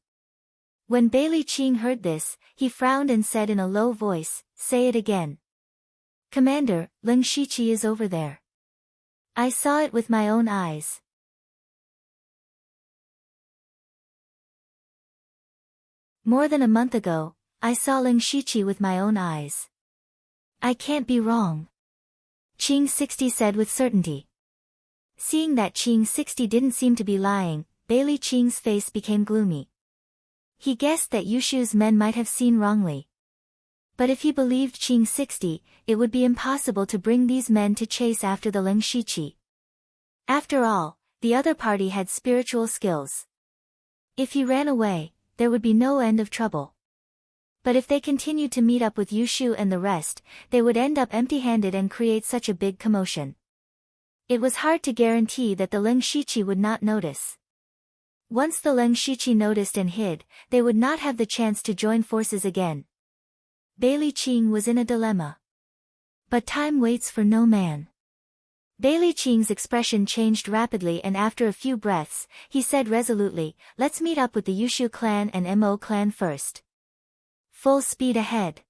When Bailey Qing heard this, he frowned and said in a low voice, Say it again. Commander, Ling Shiqi is over there. I saw it with my own eyes. More than a month ago, I saw Ling Shiqi with my own eyes. I can't be wrong. Qing 60 said with certainty. Seeing that Qing 60 didn't seem to be lying, Bailey Qing's face became gloomy. He guessed that Yushu's men might have seen wrongly. But if he believed Qing 60, it would be impossible to bring these men to chase after the Ling Shiqi. After all, the other party had spiritual skills. If he ran away, there would be no end of trouble. But if they continued to meet up with Yushu and the rest, they would end up empty-handed and create such a big commotion. It was hard to guarantee that the Ling Shiqi would not notice. Once the Ling Shiqi noticed and hid, they would not have the chance to join forces again. Bailey Qing was in a dilemma. But time waits for no man. Bailey Qing's expression changed rapidly, and after a few breaths, he said resolutely, "Let's meet up with the Yushu clan and Mo clan first." Full speed ahead.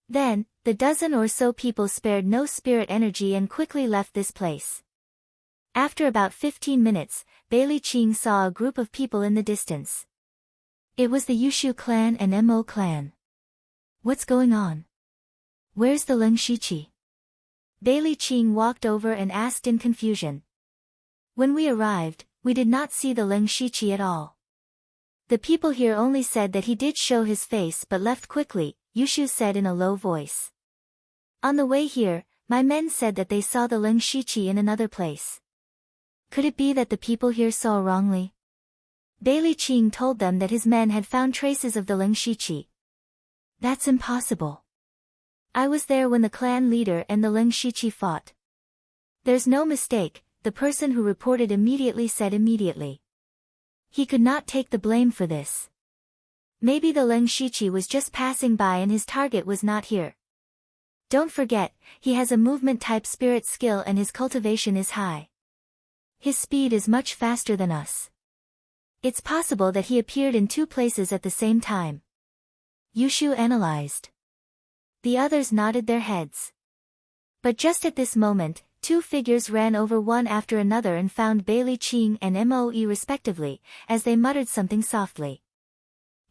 Then, the dozen or so people spared no spirit energy and quickly left this place. After about 15 minutes, Bailey Qing saw a group of people in the distance. It was the Yushu clan and Mo clan. What's going on? Where's the Ling Shiqi? Bailey Qing walked over and asked in confusion. When we arrived, we did not see the Ling Shiqi at all. The people here only said that he did show his face but left quickly, Yushu said in a low voice. On the way here, my men said that they saw the Ling Shiqi in another place. Could it be that the people here saw wrongly? Bailey Qing told them that his men had found traces of the Ling Shiqi. That's impossible. I was there when the clan leader and the Ling Shiqi fought. There's no mistake, the person who reported immediately said immediately. He could not take the blame for this. Maybe the Ling Shiqi was just passing by and his target was not here. Don't forget, he has a movement-type spirit skill and his cultivation is high. His speed is much faster than us. It's possible that he appeared in two places at the same time. Yushu analyzed. The others nodded their heads. But just at this moment, two figures ran over one after another and found Bailey Qing and Moe respectively, as they muttered something softly.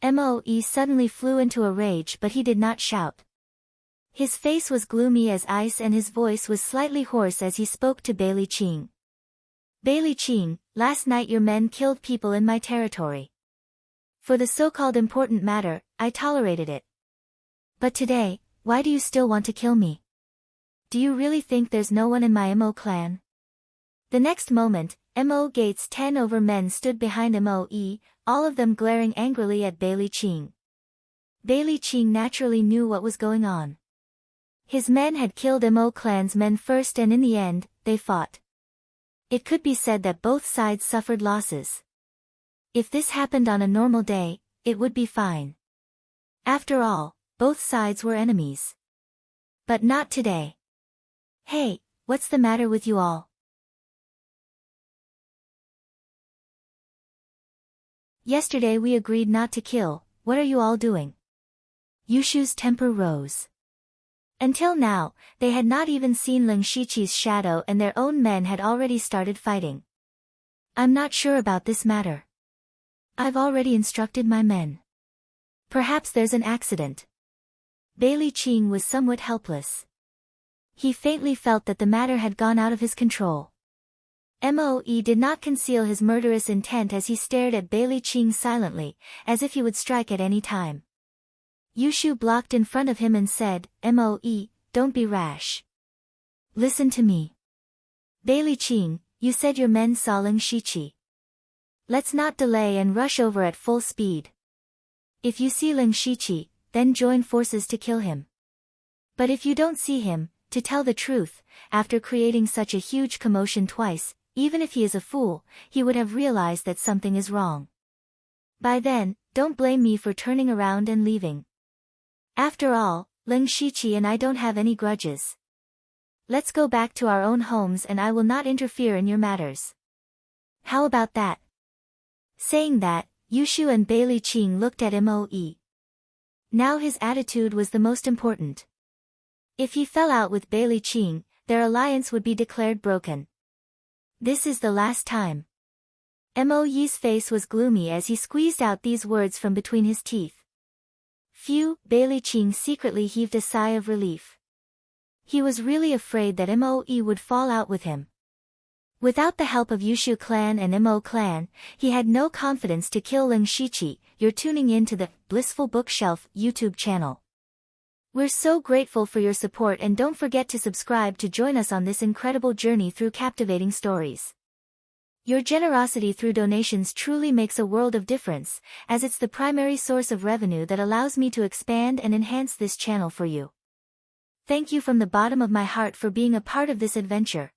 Moe suddenly flew into a rage, but he did not shout. His face was gloomy as ice and his voice was slightly hoarse as he spoke to Bailey Qing. Bailey Qing, last night your men killed people in my territory. For the so-called important matter, I tolerated it. But today, why do you still want to kill me? Do you really think there's no one in my Mo clan? The next moment, Mo Gates' 10 over men stood behind Moe, all of them glaring angrily at Bailey Qing. Bailey Qing naturally knew what was going on. His men had killed Mo clan's men first and in the end, they fought. It could be said that both sides suffered losses. If this happened on a normal day, it would be fine. After all, both sides were enemies. But not today. Hey, what's the matter with you all? Yesterday we agreed not to kill, what are you all doing? Yushu's temper rose. Until now, they had not even seen Ling Shiqi's shadow and their own men had already started fighting. I'm not sure about this matter. I've already instructed my men. Perhaps there's an accident. Bailey Qing was somewhat helpless. He faintly felt that the matter had gone out of his control. Moe did not conceal his murderous intent as he stared at Bailey Qing silently, as if he would strike at any time. Yushu blocked in front of him and said, Moe, don't be rash. Listen to me. Bailey Qing, you said your men saw Ling Shiqi. Let's not delay and rush over at full speed. If you see Ling Shiqi, then join forces to kill him. But if you don't see him, to tell the truth, after creating such a huge commotion twice, even if he is a fool, he would have realized that something is wrong. By then, don't blame me for turning around and leaving. After all, Ling Shiqi and I don't have any grudges. Let's go back to our own homes and I will not interfere in your matters. How about that? Saying that, Yushu and Bailey Qing looked at Moe. Now his attitude was the most important. If he fell out with Bailey Qing, their alliance would be declared broken. This is the last time. Moe's face was gloomy as he squeezed out these words from between his teeth. Phew, Bailey Qing secretly heaved a sigh of relief. He was really afraid that Moe would fall out with him. Without the help of Yushu clan and Mo clan, he had no confidence to kill Ling Shiqi. You're tuning in to the Blissful Bookshelf YouTube channel. We're so grateful for your support and don't forget to subscribe to join us on this incredible journey through captivating stories. Your generosity through donations truly makes a world of difference, as it's the primary source of revenue that allows me to expand and enhance this channel for you. Thank you from the bottom of my heart for being a part of this adventure.